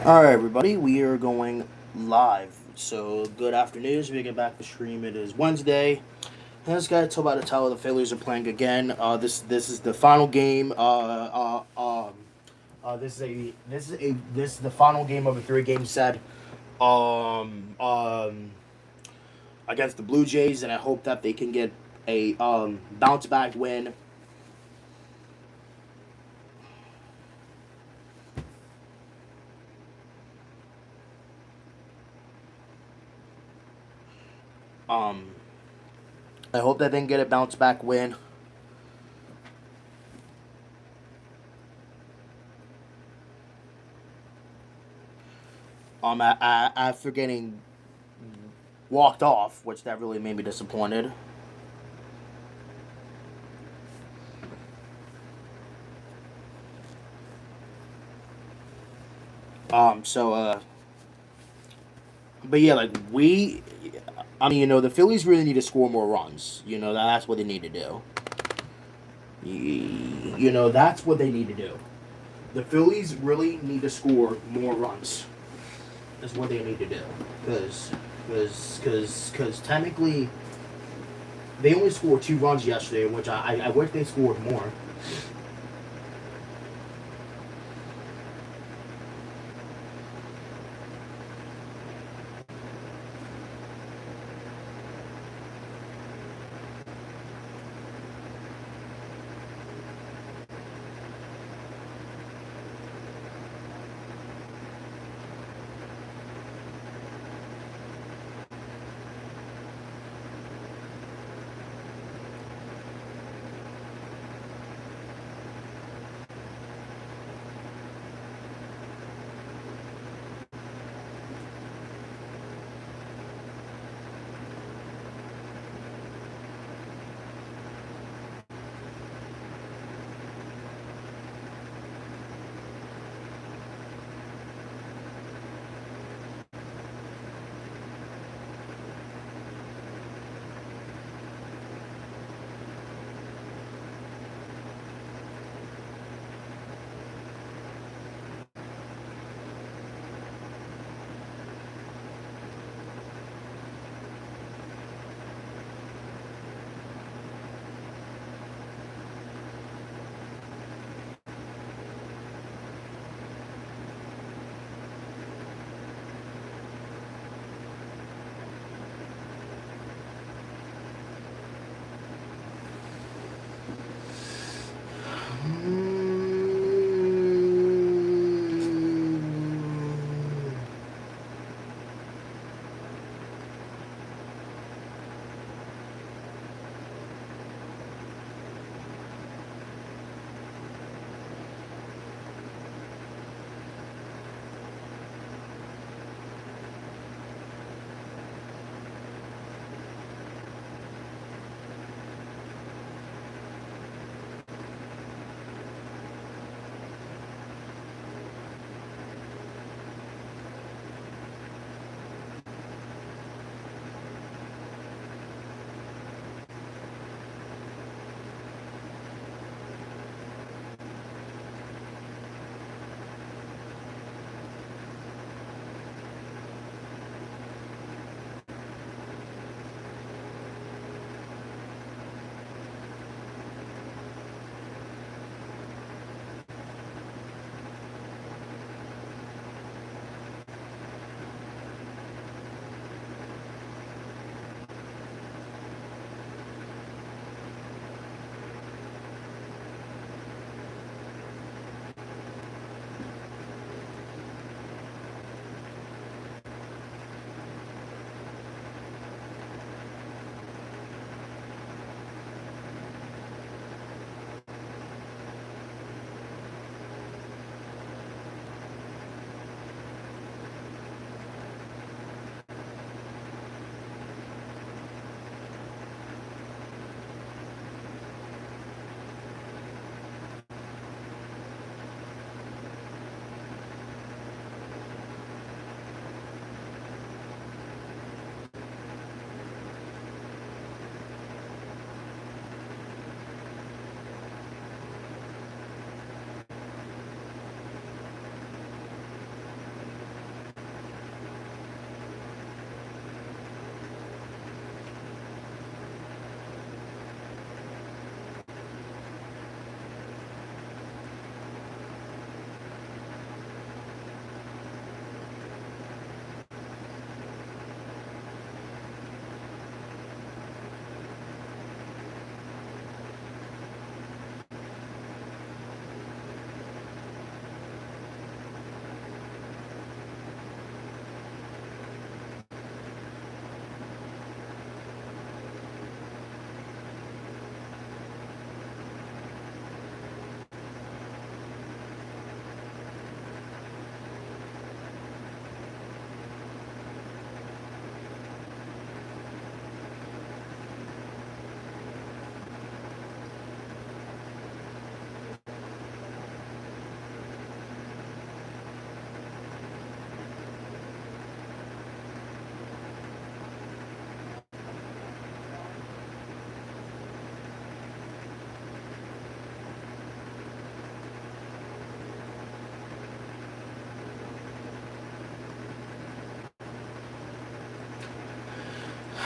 All right, everybody, we are going live. So, good afternoon. As we get back to stream, it is Wednesday. And this guy told by the title, the Phillies are playing again. This is the final game. This is the final game of a three-game set. Um, um, Against the Blue Jays, and I hope that they can get a bounce back win. Um, I hope that they can get a bounce back win. After getting walked off, which that really made me disappointed. So but yeah, I mean, the Phillies really need to score more runs. That's what they need to do. That's what they need to do. The Phillies really need to score more runs. That's what they need to do. Because technically, they only scored 2 runs yesterday, which I wish they scored more.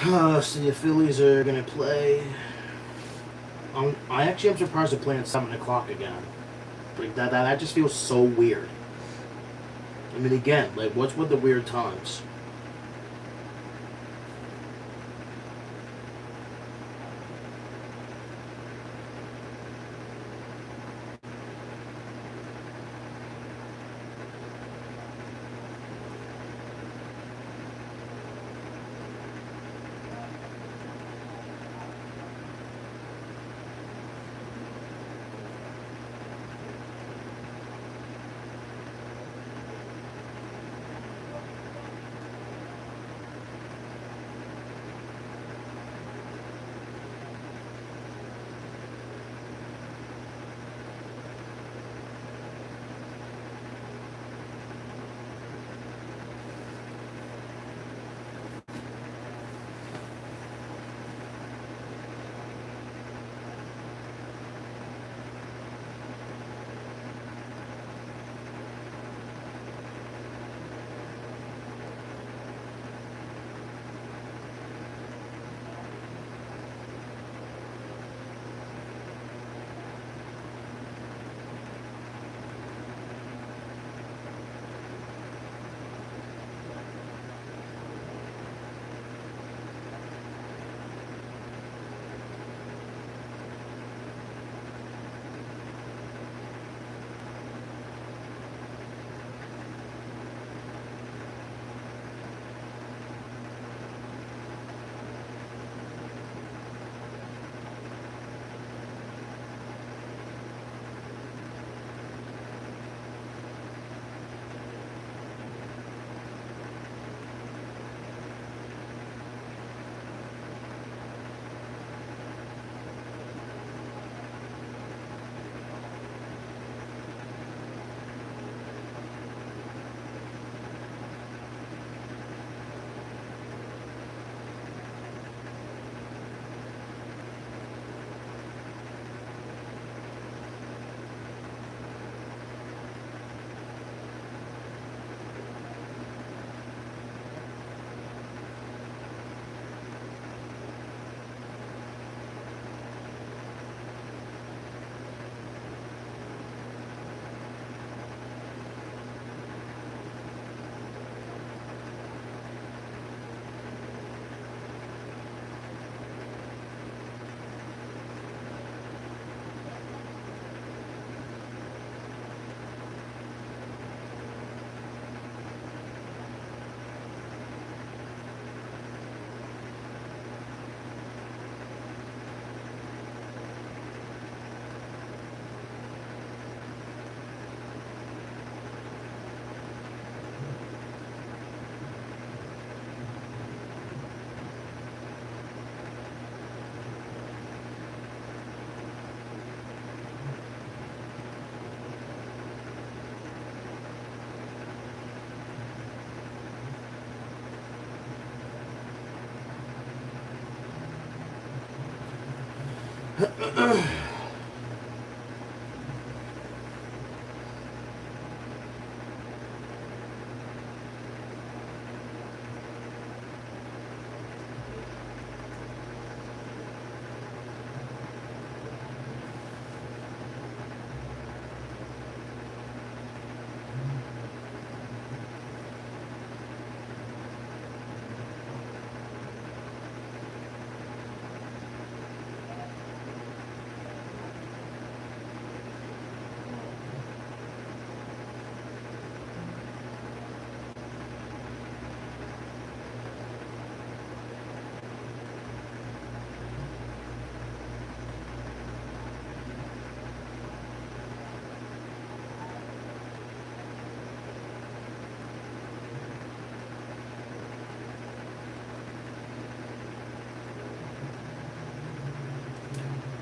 So the Phillies are gonna play. I actually am surprised they're playing at 7 o'clock again. Like that just feels so weird. I mean, again, like what's with the weird times?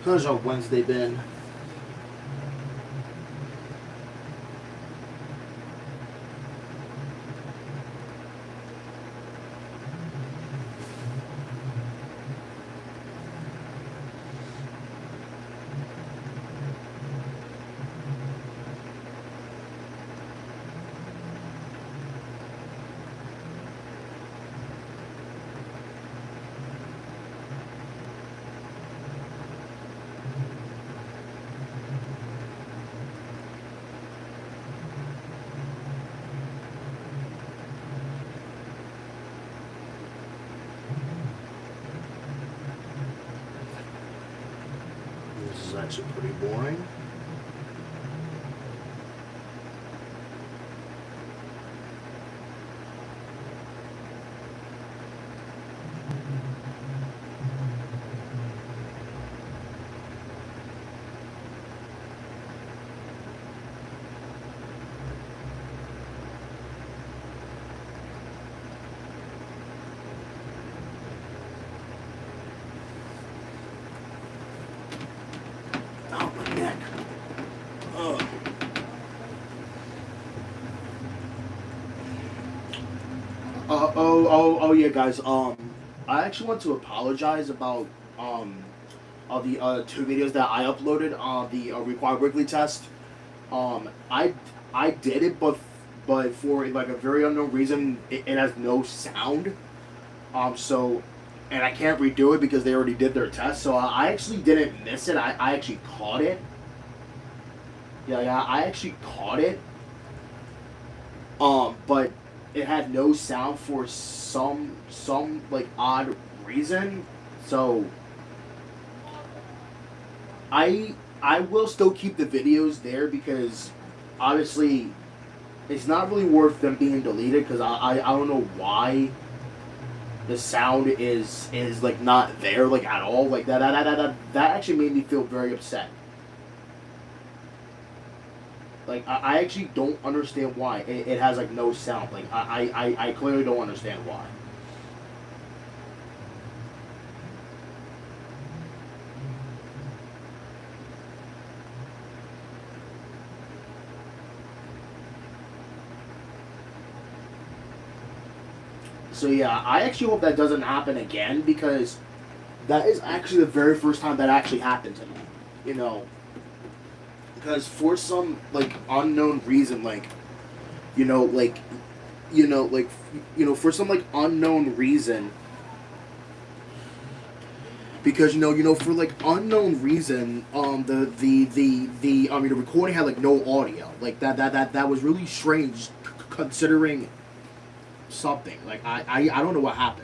How's your Wednesday been? This is actually pretty boring. Oh, my neck. Ugh. Yeah, guys. I actually want to apologize about the two videos that I uploaded on the required weekly test. Um, I I did it, but for like a very unknown reason, it has no sound. So, and I can't redo it because they already did their test. So I actually didn't miss it. I actually caught it. Yeah, I actually caught it. But it had no sound for some like odd reason. So I will still keep the videos there because obviously it's not really worth them being deleted because I don't know why the sound is like not there like at all like that actually made me feel very upset. Like I actually don't understand why it has like no sound. Like I clearly don't understand why. So yeah, I actually hope that doesn't happen again because that is actually the very first time that actually happened to me. You know, because for some like unknown reason, like you know, like like for some like unknown reason, because for like unknown reason, the recording had like no audio, like that was really strange, considering something. Like I don't know what happened.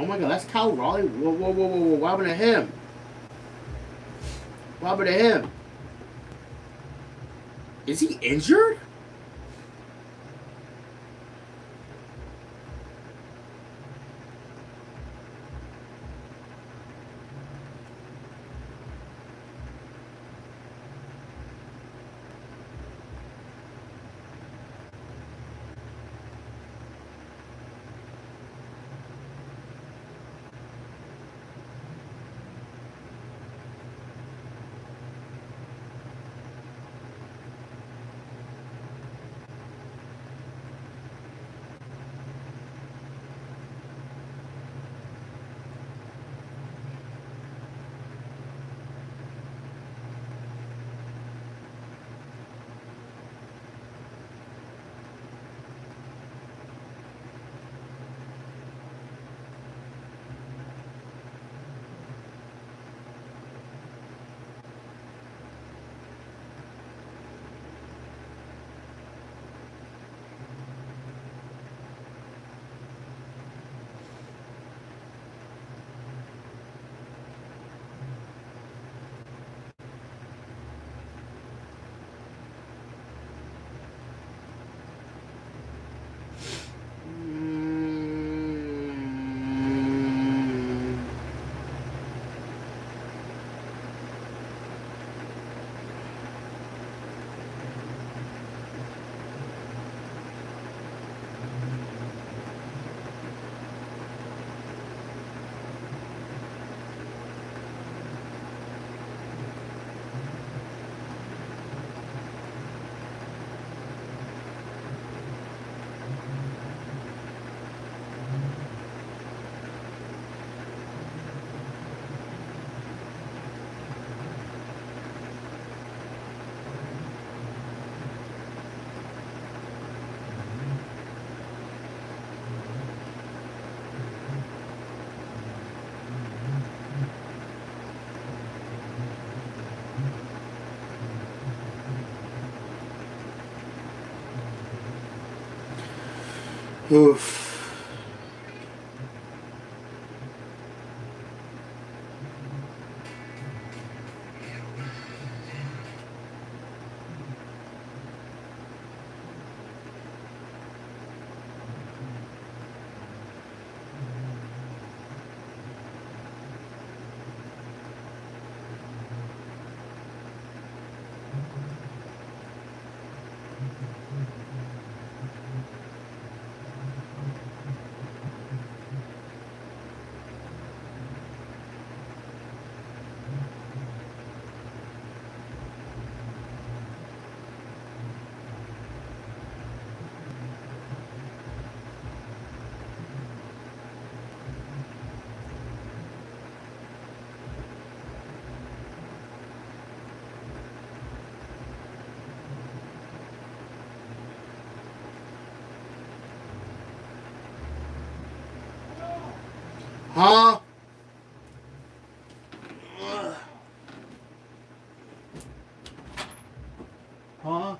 Oh my god, that's Cal Raleigh. Whoa! What happened to him? What happened to him? Is he injured? Oof. Huh? Huh?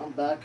I'm back.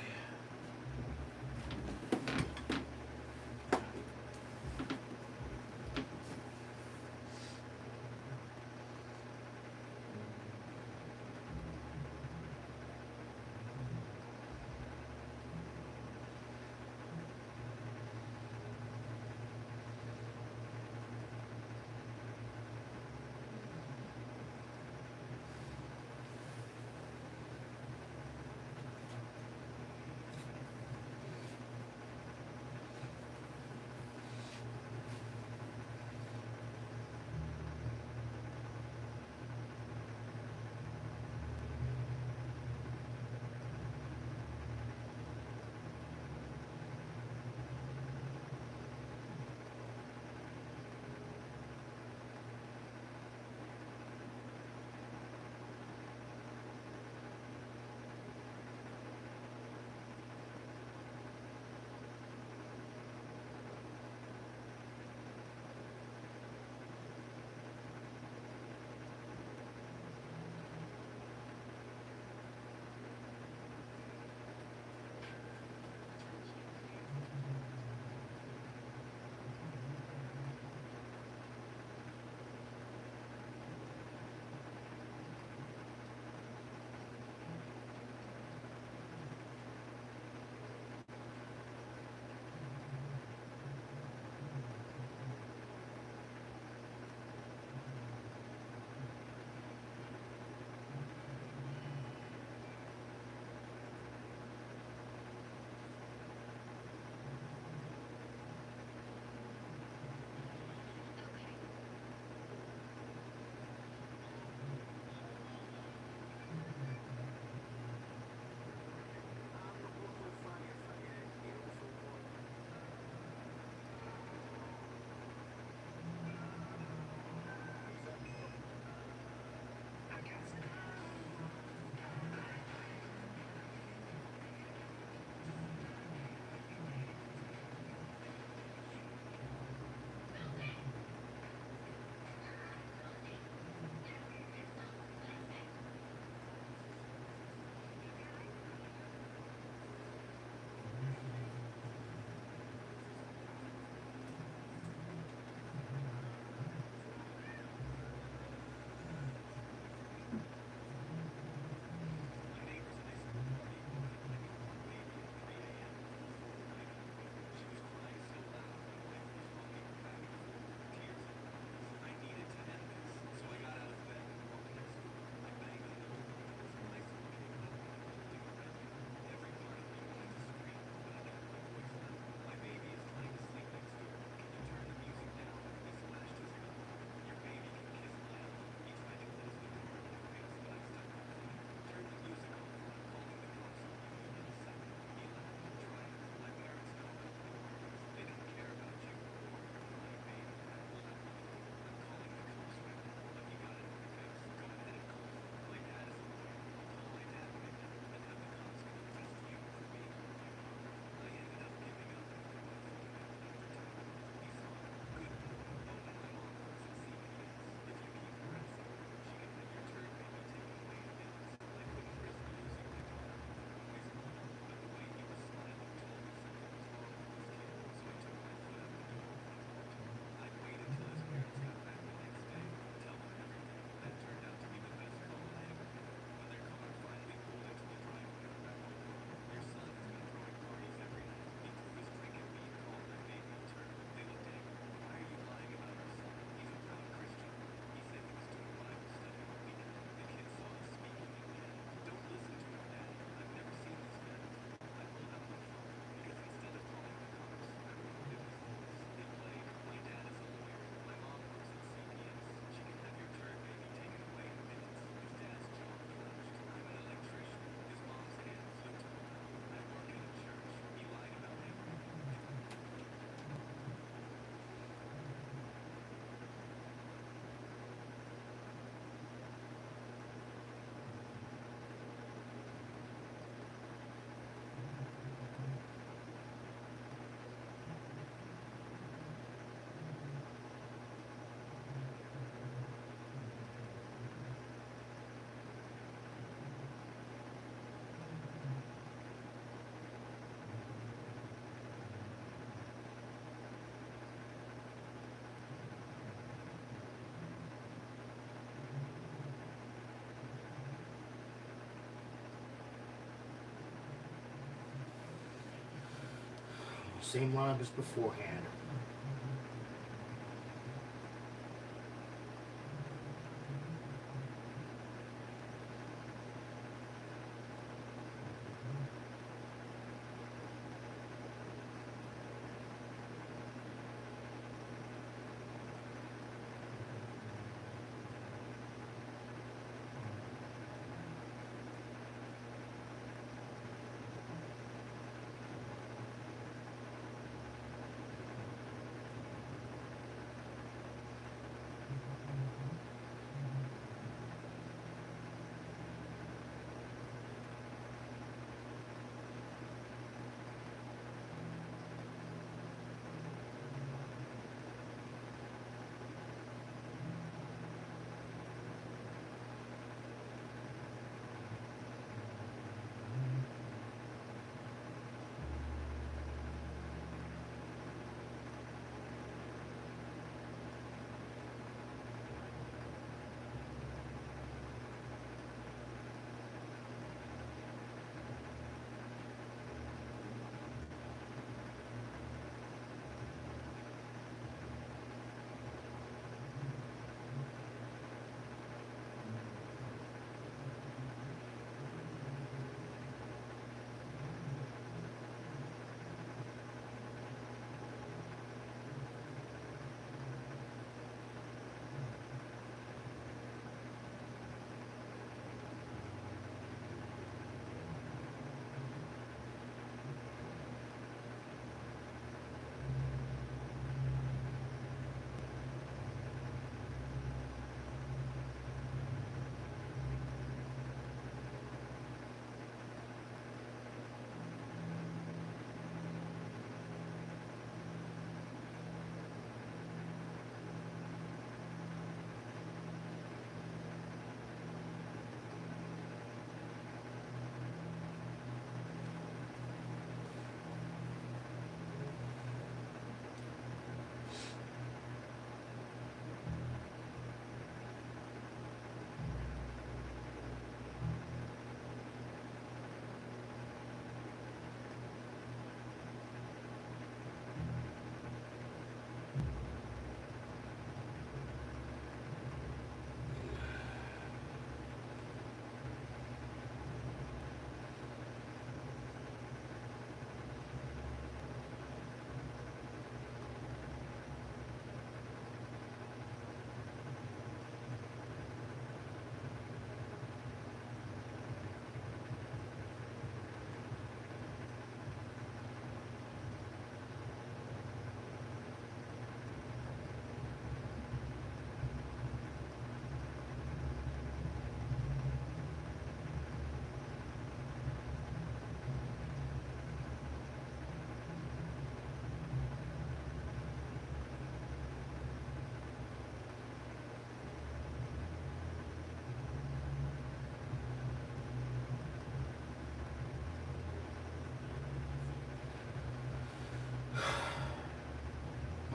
Same lineup as beforehand.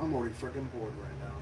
I'm already freaking bored right now.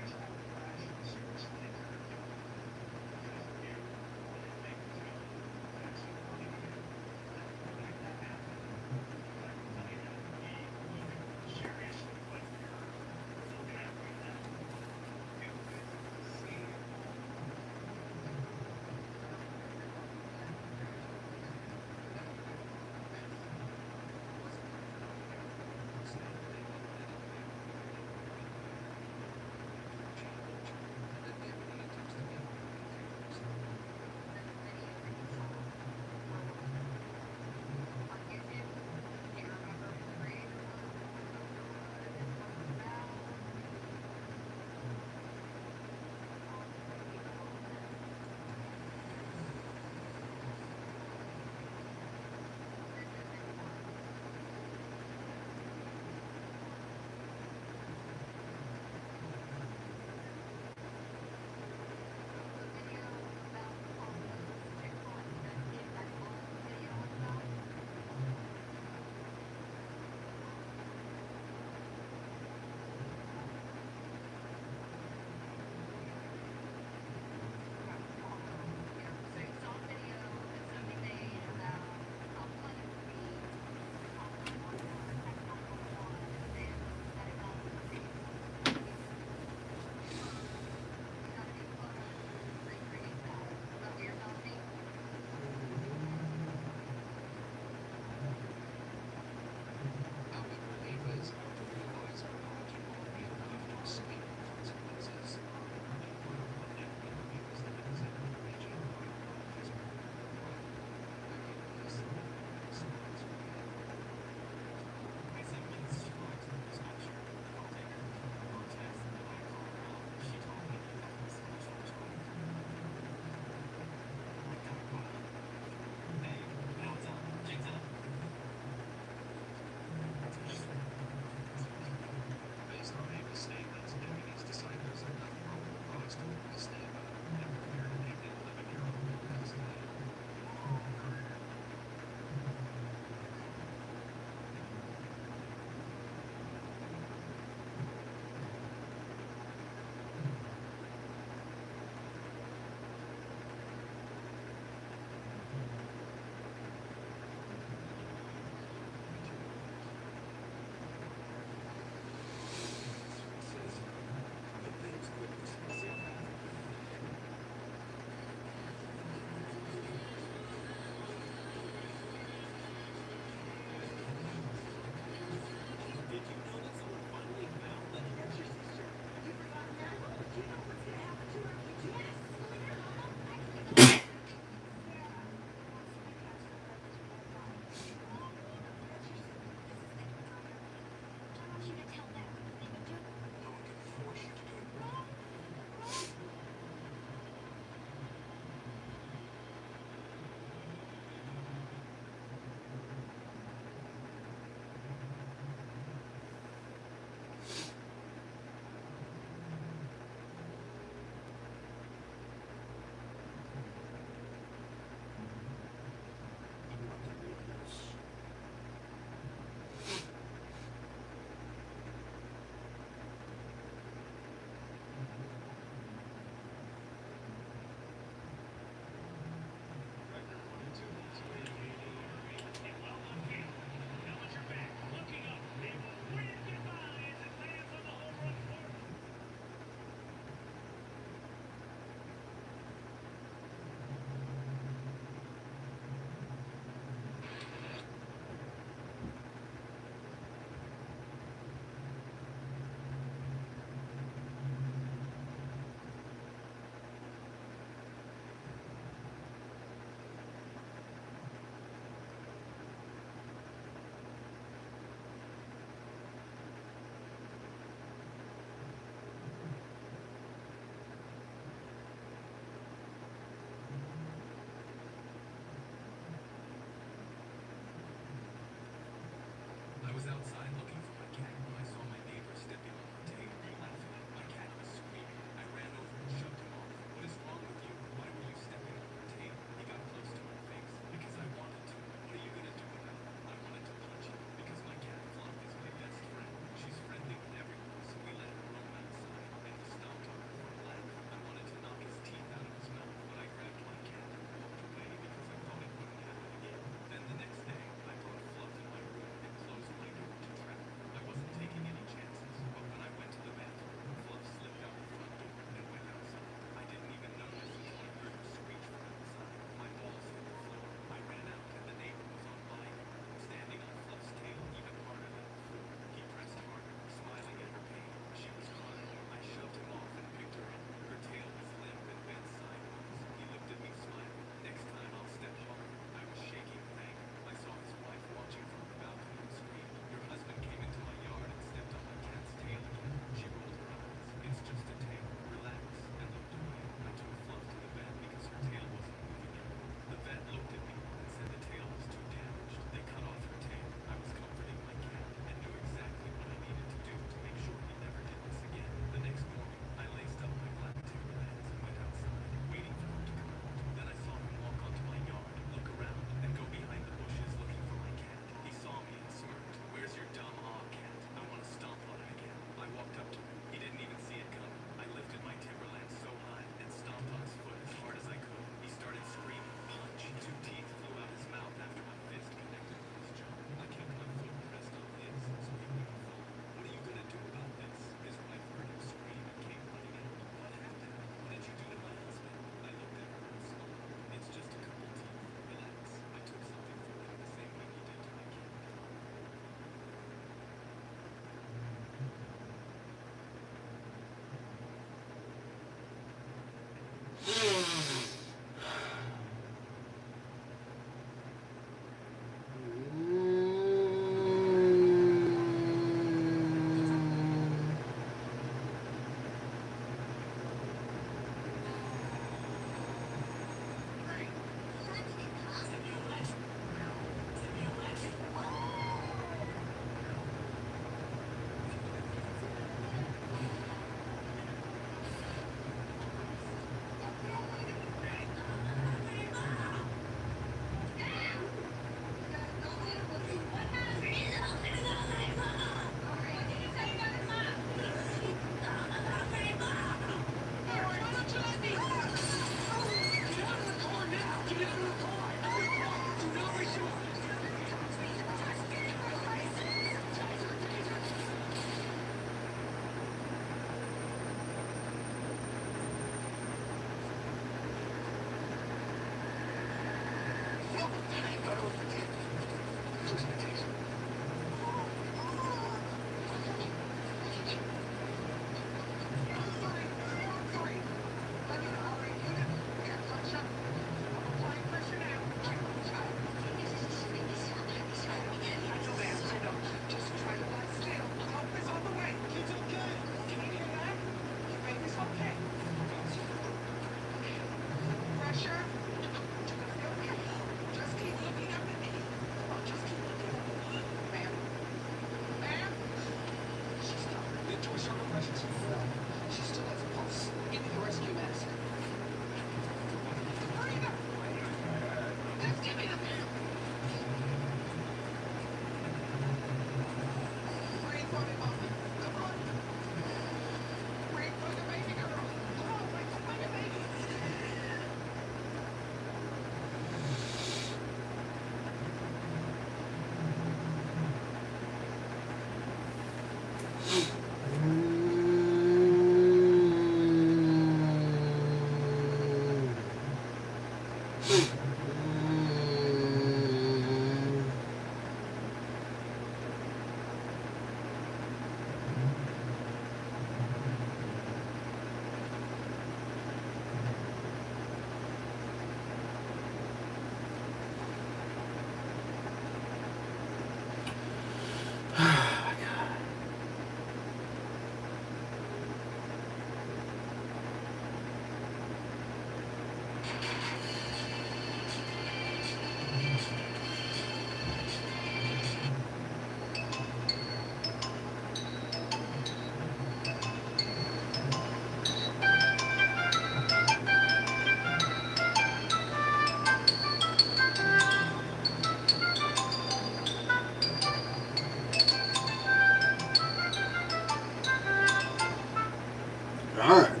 Darn.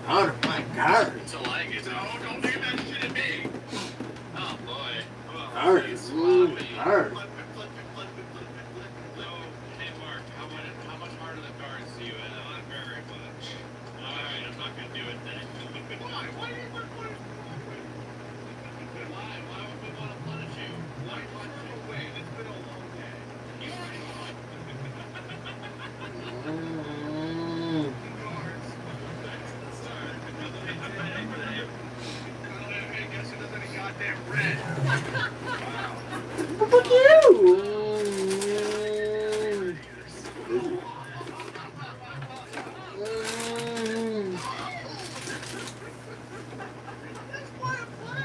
Oh my God. It's a like it. Oh, don't do that shit at me. Oh boy. Oh, Darn. he's sloppy. Darn. Flip it, flip it, flip it, flip it, flip it. So, hey Mark, how much harder the cards to you? Not very much. Alright, I'm not gonna do it then. Why? Why do you want to punish me? Why? Why would we want to punish you? Why punch you away? It's been a long day. You already won. Cards. That's the start. I guess it doesn't any goddamn red. Wow. Fuck you.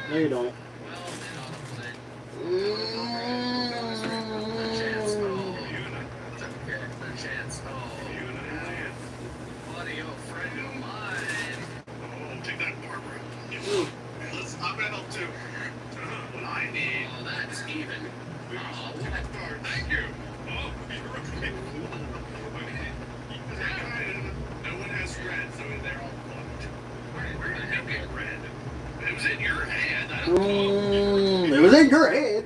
No, you don't. Take that, Barbara. I'm gonna help too. What I need. Oh, that's even. Oh, what? Thank you. Oh, you're okay. No one has red, so they're all fucked. Where did you get red? It was in your hand. I don't know. It was in your head.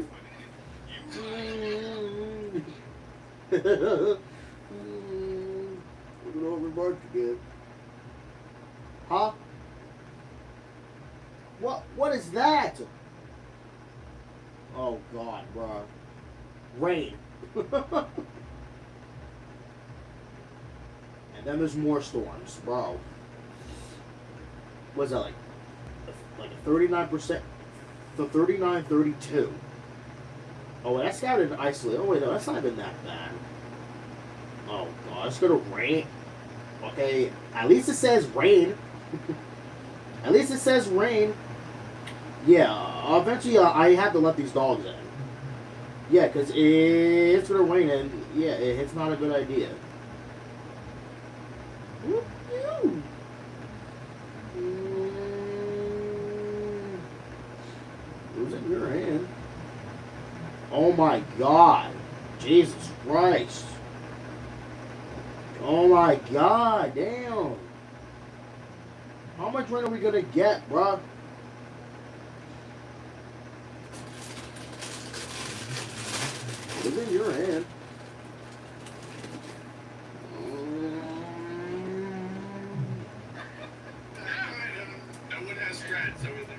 Looking over Mark again. Huh? What is that? Oh God, bro. Rain. And then there's more storms, bro. What's that like a 39%? The 39-32. Oh, that's down in Iceland. Oh wait, no, that's not even that bad. Oh God, it's gonna rain. Okay, at least it says rain. At least it says rain. Yeah, eventually I have to let these dogs in. Yeah, because it's gonna rain and yeah, it's not a good idea. Whoop, you. Who's in your hand? Oh my God. Jesus Christ. Oh my God, damn. How much rain are we gonna get, bruh? It's in your hand. No one has red, so they're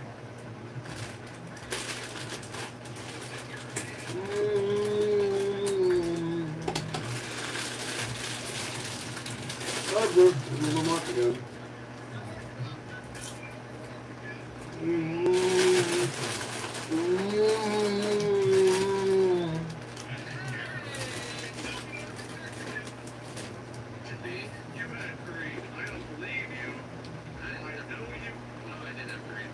Oh, good. I'm gonna mark again. You had green. I don't believe you. I know you. No, I didn't have green.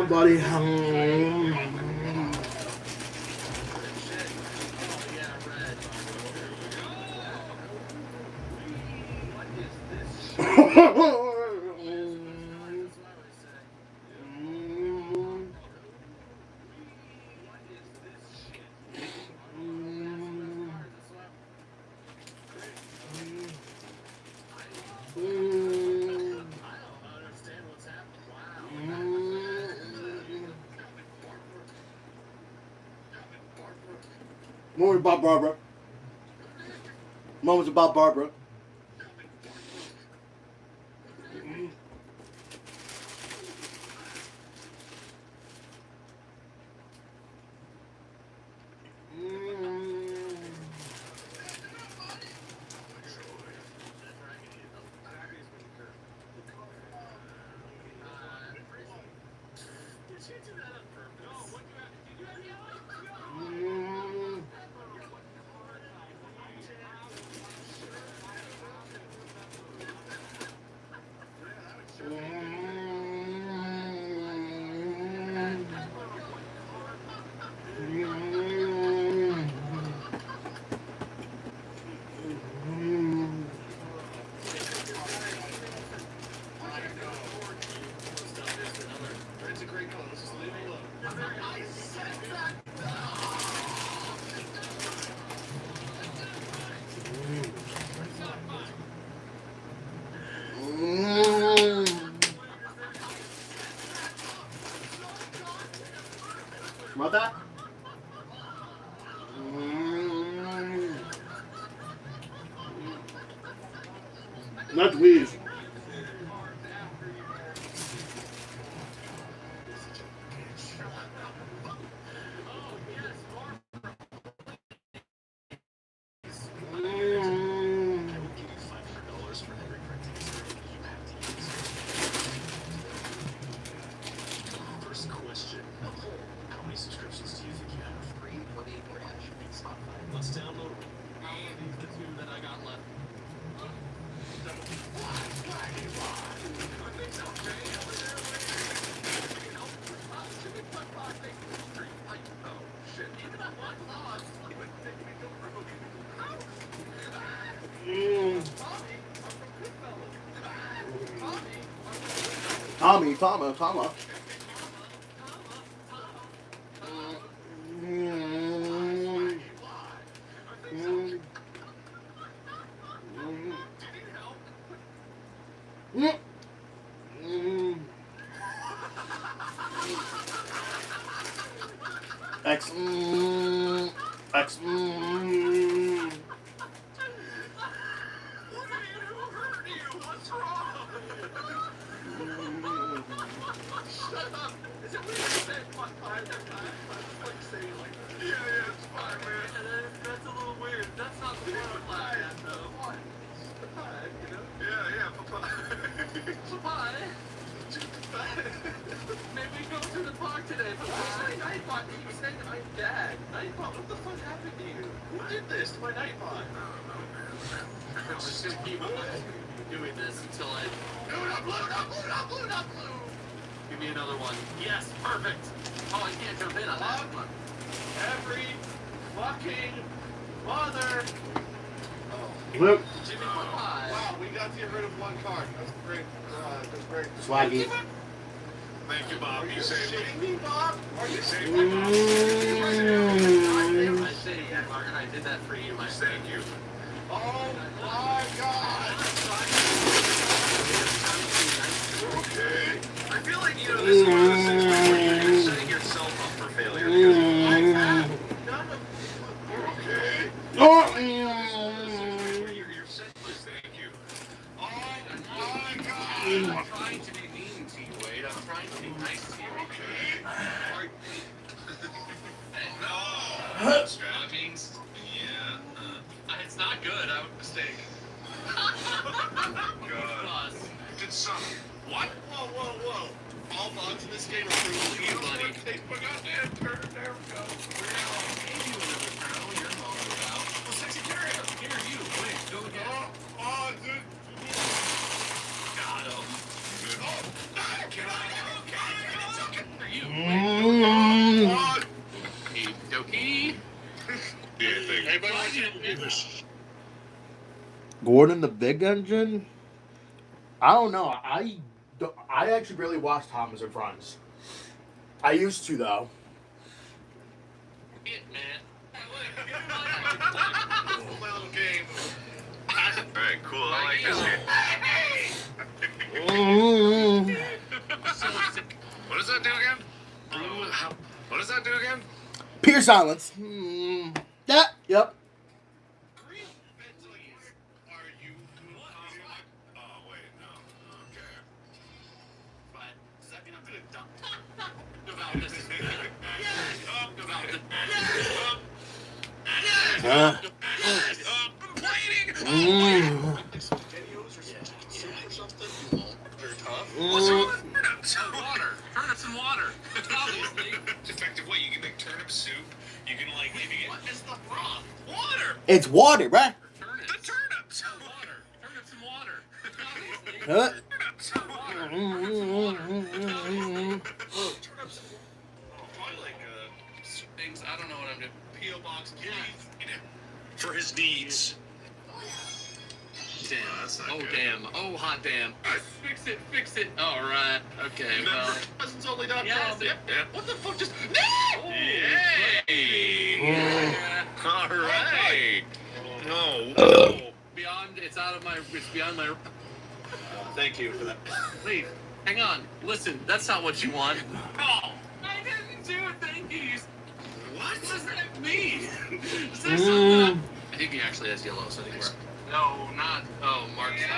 buddy. Moments about Barbara. Moments about Barbara. Smell that? Not weed. Tommy. X. X. What's wrong? Shut up. Is it weird to say fuck pie that time? Like saying like, yeah, it's fine, man. That's a little weird. That's not the one I'm laughing at, though. What? Pie, you know? Yeah, pie. Maybe we go to the park today, but Nightbot, you said that I'm bad. Nightbot, what the fuck happened to you? Who did this to my Nightbot? I'm just gonna keep doing this until I... Not blue! Give me another one. Yes, perfect! Oh, I can't jump in on that one. Every fucking mother... Look. Jimmy, wow, we got to get rid of one card. That's great. That's great. Swaggy. Thank you, Bob. You saved me, Bob. Are you saving me? I saved you, Mark, and I did that for you, my thank you. Oh my God! Okay. I feel like, you know, this is one of those things where you're setting yourself up for failure. Because I have none of... Okay. Oh, You're senseless, thank you. Oh my God! I'm trying to be mean to you, Wade. I'm trying to be nice to you. Okay. No! That means... Yeah. It's not good. I would mistake. God. Did some... What? Whoa. All bugs in this game are proving you, buddy. Take my goddamn turn. There we go. Gave you another turn. You're talking about. Well, sexy carrier. Here, you. Wait, go again. Dude. Got him. Good. Oh, get out of here. Okay. For you. Gordon the Big Engine. I don't know. I actually really watch Thomas and Friends. I used to though. It, man. My little game. Alright, cool. I like this game. What does that do again? What does that do again? Pure silence. Yeah. Yep. Are you? Oh wait, no. Okay. But does that mean I'm gonna talk about this? Talk about this. Complaining. Videos or something. They're tough. What's wrong? Water. Turnips and water. Obviously. Effective way you can make turnip soup. You can like maybe get. What is the broth? Water. It's water, bruh. Turnips. The turnips. Water. Turnips and water. Obviously. Huh? Turnips. Water. Turnips. Probably like things. I don't know what I'm doing. P.O. box. For his needs. Damn. Oh, good. Damn. Oh, hot damn. Fix it. Fix it. All right. Okay. Well. Only.com. Yes, yep. What the fuck just. Oh, yay! All right. No. Beyond. It's out of my. It's beyond my. Thank you for that. Leave. Hang on. Listen. That's not what you want. Oh. I didn't do it. Thank you. What does that mean? Is there something? I think he actually has yellow, so I think we're. No, not. Oh, Mark's yellow.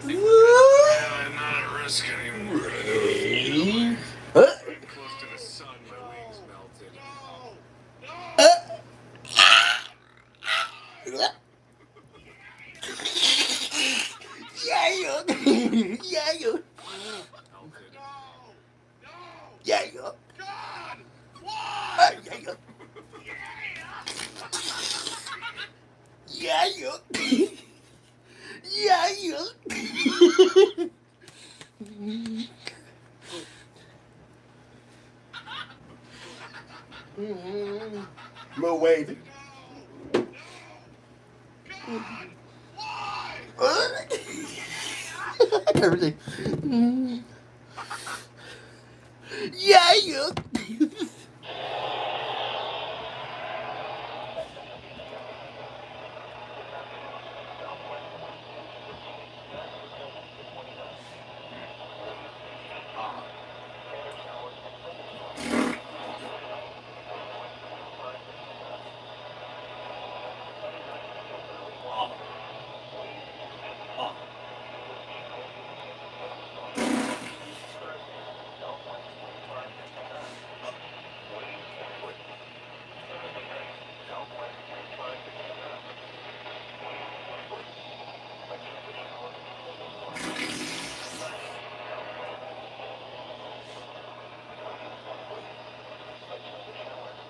I'm not at risk anymore. Close to the sun, my wings melted. Yeah. God! Why? Lil Wade. God! Why? Everything. Yeah.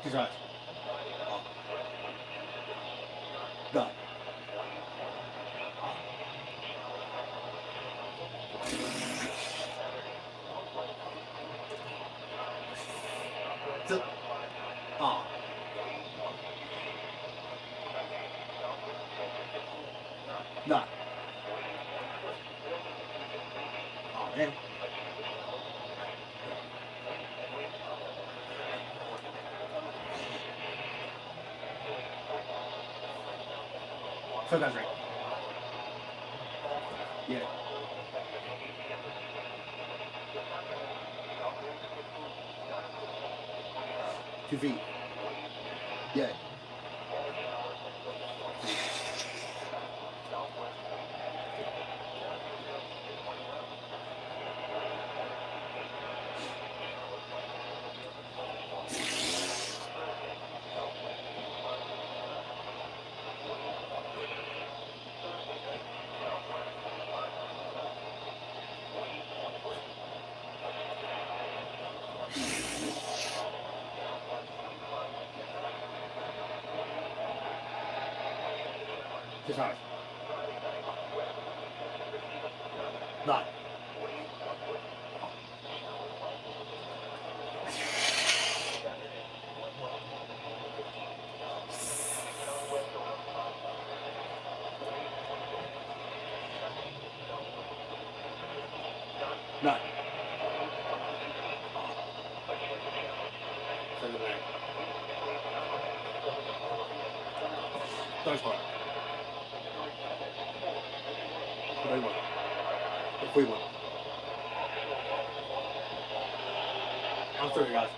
He's right. Go. No. Oh, man. So that's right. Yeah. Two feet. Yeah. Just hard. No. Nice one. Nice one. The free one. I'm sorry, guys.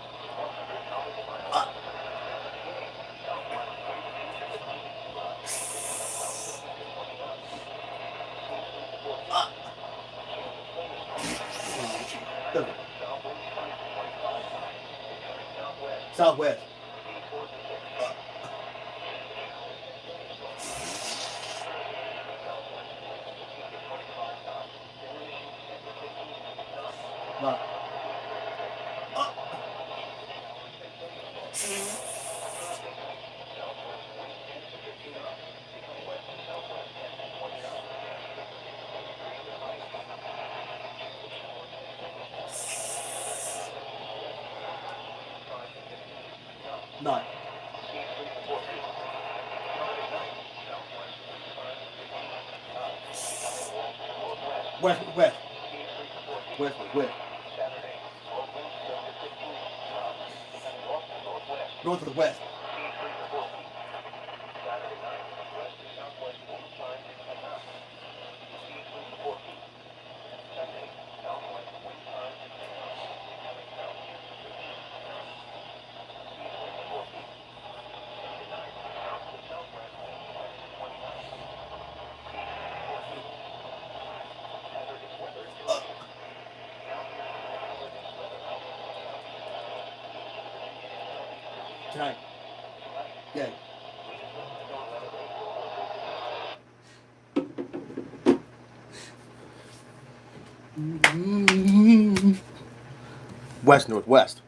Southwest. No. None. West. North of the west. Tonight. Yeah. West, northwest.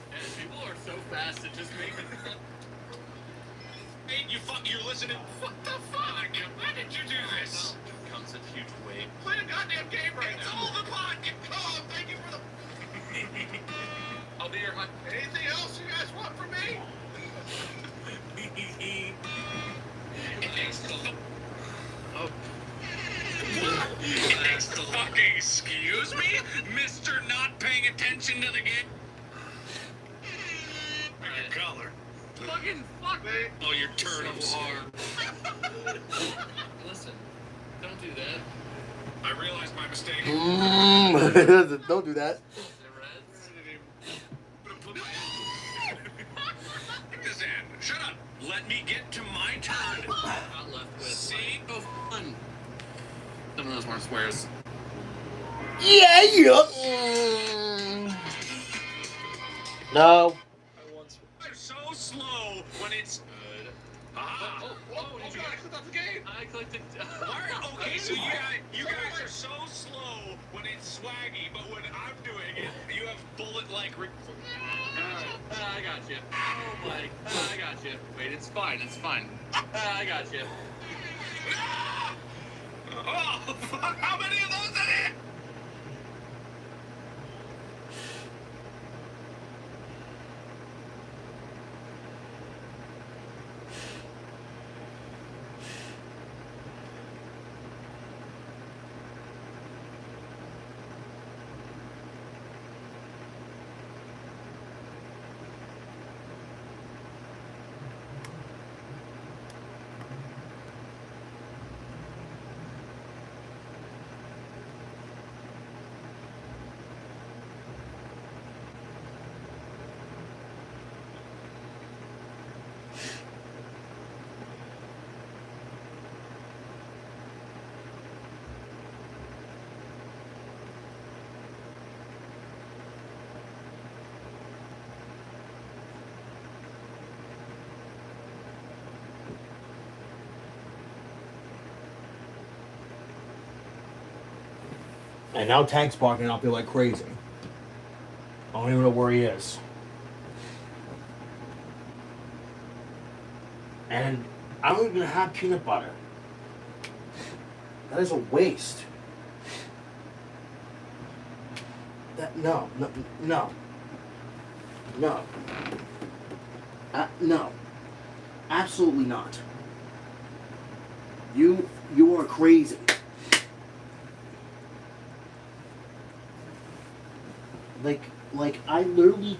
And people are so fast at just making. Hey, you're listening. What the fuck? Why did you do this? Comes a huge wave. Play a goddamn game right now. It's all the pot. Oh, thank you for the. I'll be your hunt. Anything else you guys want from me? Oh. Excuse me, Mr. Not paying attention to the game. Color. Fucking fuck me. Oh, you're turnips. So hard. Listen, don't do that. I realized my mistake. Don't do that. This end. Shut up. Let me get to my turn. Not left with. See? Oh, fun. Some of those weren't swears. Yeah. No. I'm so slow when it's good. Ah. Did you click off the game? I clicked it. Okay, so you guys are so slow when it's swaggy, but when I'm doing it, you have bullet-like. I got you. Oh my! I got you. Wait, it's fine. I got you. Oh, fuck! How many of those did it? And now Tank's barking out there like crazy. I don't even know where he is. And I don't even have peanut butter. That is a waste. No. No. Absolutely not. You are crazy. Like I literally,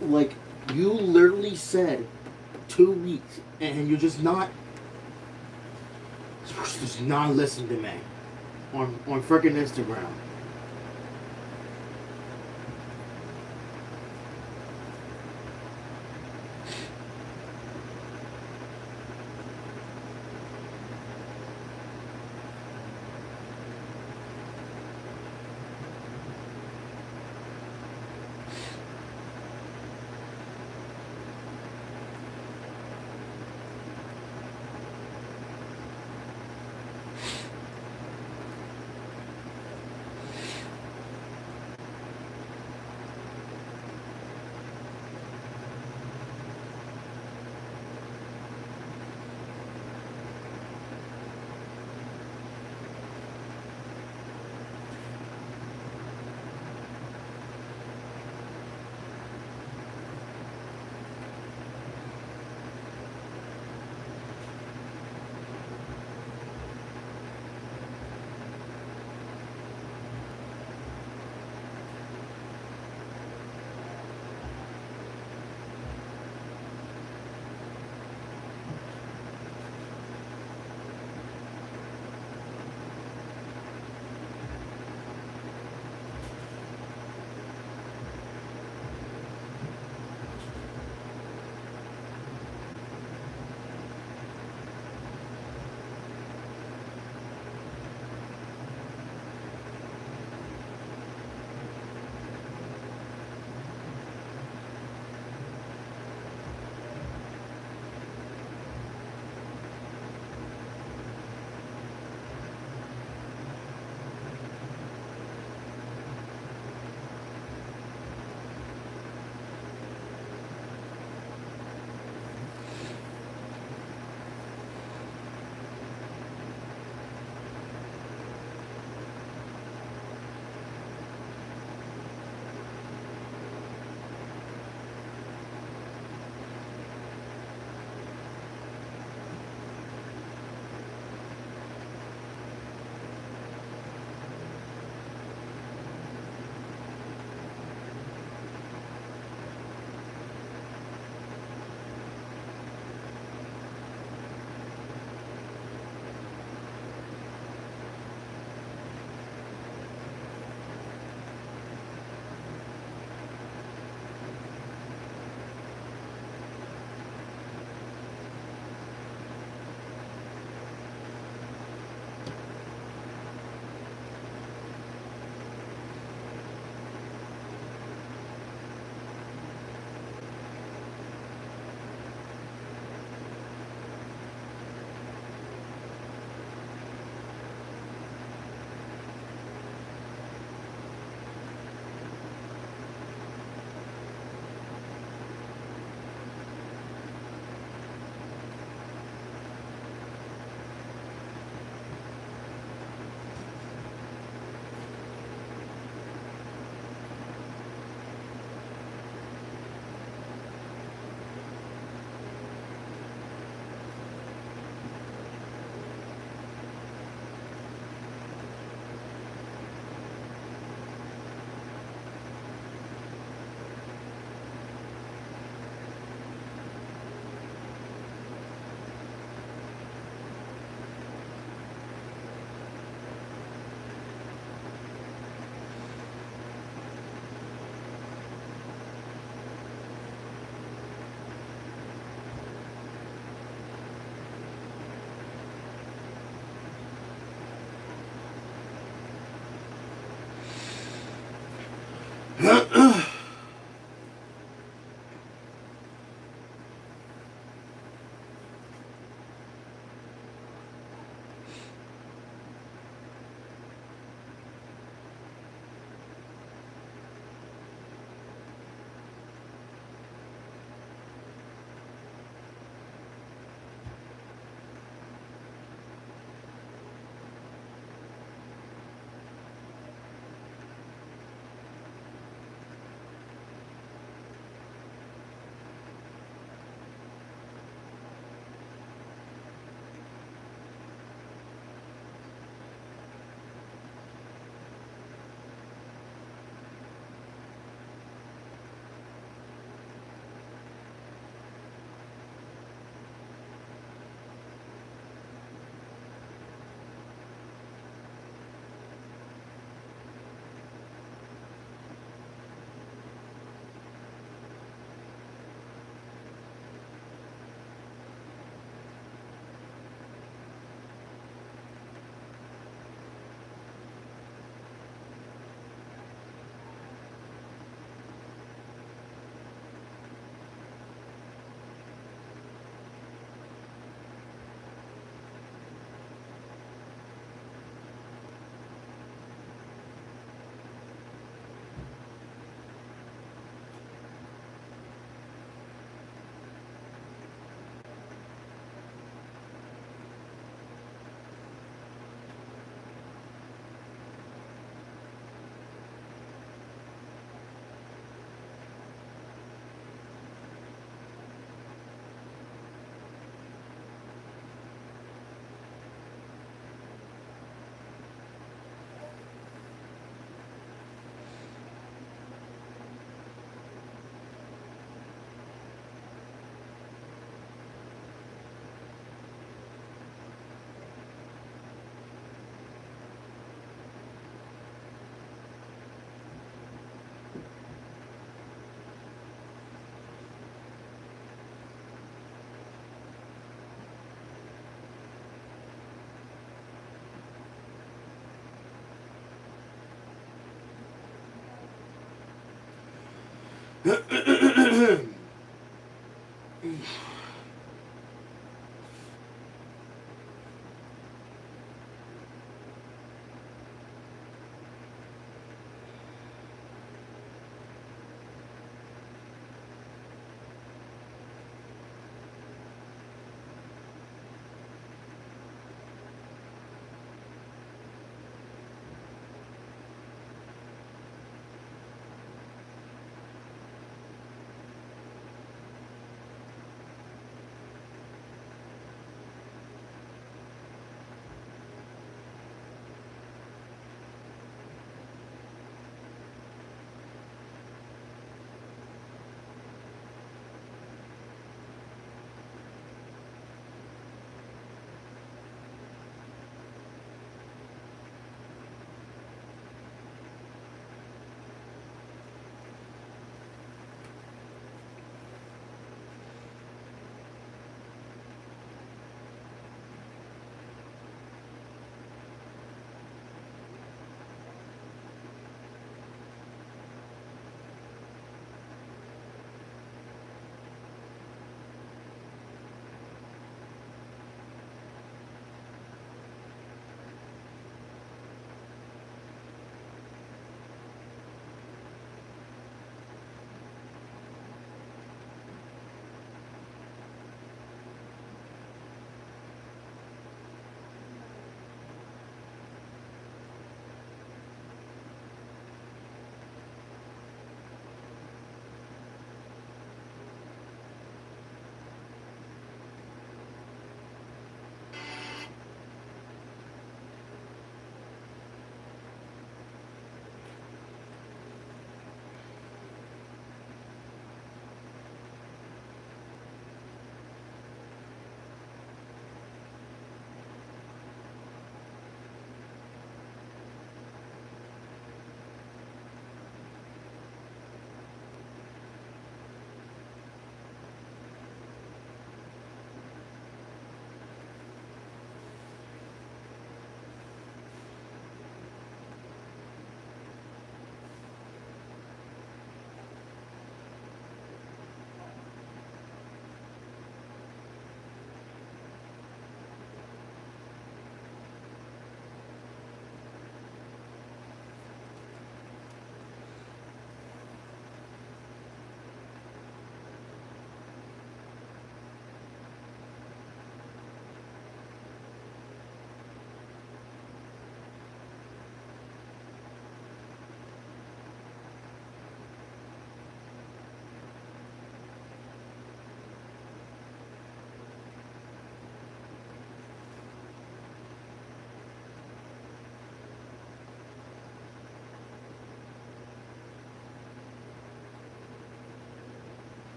like you literally said 2 weeks, and you're just not listening to me on freaking Instagram.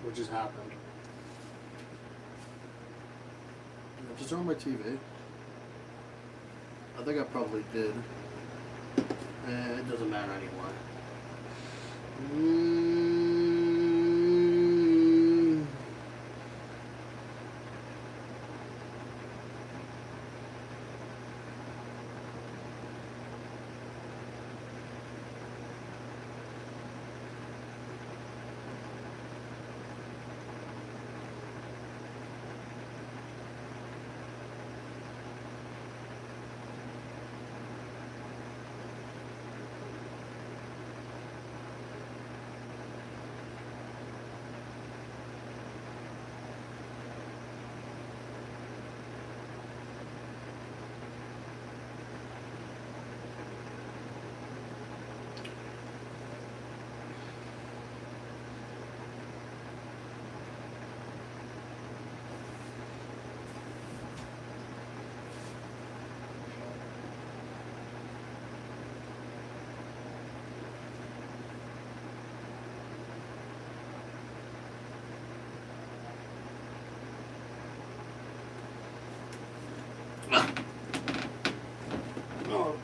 What just happened? Just on my TV. I think I probably did. It doesn't matter anymore.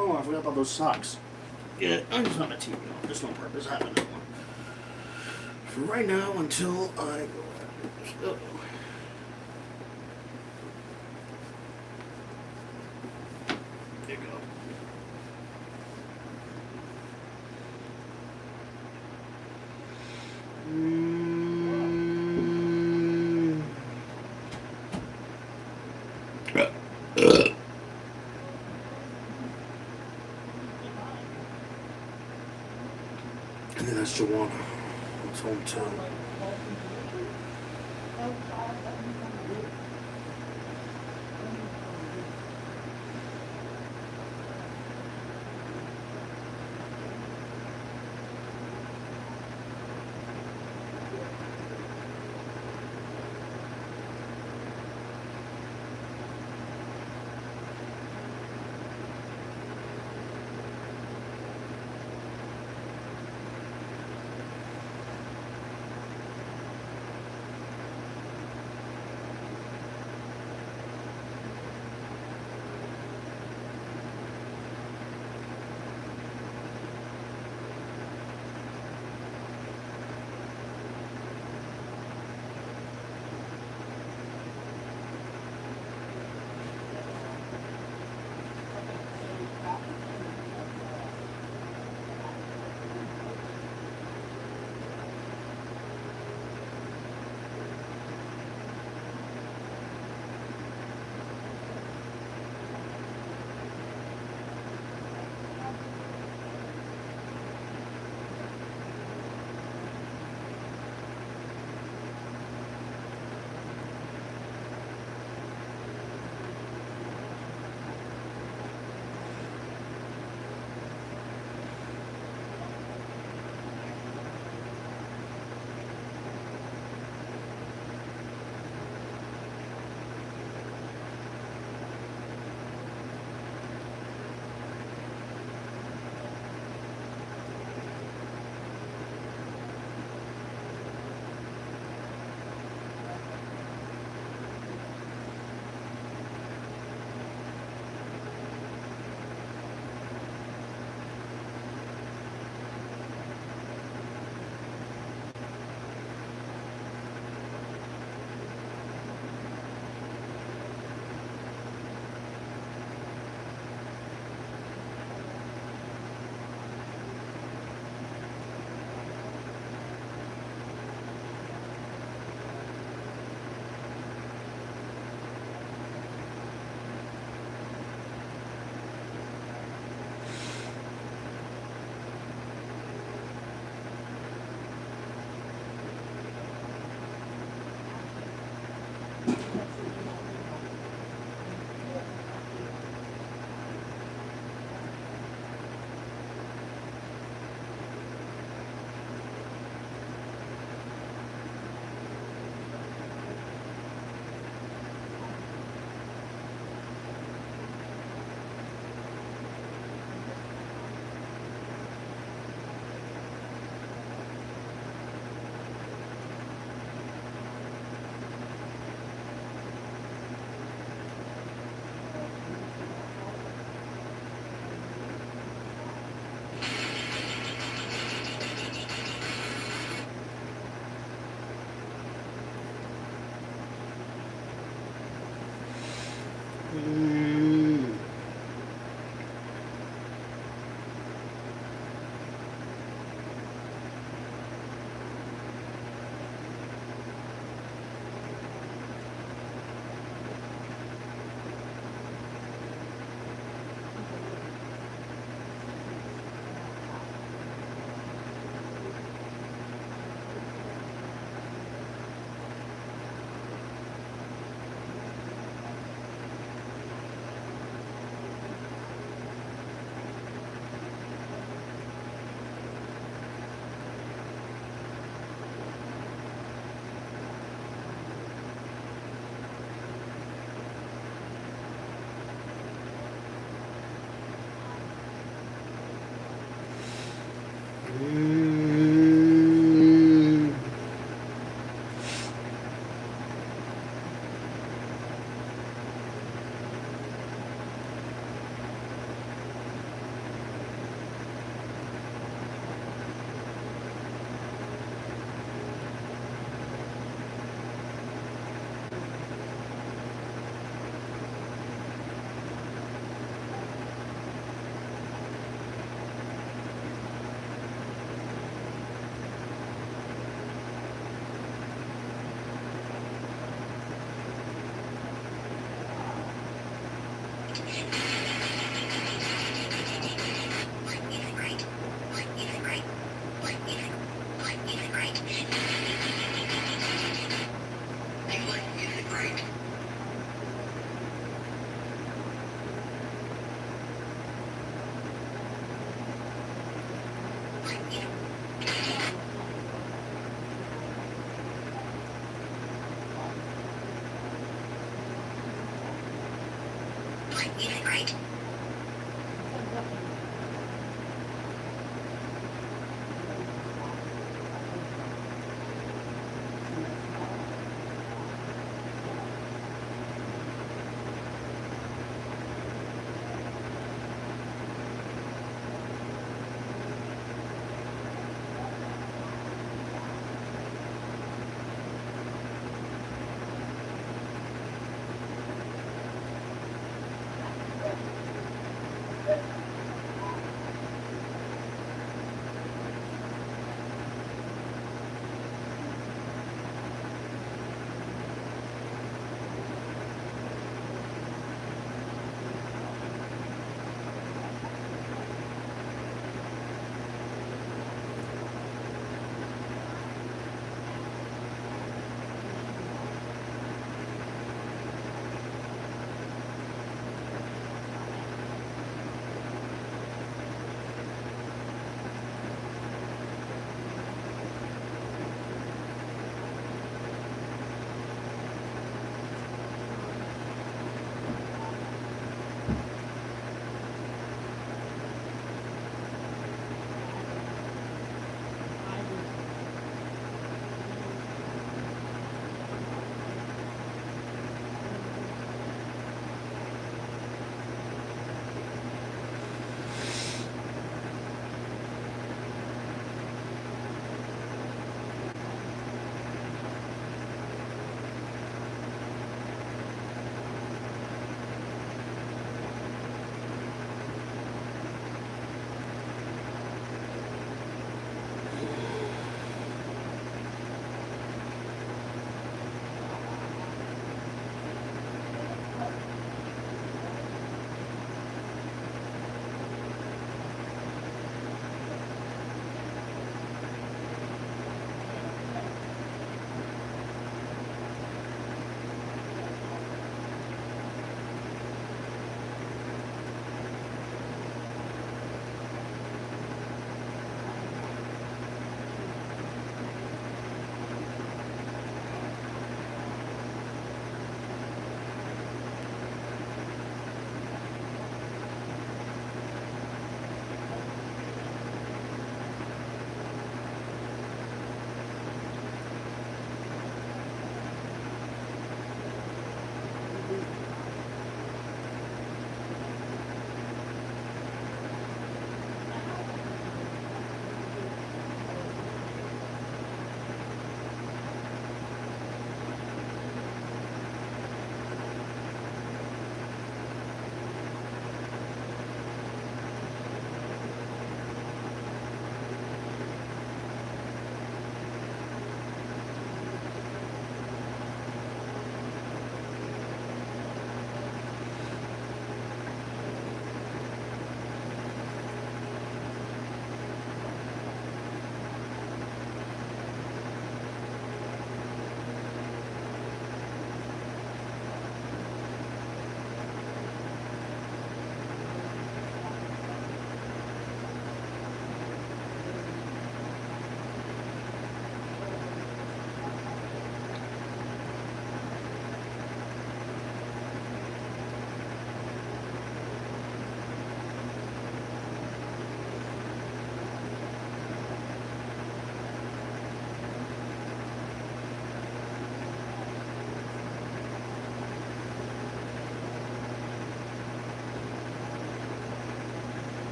Oh, I forgot about those socks. Yeah, I'm just not a TV. There's no purpose having that one. For right now, until I go. There you go. I think that's Joanna. It's home too. Mm. Mm.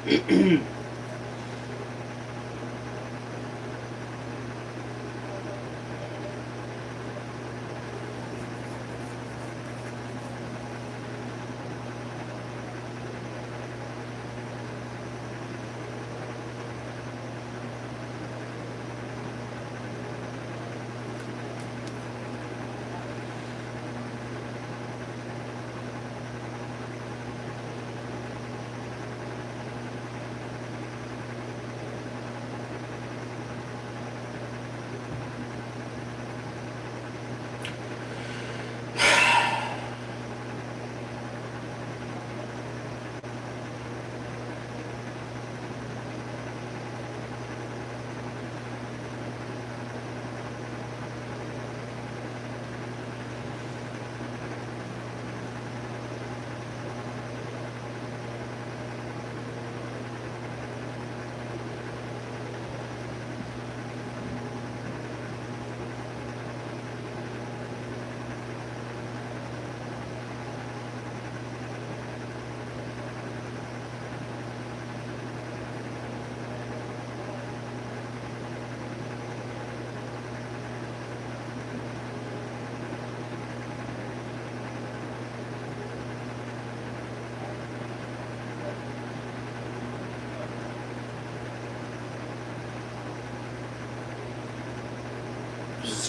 This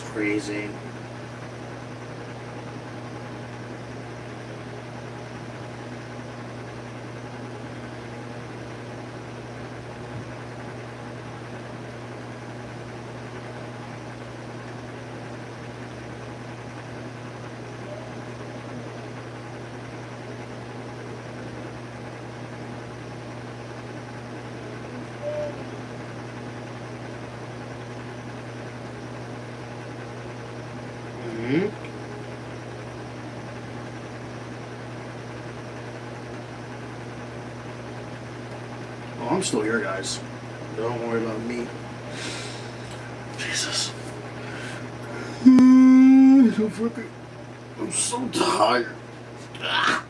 is crazy. Hmm. Oh, I'm still here, guys. Don't worry about me. Jesus. I'm so tired. Ah.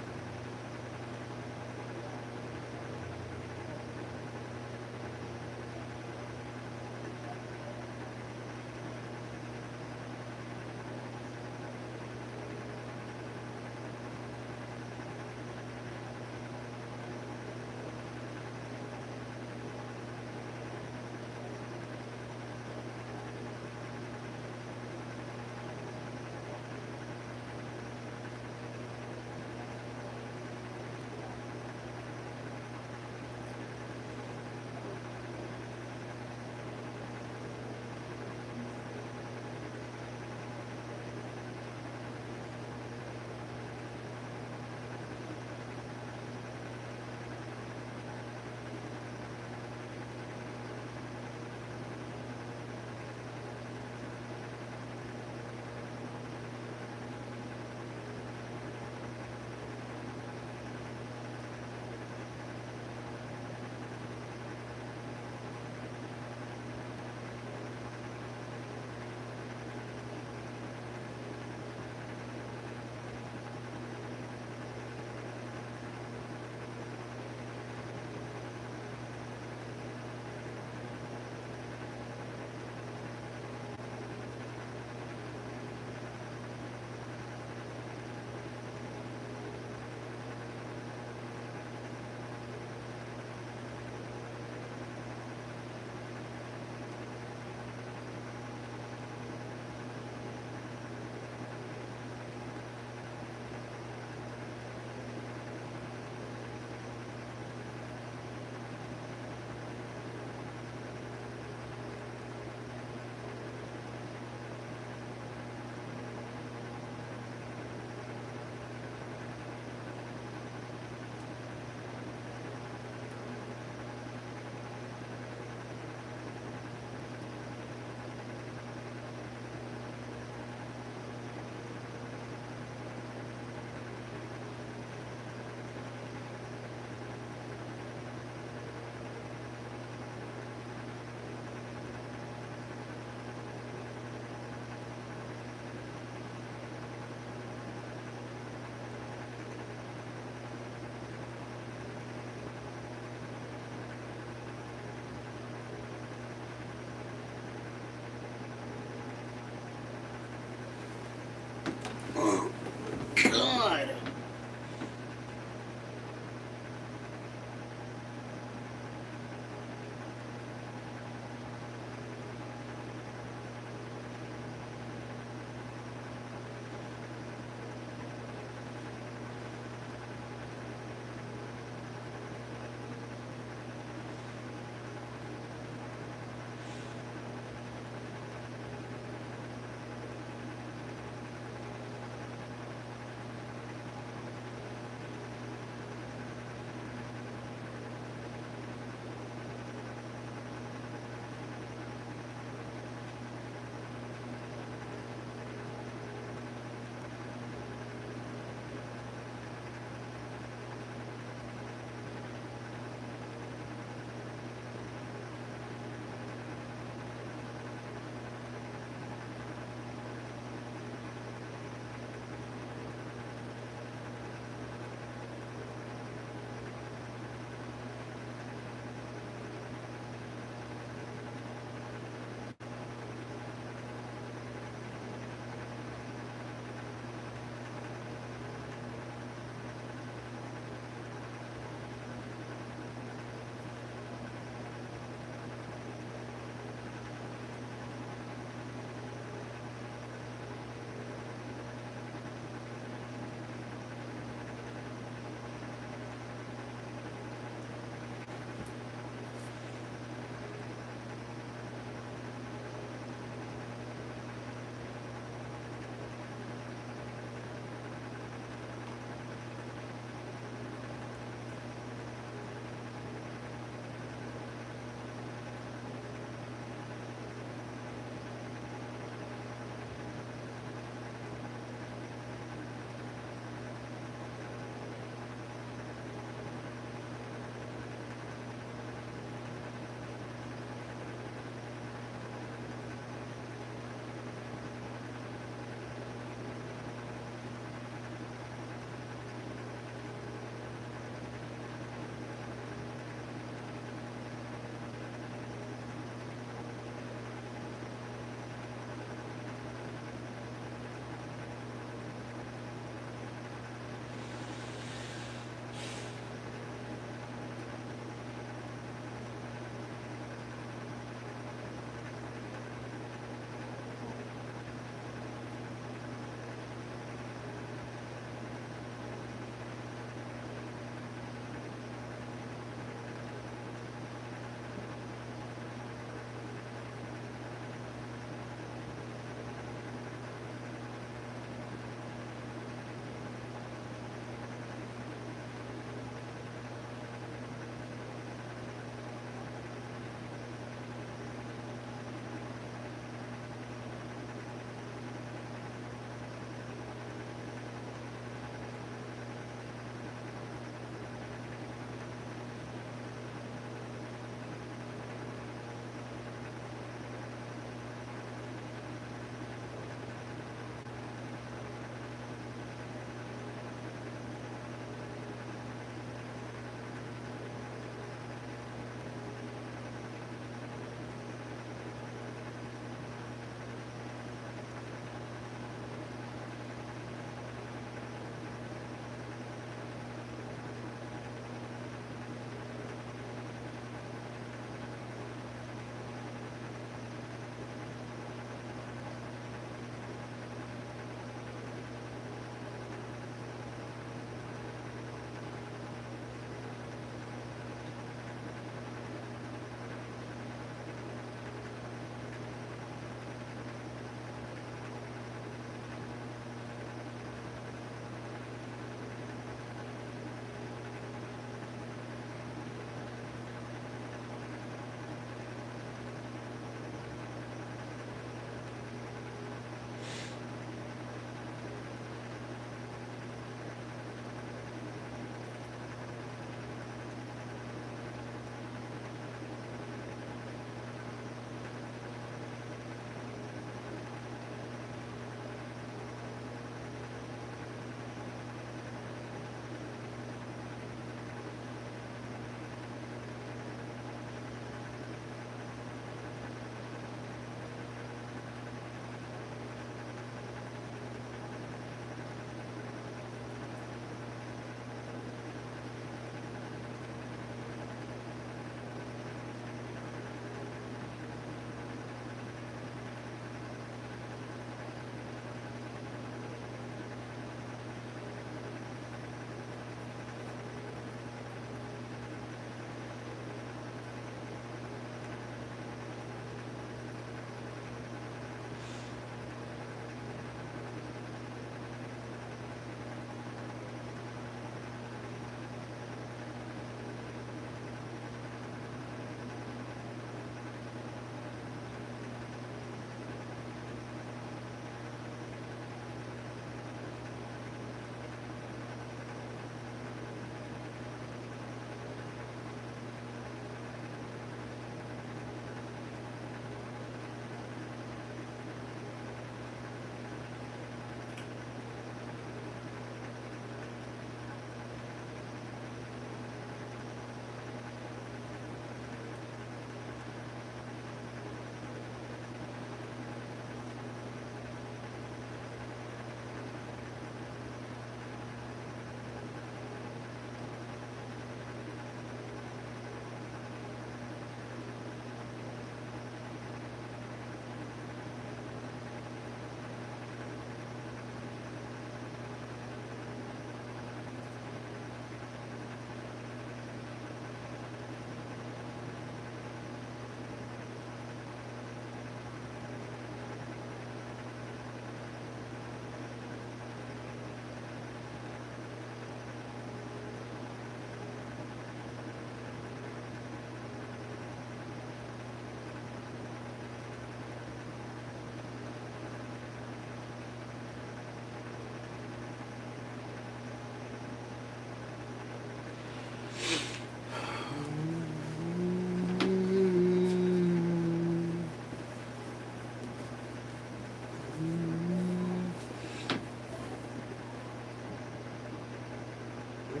I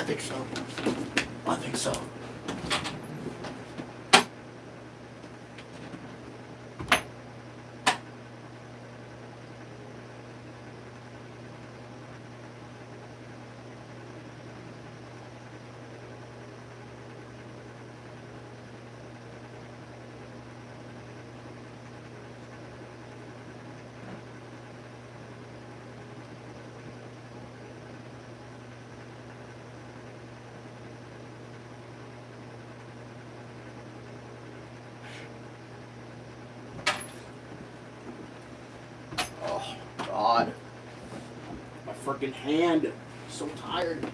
think so. I think so. Oh, God. My freaking hand. So tired.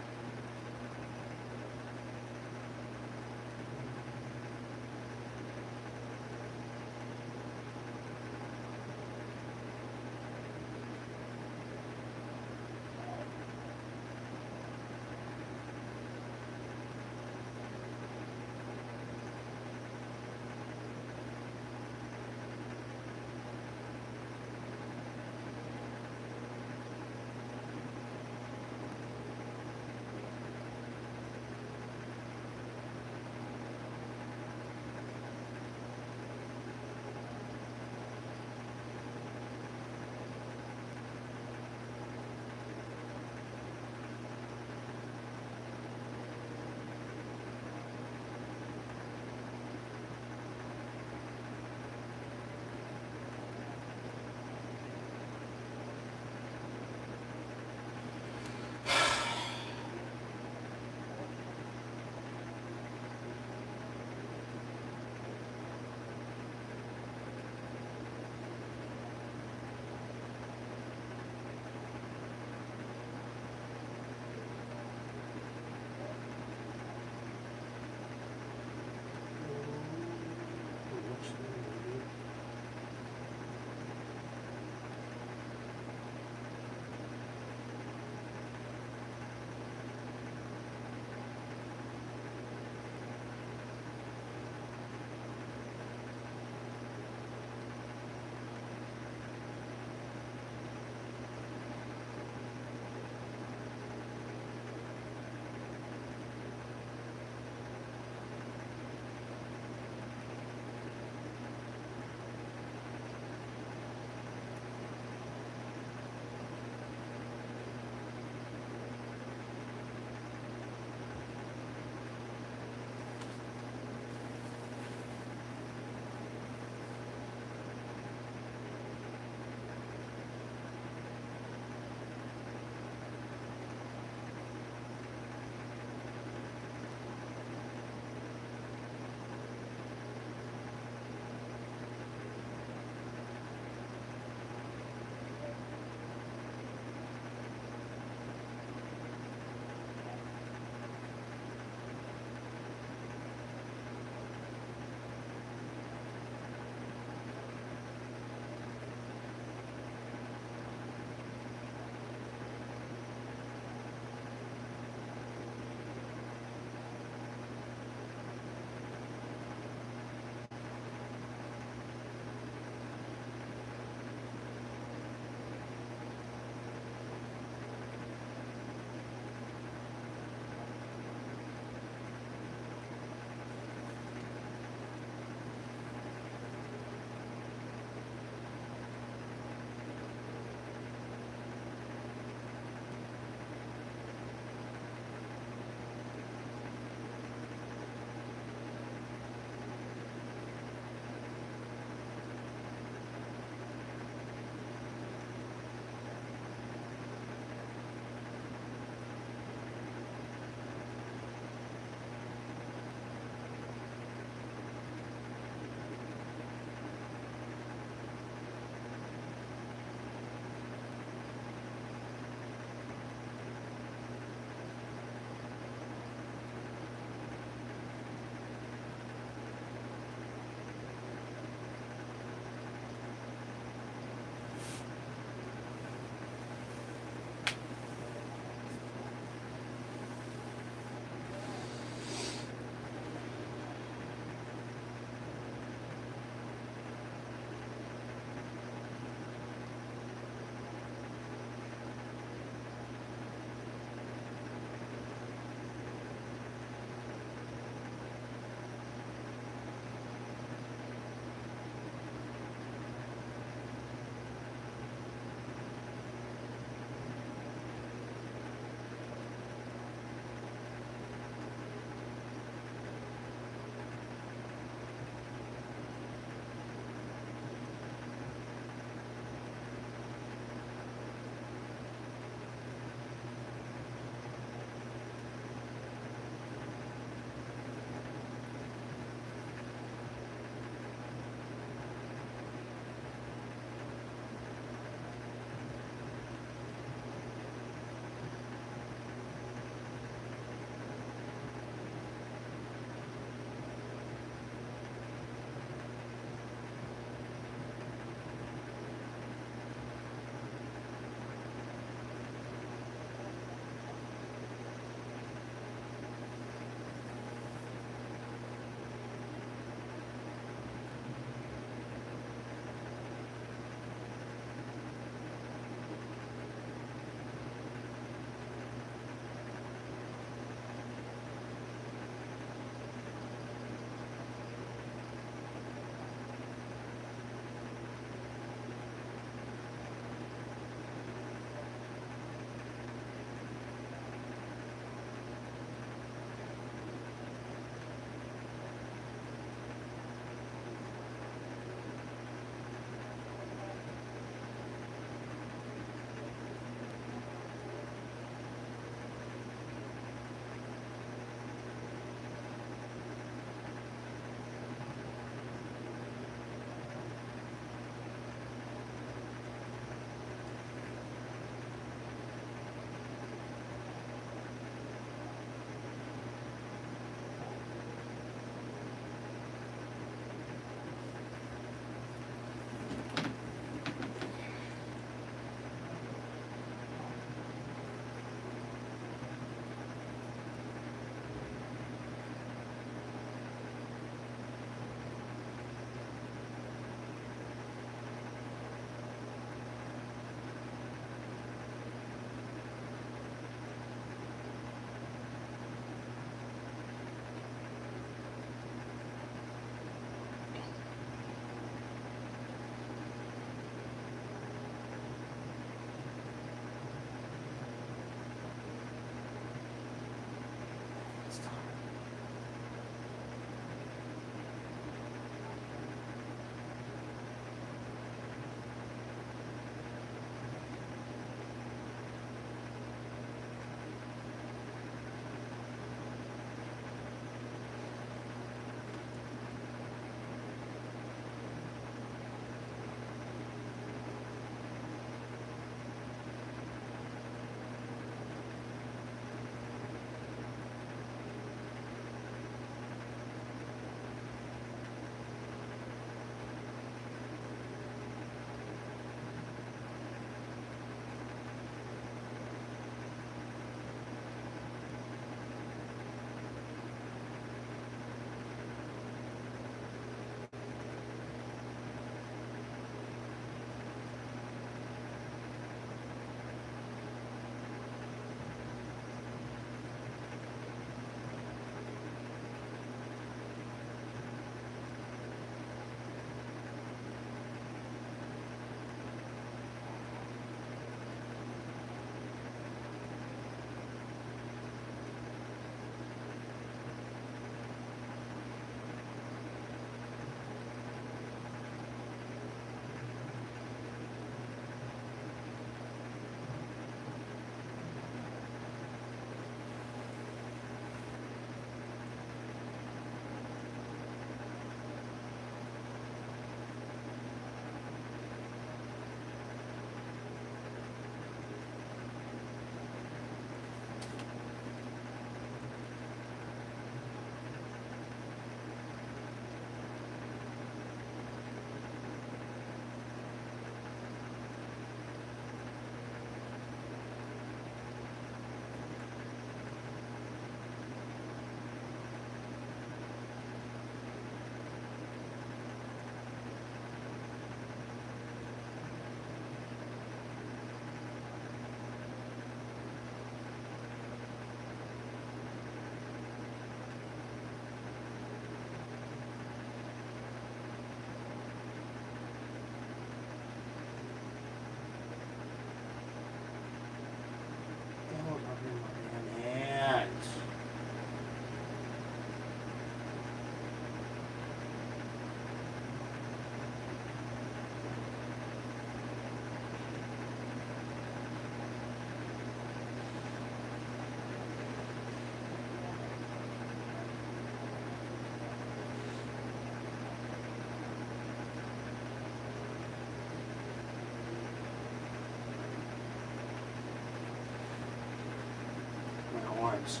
arms.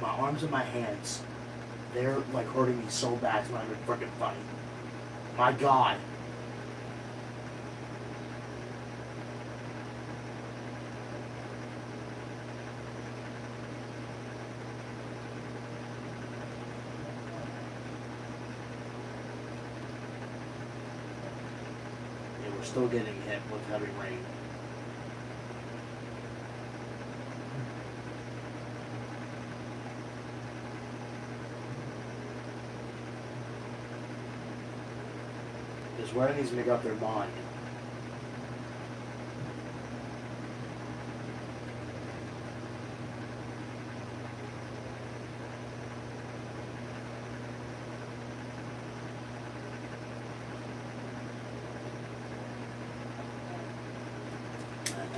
My arms and my hands. They're like hurting me so bad. It's not even freaking funny. My God. Yeah, we're still getting hit with heavy rain. Because where needs to make up their mind.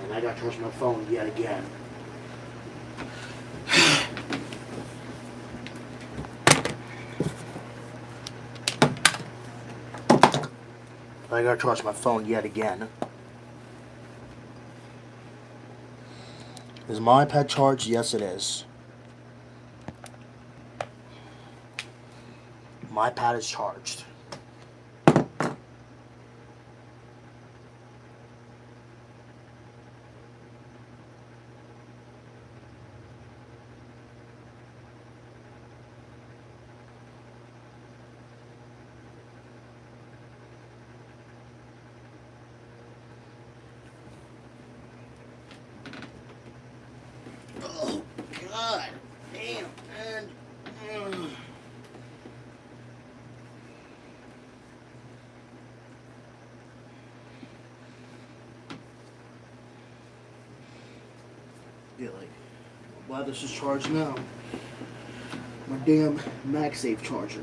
And I got to charge my phone yet again. I gotta charge my phone yet again. Is my iPad charged? Yes, it is. My iPad is charged. Oh, God. Damn, man. Yeah, like, why this is charged now? My damn MagSafe charger.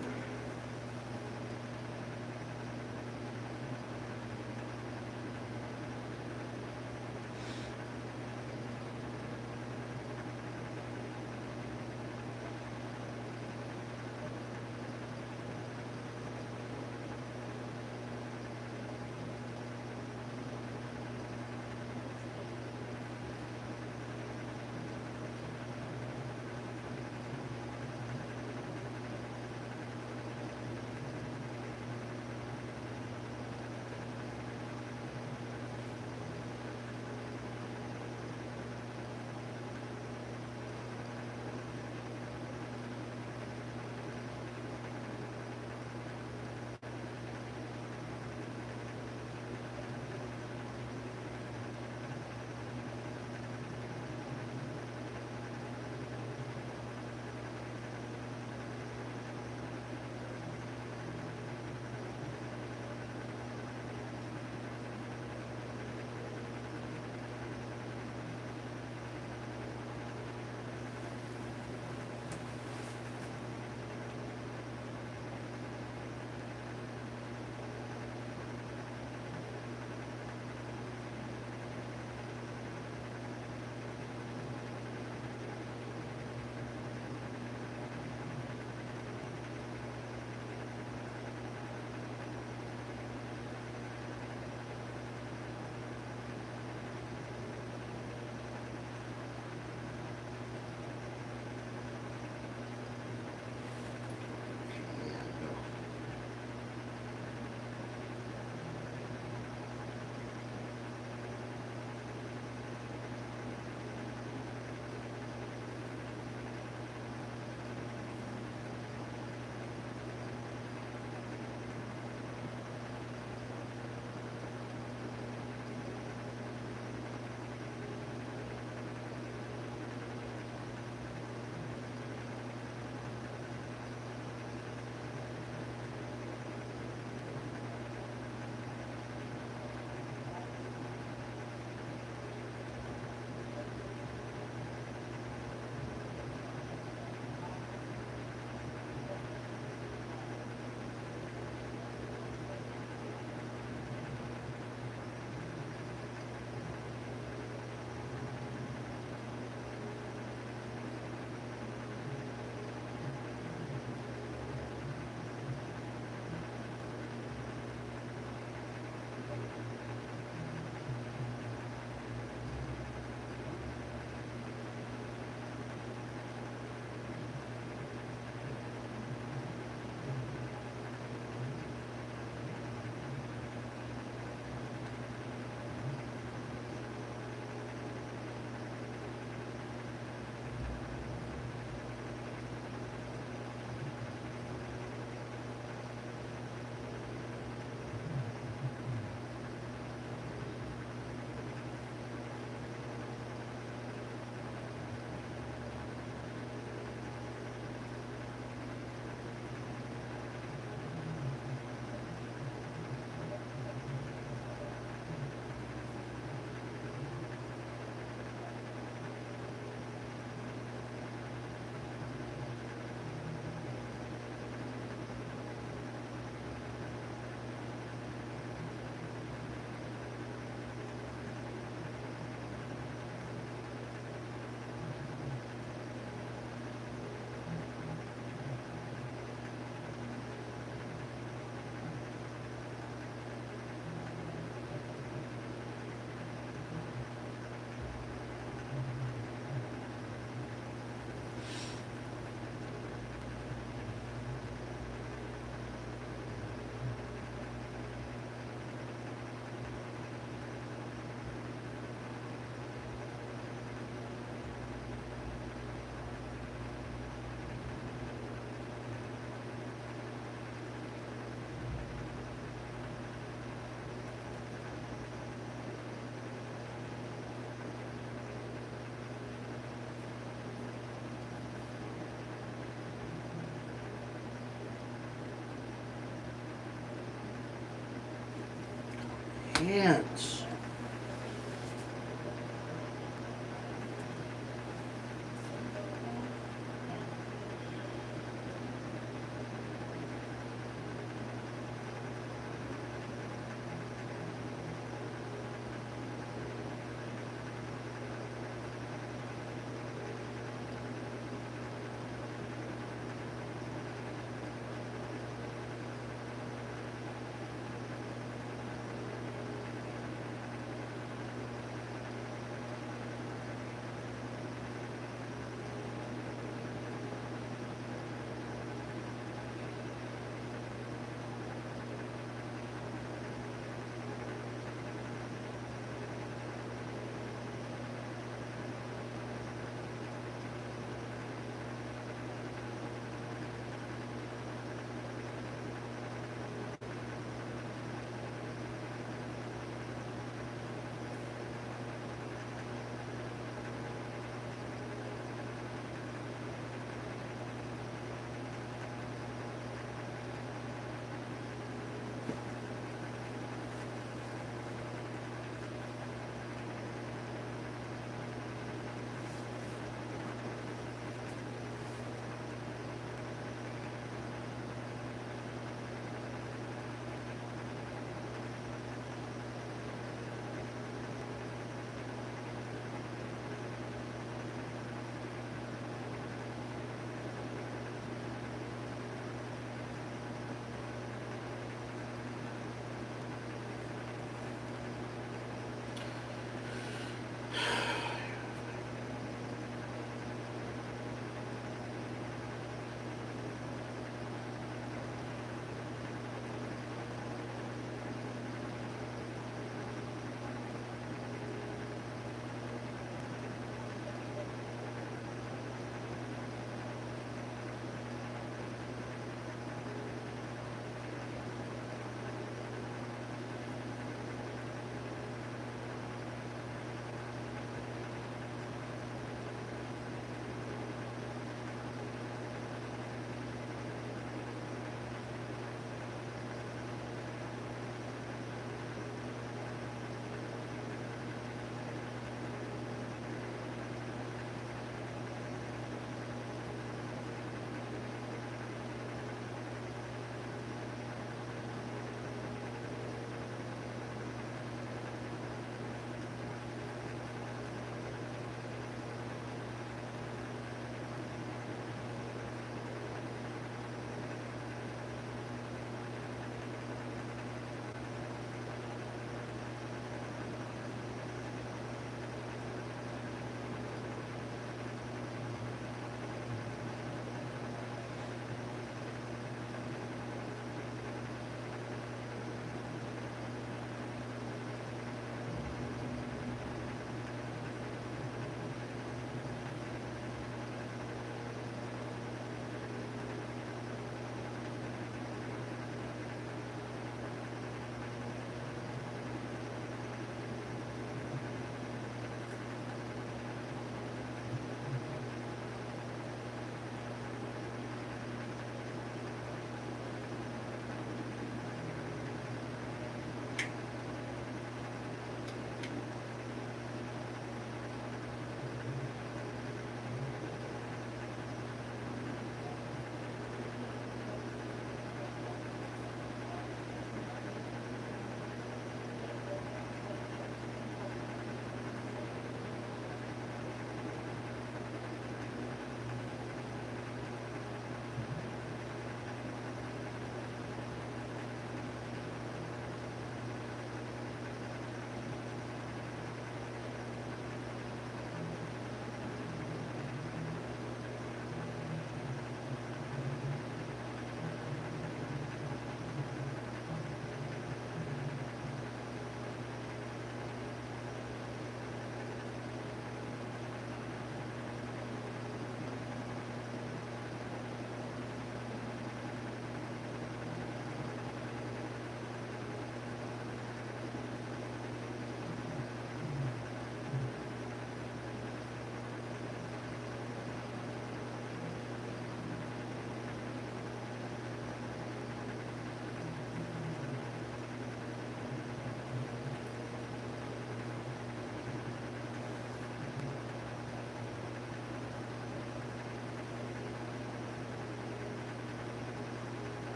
chance.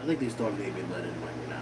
I think these dogs may be let in right now.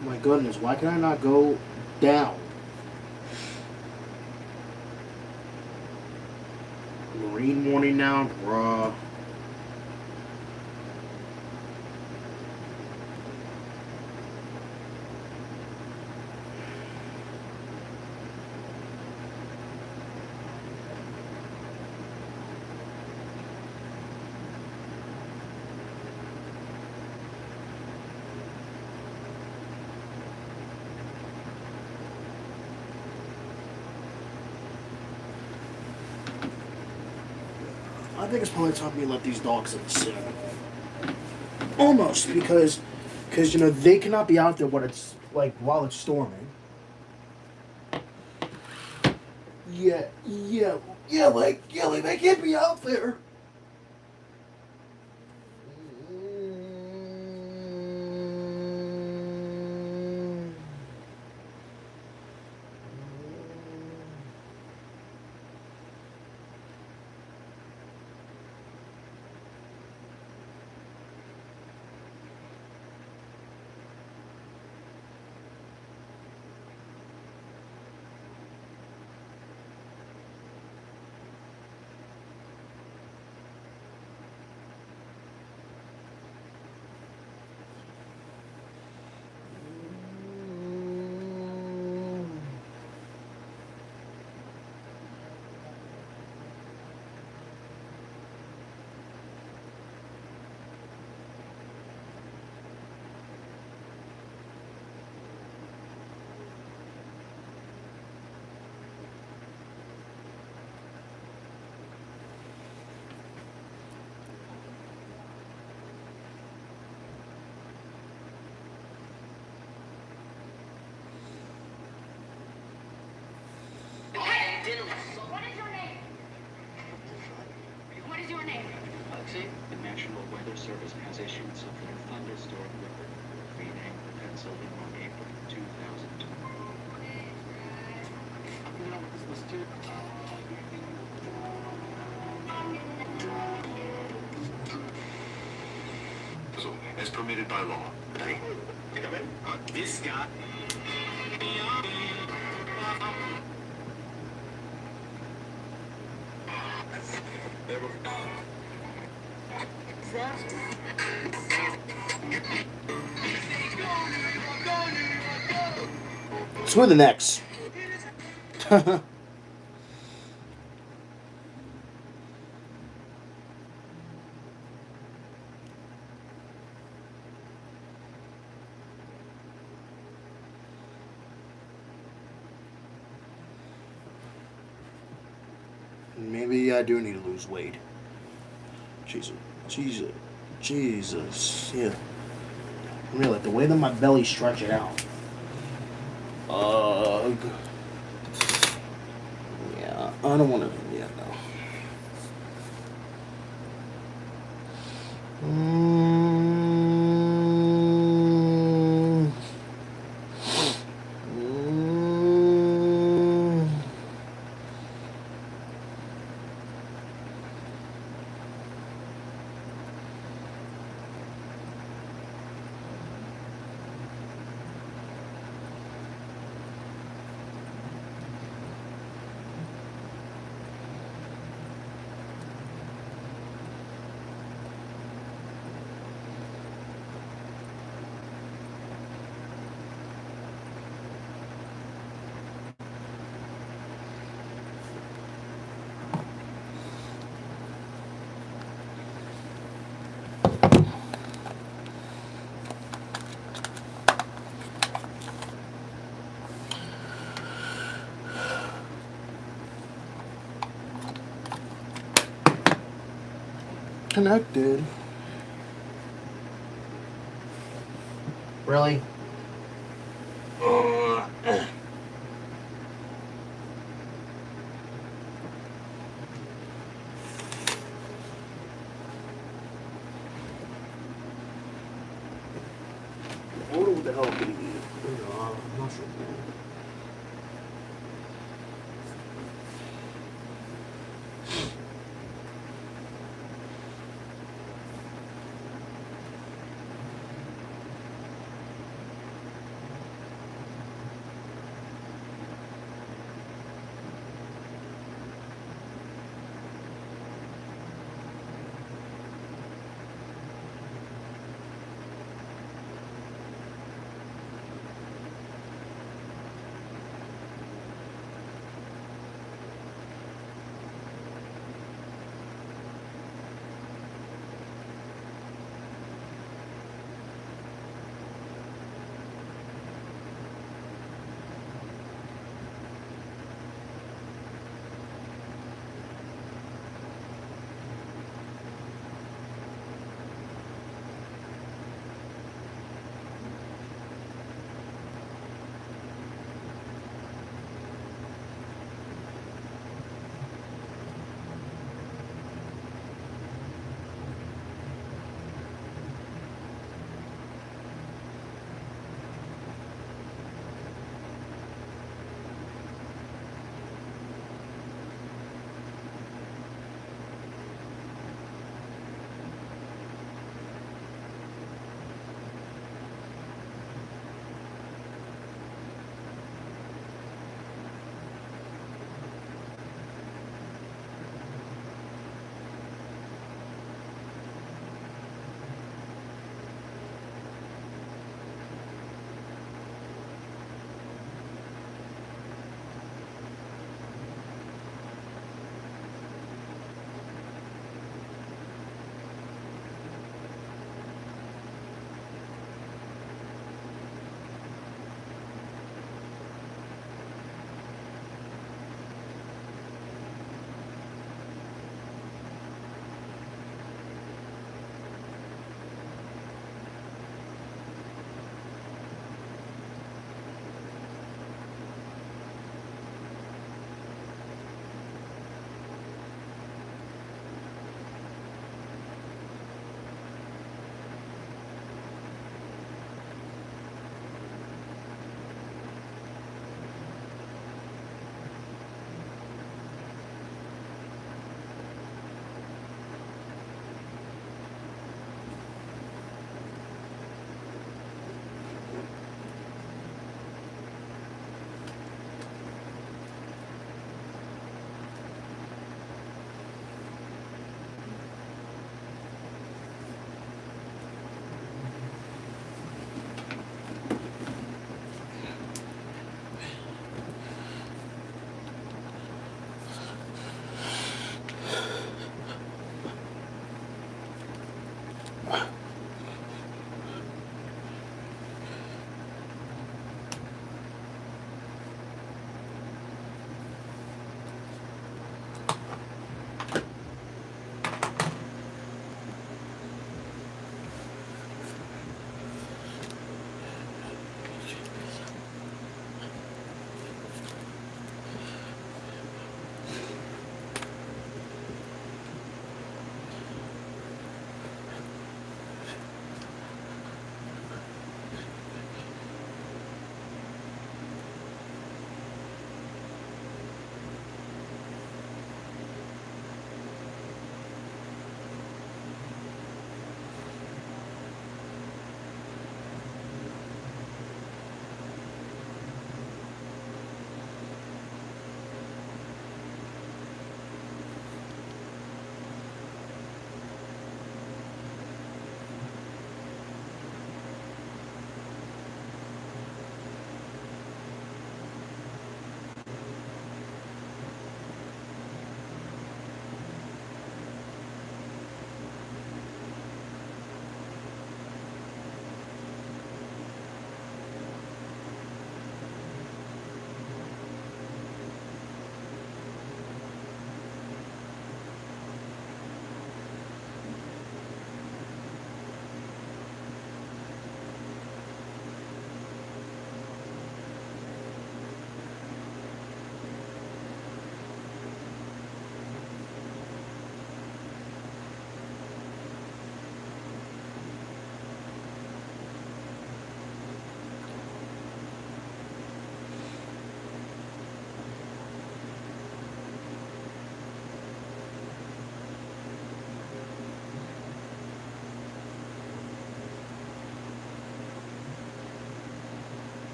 My goodness, why can I not go down? Marine warning now, bruh. I think it's probably time for me to let these dogs in soon. Almost, because you know they cannot be out there when it's like while it's storming. Like they can't be out there. What is your name? What is your name? The National Weather Service has issued severe thunderstorm alert for Green Acre, Pennsylvania on April 2002. You know what this was too? As permitted by law. Hey, come in. This guy. So who are the next? Maybe I do need to lose weight. Jesus. Jesus. Jesus. Yeah. Really, the way that my belly stretching out. Yeah, I don't want to. Yeah, no. Mm. Mm. Connected. Really? I wonder what the hell I'm gonna eat. I'm not sure.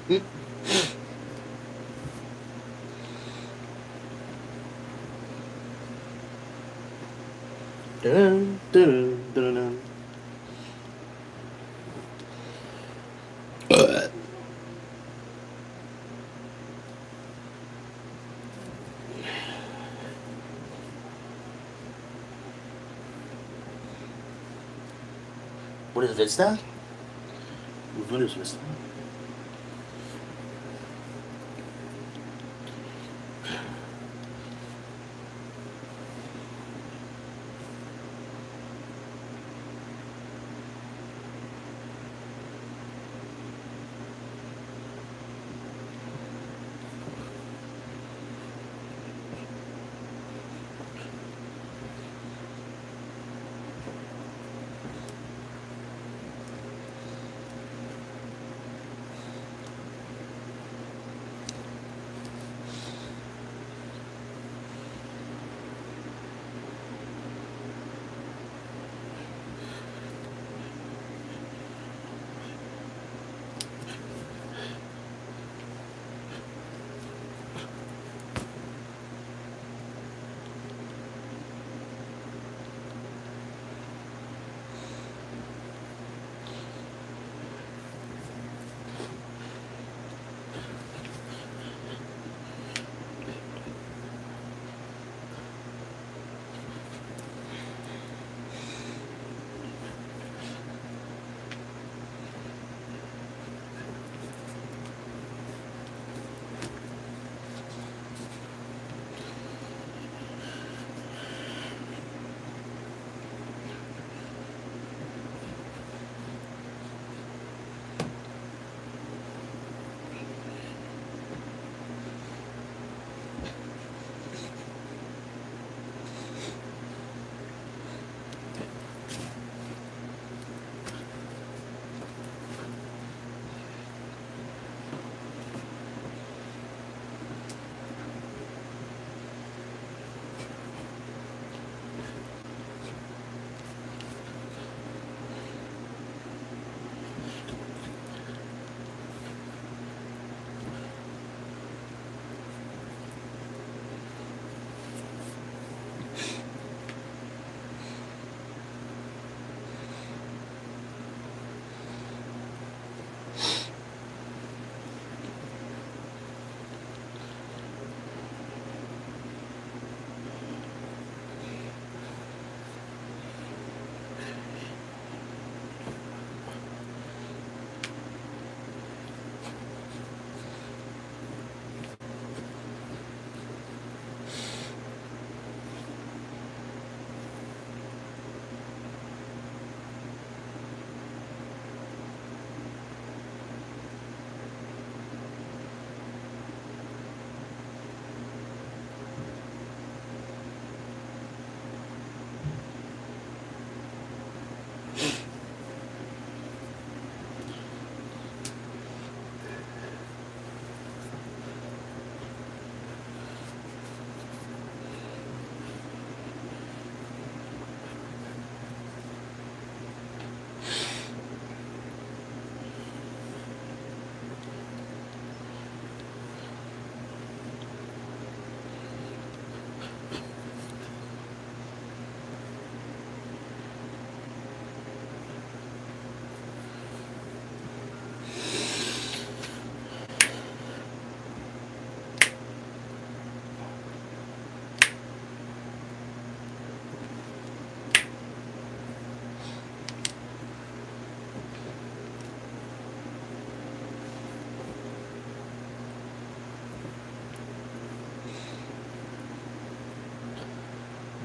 Dun, dun, dun, dun. What is Vista? What is Vista?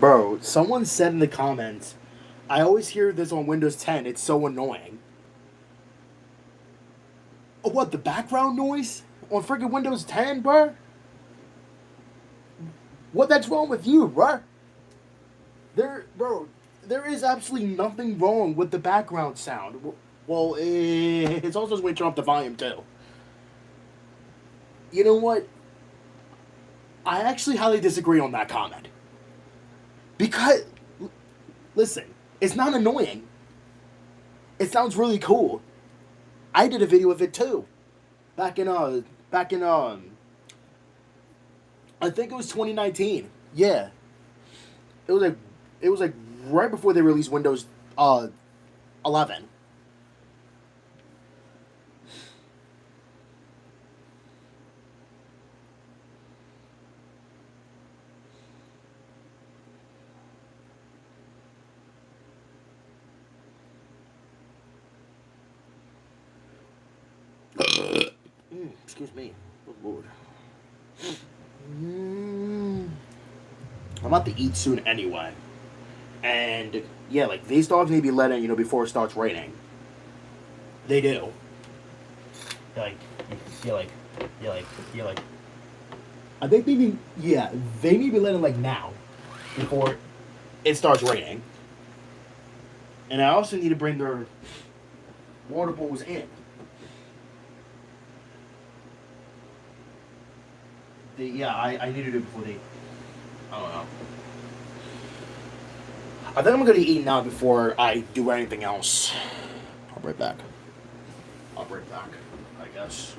Bro, someone said in the comments, I always hear this on Windows 10. It's so annoying. Oh, what, the background noise on freaking Windows 10, bro? What that's wrong with you, bro? There is absolutely nothing wrong with the background sound. Well, it's also a way to turn up the volume too. You know what? I actually highly disagree on that comment. Because, listen, it's not annoying. It sounds really cool. I did a video of it too. back in I think it was 2019. Yeah, it was like right before they released Windows 11. Excuse me. Oh Lord. Mm, I'm about to eat soon anyway. And yeah, like these dogs need to be let in, before it starts raining. They do. You're like, you're like, you're like. I think they need, yeah, they need to be let in like now, before it starts raining. And I also need to bring their water bowls in. Yeah, I need to do it before they. I don't know. I think I'm gonna eat now before I do anything else. I'll be right back. I'll be right back, I guess.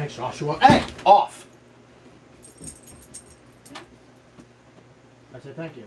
Thanks, Joshua. Hey, off. I said thank you.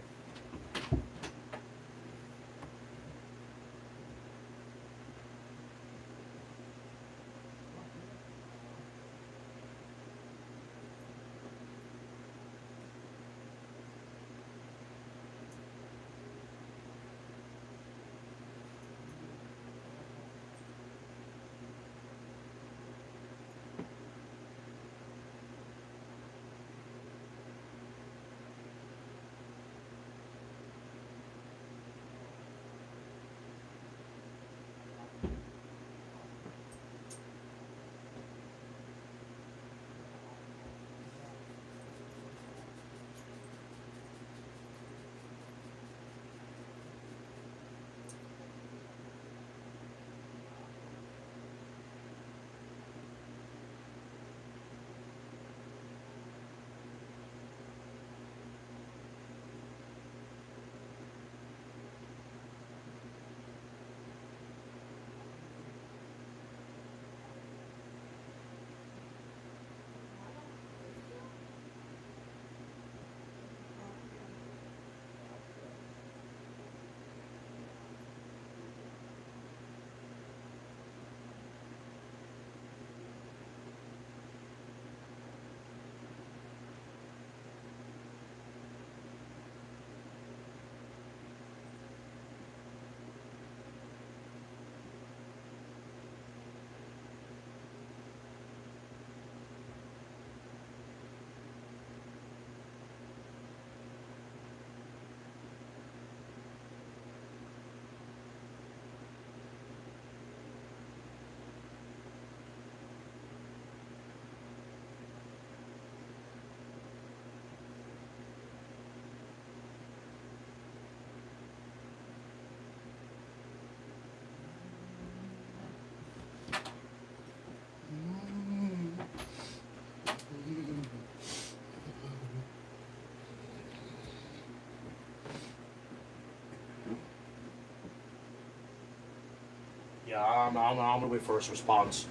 Yeah, I'm gonna wait for his response.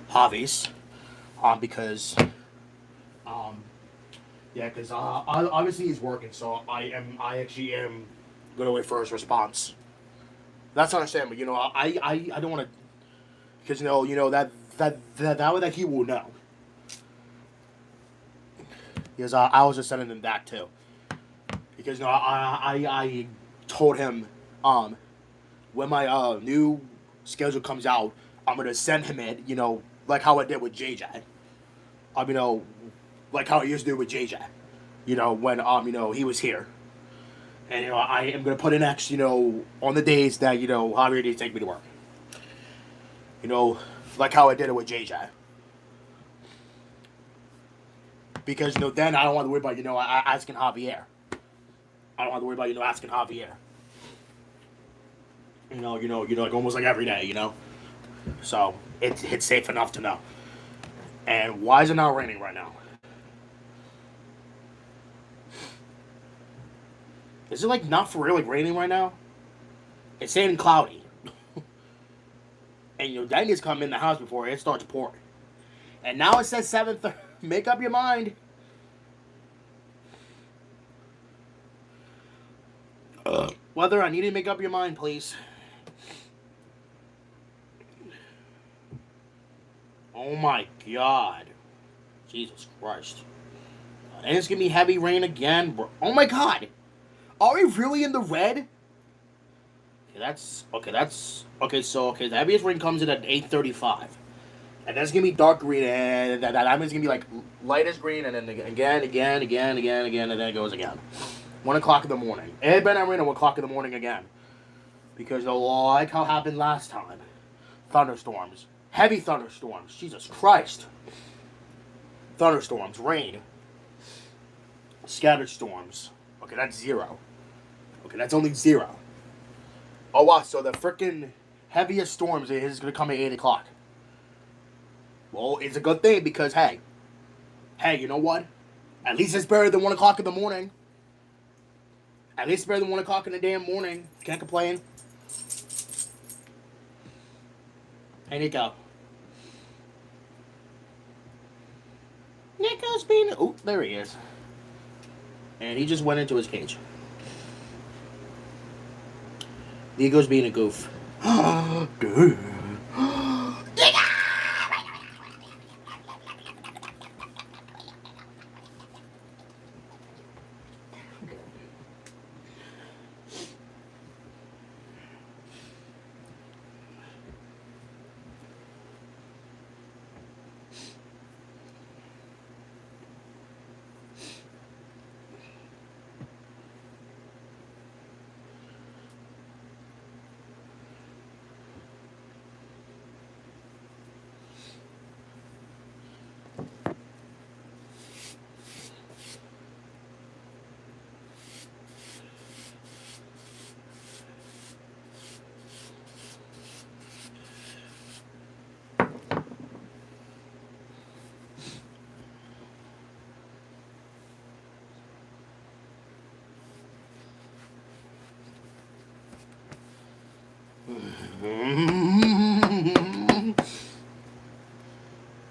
Javi's. Because yeah, because obviously he's working, so I actually am gonna wait for his response. That's understandable. I don't want to, because that he will know. Because I was just sending him that too. Because I told him when my new schedule comes out, I'm gonna send him it. Like how I did with JJ. Like how I used to do with JJ. When he was here. And I am gonna put an X, on the days that Javier didn't take me to work. Like how I did it with JJ. Because then I don't want to worry about asking Javier. I don't have to worry about asking Javier. Like almost like every day. So it's safe enough to know. And why is it not raining right now? Is it like not for real like raining right now? It's staying cloudy. And Daniel's come in the house before it starts pouring. And now it says 7:30. Make up your mind. Whether I need to make up your mind, please. Oh my God. Jesus Christ. And it's gonna be heavy rain again, bro. Oh my God. Are we really in the red? So the heaviest rain comes in at 8:35. And that's gonna be dark green, and that means it's gonna be like lightest green, and then again, and then it goes again. 1 o'clock in the morning. It better not rain at 1 o'clock in the morning again. Because like how happened last time. Thunderstorms. Heavy thunderstorms. Jesus Christ. Thunderstorms. Rain. Scattered storms. Okay, that's 0. Okay, that's only 0. Oh wow, so the freaking heaviest storms is going to come at 8 o'clock. Well, it's a good thing because, hey, you know what? At least it's better than 1 o'clock in the morning. At least it's better than 1 o'clock in the damn morning. Can't complain. There you go. Eagles being... Oh, there he is. And he just went into his cage. The Eagles being a goof.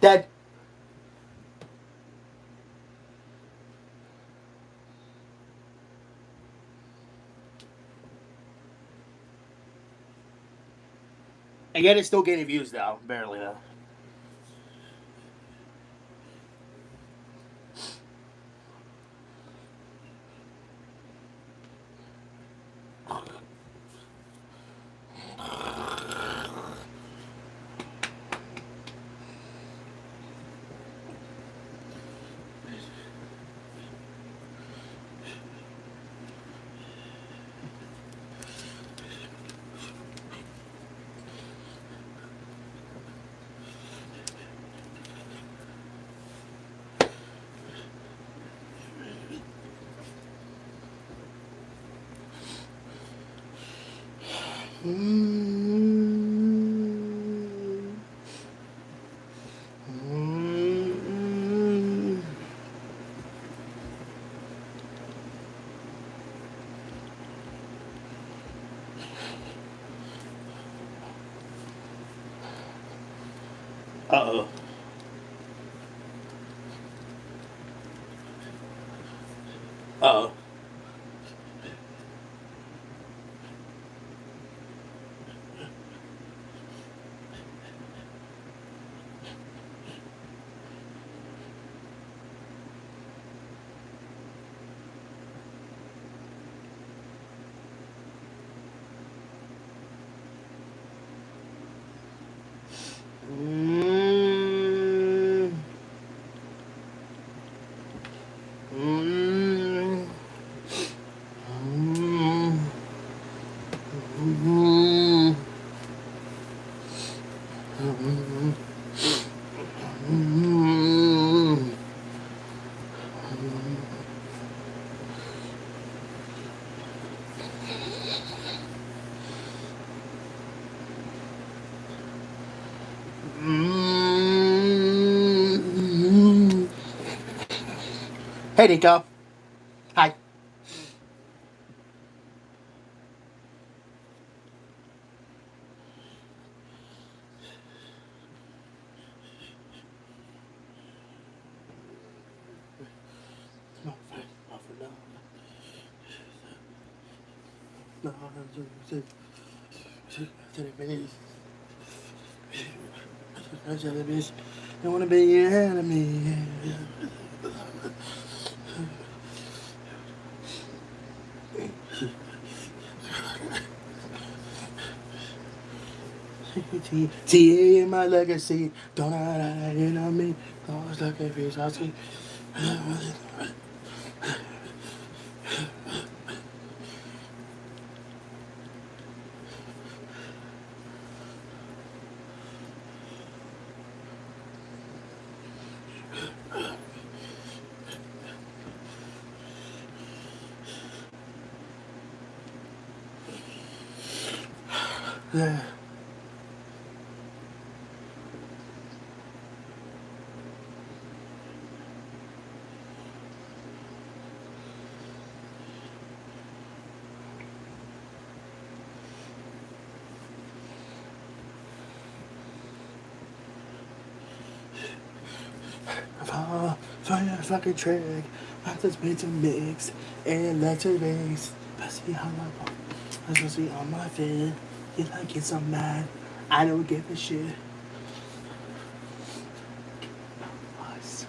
Dead. And yet it's still getting views though. Barely though. Uh-oh. Uh-oh. Hey, Nico. Hi. I want to be your enemy. TA in my legacy, don't hide it on me. Always like a piece I see. Yeah. find a fucking trick. I'm just made to mix and let it race. Pussy on my ball. I'm supposed to be on my feet. You like it so mad. I don't give a shit. Us.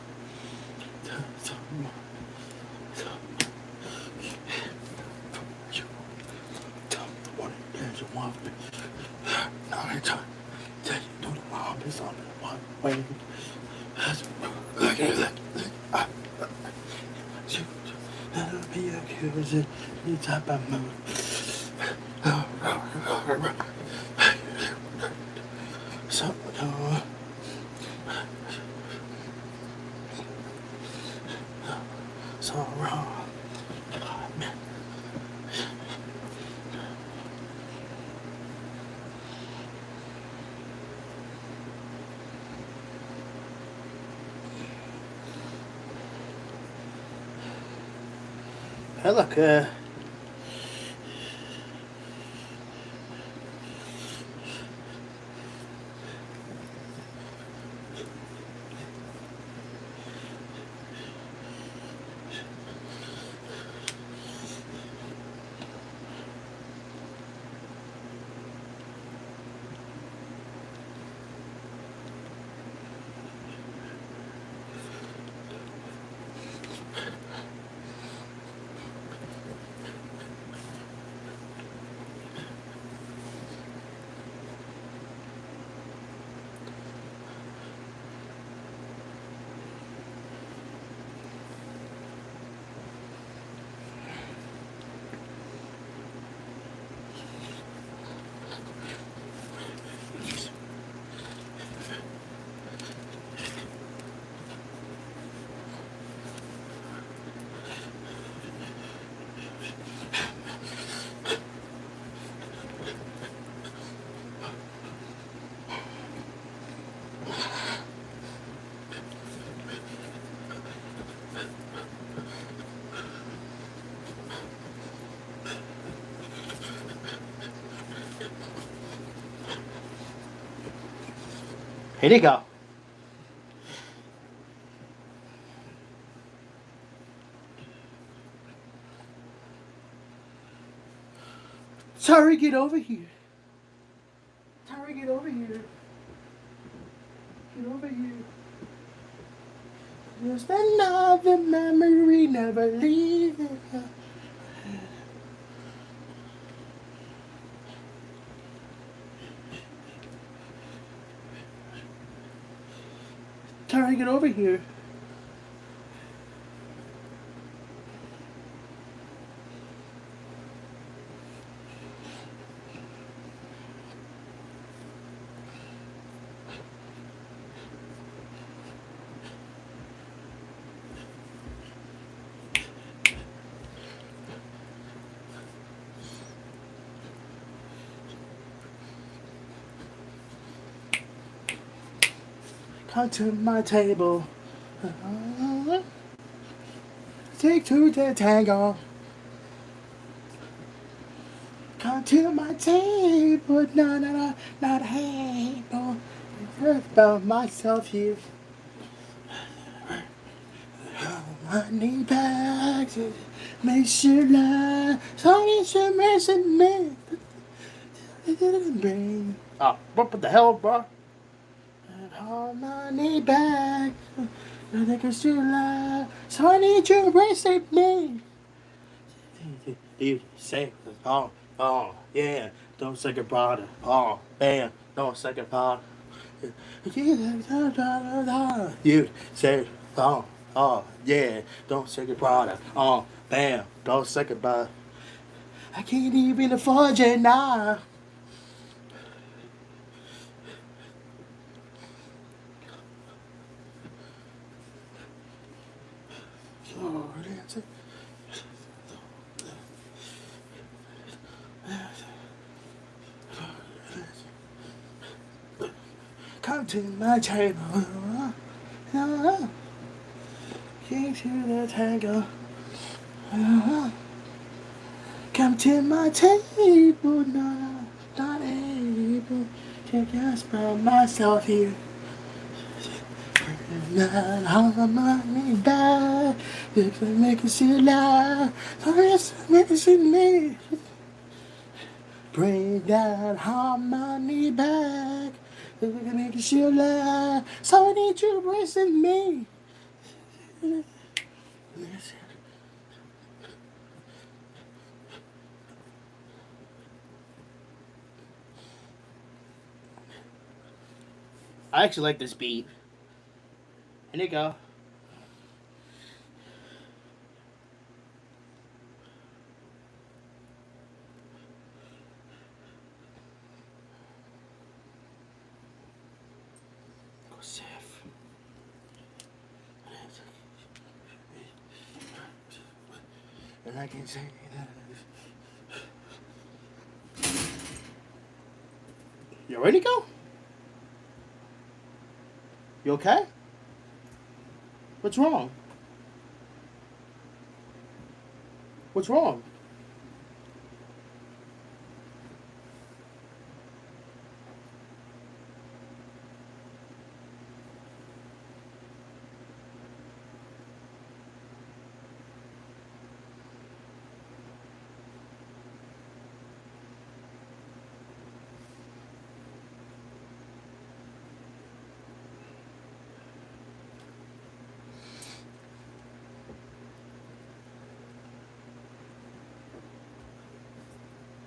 Any type of mood. So, so wrong. Oh, man. Hey, look, here you go. Sorry, get over here. Sorry, get over here. Get over here. Just another memory, never leaving. Sorry, get over here. Come to my table. Take two to tango. Come to my table. No, no, no, not a table. It's about myself here. I need bags. Make sure that somebody should mention me. Oh, what the hell, bro? All my need back. I think it's too loud. So I need you to embrace me. You say, oh, yeah. Don't say goodbye to, oh, man. Don't say goodbye. You say, oh, yeah. Don't say goodbye to, oh, bam. Don't say goodbye. I can't even afford you now. Oh, that's it. Come to my table. King to the tango. Come to my table. No, not able to just by myself here. Not harmony back. If I make it see loud, make it see me. Bring that harmony back. If I can make it see loud, so I need you embracing me. I actually like this beat. And you go. Go safe. And I can say that. You ready to go? You okay? What's wrong? What's wrong?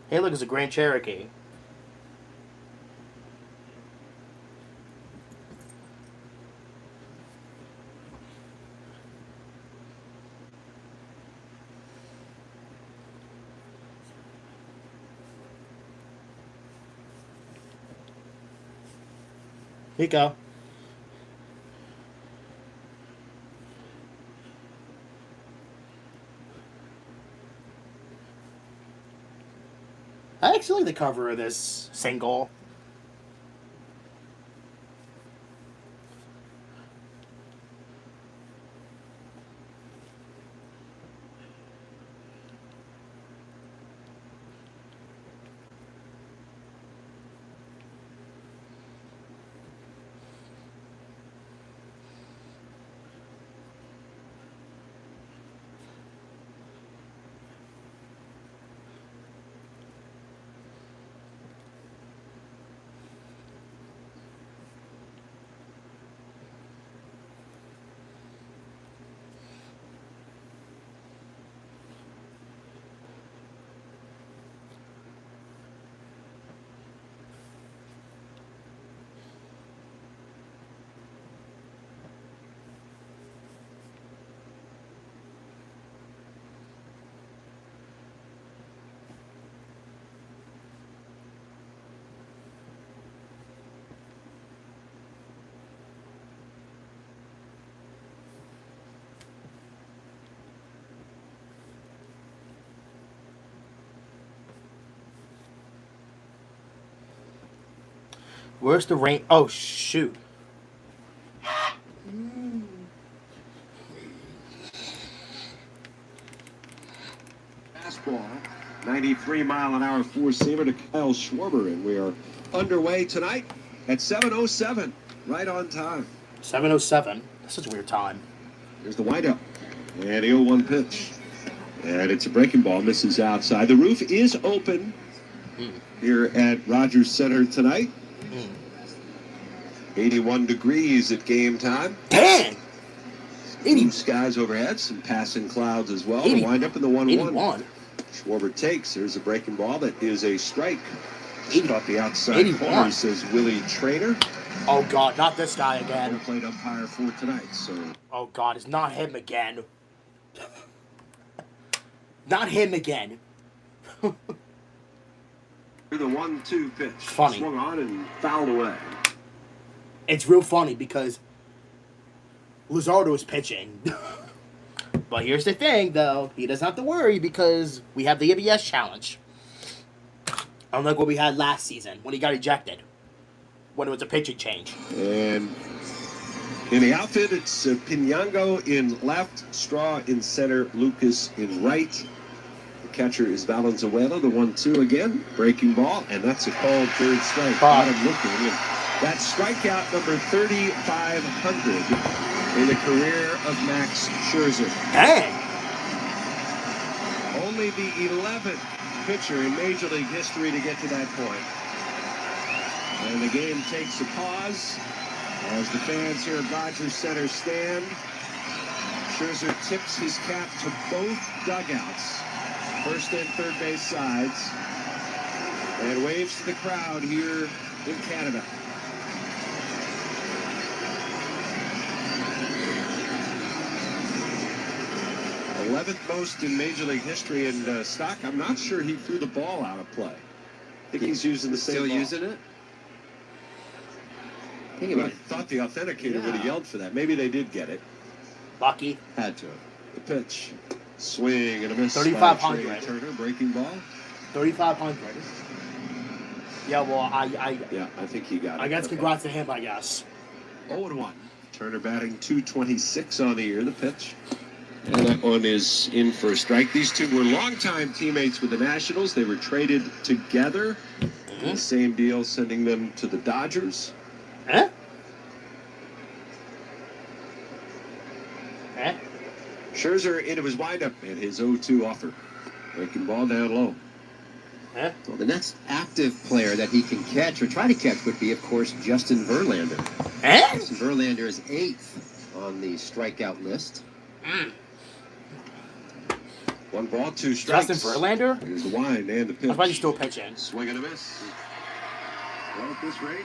Hey, look, it's a Grand Cherokee. Here you go. I actually like the cover of this single. Where's the rain? Oh, shoot. Fastball, 93-mile-an-hour four-seamer to Kyle Schwarber, and we are underway tonight at 7:07, right on time. 7:07. That's such a weird time. Here's the windup, and the 0-1 pitch, and it's a breaking ball, misses outside. The roof is open here at Rogers Center tonight. 81 degrees at game time. Dang! Blue skies overhead, some passing clouds as well. 80, The windup in the 1-1. 81. Schwarber takes. There's a breaking ball that is a strike. 80, Off the outside 81. corner, says Willie Trainer. Oh, God, not this guy again. Plate umpire for tonight. So Oh, God, it's not him again. Not him again. the 1-2 pitch. Funny. Swung on and fouled away. It's real funny because Luzardo is pitching. But here's the thing, though. He doesn't have to worry because we have the ABS challenge. Unlike what we had last season when he got ejected. When it was a pitching change. And in the outfit, it's Pinango in left, Straw in center, Lucas in right. The catcher is Valenzuela, the 1-2 again. Breaking ball, and that's a called third strike. Bottom looking. That's strikeout number 3,500 in the career of Max Scherzer. Dang. Only the 11th pitcher in Major League history to get to that point. And the game takes a pause as the fans here at Rogers Center stand. Scherzer tips his cap to both dugouts, first and third base sides, and waves to the crowd here in Canada. Eleventh most in Major League history, and Stock, I'm not sure he threw the ball out of play. I think he's using the same Still ball. using it? I thought the authenticator would have yelled for that. Maybe they did get it. Lucky. Had to. The pitch. Swing and a miss. 3,500. Turner, breaking ball. 3,500. Yeah, well, Yeah, I think he got it. I guess congrats to him, I guess. 0-1. Turner batting 226 on the year, the pitch. And that one is in for a strike. These two were longtime teammates with the Nationals. They were traded together. The same deal, sending them to the Dodgers. Huh? Huh? Scherzer into his windup and his 0-2 offer. Breaking ball down low. Huh? Well, the next active player that he can catch or try to catch would be, of course, Justin Verlander. Huh? Justin Verlander is 8th on the strikeout list. One ball, two strikes. Justin Verlander? Here's the wind and the pitch. I thought you still pitching. Swing and a miss. Well, at this rate,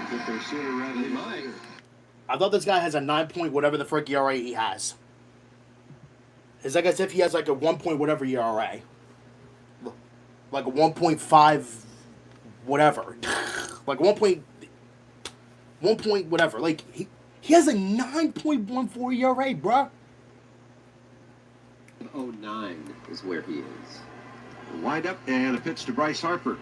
get there sooner rather than later. I thought this guy has a 9 point whatever the frick ERA he has. It's like as if he has like a 1 point whatever ERA. Like a 1.5 whatever. Like 1 point whatever. Like he has a 9.14 ERA, bruh. 09 is where he is. Wind up and a pitch to Bryce Harper.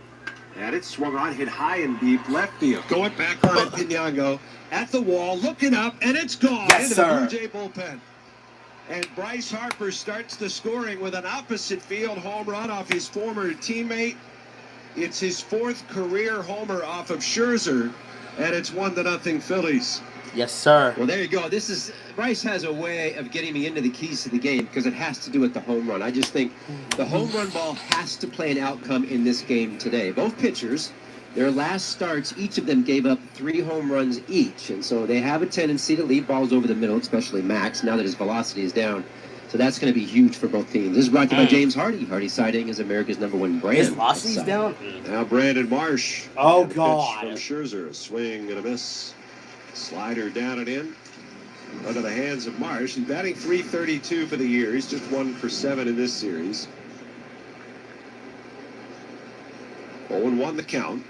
And it swung on, hit high and deep left field. Going back on it, Pinyango at the wall, looking up, and it's gone Yes, into sir. the Blue Jay bullpen. And Bryce Harper starts the scoring with an opposite field home run off his former teammate. It's his 4th career homer off of Scherzer, and it's 1-0 Phillies. Yes, sir. Well, there you go. Bryce has a way of getting me into the keys to the game because it has to do with the home run. I just think the home run ball has to play an outcome in this game today. Both pitchers, their last starts, each of them gave up 3 home runs each. And so they have a tendency to leave balls over the middle, especially Max, now that his velocity is down. So that's going to be huge for both teams. This is brought to you by James Hardy. Hardy Siding is America's #1 brand. His velocity's down? Now Brandon Marsh. Oh, And a pitch God. from Scherzer, a swing and a miss. Slider down and in. Under the hands of Marsh. He's batting .332 for the year. He's just 1 for 7 in this series. 0-1 the count.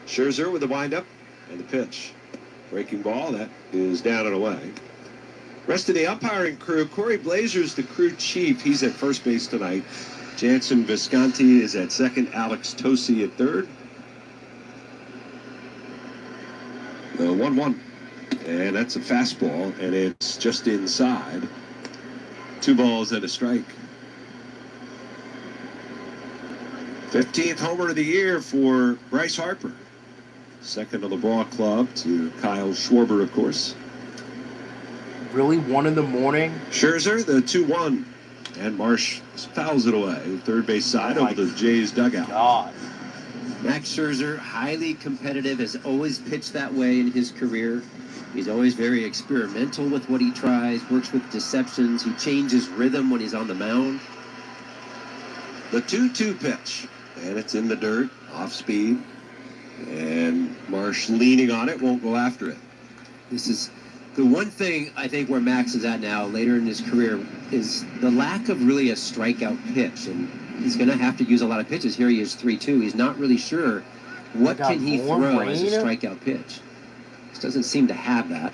Scherzer with the windup and the pitch. Breaking ball, that is down and away. Rest of the umpiring crew, Corey Blazer's the crew chief. He's at first base tonight. Jansen Visconti is at second. Alex Tosi at third. The 1-1. And that's a fastball, and it's just inside. 2 balls and a strike. 15th homer of the year for Bryce Harper. Second on the ball club to Kyle Schwarber, of course. Really? 1 in the morning? Scherzer, the 2-1. And Marsh fouls it away. Third base side over the Jays dugout. God. Max Scherzer, highly competitive, has always pitched that way in his career. He's always very experimental with what he tries, works with deceptions. He changes rhythm when he's on the mound. The 2-2 pitch. And it's in the dirt, off speed. And Marsh leaning on it, won't go after it. This is the one thing I think where Max is at now, later in his career, is the lack of really a strikeout pitch. And he's going to have to use a lot of pitches. Here he is 3-2. He's not really sure what can he throw as a strikeout pitch. Just doesn't seem to have that.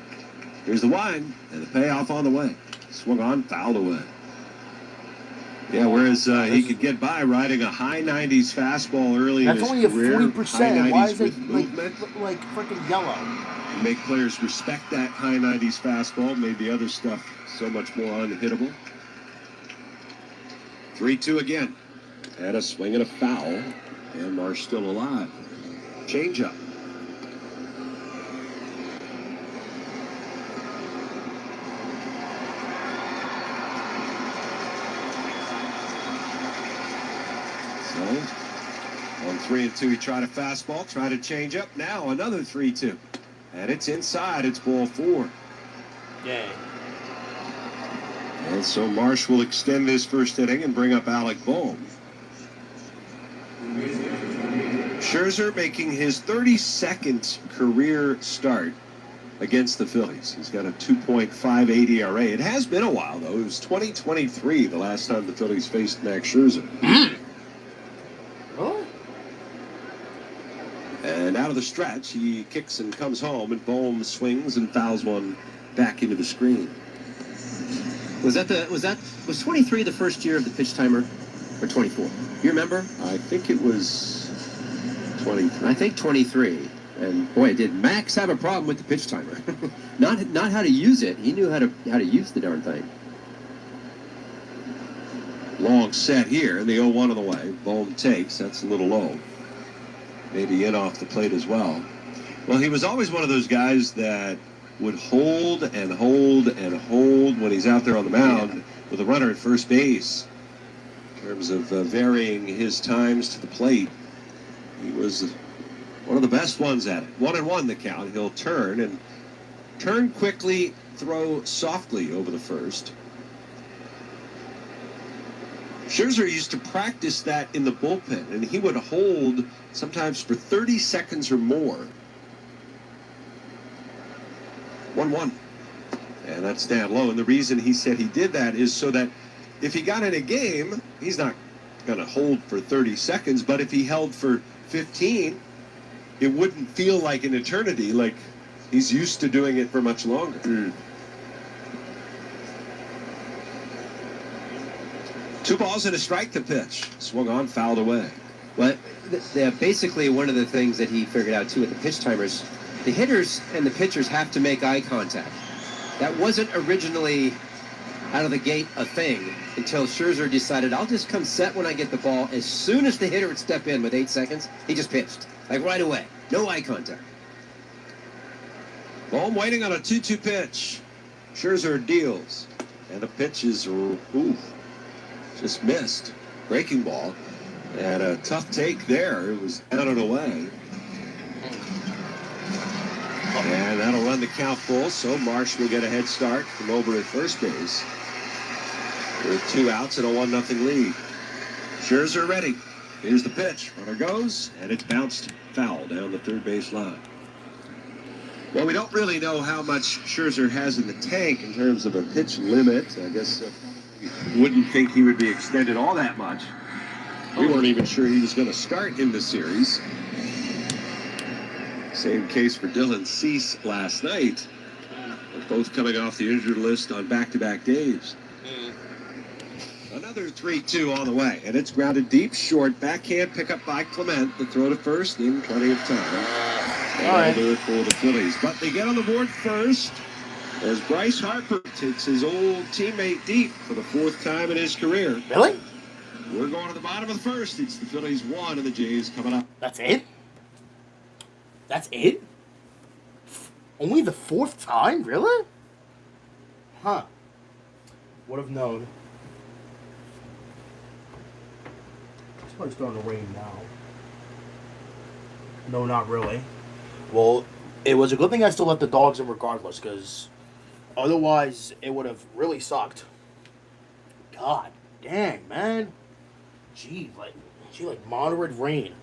Here's the wind, and the payoff on the way. Swung on, fouled away. Yeah, whereas he could get by riding a high 90s fastball early in his career. That's only a 40%. Why is it movement. like freaking yellow? Make players respect that high 90s fastball. Made the other stuff so much more unhittable. 3-2 again. And a swing and a foul. And Marsh still alive. Changeup. So, on 3-2, he tried a fastball, tried a changeup. Now another 3-2. And it's inside. It's ball 4. Yay. And so Marsh will extend this first inning and bring up Alec Bohm. Scherzer making his 32nd career start against the Phillies. He's got a 2.58 ERA. It has been a while, though. It was 2023 the last time the Phillies faced Max Scherzer. Really? And out of the stretch, he kicks and comes home, and Bohm swings and fouls one back into the screen. Was 23 the first year of the pitch timer, or 24? You remember? I think it was 23. I think 23. And boy, did Max have a problem with the pitch timer? not how to use it. He knew how to use the darn thing. Long set here, and the 0-1 on the way. Bohm takes. That's a little low. Maybe in off the plate as well. Well, he was always one of those guys that would hold and hold and hold when he's out there on the mound with a runner at first base. In terms of varying his times to the plate, he was one of the best ones at it. 1-1 the count. He'll turn quickly, throw softly over the first. Scherzer used to practice that in the bullpen, and he would hold sometimes for 30 seconds or more. 1-1. And that's down low. And the reason he said he did that is so that if he got in a game, he's not going to hold for 30 seconds, but if he held for 15, it wouldn't feel like an eternity, like he's used to doing it for much longer. 2 balls and a strike to pitch. Swung on, fouled away. But basically one of the things that he figured out too with the pitch timers, the hitters and the pitchers have to make eye contact. That wasn't originally out of the gate a thing until Scherzer decided, I'll just come set when I get the ball. As soon as the hitter would step in with 8 seconds, he just pitched. Like right away. No eye contact. Bohm waiting on a 2-2 pitch. Scherzer deals. And the pitch is, just missed. Breaking ball. And a tough take there. It was out and away. And that'll run the count full, so Marsh will get a head start from over at first base. With 2 outs and a 1-0 lead. Scherzer ready. Here's the pitch. Runner goes, and it's bounced foul down the third base line. Well, we don't really know how much Scherzer has in the tank in terms of a pitch limit. I guess wouldn't think he would be extended all that much. We weren't even sure he was going to start in the series. Same case for Dylan Cease last night. Both coming off the injured list on back-to-back days. Another 3-2 on the way, and it's grounded deep, short, backhand pickup by Clement. The throw to first in plenty of time. All right. For the Phillies, but they get on the board first as Bryce Harper takes his old teammate deep for the 4th time in his career. Really? We're going to the bottom of the first. It's the Phillies 1 and the Jays coming up. That's it? That's it? Only the 4th time? Really? Huh. Would have known. It's probably starting to rain now. No, not really. Well, it was a good thing I still let the dogs in regardless, because otherwise it would have really sucked. God dang, man. Gee, like moderate rain.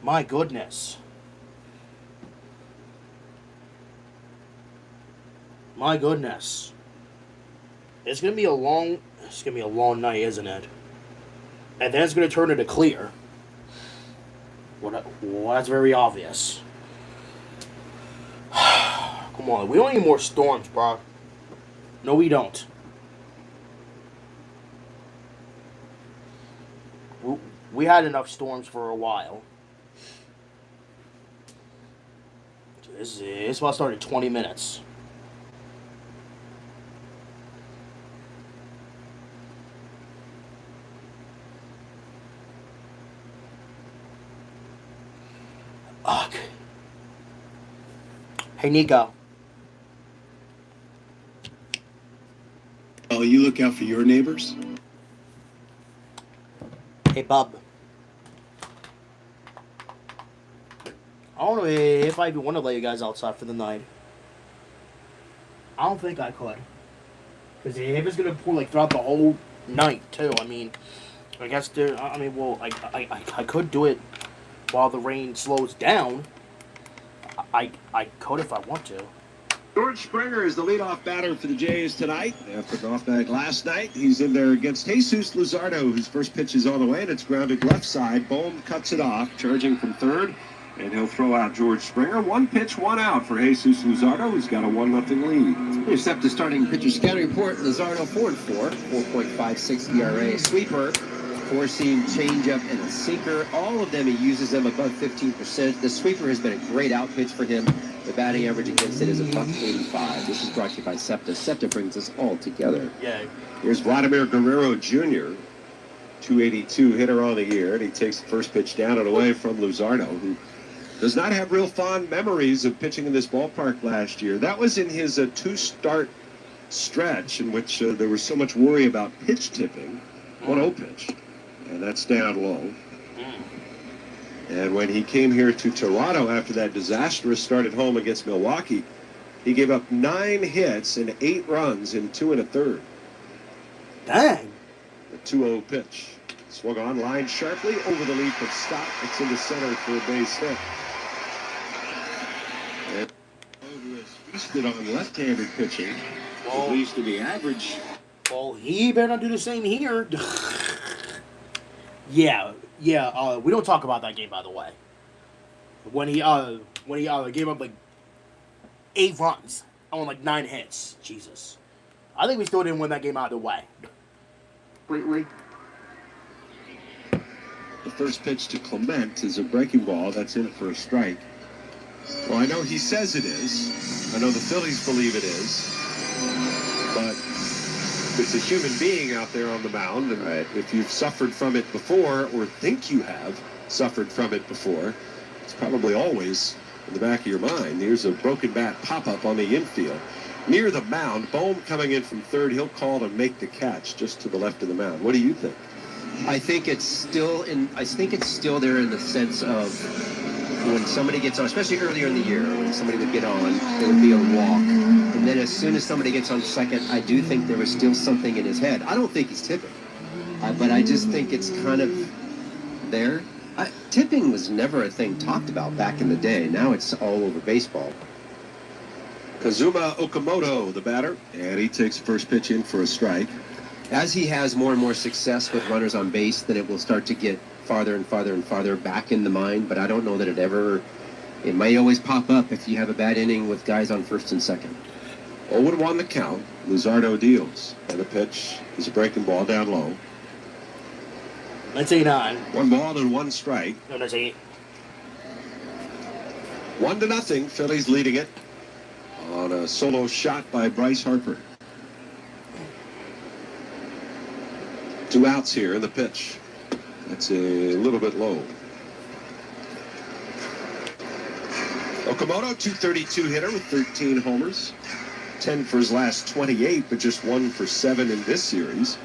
My goodness. My goodness. It's gonna be a long night, isn't it? And then it's gonna turn into clear. Well, that's very obvious. Come on, we don't need more storms, bro. No, we don't. We had enough storms for a while. This is about to start in 20 minutes. Ugh. Hey, Nico. Oh, you look out for your neighbors? Hey, bub. I don't know if I even want to let you guys outside for the night. I don't think I could. Because if it's going to pour like throughout the whole night, too, I mean, I guess there, I mean, well, I could do it while the rain slows down. I could if I want to. George Springer is the leadoff batter for the Jays tonight. After an off night last night, he's in there against Jesus Luzardo, whose first pitch is on the way, and it's grounded left side. Bohm cuts it off, charging from third, and he'll throw out George Springer. One pitch, one out for Jesus Luzardo, who's got a 1-0 lead. Here's the starting pitcher scouting report. Luzardo 4-4, 4.56 ERA. Sweeper, four-seam, changeup, and a sinker. All of them, he uses them above 15%. The sweeper has been a great out pitch for him. The batting average against it is a .85. This is brought to you by SEPTA. SEPTA brings us all together. Yeah. Here's Vladimir Guerrero Jr., 282 hitter on the year, and he takes the first pitch down and away from Luzardo, who does not have real fond memories of pitching in this ballpark last year. That was in his two-start stretch in which there was so much worry about pitch tipping. 1-0 pitch, and that's down low. And when he came here to Toronto after that disastrous start at home against Milwaukee, he gave up 9 hits and 8 runs in 2 1/3. Dang. The 2-0 pitch. Swung on, line sharply over the leap of stop. It's into center for a base hit. And who has feasted on left-handed pitching, at least in the average. Well, he better not do the same here. Yeah. We don't talk about that game, by the way. When he gave up like 8 runs on like 9 hits. Jesus. I think we still didn't win that game out of the way. Completely. The first pitch to Clement is a breaking ball. That's in for a strike. Well, I know he says it is. I know the Phillies believe it is. But it's a human being out there on the mound, and if you've suffered from it before or think you have suffered from it before, it's probably always in the back of your mind. Here's a broken bat pop-up on the infield. Near the mound, Bohm coming in from third, he'll call to make the catch just to the left of the mound. What do you think? I think it's still there in the sense of when somebody gets on, especially earlier in the year, when somebody would get on, there would be a walk. And then as soon as somebody gets on second, I do think there was still something in his head. I don't think he's tipping, but I just think it's kind of there. Tipping was never a thing talked about back in the day. Now it's all over baseball. Kazuma Okamoto, the batter, and he takes the first pitch in for a strike. As he has more and more success with runners on base, then it will start to get farther and farther and farther back in the mind, but I don't know that it may always pop up if you have a bad inning with guys on first and second. 0-1 the count. Luzardo deals, and the pitch is a breaking ball down low. Let's say 9. 1 ball and 1 strike. No, let's say 1-0. Phillies leading it on a solo shot by Bryce Harper. 2 outs here in the pitch. That's a little bit low. Okamoto, 232 hitter with 13 homers. 10 for his last 28, but just 1 for 7 in this series.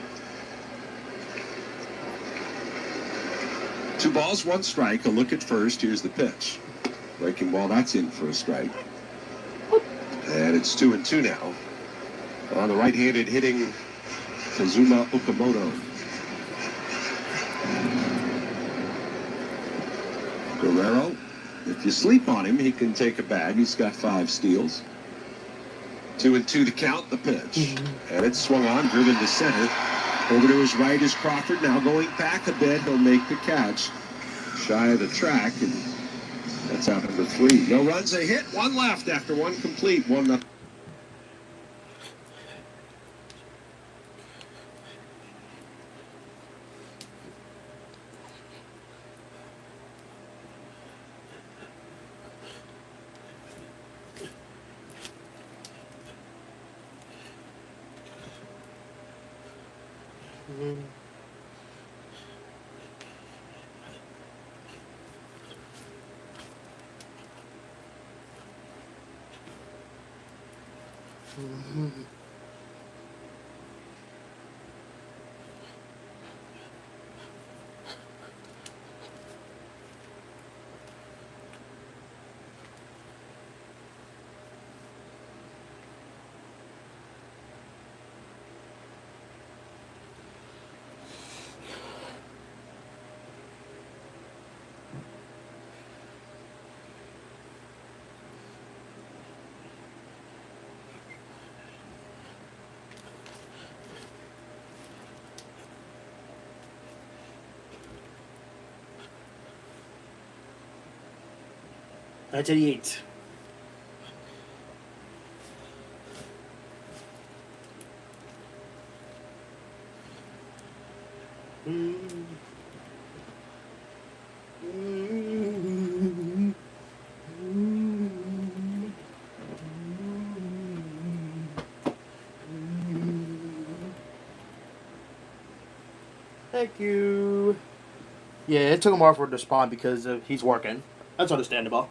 2 balls, 1 strike. A look at first. Here's the pitch. Breaking ball, that's in for a strike. And it's 2-2 now. On the right-handed hitting Kazuma Okamoto. Guerrero, if you sleep on him, he can take a bag. He's got 5 steals. 2-2 to count the pitch. And it's swung on, driven to center. Over to his right is Crawford. Now going back a bit, he'll make the catch. Shy of the track, and that's out number 3. No runs, a hit, 1 left after 1 complete. 1-0. 1988. Thank you. Yeah, it took him a while for it to spawn because he's working. That's understandable.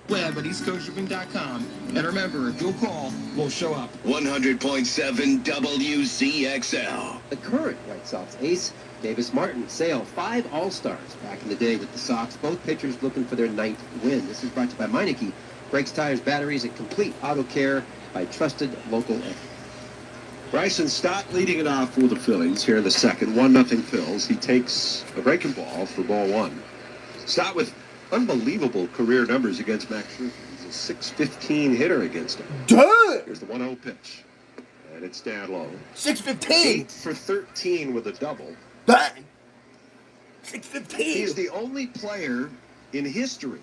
Web at eastcoastshipping.com. And remember, if you'll call, we'll show up. 100.7 WCXL. The current White Sox ace, Davis Martin, Sale, 5 All-Stars back in the day with the Sox. Both pitchers looking for their 9th win. This is brought to you by Meineke. Brakes, tires, batteries, and complete auto care by trusted local. Bryson Stott leading it off for the Phillies here in the second. 1-0 Phils. He takes a breaking ball for ball 1. Stott with unbelievable career numbers against Max Scherzer. He's a .615 hitter against him. Dude! Here's the 1-0 pitch. And it's down low. 615! 8 for 13 with a double. Bang! 615! He's the only player in history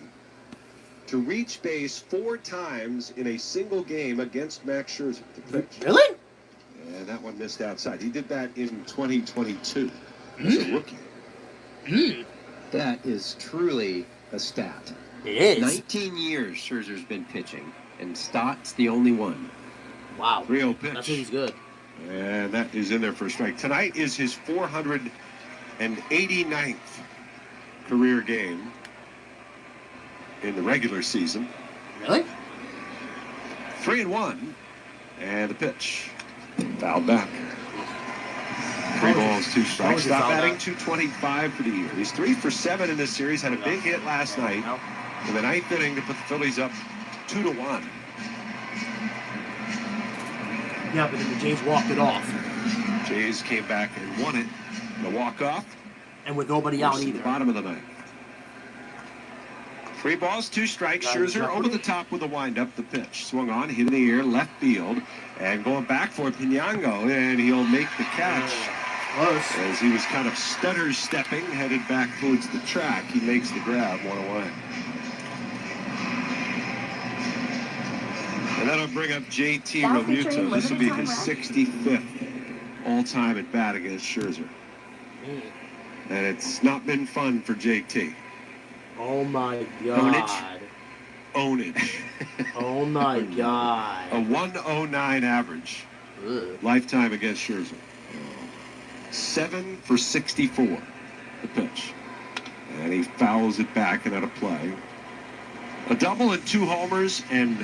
to reach base 4 times in a single game against Max Scherzer. Really? And that one missed outside. He did that in 2022 as a rookie. That is truly a stat. It is. 19 years Scherzer's been pitching, and Stott's the only one. Wow. 3-0 pitch. That's he's good. And that is in there for a strike. Tonight is his 489th career game in the regular season. Really? 3-1. And the pitch. Fouled back. 3 balls, 2 strikes. Stop batting, 225 for the year. He's 3 for 7 in this series. Had a big hit last night in the 9th inning to put the Phillies up 2-1. Yeah, but then the Jays walked it off. Jays came back and won it. The walk-off. And with nobody out The either. bottom of the 9th. 3 balls, 2 strikes. Scherzer over the top with a windup. The pitch swung on, hit in the air, left field, and going back for Pinango, and he'll make the catch. Close. As he was kind of stutter stepping, headed back towards the track, he makes the grab, 1 away. And that'll bring up JT Realmuto. This will be his 65th all-time at bat against Scherzer. And it's not been fun for JT. Oh my God. Ownage. Oh my God. A 109 average. Ugh. Lifetime against Scherzer. 7 for 64. The pitch. And he fouls it back and out of play. A double and 2 homers and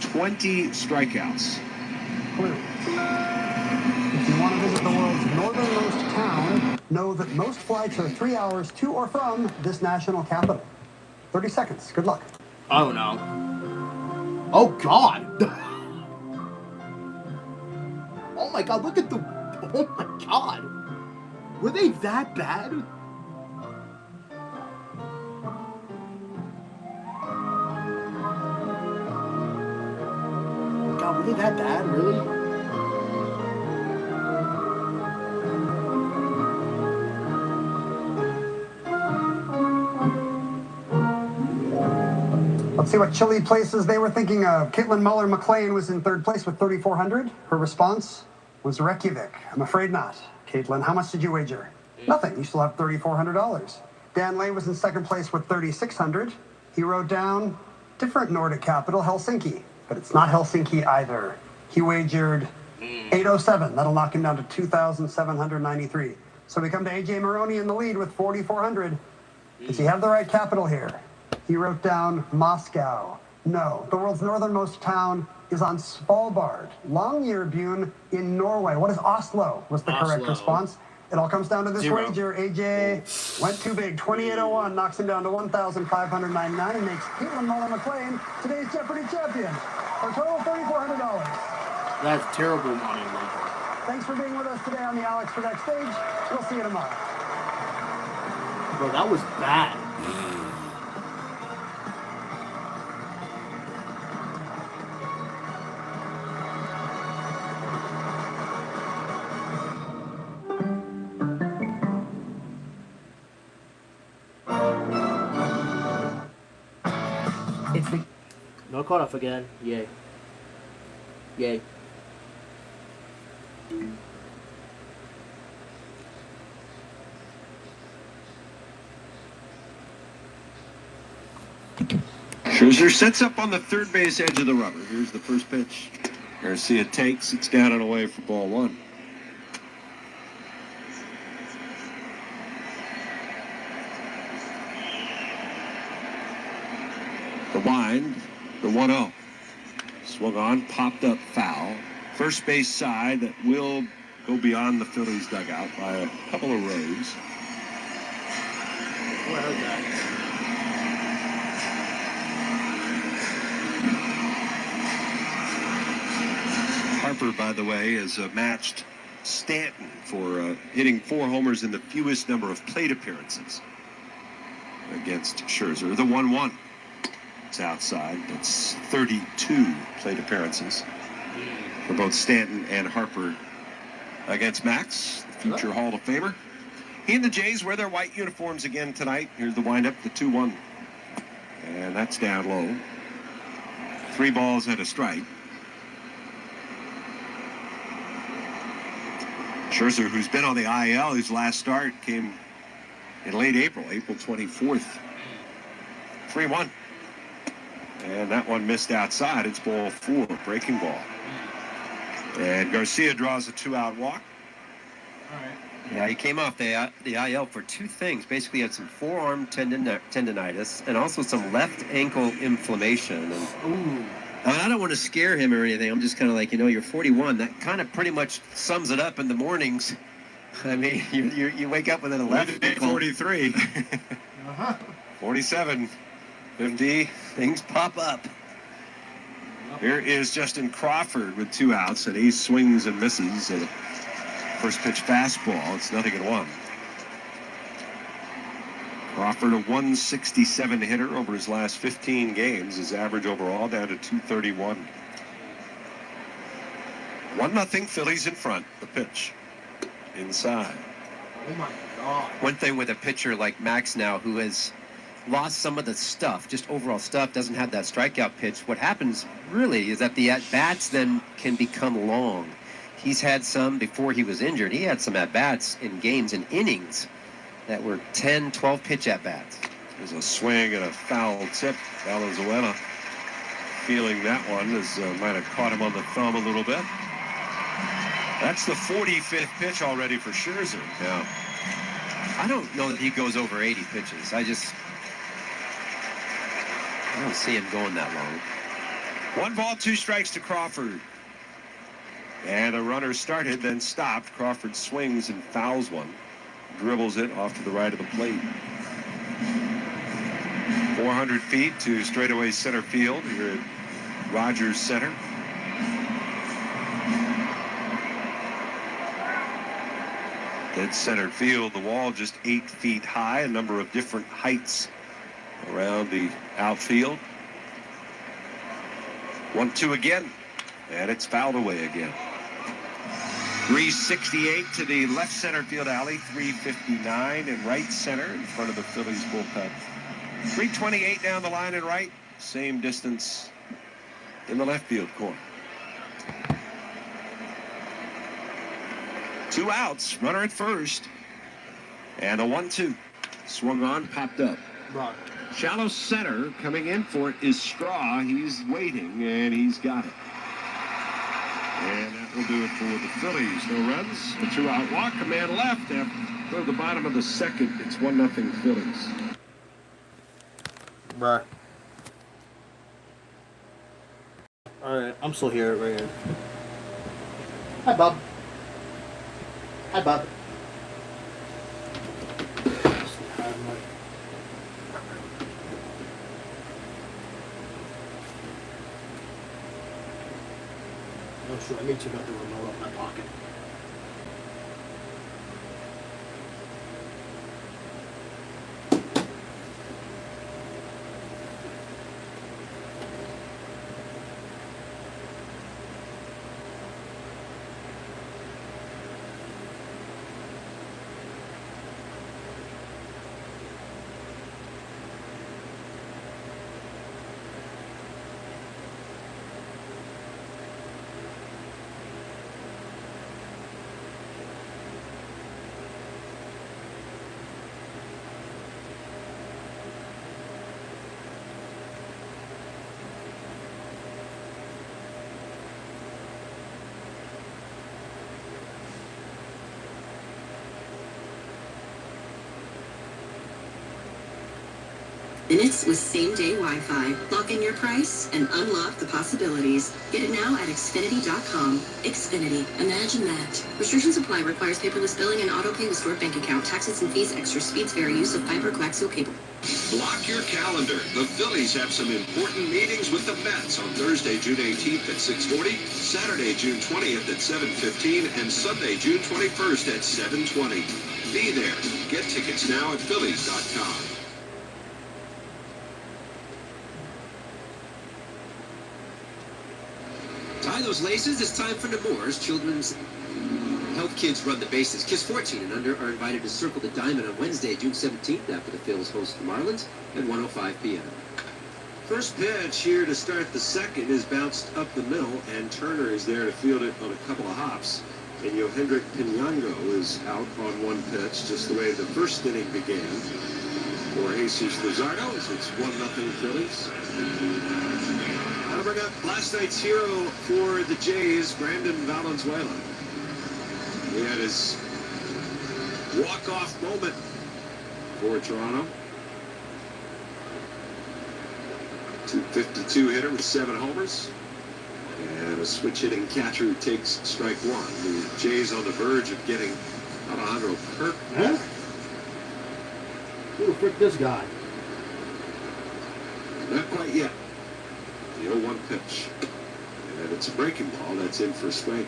20 strikeouts. If you want to visit the world's northernmost town, know that most flights are 3 hours to or from this national capital. 30 seconds. Good luck. Oh no. Oh God. Oh my God, look at the... Oh my God. Were they that bad? God, were they that bad, really? Let's see what chilly places they were thinking of. Caitlin Muller-McLean was in 3rd place with 3,400. Her response was Reykjavik. I'm afraid not. Caitlin, how much did you wager? Nothing. You still have $3,400. Dan Lay was in 2nd place with 3,600. He wrote down different Nordic capital, Helsinki. But it's not Helsinki either. He wagered 807. That'll knock him down to 2,793. So we come to AJ Maroney in the lead with 4,400. Does he have the right capital here? He wrote down Moscow. No, the world's northernmost town is on Svalbard. Longyearbyen in Norway. What is Oslo? Was the correct Oslo. response. It all comes down to this 0. wager. AJ went too big. 2801 knocks him down to 1,599 and makes Caitlin Muller-McLean today's Jeopardy champion. For a total of $3,400. That's terrible money, Lincoln. Thanks for being with us today on the Alex for Backstage. We'll see you tomorrow. Bro, that was bad. It's the... No cutoff again. Yay. Yay. Scherzer sets up on the third base edge of the rubber. Here's the first pitch. Garcia takes. It's down and away for ball one. The wind, the 1-0. Swung on, popped up foul. First base side that will go beyond the Phillies dugout by a couple of rows. Where is that? Harper, by the way, has matched Stanton for hitting 4 homers in the fewest number of plate appearances against Scherzer. The 1-1. It's outside. That's 32 plate appearances for both Stanton and Harper against Max, the future Hall of Famer. He and the Jays wear their white uniforms again tonight. Here's the windup, the 2-1. And that's down low. 3 balls and a strike. Scherzer, who's been on the IL, his last start came in late April, April 24th. 3-1. And that one missed outside. It's ball 4, breaking ball. And Garcia draws a 2-out walk. All right. Yeah, he came off the IL for 2 things. Basically, he had some forearm tendonitis and also some left ankle inflammation. And, I mean, I don't want to scare him or anything. I'm just kind of like, you're 41. That kind of pretty much sums it up in the mornings. I mean, you wake up with a left ankle. 43. 47. 50. Things pop up. Here is Justin Crawford with 2 outs, and he swings and misses at a first pitch fastball. It's 0-1. Crawford, a 167 hitter over his last 15 games. His average overall down to 231. 1-0 Phillies in front. The pitch inside. Oh my God. One thing with a pitcher like Max now, who has lost some of the stuff, just overall stuff, doesn't have that strikeout pitch. What happens really is that the at-bats then can become long. He's had some before he was injured. He had some at-bats in games and innings that were 10, 12 pitch at-bats. There's a swing and a foul tip. Valenzuela feeling that one, as might have caught him on the thumb a little bit. That's the 45th pitch already for Scherzer. Yeah. I don't know that he goes over 80 pitches. I don't see him going that long. 1 ball, 2 strikes to Crawford. And a runner started, then stopped. Crawford swings and fouls one. Dribbles it off to the right of the plate. 400 feet to straightaway center field here at Rogers Center. Dead center field, the wall just 8 feet high, a number of different heights around the outfield. 1-2 again, and it's fouled away again. 368 to the left center field alley, 359 in right center in front of the Phillies bullpen. 328 down the line and right, same distance in the left field corner. 2 outs, runner at first, and a 1-2. Swung on, popped up. Right. Shallow center, coming in for it is Straw. He's waiting, and he's got it. And that will do it for the Phillies. No runs, a 2-out walk, a man left after the bottom of the second. It's 1-0 Phillies. bruh. Alright, I'm still here, right here. Hi, Bob. Hi, Bob. Oh, shoot, I made sure I got the remote out of my pocket. Minutes with same-day Wi-Fi. Lock in your price and unlock the possibilities. Get it now at Xfinity.com. Xfinity. Imagine that. Restrictions apply. Requires paperless billing and auto-pay with stored bank account. Taxes and fees. Extra speeds vary. Use of fiber coaxial cable. Block your calendar. The Phillies have some important meetings with the Mets on Thursday, June 18th at 6:40, Saturday, June 20th at 7:15, and Sunday, June 21st at 7:20. Be there. Get tickets now at Phillies.com. Tie those laces. It's time for Nemours. Children's Health Kids run the bases. Kids 14 and under are invited to circle the diamond on Wednesday, June 17th, after the Phillies host the Marlins at 1:05 p.m. First pitch here to start the second is bounced up the middle, and Turner is there to field it on a couple of hops. And Yohendrick Pinango is out on one pitch, just the way the first inning began. For Jesus Luzardo, as it's 1-0 Phillies. I'll bring up last night's hero for the Jays, Brandon Valenzuela. He had his walk-off moment for Toronto. 252 hitter with 7 homers. And a switch-hitting catcher who takes strike one. The Jays on the verge of getting Alejandro Kirk. Huh? Who the frick this guy? Not quite yet. The 0-1 pitch. And it's a breaking ball. That's in for Swank.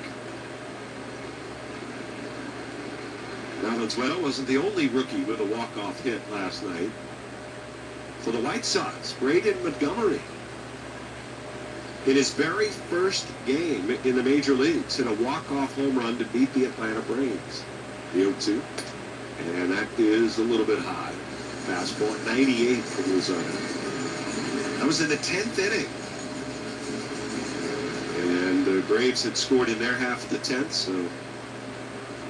Valenzuela wasn't the only rookie with a walk-off hit last night. For the White Sox, Braden Montgomery, in his very first game in the major leagues, hit a walk-off home run to beat the Atlanta Braves. The 0-2. And that is a little bit high. Fastball at 98 for Luzardo. That was in the 10th inning. And the Braves had scored in their half of the 10th, so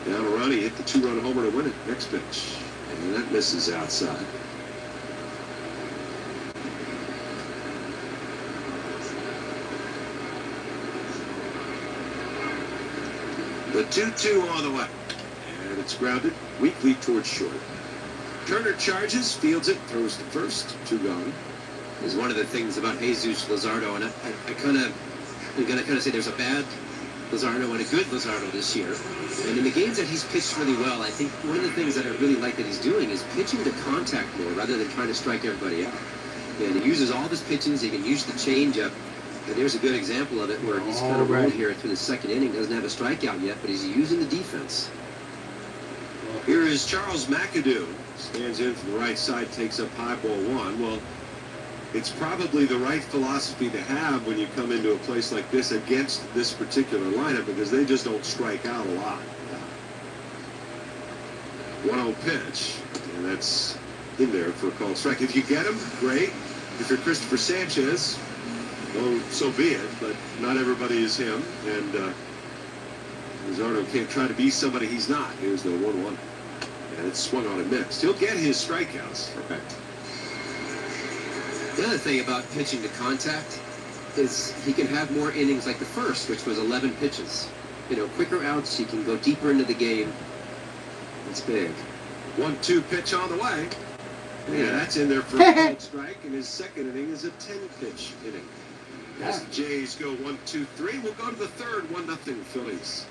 down a run, he hit the 2-run homer to win it. Next pitch. And that misses outside. The 2-2 on the way. And it's grounded weakly towards short. Turner charges, fields it, throws to first, 2 gone. Is one of the things about Jesus Luzardo, and I'm gonna say there's a bad Luzardo and a good Luzardo this year. And in the games that he's pitched really well, I think one of the things that I really like that he's doing is pitching to contact more rather than trying to strike everybody out. And he uses all of his pitchings. He can use the changeup. And there's a good example of it where he's kind of rolled here through the second inning. Doesn't have a strikeout yet, but he's using the defense. Here is Charles McAdoo. Stands in from the right side, takes up high ball 1. Well, it's probably the right philosophy to have when you come into a place like this against this particular lineup, because they just don't strike out a lot. 1-0 pitch, and that's in there for a called strike. If you get him, great. If you're Christopher Sanchez, well, so be it, but not everybody is him, and Luzardo can't try to be somebody he's not. Here's the 1-1, and it's swung on and missed. He'll get his strikeouts. Correct. The other thing about pitching to contact is he can have more innings like the first, which was 11 pitches. You know, quicker outs, he can go deeper into the game. It's big. 1-2 pitch on the way. Yeah, that's in there for a called strike, and his second inning is a 10-pitch inning. As the Jays go 1-2-3, we'll go to the third, 1-0 Phillies.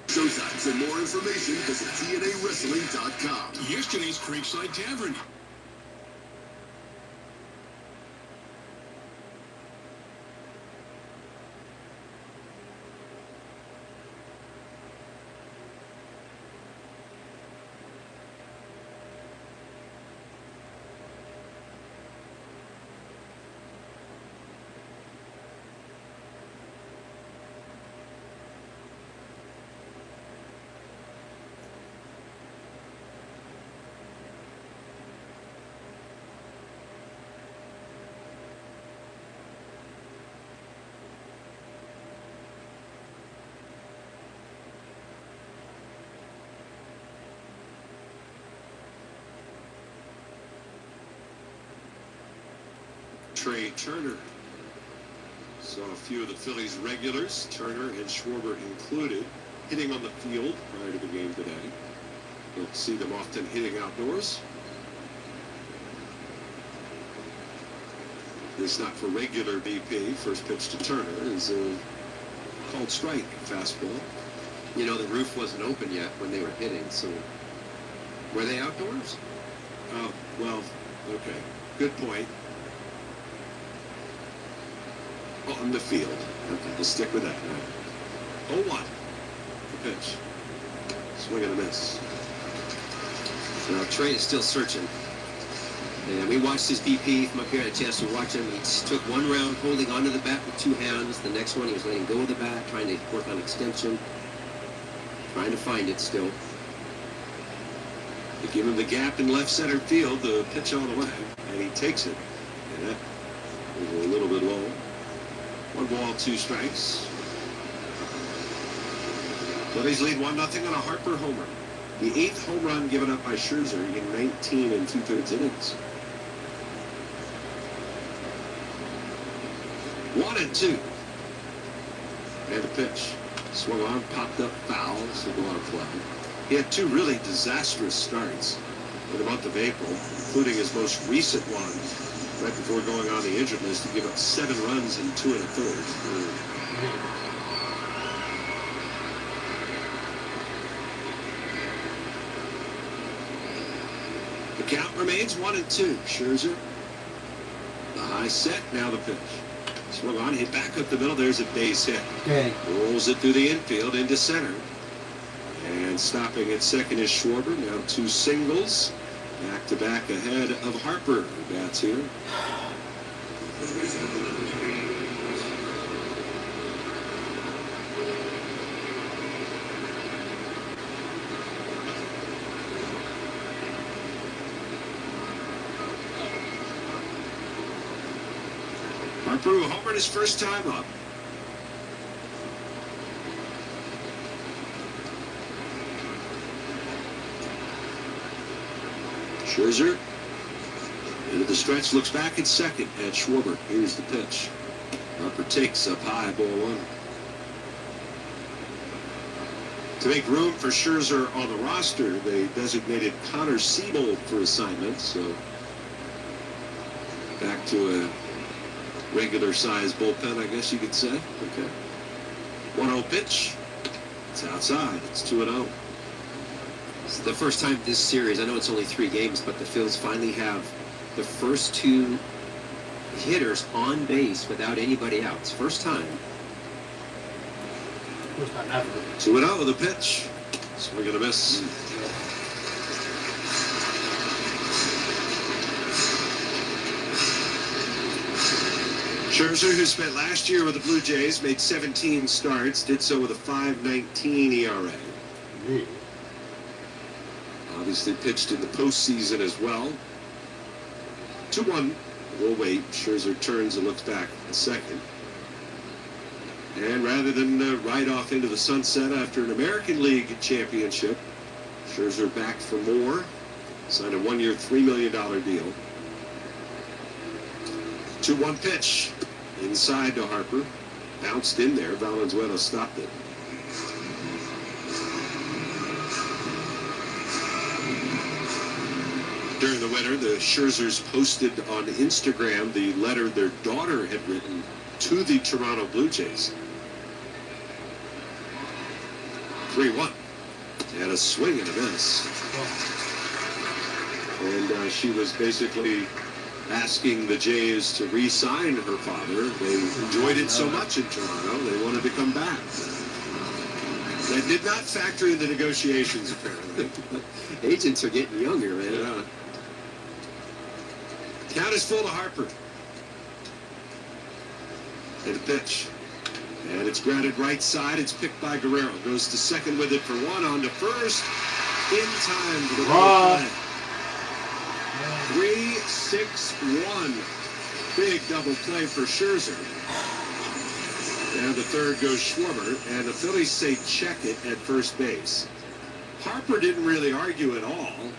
Showtime. For more information, visit TNAWrestling.com. Yesterday's Creekside Tavern. Trey Turner. Saw a few of the Phillies regulars, Turner and Schwarber included, hitting on the field prior to the game today. Don't see them often hitting outdoors. It's not for regular BP. First pitch to Turner is a called strike, fastball. You know, the roof wasn't open yet when they were hitting, so were they outdoors? Oh, well, okay. Good point. On the field. Okay, we'll stick with that. 0-1. The pitch. Swing and a miss. Now, Trey is still searching. And we watched his BP from up here. I had a chance to watch him. He took one round holding onto the bat with two hands. The next one, he was letting go of the bat, trying to work on extension. Trying to find it still. They give him the gap in left center field, the pitch on the way, and he takes it. And that was a little bit low. 1 ball, 2 strikes. Phillies lead 1-0 on a Harper homer. The 8th home run given up by Scherzer in 19 2/3 innings. 1-2. And a pitch. Swung on, popped up, foul, so go on a play. He had 2 really disastrous starts in the month of April, including his most recent one right before going on the injured list to give up 7 runs in 2 1/3. The count remains 1-2. Scherzer. The high set, now the pitch. Swung on, hit back up the middle. There's a base hit. Okay. Rolls it through the infield into center. And stopping at second is Schwarber. Now 2 singles. Back to back ahead of Harper. Bats here. Harper homered his first time up. Scherzer into the stretch, looks back at second at Schwarber. Here's the pitch. Harper takes up high, ball one. To make room for Scherzer on the roster, they designated Connor Siebold for assignment, so back to a regular-sized bullpen, I guess you could say. Okay. 1-0 pitch. It's outside. It's 2-0. It's the first time this series, I know it's only 3 games, but the Phillies finally have the first 2 hitters on base without anybody out. It's first time. First time ever. 2-0 with a pitch. Swing and a miss. Scherzer, who spent last year with the Blue Jays, made 17 starts, did so with a 5.19 ERA. Obviously pitched in the postseason as well. 2-1. We'll wait. Scherzer turns and looks back a second. And rather than ride off into the sunset after an American League championship, Scherzer back for more. Signed a 1-year, $3 million deal. 2-1 pitch. Inside to Harper. Bounced in there. Valenzuela stopped it. During the winter, the Scherzers posted on Instagram the letter their daughter had written to the Toronto Blue Jays. 3-1. And a swing and a miss. And she was basically asking the Jays to re-sign her father. They enjoyed it so much in Toronto, they wanted to come back. That did not factor in the negotiations, apparently. Agents are getting younger, man. Yeah. Count is full to Harper. And a pitch. And it's grounded right side. It's picked by Guerrero. Goes to second with it for 1, on to first. In time for the double play. 3-6-1. Big double play for Scherzer. And the third goes Schwarber. And the Phillies say check it at first base. Harper didn't really argue at all.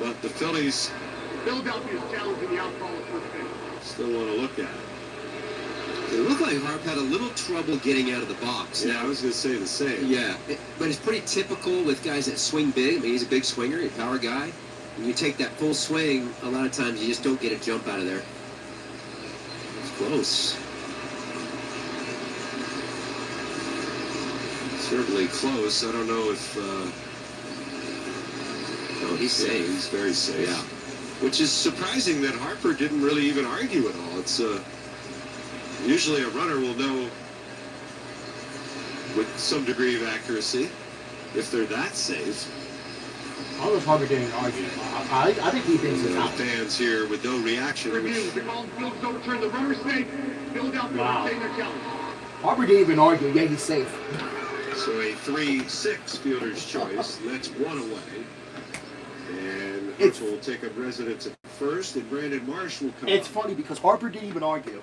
But the Phillies Philadelphia's challenging the outcall at first base. still want to look at it. It looked like Harp had a little trouble getting out of the box. Yeah, I was going to say the same. Yeah, but it's pretty typical with guys that swing big. I mean, he's a big swinger, he's a power guy. When you take that full swing, a lot of times you just don't get a jump out of there. It's close. Certainly close. I don't know if... Oh, he's safe. He's very safe. Yeah. Which is surprising that Harper didn't really even argue at all. It's usually a runner will know with some degree of accuracy if they're that safe. I was Harper didn't argue. I think he thinks it's out. Fans here with no reaction. Review. The call field is overturned. The runner's safe. Philadelphia retain their challenge. Harper didn't even argue. Yeah, he's safe. So a 3-6 fielder's choice. That's 1 away. And Harper will take up residence at first, and Brandon Marsh will come It's up. funny because Harper didn't even argue.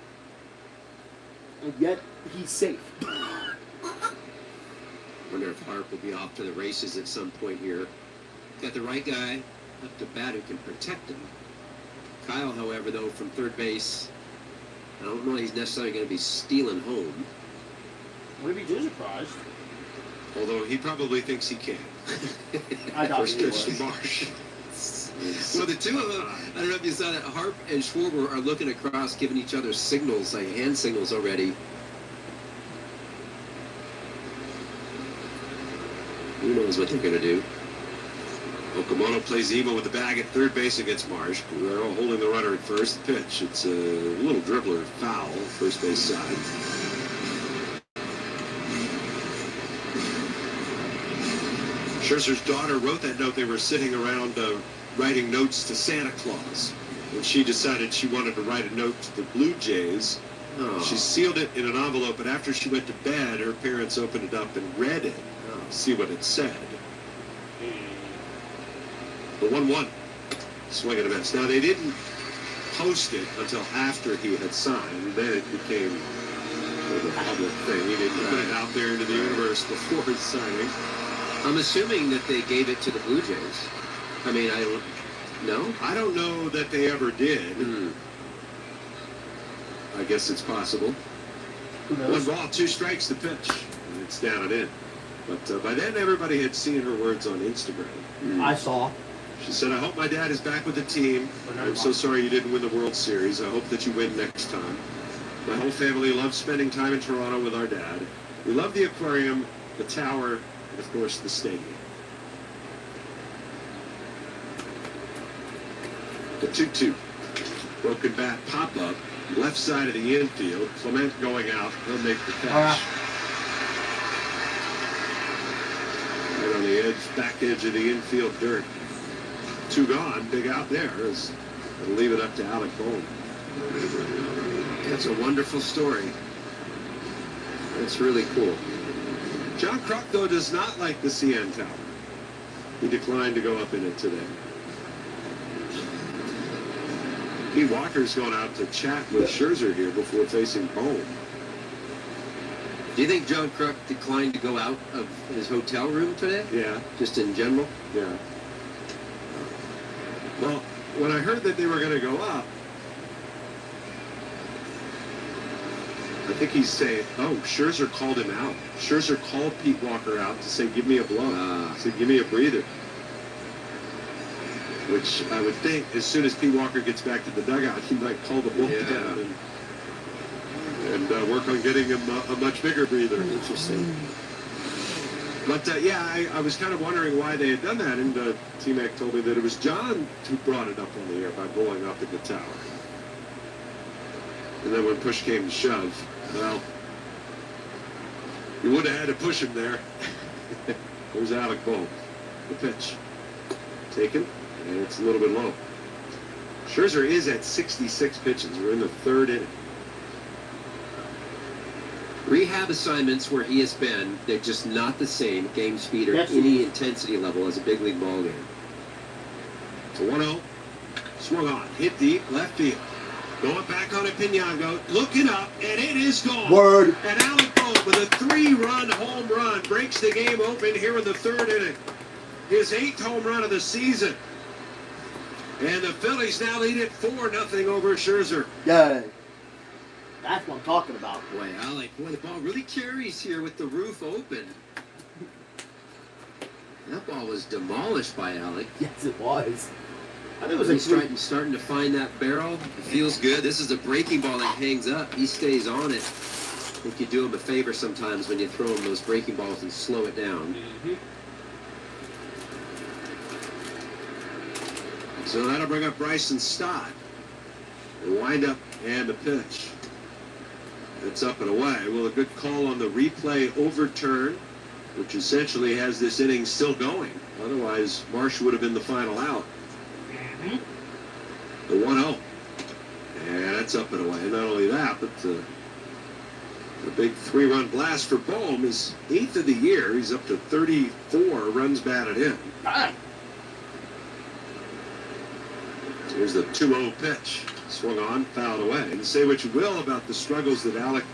And yet, he's safe. Wonder if Harp will be off to the races at some point here. Got the right guy up to bat who can protect him. Kyle, however, though, from third base, I don't know he's necessarily going to be stealing home. Would be too surprised. Although he probably thinks he can. I doubt First he pitch to would. Marsh. So the two of them, I don't know if you saw that, Harp and Schwarber are looking across, giving each other signals, like hand signals already. Who knows what they're going to do? Okamoto plays Evo with the bag at third base against Marsh. Guerrero holding the runner at first. Pitch. It's a little dribbler foul, first base side. Scherzer's daughter wrote that note. They were sitting around writing notes to Santa Claus. When she decided she wanted to write a note to the Blue Jays, she sealed it in an envelope, but after she went to bed, her parents opened it up and read it to see what it said. The 1-1 swing and a miss. Now, they didn't post it until after he had signed. Then it became a public thing. He didn't put it out there into the universe before his signing. I'm assuming that they gave it to the Blue Jays. I mean, no? I don't know that they ever did. I guess it's possible. Who knows? 1 ball, 2 strikes, the pitch. And it's down and in. But by then, everybody had seen her words on Instagram. I saw. She said, I hope my dad is back with the team. I'm so sorry you didn't win the World Series. I hope that you win next time. My whole family loves spending time in Toronto with our dad. We love the aquarium, the tower, and of course the stadium. The 2-2. Broken bat pop-up. Left side of the infield. Clement going out. He'll make the catch. Right on the edge, back edge of the infield dirt. 2 gone. Big out there. It'll leave it up to Alec Bohm. That's a wonderful story. That's really cool. John Kruk, though, does not like the CN Tower. He declined to go up in it today. Pete Walker's going out to chat with Scherzer here before facing Bohm. Do you think John Kruk declined to go out of his hotel room today? Yeah. Just in general? Yeah. Well, when I heard that they were going to go up, I think he's saying, oh, Scherzer called him out. Scherzer called Pete Walker out to say, give me a blow. He said, give me a breather. Which I would think, as soon as Pete Walker gets back to the dugout, he might call the bullpen and work on getting him a much bigger breather. Interesting. But, I was kind of wondering why they had done that, and T-Mac told me that it was John who brought it up on the air by going up in the tower. And then when push came to shove, well, you would have had to push him there. There's Alec Bohm. The pitch. Taken, and it's a little bit low. Scherzer is at 66 pitches. We're in the 3rd inning. Rehab assignments where he has been, they're just not the same game speed or Yes. any intensity level as a big league ball game. It's a 1-0. Swung on. Hit deep. Left field. Going back on a Pinango. Looking up. And it is gone. Word. And Alec Bohm with a 3-run home run breaks the game open here in the 3rd inning. His 8th home run of the season. And the Phillies now lead it 4-0 over Scherzer. Yeah. That's what I'm talking about. Boy, Alec, the ball really carries here with the roof open. That ball was demolished by Alec. Yes, it was. I think it was He's starting to find that barrel. It feels good. This is a breaking ball that hangs up. He stays on it. I think you do him a favor sometimes when you throw him those breaking balls and slow it down. So that'll bring up Bryson Stott. The windup and the pitch. It's up and away. Well, a good call on the replay overturn, which essentially has this inning still going. Otherwise, Marsh would have been the final out. The 1-0. And that's up and away. And not only that, but the big 3-run blast for Bohm is 8th of the year. He's up to 34 runs batted in. Here's the 2-0 pitch. Swung on, fouled away. And say what you will about the struggles that Alec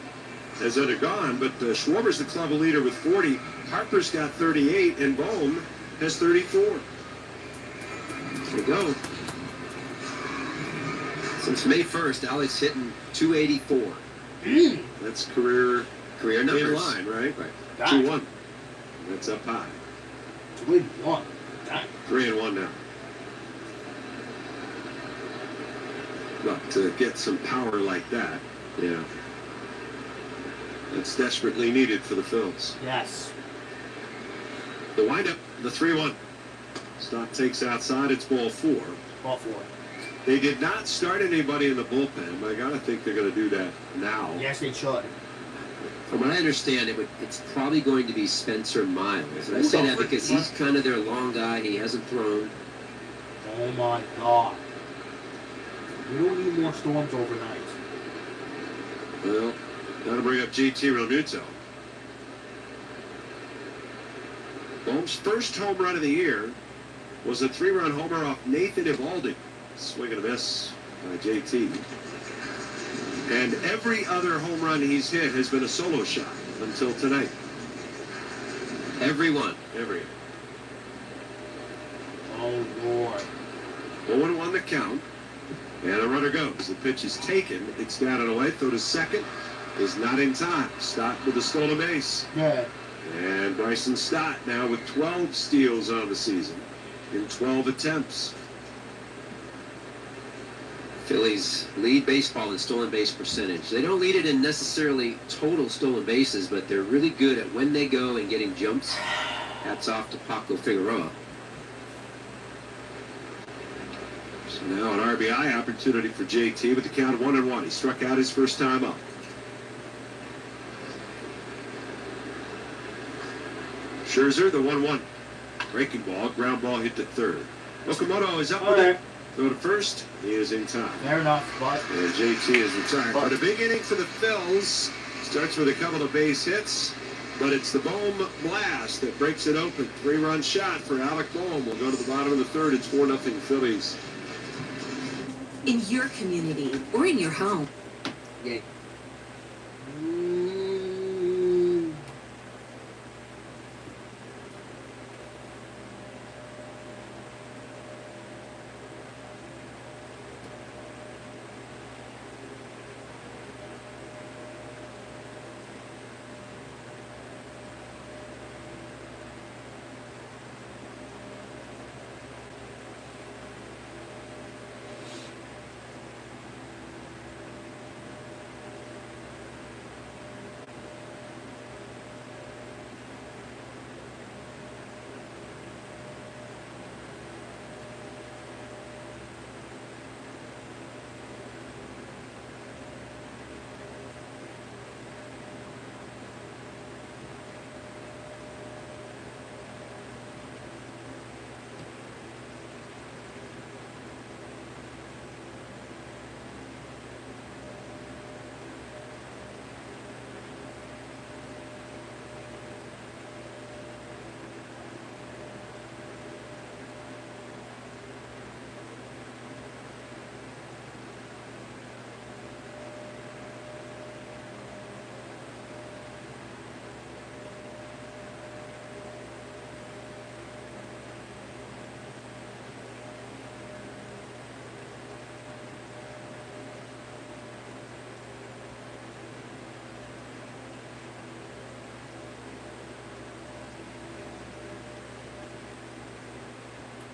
has undergone, but Schwarber's the club leader with 40. Harper's got 38, and Bohm has 34. There we go. Since May 1st, Alec's hitting 284. That's career numbers. in line, right? Right. 2-1. That's up high. 2-1. 3-1 now. But to get some power like that, yeah, that's desperately needed for the Phils. Yes. The windup, the 3-1. Stott takes outside. It's ball 4. Ball 4. They did not start anybody in the bullpen, but I gotta think they're gonna do that now. Yes, they should. From what I understand, it's probably going to be Spencer Miles. And I say that because he's kind of their long guy. He hasn't thrown. Oh my God. We don't need more storms overnight. Well, that'll bring up JT Realmuto. Bohm's first home run of the year was a 3-run homer off Nathan Eovaldi. Swing and a miss by JT. And every other home run he's hit has been a solo shot until tonight. Every one. Every. Oh Oh, Lord. 0-1 the count. And the runner goes. The pitch is taken. It's down and away. Throw to second is not in time. Stott with a stolen base. Yeah. And Bryson Stott now with 12 steals on the season in 12 attempts. Phillies lead baseball in stolen base percentage. They don't lead it in necessarily total stolen bases, but they're really good at when they go and getting jumps. Hats off to Paco Figueroa. So now an RBI opportunity for JT with the count of 1-1. He struck out his first time up. Scherzer, the 1-1. Breaking ball, ground ball hit to third. Okamoto is up with it. Throw to first. He is in time. Fair enough, but... And JT is retired. But a big inning for the Phils. Starts with a couple of base hits. But it's the Bohm blast that breaks it open. 3-run shot for Alec Bohm. We'll go to the bottom of the third. It's 4-0 Phillies. In your community or in your home. Yay.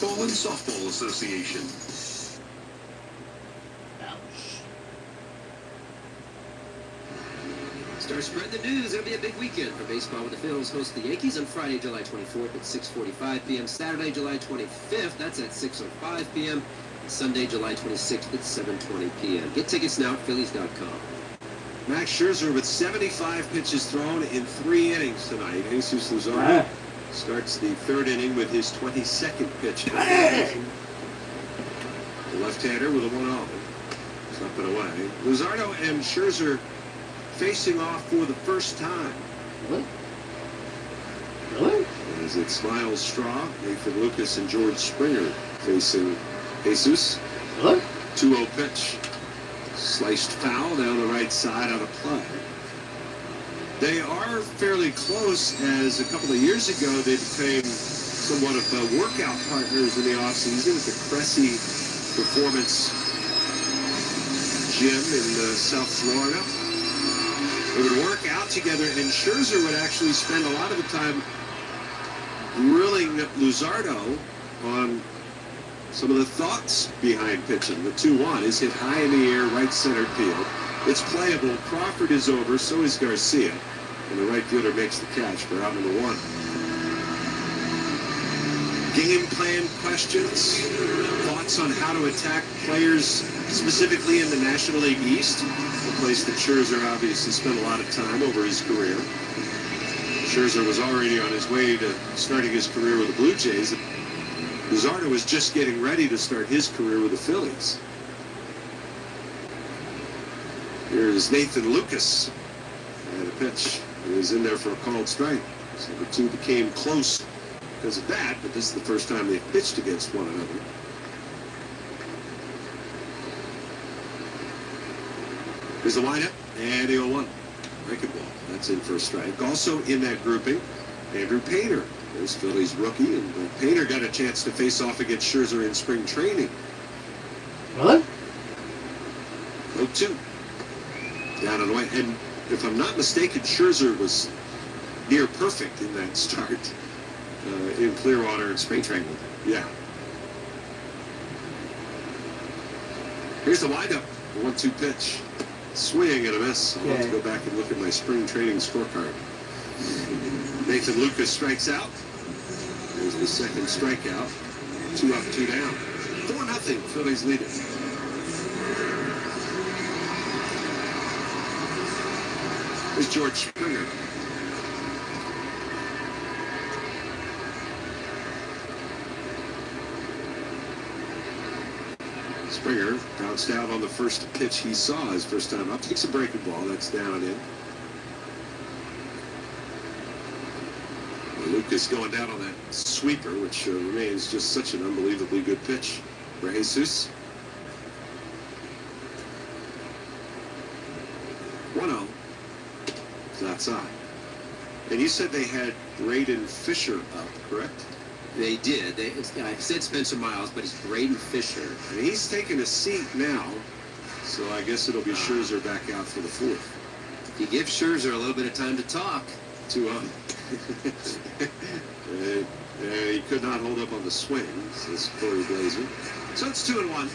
Ball and Softball Association. Start spreading the news. It'll be a big weekend for baseball with the Phillies host the Yankees on Friday, July 24th at 6:45 p.m. Saturday, July 25th, that's at 6:05 p.m. And Sunday, July 26th at 7:20 p.m. Get tickets now at Phillies.com. Max Scherzer with 75 pitches thrown in 3 innings tonight. Jesus Luzardo starts the third inning with his 22nd pitch. The left-hander with a 1-0. It's up and away. Luzardo and Scherzer facing off for the first time. Really? Really? As it smiles Straw, Nathan Lucas and George Springer facing Jesus. Really? 2-0 pitch. Sliced foul down the right side out of play. They are fairly close, as a couple of years ago they became somewhat of workout partners in the offseason at the Cressy Performance Gym in South Florida. They would work out together, and Scherzer would actually spend a lot of the time grilling Luzardo on some of the thoughts behind pitching. The 2-1 is hit high in the air, right center field. It's playable. Crawford is over, so is Garcia. And the right fielder makes the catch for out number 1. Game plan questions, thoughts on how to attack players specifically in the National League East, a place that Scherzer obviously spent a lot of time over his career. Scherzer was already on his way to starting his career with the Blue Jays. Luzardo was just getting ready to start his career with the Phillies. Here's Nathan Lucas. And a pitch is in there for a called strike. So the two became close because of that, but this is the first time they've pitched against one another. Here's the windup, and the 0-1. Breaking ball. That's in for a strike. Also in that grouping, Andrew Painter There's Phillies rookie, and Painter got a chance to face off against Scherzer in spring training. Really? 0-2. Down and away. And if I'm not mistaken, Scherzer was near perfect in that start in Clearwater in spring training. Yeah. Here's the windup. 1-2 pitch. Swing and a miss. I'll have to go back and look at my spring training scorecard. Nathan Lucas strikes out. There's the second strikeout. 2 up, 2 down. 4-0. Phillies lead it. There's George Springer. Springer bounced out on the first pitch he saw his first time up. Takes a breaking ball. That's down and in. Lucas going down on that sweeper, which remains just such an unbelievably good pitch for Jesus. 1-0. It's outside. And you said they had Braden Fisher up, correct? They did. I said Spencer Miles, but it's Braden Fisher. And he's taking a seat now, so I guess it'll be Scherzer back out for the fourth. If you give Scherzer a little bit of time to talk. 2-0. He could not hold up on the swing, says Corey Blazer. So it's 2-1.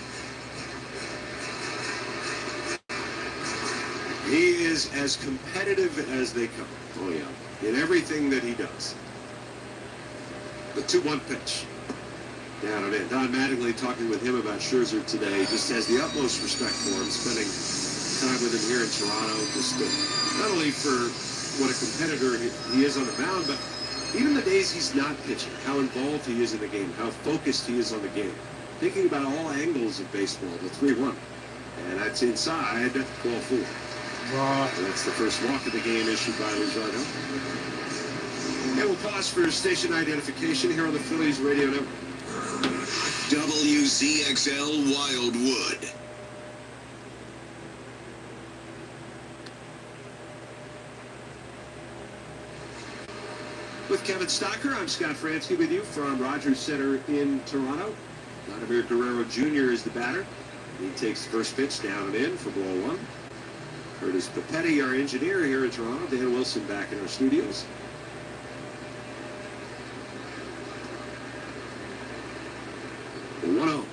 He is as competitive as they come. Oh, yeah. In everything that he does. The 2-1 pitch. Down and in. Don Mattingly talking with him about Scherzer today. Just has the utmost respect for him, spending time with him here in Toronto. Just not only for what a competitor he is on the mound, but even the days he's not pitching, how involved he is in the game, how focused he is on the game. Thinking about all angles of baseball, the 3-1. And that's inside, ball 4. And that's the first walk of the game issued by Luzardo. And we'll pause for station identification here on the Phillies Radio Network. WZXL Wildwood. With Kevin Stocker, I'm Scott Fransky with you from Rogers Center in Toronto. Vladimir Guerrero Jr. is the batter. He takes the first pitch down and in for ball 1. Curtis Papetti, our engineer here in Toronto. Dan Wilson back in our studios. The 1-0.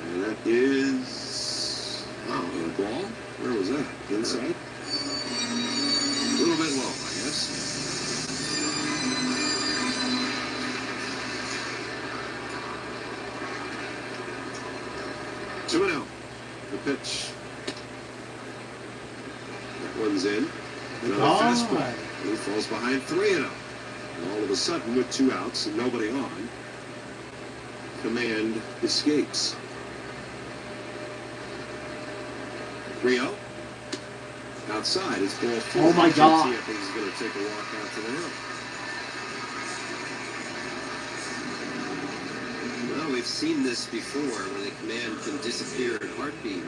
And that is... Oh, a ball? Where was that? Inside? A little bit low, I guess. The pitch. That one's in. Another fastball. He falls behind 3-0. All of a sudden, with 2 outs and nobody on, command escapes. 3-0. Outside, it's ball 4. Oh my God. I think he's going to take a walk out to the hill. Well, we've seen this before, where the command can disappear in a heartbeat.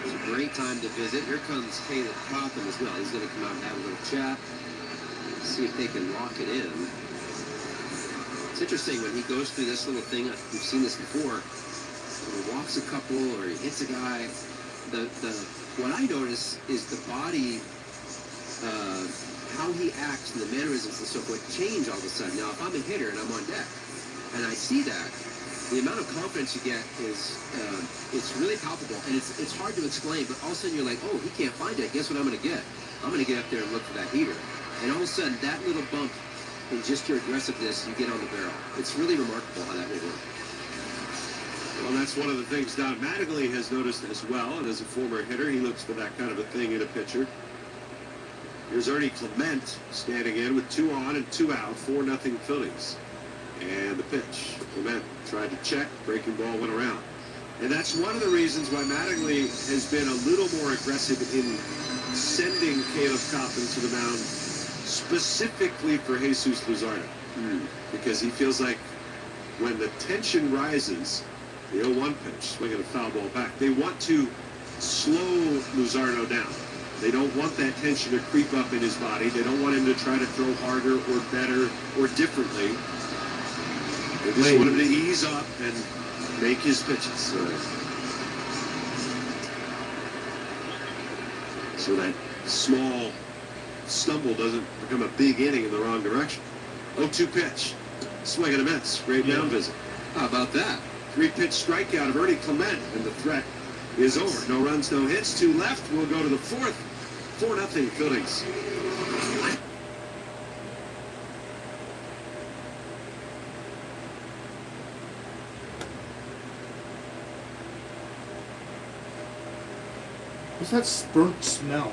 It's a great time to visit. Here comes Caleb Cotham as well. He's going to come out and have a little chat, see if they can lock it in. It's interesting when he goes through this little thing. We've seen this before. When he walks a couple or he hits a guy. What I notice is the body, how he acts and the mannerisms and so forth change all of a sudden. Now, if I'm a hitter and I'm on deck, and I see that, the amount of confidence you get is, it's really palpable, and it's hard to explain, but all of a sudden you're like, oh, he can't find it. Guess what I'm going to get? I'm going to get up there and look for that heater. And all of a sudden, that little bump in just your aggressiveness, you get on the barrel. It's really remarkable how that will work. Well, that's one of the things Don Mattingly has noticed as well, and as a former hitter, he looks for that kind of a thing in a pitcher. Here's Ernie Clement standing in with 2 on and 2 out, 4-0 Phillies. And the pitch. Clement tried to check, breaking ball went around. And that's one of the reasons why Mattingly has been a little more aggressive in sending Caleb Cotham to the mound specifically for Jesus Luzardo. Because he feels like when the tension rises, the 0-1 pitch, swinging a foul ball back, they want to slow Luzardo down. They don't want that tension to creep up in his body. They don't want him to try to throw harder or better or differently. They just want him to ease up and make his pitches. So that small stumble doesn't become a big inning in the wrong direction. 0-2 pitch. Swing and a miss. Great down visit. How about that? 3-pitch strikeout of Ernie Clement, and the threat is over. No runs, no hits. 2 left. We'll go to the 4th. 4-0 Phillies. What's that burnt smell?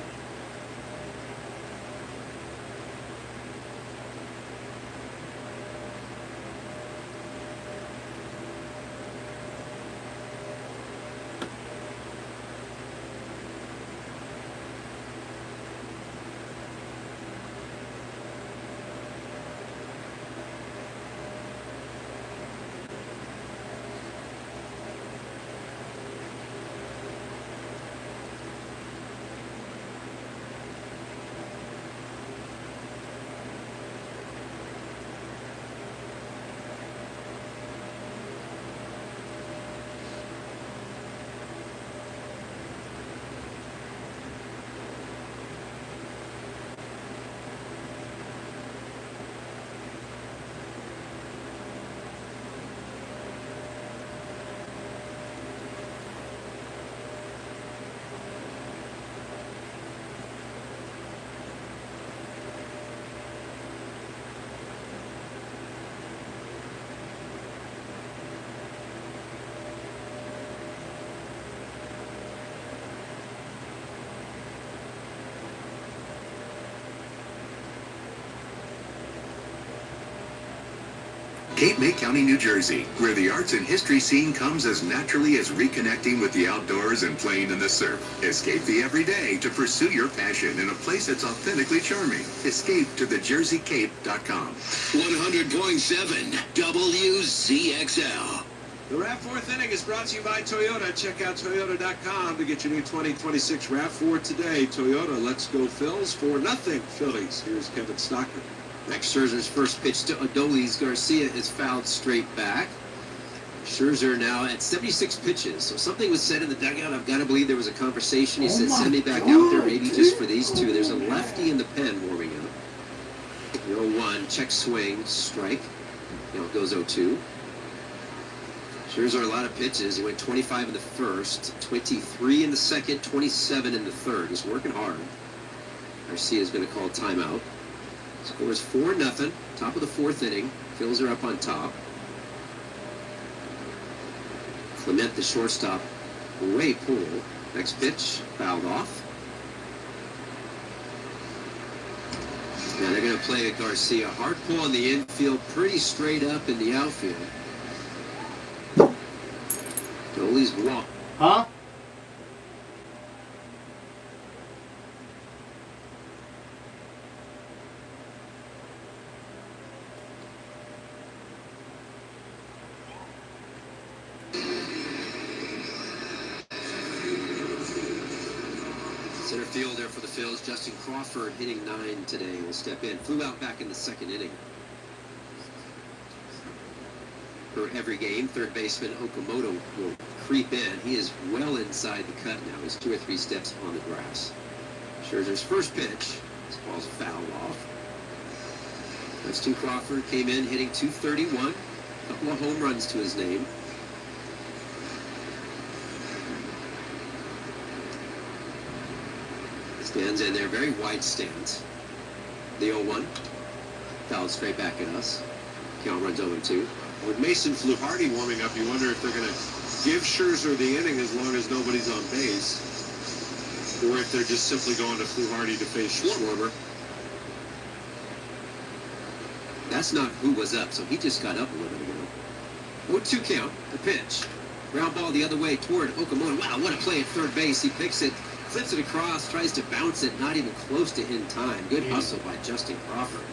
Cape May County, New Jersey, where the arts and history scene comes as naturally as reconnecting with the outdoors and playing in the surf. Escape the everyday to pursue your passion in a place that's authentically charming. Escape to thejerseycape.com. 100.7 WCXL. The RAV4th inning is brought to you by Toyota. Check out Toyota.com to get your new 2026 RAV4 today. Toyota, let's go Phils. 4-0 Phillies. Here's Kevin Stockton. Max Scherzer's first pitch to Adolis Garcia is fouled straight back. Scherzer now at 76 pitches. So something was said in the dugout. I've got to believe there was a conversation. He said, send me back out there maybe just for these two. There's a lefty in the pen warming up. The 0-1, check swing, strike. Now it goes 0-2. Scherzer, a lot of pitches. He went 25 in the first, 23 in the second, 27 in the third. He's working hard. Garcia's going to call timeout. Scores 4-0. Top of the 4th inning. Phils are up on top. Clement, the shortstop, way pull. Next pitch, fouled off. Now they're going to play a Garcia. Hard pull on the infield, pretty straight up in the outfield. Dolly's walk. Huh? Center fielder for the Phils, Justin Crawford, hitting 9 today, will step in. Flew out back in the 2nd inning. For every game, third baseman Okamoto will creep in. He is well inside the cut now. He's 2 or 3 steps on the grass. Scherzer's first pitch. This ball's fouled off. Justin Crawford came in hitting .231. A couple of home runs to his name. Stands in there, very wide stance. The 0-1. Fouled straight back at us. Count runs 0-2. With Mason Fluharty warming up, you wonder if they're going to give Scherzer the inning as long as nobody's on base, or if they're just simply going to Fluharty to face Schwarber. That's not who was up, so he just got up a little bit ago. 0-2 count, the pitch. Ground ball the other way toward Okamoto. Wow, what a play at third base. He picks it, flips it across, tries to bounce it, not even close to in time. Good hustle by Justin Crawford.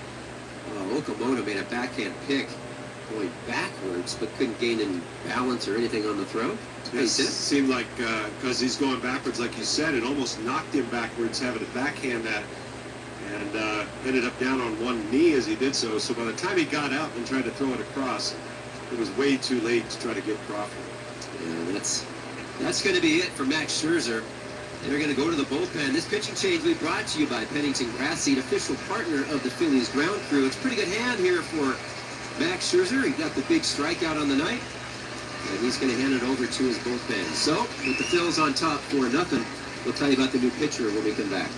Okamoto made a backhand pick going backwards, but couldn't gain any balance or anything on the throw. It seemed like, because he's going backwards, like you said, it almost knocked him backwards, having to backhand that, and ended up down on one knee as he did so. So by the time he got up and tried to throw it across, it was way too late to try to get Crawford. Yeah, that's going to be it for Max Scherzer. They're going to go to the bullpen. This pitching change will be brought to you by Pennington Grass Seed, official partner of the Phillies ground crew. It's a pretty good hand here for Max Scherzer. He got the big strikeout on the night, and he's going to hand it over to his bullpen. So, with the Phils on top 4-0, we'll tell you about the new pitcher when we come back.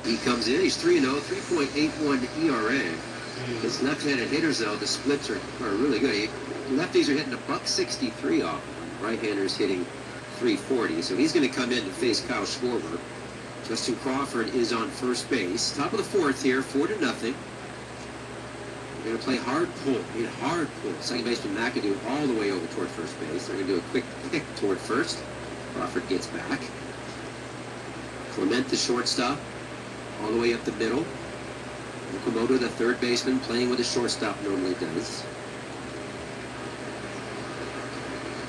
He comes in, he's 3-0, 3.81 ERA. His left-handed hitters, though, the splits are really good. Lefties are hitting $1.63 off him. Right-handers hitting .340. So he's going to come in to face Kyle Schwarber. Justin Crawford is on first base. Top of the fourth here, 4-0. We're going to play hard pull. Need a hard pull. Second baseman McAdoo all the way over toward first base. They're going to do a quick pick toward first. Crawford gets back. Clement, the shortstop, all the way up the middle. Okamoto, the third baseman, playing with the shortstop normally does.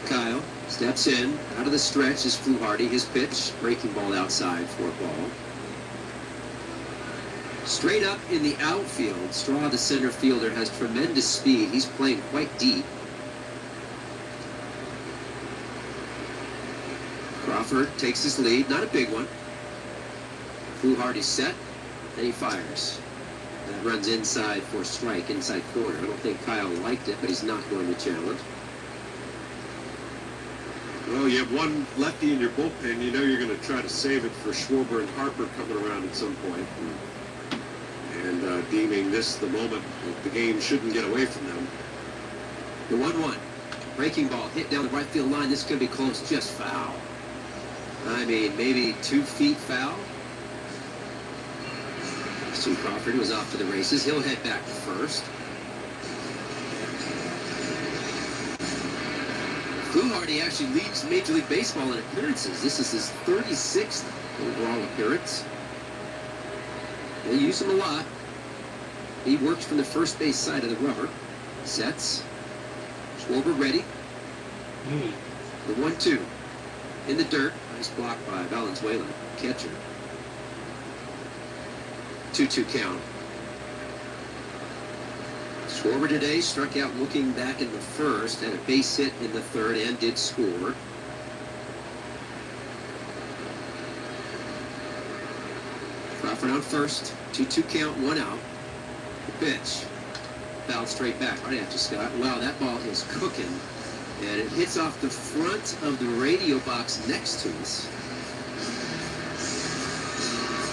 Kyle steps in. Out of the stretch is Fluharty. His pitch, breaking ball outside for a ball. Straight up in the outfield, Straw, the center fielder, has tremendous speed. He's playing quite deep. Crawford takes his lead, not a big one. Fluharty set, and he fires. That runs inside for a strike, inside corner. I don't think Kyle liked it, but he's not going to challenge. Well, you have one lefty in your bullpen. You know you're going to try to save it for Schwarber and Harper coming around at some point. And deeming this the moment that the game shouldn't get away from them. The 1-1. Breaking ball hit down the right field line. This is going to be close, just foul. I mean, maybe 2 feet foul. Justin Crawford was off to the races. He'll head back to first. Fluharty actually leads Major League Baseball in appearances. This is his 36th overall appearance. They use him a lot. He works from the first base side of the rubber. Sets. Schwarber ready. The 1-2. In the dirt. Nice block by Valenzuela, catcher. 2-2 count. Schwarber today struck out looking back in the first, had a base hit in the third, and did score. Crawford on first. 2-2 count, 1 out. The pitch. Foul straight back right after Scott. Wow, that ball is cooking. And it hits off the front of the radio box next to us.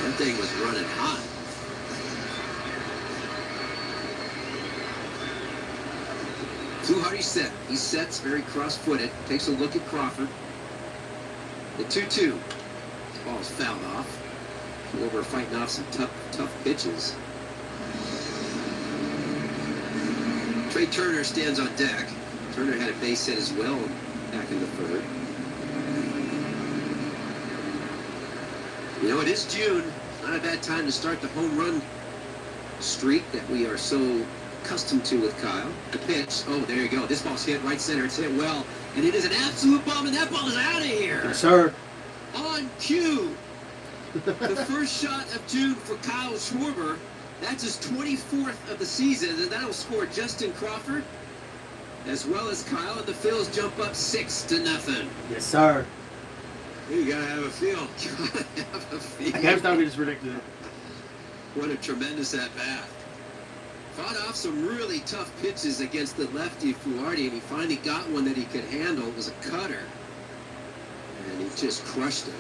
That thing was running hot. Fluharty set. He sets very cross-footed. Takes a look at Crawford. The 2-2. Ball's fouled off. Schwarber fighting off some tough pitches. Trey Turner stands on deck. Turner had a base hit as well back in the third. You know, it is June. Not a bad time to start the home run streak that we are so accustomed to with Kyle. The pitch. Oh, there you go. This ball's hit right center. It's hit well. And it is an absolute bomb, and that ball is out of here. Yes, sir. On cue. The first shot of June for Kyle Schwarber. That's his 24th of the season, and that'll score Justin Crawford as well as Kyle, and the Phils jump up 6-0. Yes, sir. You gotta have a feel. Gotta have a feel. I guess we just predicted it. What a tremendous at-bat. Fought off some really tough pitches against the lefty Fuardi, and he finally got one that he could handle. It was a cutter, and he just crushed it.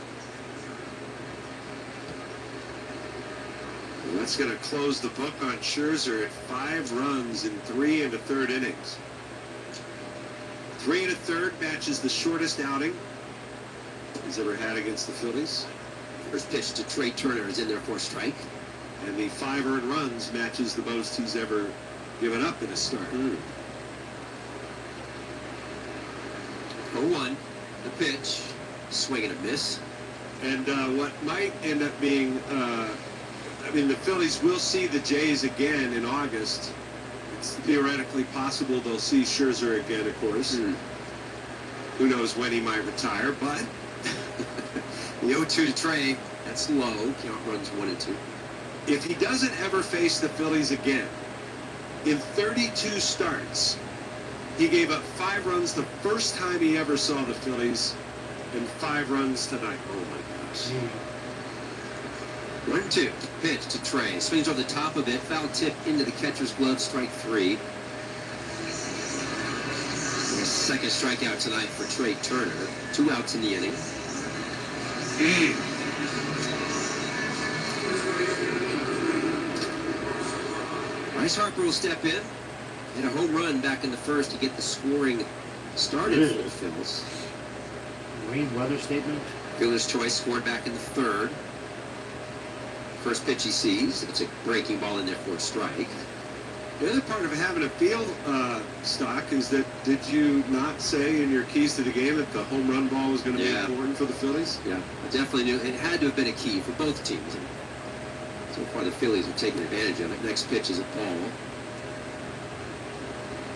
Well, that's going to close the book on Scherzer at 5 runs in 3 1/3 innings. 3 1/3 matches the shortest outing he's ever had against the Phillies. First pitch to Trey Turner is in there for a strike. And the 5 earned runs matches the most he's ever given up in a start. 0-1, the pitch, swing and a miss. And what might end up being, I mean, the Phillies will see the Jays again in August. It's theoretically possible they'll see Scherzer again, of course. Who knows when he might retire, but the 0-2 to Trey, that's low. Count runs 1 and 2. If he doesn't ever face the Phillies again, in 32 starts, he gave up 5 runs the first time he ever saw the Phillies, and 5 runs tonight. Oh my gosh. 1-2, pitch to Trey. Swings over the top of it, foul tip into the catcher's glove, strike 3. His second strikeout tonight for Trey Turner. 2 outs in the inning. Bryce Harper will step in. Hit a home run back in the first to get the scoring started for the Phillies. Rain weather statement. Fielder's choice scored back in the third. First pitch he sees. It's a breaking ball in there for a strike. The other part of having a field stock is that, did you not say in your keys to the game that the home run ball was going to be important for the Phillies? Yeah, I definitely knew. It had to have been a key for both teams. And so far the Phillies are taking advantage of it. Next pitch is a ball.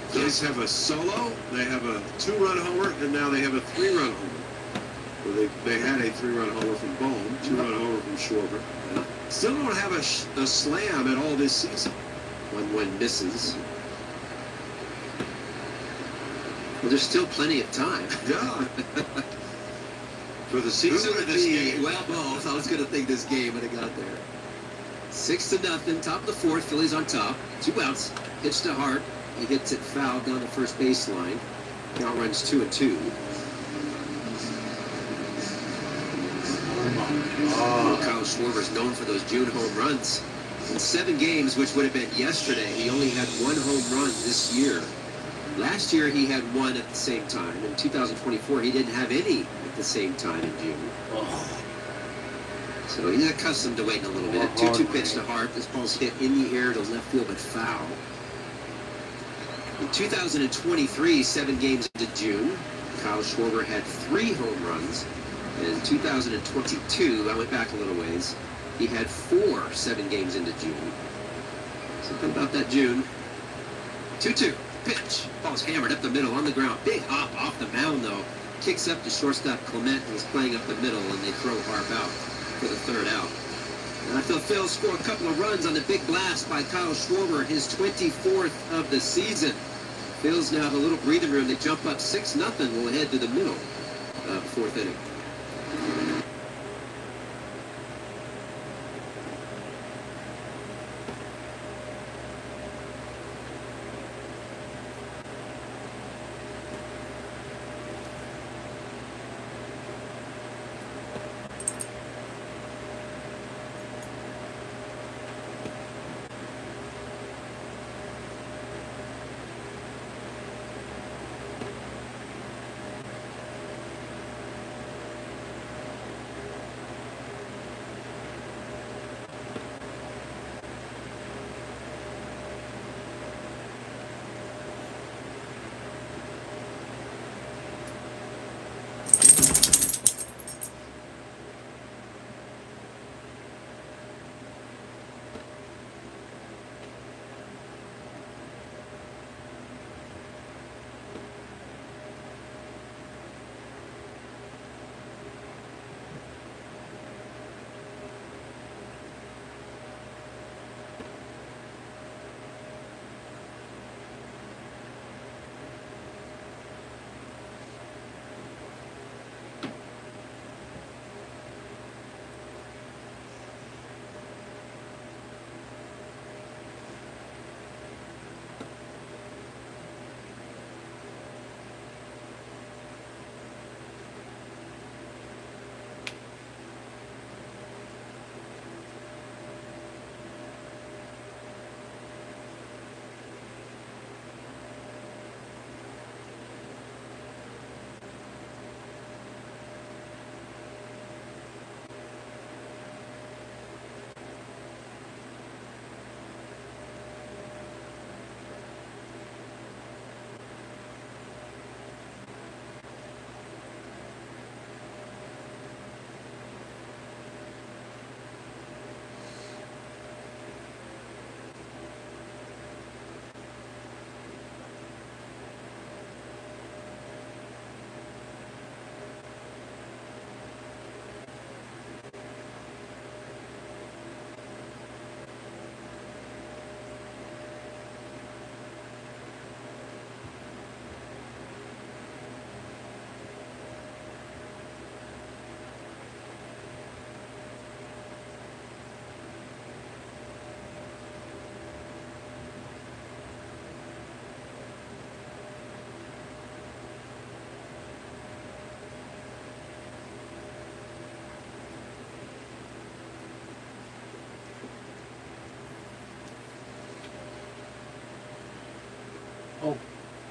Phillies have a solo, they have a 2-run homer, and now they have a 3-run homer. Well, they had a 3-run homer from Bohm, 2-run homer from Schwarber. Yeah. Still don't have a slam at all this season. 1-1 misses. Well, there's still plenty of time. Yeah. For the season of this game. Well, both. I was going to think this game when it got there. 6-0, top of the fourth. Phillies on top. 2 outs. Pitch to Hart. He hits it foul down the first baseline. Count runs 2-2. Kyle Schwarber is known for those June home runs. In 7 games, which would have been yesterday, he only had 1 home run this year. Last year, he had 1 at the same time. In 2024, he didn't have any at the same time in June. So he's accustomed to waiting a little bit. 2-2 pitch to Hart. This ball's hit in the air to left field, but foul. In 2023, 7 games into June, Kyle Schwarber had 3 home runs. In 2022, I went back a little ways, he had 4 7 games into June. Something about that June. 2-2, pitch. Ball's hammered up the middle on the ground. Big hop off the mound, though. Kicks up to shortstop Clement, who's playing up the middle, and they throw Harp out for the 3rd out. And I feel Phil score a couple of runs on the big blast by Kyle Schwarber, his 24th of the season. Phil's now have a little breathing room. They jump up 6-0. We'll head to the middle of the 4th inning.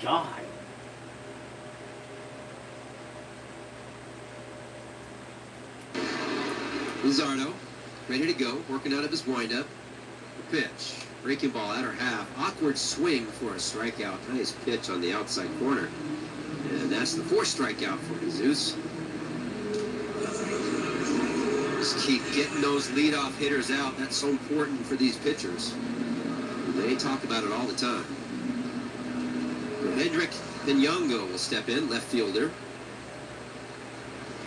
God. Luzardo, ready to go, working out of his windup. The pitch, breaking ball, outer half. Awkward swing for a strikeout. Nice pitch on the outside corner. And that's the fourth strikeout for Jesus. Just keep getting those leadoff hitters out. That's so important for these pitchers. They talk about it all the time. Hendrik Pinyongo will step in, left fielder.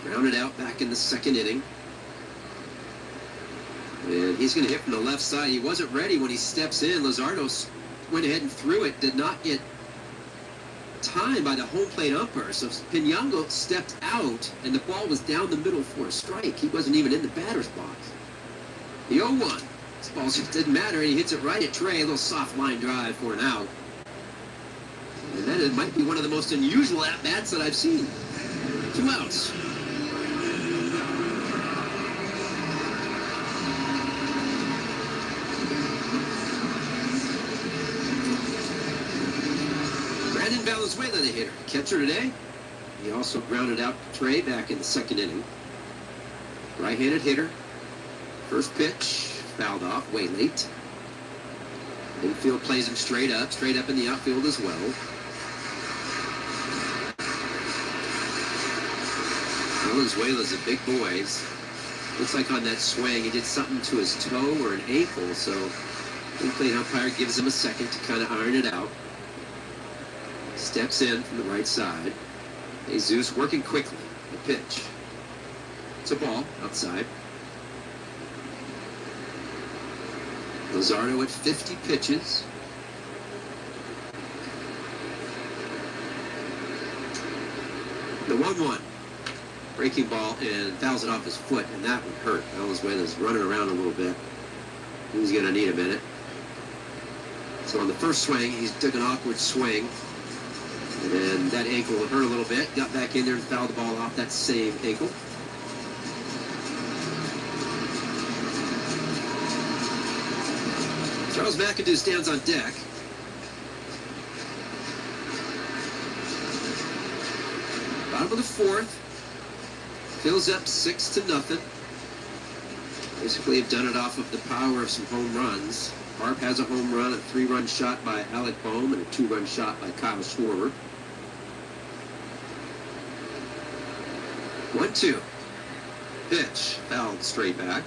Grounded out back in the second inning. And he's going to hit from the left side. He wasn't ready when he steps in. Luzardo went ahead and threw it. Did not get time by the home plate umpire. So Pinyongo stepped out, and the ball was down the middle for a strike. He wasn't even in the batter's box. The 0-1. This ball just didn't matter. He hits it right at Trey. A little soft line drive for an out. And that might be one of the most unusual at-bats that I've seen. 2 outs. Valenzuela, the hitter. Catcher today. He also grounded out Trey back in the second inning. Right-handed hitter. First pitch, fouled off, way late. Infield plays him straight up in the outfield as well. Valenzuela's a big boy. Looks like on that swing he did something to his toe or an ankle, so the plate umpire gives him a second to kind of iron it out. Steps in from the right side. Jesus working quickly. The pitch. It's a ball outside. Luzardo at 50 pitches. The 1-1. Breaking ball and fouls it off his foot, and that would hurt. Valenzuela's running around a little bit. He's going to need a minute. So on the first swing, he took an awkward swing. And that ankle hurt a little bit. Got back in there and fouled the ball off that same ankle. Charles McAdoo stands on deck. Bottom of the fourth. Fills up 6-0. Basically have done it off of the power of some home runs. Harp has a home run, a 3-run shot by Alec Boehm, and a 2-run shot by Kyle Schwarber. 1-2. Pitch. Fouled straight back.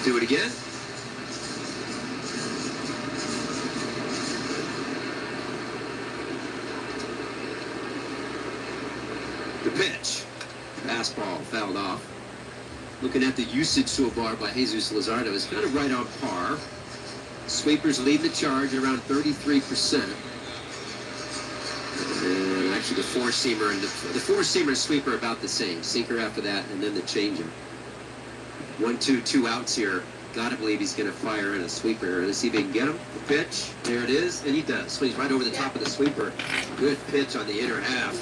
Do it again. The pitch. Fastball fouled off. Looking at the usage so far by Jesus Luzardo, is kind of right on par. Sweepers lead the charge around 33%. And actually the four-seamer and the four-seamer and sweeper are about the same. Sinker after that, and then the changeup. 1-2, 2 outs here. Gotta believe he's gonna fire in a sweeper. Let's see if he can get him. The pitch. There it is, and he does. Swings right over the top of the sweeper. Good pitch on the inner half.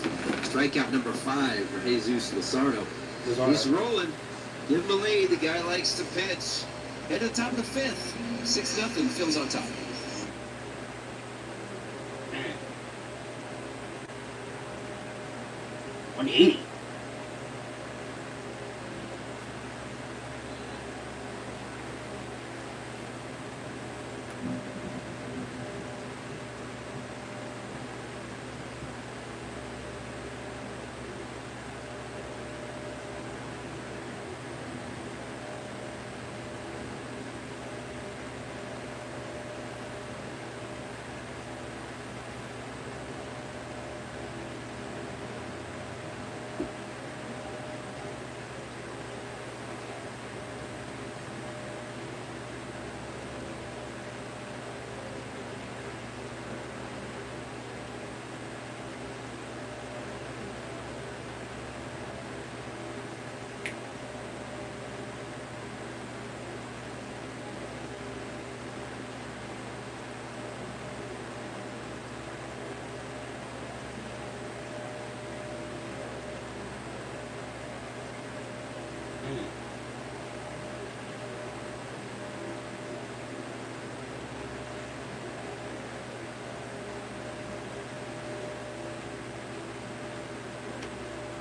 Strikeout number 5 for Jesus Luzardo. He's rolling. Give him a lead. The guy likes to pitch. Head to the top of the 5th. 6-0. Phil's on top. Man. 180.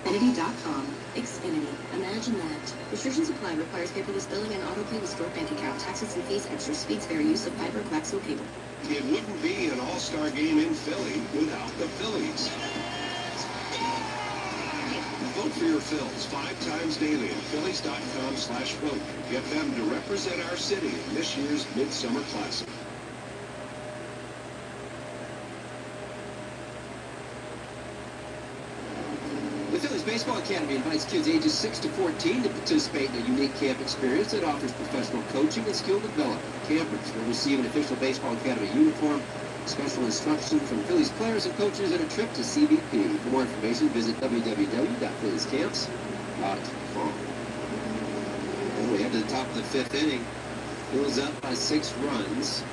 Xfinity.com. Xfinity. Imagine that. Restrictions apply. Requires paperless billing and autopay with stored bank account. Taxes and fees. Extra speeds. Fair use of fiber, coaxial cable. It wouldn't be an all-star game in Philly without the Phillies. Vote for your Phils 5 times daily at Phillies.com/vote. Get them to represent our city in this year's Midsummer Classic. The Phillies Baseball Academy invites kids ages 6 to 14 to participate in a unique camp experience that offers professional coaching and skill development. Campers will receive an official Baseball Academy uniform, special instruction from Phillies players and coaches, and a trip to CBP. For more information, visit www.philliescamps.com. And we head to the top of the 5th inning. Phillies up by 6 runs.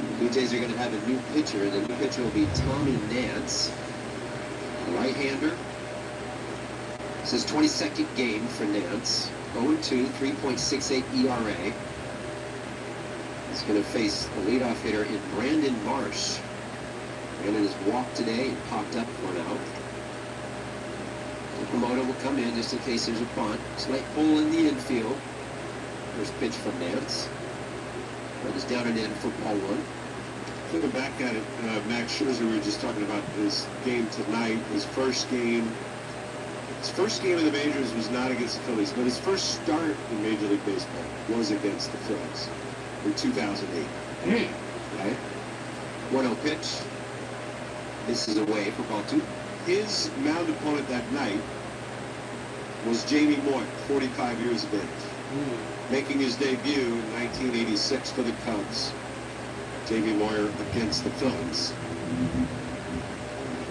The Blue Jays are going to have a new pitcher. The new pitcher will be Tommy Nance, a right-hander. This is 22nd game for Nance. 0-2, 3.68 ERA. He's going to face the leadoff hitter in Brandon Marsh. Brandon has walked today and popped up 1 out. Okamoto will come in just in case there's a bunt. Slight pull in the infield. First pitch from Nance. Run is down and in for ball 1. Looking back at it, Max Scherzer, we were just talking about his game tonight. His first game in the majors was not against the Phillies, but his first start in Major League Baseball was against the Phillies in 2008. Right. 1-0 pitch. This is away for ball 2. His mound opponent that night was Jamie Moyer, 45 years of age, making his debut in 1986 for the Cubs. Jamie Moyer against the Phillies.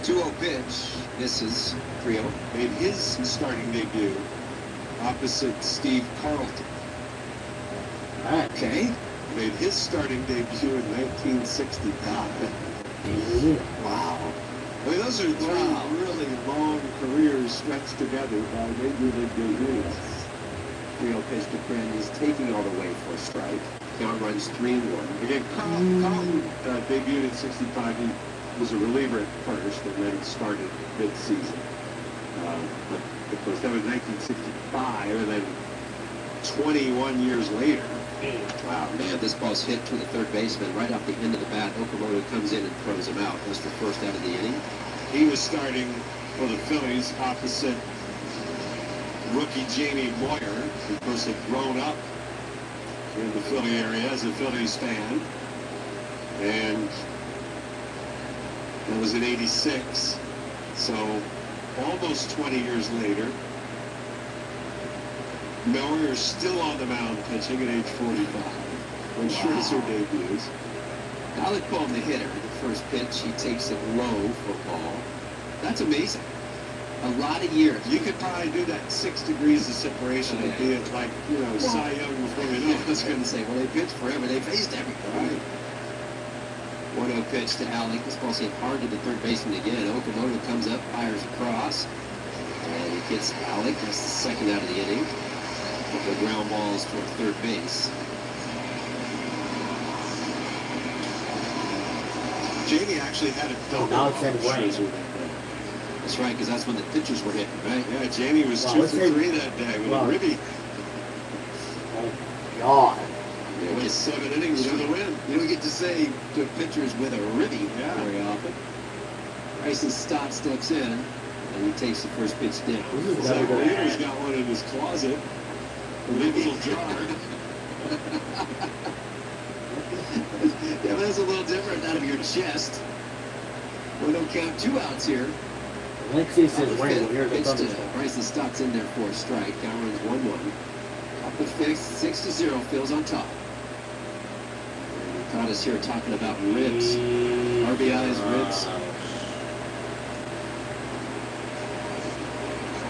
2-0 pitch. Misses. 3-0. Made his starting debut opposite Steve Carlton. Okay. Made his starting debut in 1965. Wow. I mean, those are 3 really long careers stretched together by Major League debuts. 3-0 pitch to Quinn. He's taking all the way for a strike. Count runs 3-1. Again, Carlton debuted in 65. He was a reliever at first and then started mid-season. But of course, that was 1965, and then 21 years later. Wow, man, this ball's hit to the third baseman right off the end of the bat. Okamoto comes in and throws him out. That's the first out of the inning. He was starting for the Phillies opposite rookie Jamie Moyer, who of course had grown up in the Philly area as a Phillies fan. And that was in 86. So almost 20 years later, Moyer is still on the mound pitching at age 45 when Scherzer debuts. Alec Bohm, the hitter, the first pitch, he takes it low for a ball. That's amazing. A lot of years. You could probably do that 6 degrees of separation and be it like, Cy Young before we know it. I was going to say, well, they pitched forever. They faced everything. Right. 1-0 pitch to Alec. This ball's hit hard to the third baseman again. Okamoto comes up, fires across, and he gets Alec. That's the second out of the inning. The ground balls toward third base. Jamie actually had a double. Now it's that way. That's right, because that's when the pitchers were hitting, right? Yeah, Jamie was 2 for 3 that day with a ribby. Oh, God. Yeah, Went 7 innings for the win. You don't get to say to pitchers with a ribby very often. Bryson Stott steps in, and he takes the first pitch down. Zach Leader's got one in his closet. A little jar. Yeah, that's a little different out of your chest. We don't count 2 outs here. Alexei says, wait, here's the thunderstorm. Bryson Stott's in there for a strike. Count runs 1-1. Top of 6, 6-0. Phil's on top. Caught us here talking about ribs. RBI's ribs.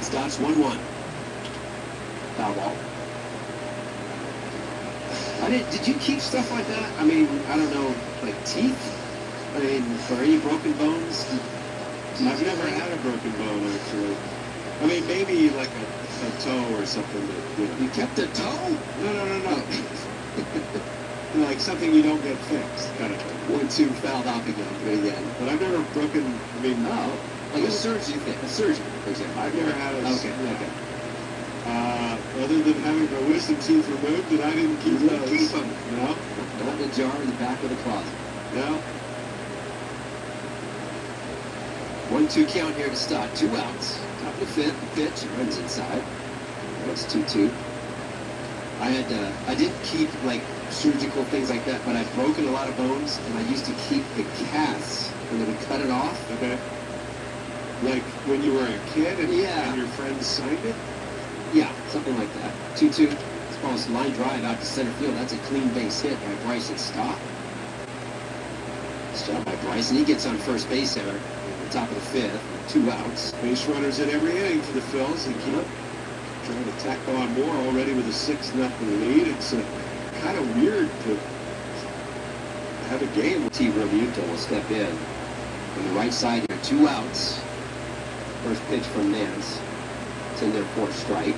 Stott's 1-1. Foul ball. Did you keep stuff like that? I mean, I don't know, like teeth? I mean, or any broken bones? I've never had a broken bone, actually. I mean, maybe like a toe or something. That, You kept a toe? No. Like something you don't get fixed, kind of thing. 1-2 fouled off again. But I've never broken, I mean, Like a surgery thing, a surgery, for example. I've never had a... Okay. Other than having my wisdom teeth removed, and I didn't keep those. Keep them. No. Not in a jar in the back of the closet. No. 1-2 count here to start. 2 outs. Top of the fifth. The pitch runs inside. That's 2-2. I didn't keep like surgical things like that, but I've broken a lot of bones, and I used to keep the casts when they would cut it off. Okay. Like when you were a kid and, Yeah. and your friends signed it? Yeah, something like that. 2-2. It's almost line drive out to center field. That's a clean base hit by Bryson Stott. Nice job by Bryson. He gets on first base there at the top of the fifth. 2 outs. Base runners in every inning for the Phils. They keep trying to tack on more already with a 6-0 lead. It's kind of weird to have a game. T. Realmuto will step in. On the right side here, 2 outs. First pitch from Nance. It's in there for a strike.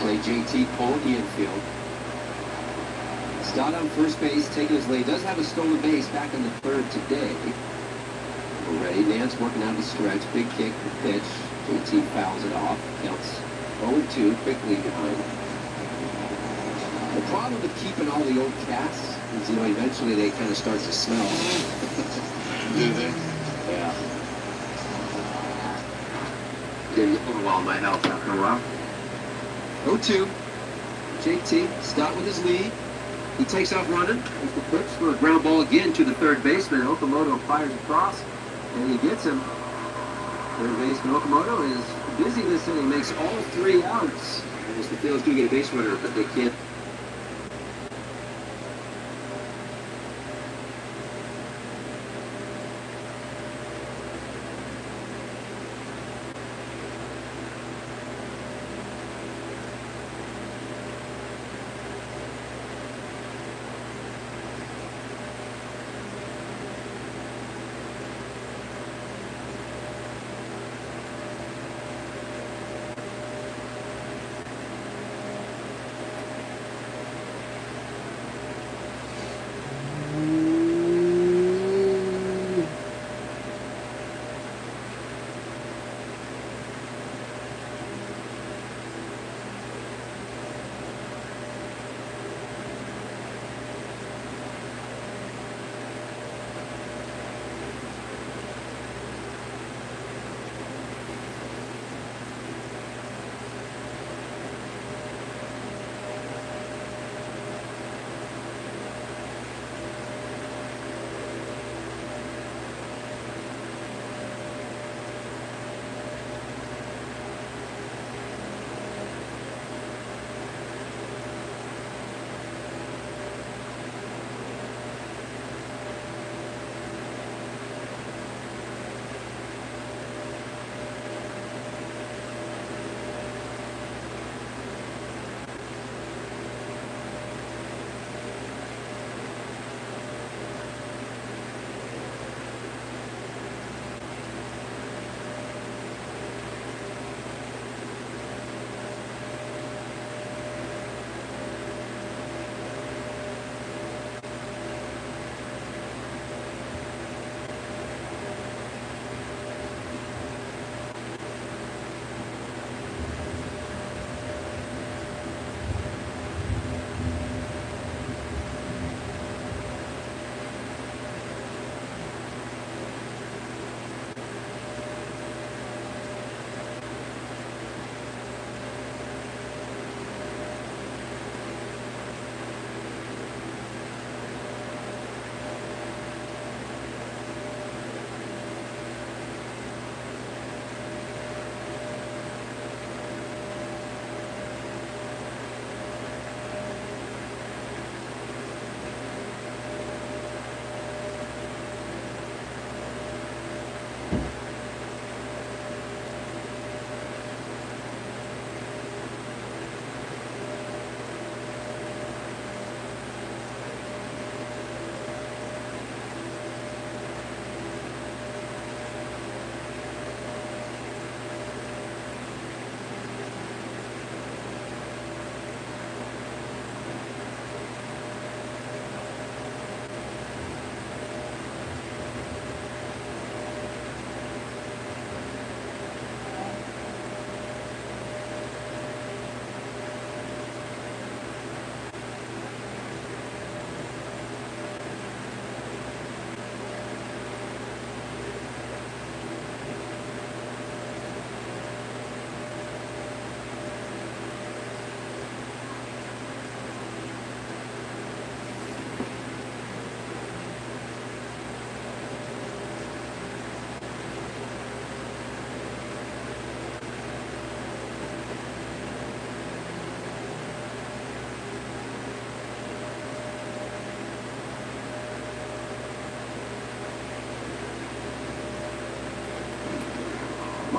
Play JT pull in the infield. Stott on first base, taking his lead. Does have a stolen base back in the third today. We're ready. Nance working out the stretch. Big kick, the pitch. JT fouls it off. Counts 0-2, quickly behind. The problem with keeping all the old casts is, eventually they kind of start to smell. Do they? Yeah. Getting a little while might help after a while. 0-2. JT, Stott with his lead. He takes off running. There's the pitch for a ground ball again to the third baseman. Okamoto fires across, and he gets him. Third baseman Okamoto is busy this inning. Makes all 3 outs. As the Phillies do get a base runner, but they can't.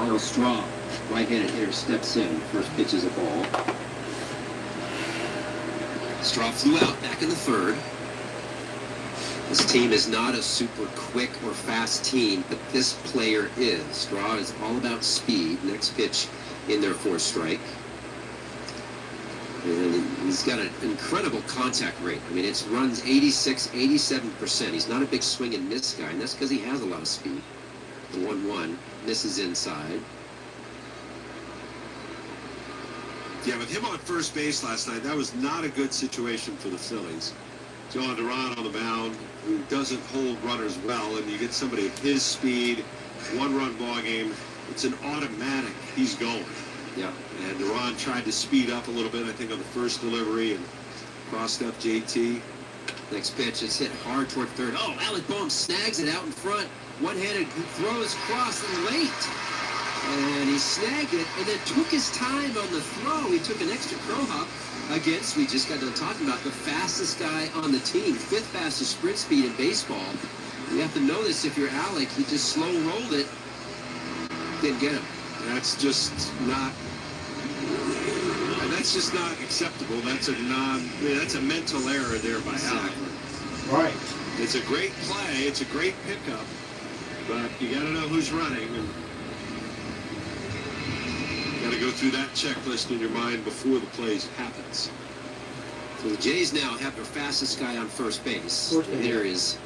Miles Straw, right-handed hitter, steps in. First pitch is a ball. Straw flew out back in the third. This team is not a super quick or fast team, but this player is. Straw is all about speed. Next pitch in there for a strike. And he's got an incredible contact rate. I mean, it runs 86, 87%. He's not a big swing and miss guy, and that's because he has a lot of speed. The 1-1 misses inside. Yeah, with him on first base last night, that was not a good situation for the Phillies. John Duran on the mound, who doesn't hold runners well, and you get somebody of his speed, one-run ball game, it's an automatic. He's going. Yeah. And Duran tried to speed up a little bit, I think, on the first delivery and crossed up JT. Next pitch is hit hard toward third. Oh, Alec Boehm snags it out in front. One-handed throws across and late. And he snagged it and then took his time on the throw. He took an extra crow hop against, we just got done talking about, the fastest guy on the team. 5th fastest sprint speed in baseball. You have to know this if you're Alec. He just slow rolled it. Didn't get him. That's just not acceptable. That's a mental error there by Alec. Right. It's a great play. It's a great pickup. But you got to know who's running. And got to go through that checklist in your mind before the play happens. So the Jays now have their fastest guy on first base. There is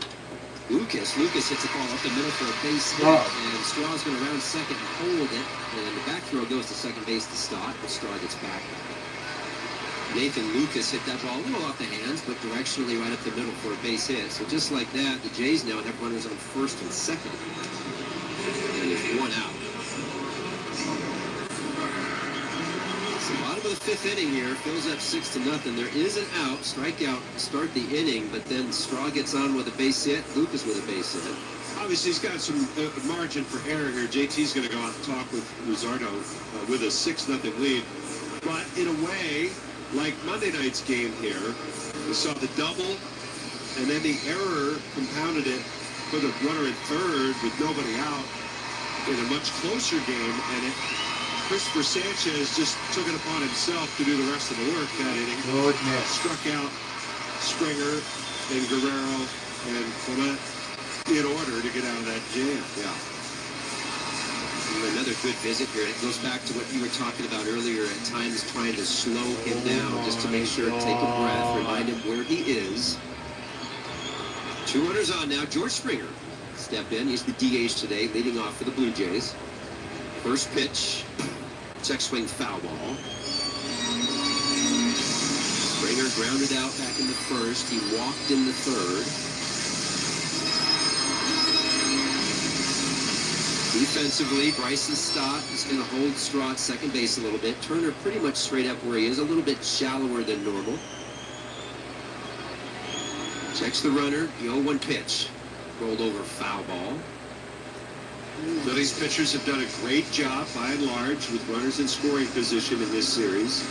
Lucas. Lucas hits a ball up the middle for a base hit, and Straw's going to round second and hold it. And the back throw goes to second base to Stott, but Straw gets back. Nathan Lucas hit that ball a little off the hands, but directionally right up the middle for a base hit. So just like that, the Jays now have runners on first and second. And there's one out. So bottom of the 5th inning here, fills up 6-0. There is an out, strikeout to start the inning, but then Straw gets on with a base hit, Lucas with a base hit. Obviously, he's got some margin for error here. JT's going to go out and talk with Luzardo with a 6-0 lead. But in a way, like Monday night's game here, we saw the double, and then the error compounded it for the runner at third with nobody out in a much closer game, and Christopher Sanchez just took it upon himself to do the rest of the work that inning. Struck out Springer and Guerrero and Clement in order to get out of that jam. Yeah. Another good visit here. It goes back to what you were talking about earlier, at times trying to slow him down just to make sure, take a breath, remind him where he is. 2 runners on now. George Springer stepped in. He's the DH today, leading off for the Blue Jays. First pitch, check swing, foul ball. Springer grounded out back in the first. He walked in the third. Defensively, Bryson Stott is going to hold Straw at second base a little bit. Turner pretty much straight up where he is, a little bit shallower than normal. Checks the runner, the 0-1 pitch. Rolled over, foul ball. So these pitchers have done a great job, by and large, with runners in scoring position in this series.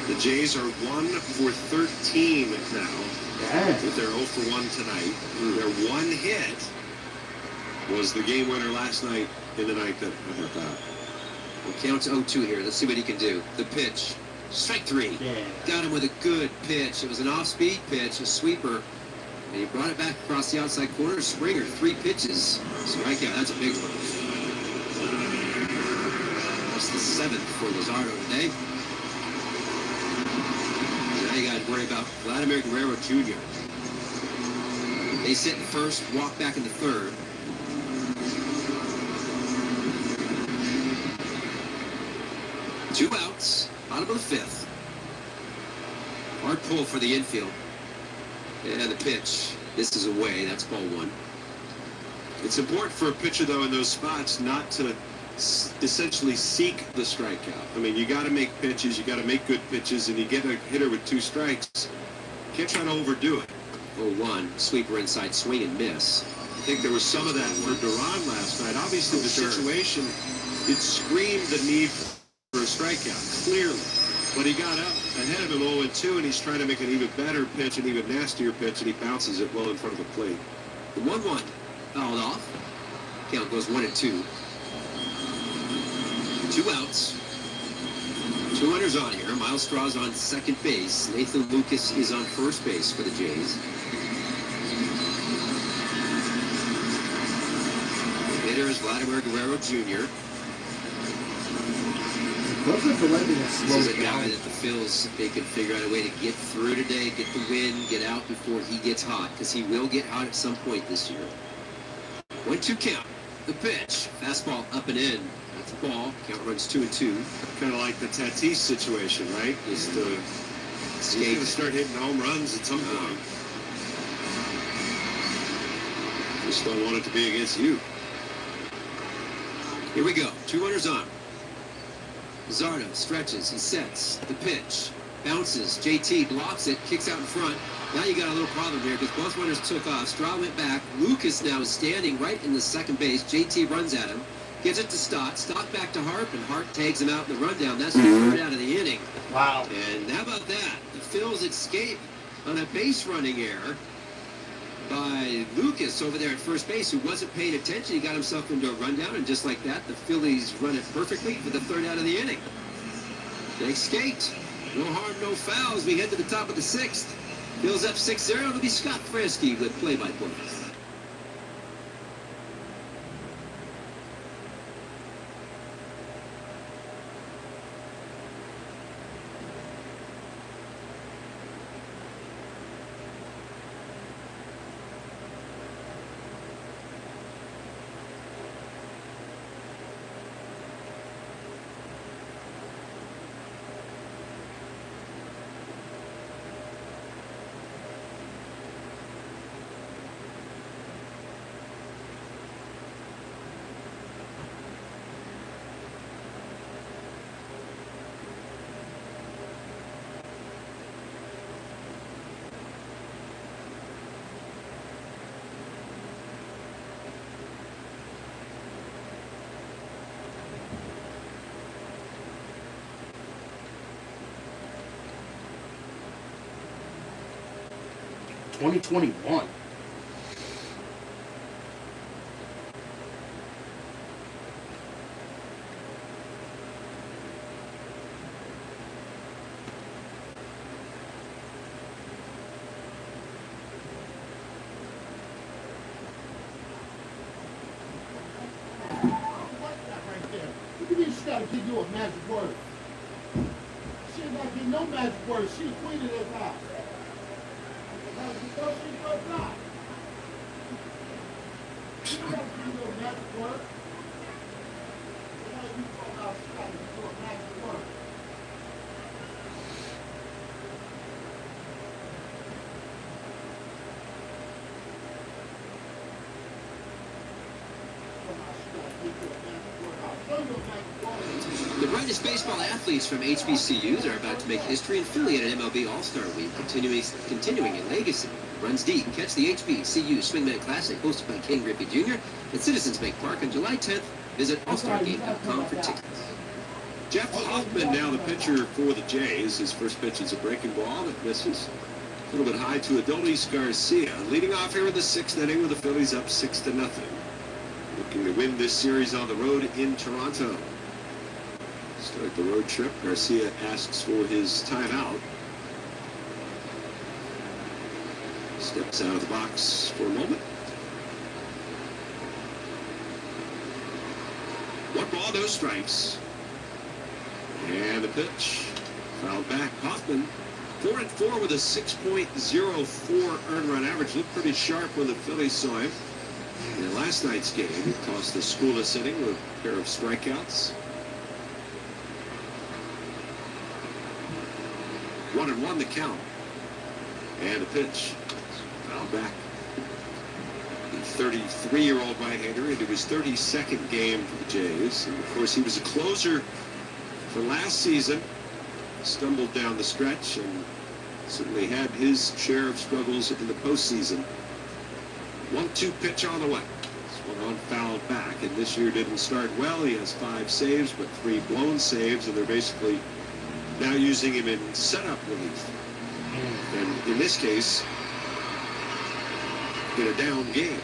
The Jays are 1 for 13 now, with their 0 for 1 tonight. Their one hit was the game winner last night in the ninth inning. How about that? Well, counts 0-2 here. Let's see what he can do. The pitch. Strike 3. Yeah. Got him with a good pitch. It was an off-speed pitch, a sweeper. And he brought it back across the outside corner. Springer, 3 pitches. Strikeout. That's a big one. That's the 7th for Luzardo today. Now you got to worry about Vladimir Guerrero Jr. They sit in first, walk back in the third. Two outs, bottom of the 5th. Hard pull for the infield. And the pitch. This is away. That's ball 1. It's important for a pitcher, though, in those spots not to essentially seek the strikeout. I mean, you got to make pitches, you got to make good pitches, and you get a hitter with 2 strikes. You can't try to overdo it. 0-1, sweeper inside, swing and miss. I think there was some of that for Duran last night. Obviously, the situation, it screamed the need for a strikeout, clearly. But he got up ahead of him 0-2, and he's trying to make an even better pitch, an even nastier pitch, and he bounces it well in front of the plate. The 1-1 fouled off. Count goes 1-2. 2 outs. 2 runners on here. Miles Straw's on second base. Nathan Lucas is on first base for the Jays. The hitter is Vladimir Guerrero Jr. Looks like the lightning is This slow is a guy down. that the Phils, they can figure out a way to get through today, get the win, get out before he gets hot, because he will get hot at some point this year. 1-2 count. The pitch. Fastball up and in. That's the ball. Count runs 2-2. Kind of like the Tatis situation, right? Just he's going to start hitting home runs at some point. Just don't want it to be against you. Here we go. 2 runners on. Zardo stretches. He sets. The pitch. Bounces. JT blocks it. Kicks out in front. Now you got a little problem here because both runners took off. Straw went back. Lucas now is standing right in the second base. JT runs at him. Gives it to Stott. Stott back to Hart, and Hart tags him out in the rundown. That's the third out of the inning. Wow. And how about that? The Phils escape on a base running error by Lucas over there at first base, who wasn't paying attention. He got himself into a rundown, and just like that, the Phillies run it perfectly for the third out of the inning. They escaped. No harm, no foul as we head to the top of the 6th. Phil's up 6-0. It'll be Scott Fransky with play-by-play. $2021. Look at this, she gotta give you a magic word. She ain't gotta give no magic word. She the queen of this house. She don't gotta give you a magic word. You talk about she gotta give you a magic word. The brightest baseball athletes from HBCUs are about to make history in Philly at an MLB All-Star Week, continuing a legacy. Runs deep. Catch the HBCU Swingman Classic hosted by Ken Griffey Jr. at Citizens Bank Park on July 10th. Visit allstargame.com for tickets. Jeff Hoffman now the pitcher for the Jays. His first pitch is a breaking ball that misses. A little bit high to Adolis Garcia. Leading off here in the 6th inning with the Phillies up 6-0. Looking to win this series on the road in Toronto. Start the road trip. Garcia asks for his timeout. Steps out of the box for a moment. 1 ball, no strikes. And the pitch. Fouled back. Hoffman 4-4 with a 6.04 earned run average. Looked pretty sharp when the Phillies saw him. In last night's game, he tossed the scoreless inning with a pair of strikeouts. 1-1 the count. And the pitch. Fouled back. The 33-year-old right-hander into his 32nd game for the Jays. And of course, he was a closer for last season. Stumbled down the stretch and certainly had his share of struggles in the postseason. 1-2 pitch on the way. This one on fouled back, and this year didn't start well. He has 5 saves, but 3 blown saves, and they're basically now using him in setup relief. And in this case, in a down game.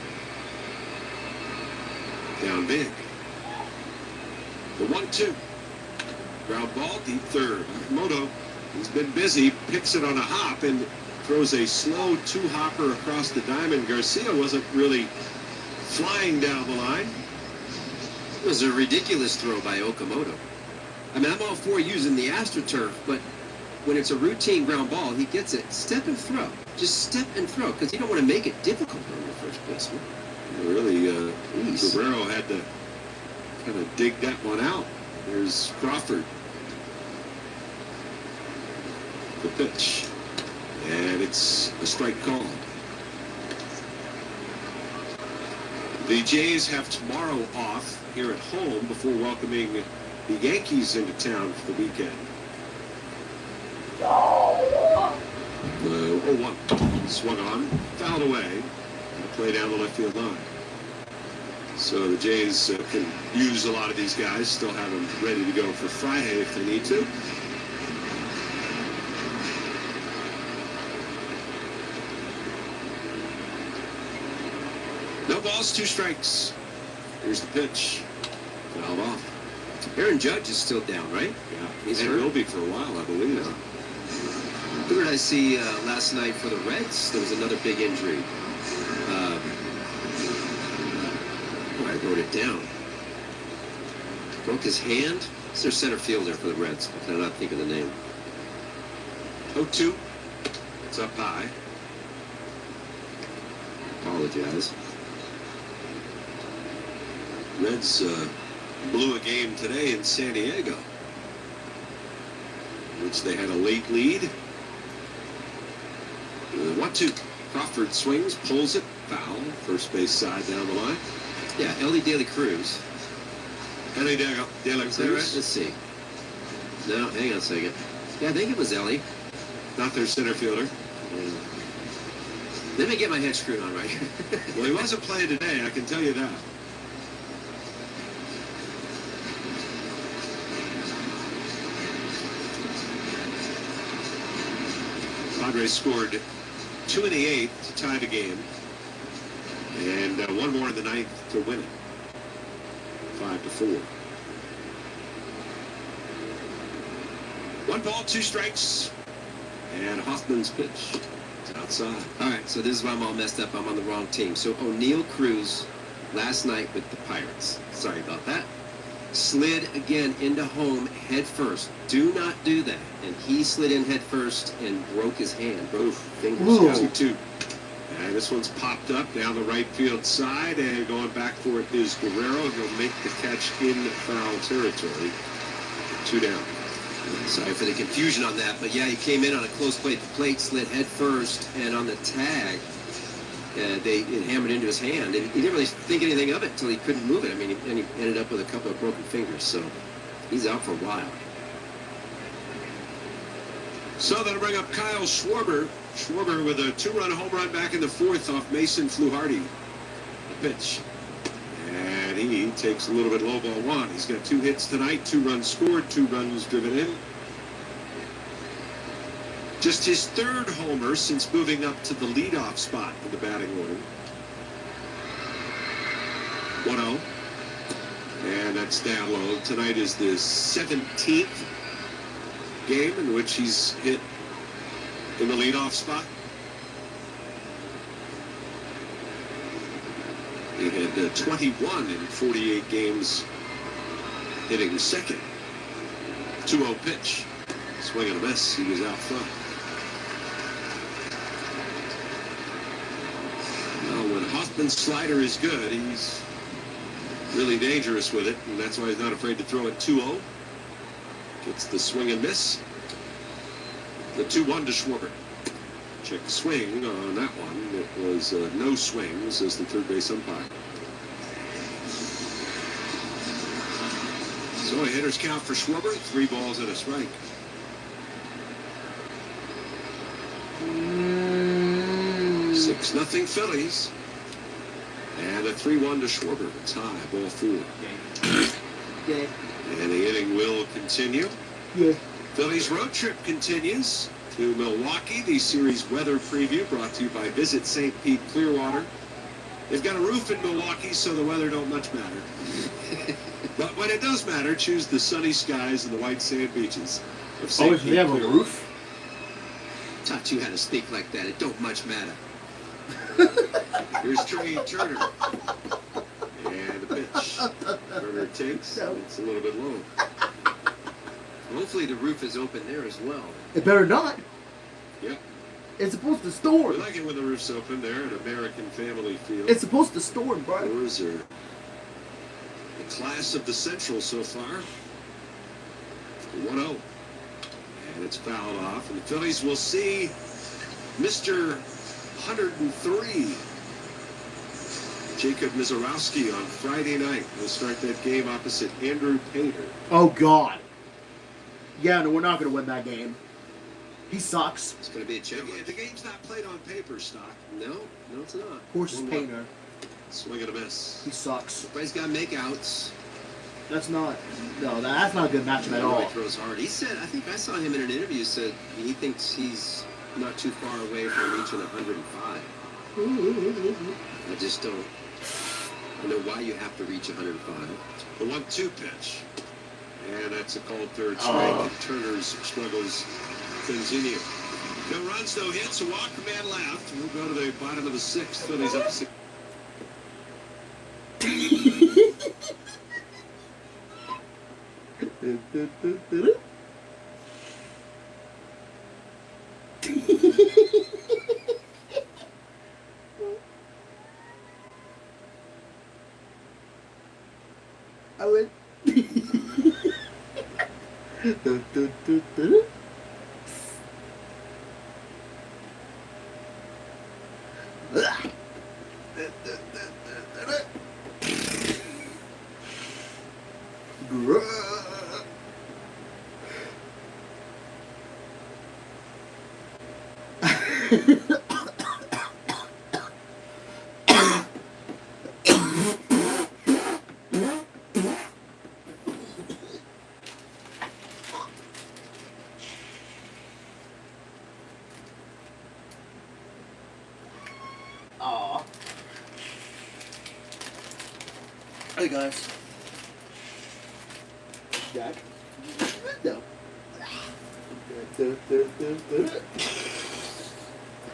Down big. The 1-2. Ground ball, deep third. Okamoto, he's been busy, picks it on a hop and throws a slow two-hopper across the diamond. Garcia wasn't really flying down the line. It was a ridiculous throw by Okamoto. I mean, I'm all for using the AstroTurf, but when it's a routine ground ball, he gets it. Step and throw. Just step and throw, because you don't want to make it difficult on your first baseman. Really, Guerrero had to kind of dig that one out. There's Crawford. The pitch. And it's a strike call. The Jays have tomorrow off here at home before welcoming the Yankees into town for the weekend. 0-1. Swung on, fouled away, and a play down the left field line. So the Jays can use a lot of these guys, still have them ready to go for Friday if they need to. No balls, 2 strikes. Here's the pitch. Fouled off. Aaron Judge is still down, right? Yeah, He's he hurt. will be for a while, I believe. Yeah. Who did I see last night for the Reds? There was another big injury. I wrote it down. Broke his hand. It's their center fielder for the Reds. I cannot think of the name. 0-2. It's up high. Apologize. Reds blew a game today in San Diego, in which they had a late lead. 1-2. Crawford swings, pulls it, foul, first base side down the line. Yeah, Ellie De La Cruz. Ellie De La Is that right? Cruz. Let's see. No, hang on a second. Yeah, I think it was Ellie. Not their center fielder. Yeah. Let me get my head screwed on right here. Well, he wasn't playing today, I can tell you that. Padres scored 2 in the 8th to tie the game, and 1 more in the 9th to win it. 5-4. 1 ball, 2 strikes, and Hoffman's pitch. It's outside. All right, so this is why I'm all messed up. I'm on the wrong team. So O'Neill Cruz last night with the Pirates. Sorry about that. Slid again into home head first. Do not do that. And he slid in head first and broke his hand. Broke fingers. 2-2. And this one's popped up down the right field side, and going back for it is Guerrero. He'll make the catch in foul territory. 2 down. Sorry for the confusion on that, but yeah, he came in on a close plate. The plate slid head first, and on the tag, it hammered into his hand. And he didn't really think anything of it until he couldn't move it. I mean, and he ended up with a couple of broken fingers, so he's out for a while. So that'll bring up Kyle Schwarber. Schwarber with a 2-run home run back in the 4th off Mason Fluharty. The pitch. And he takes a little bit low ball 1. He's got 2 hits tonight, 2 runs scored, 2 runs driven in. Just his 3rd homer since moving up to the leadoff spot in the batting order. 1-0. And that's down low. Tonight is the 17th game in which he's hit in the leadoff spot. He had 21 in 48 games hitting second. 2-0 pitch. Swing and a miss. He was out front. Well, when Hoffman's slider is good, he's really dangerous with it, and that's why he's not afraid to throw it 2-0. Gets the swing and miss. The 2-1 to Schwarber. Check the swing on that one. It was no swings as the third base umpire. So a hitter's count for Schwarber. 3 balls and a strike. 6-0 Phillies. And a 3-1 to Schwarber. It's high, ball 4. Yeah. And the inning will continue. Yeah. Phillies road trip continues to Milwaukee. The series weather preview brought to you by Visit St. Pete Clearwater. They've got a roof in Milwaukee, so the weather don't much matter. But when when it does matter, choose the sunny skies and the white sand beaches of Oh, St. if they have a roof? Taught you how to speak like that. It don't much matter. Here's Trey Turner. And the pitch. Turner takes. It's a little bit low. Hopefully the roof is open there as well. It better not. Yep. It's supposed to storm. We like it when the roof's open there at American Family Field. It's supposed to storm, bro. Doors are the class of the Central so far. 1-0. And it's fouled off. And the Phillies will see Mr. 103. Jacob Mizorowski on Friday night. He'll start that game opposite Andrew Pater. Oh, God. Yeah, no, we're not going to win that game. He sucks. It's going to be a challenge. The game's not played on paper, Stock. No, it's not. Of course, it's Painter. Swing and a miss. He sucks. Everybody's got makeouts. That's not. No, that's not a good matchup at all. He throws hard. He said, I think I saw him in an interview, said he thinks he's not too far away from reaching 105. I just don't know why you have to reach 105. The 1-2 pitch. And that's a called third strike. And Turner's struggles continue. No runs, no hits. A walk, a man left. We'll go to the bottom of the sixth. Phillies up 6. I went. Aw. Hey guys. Jack. No.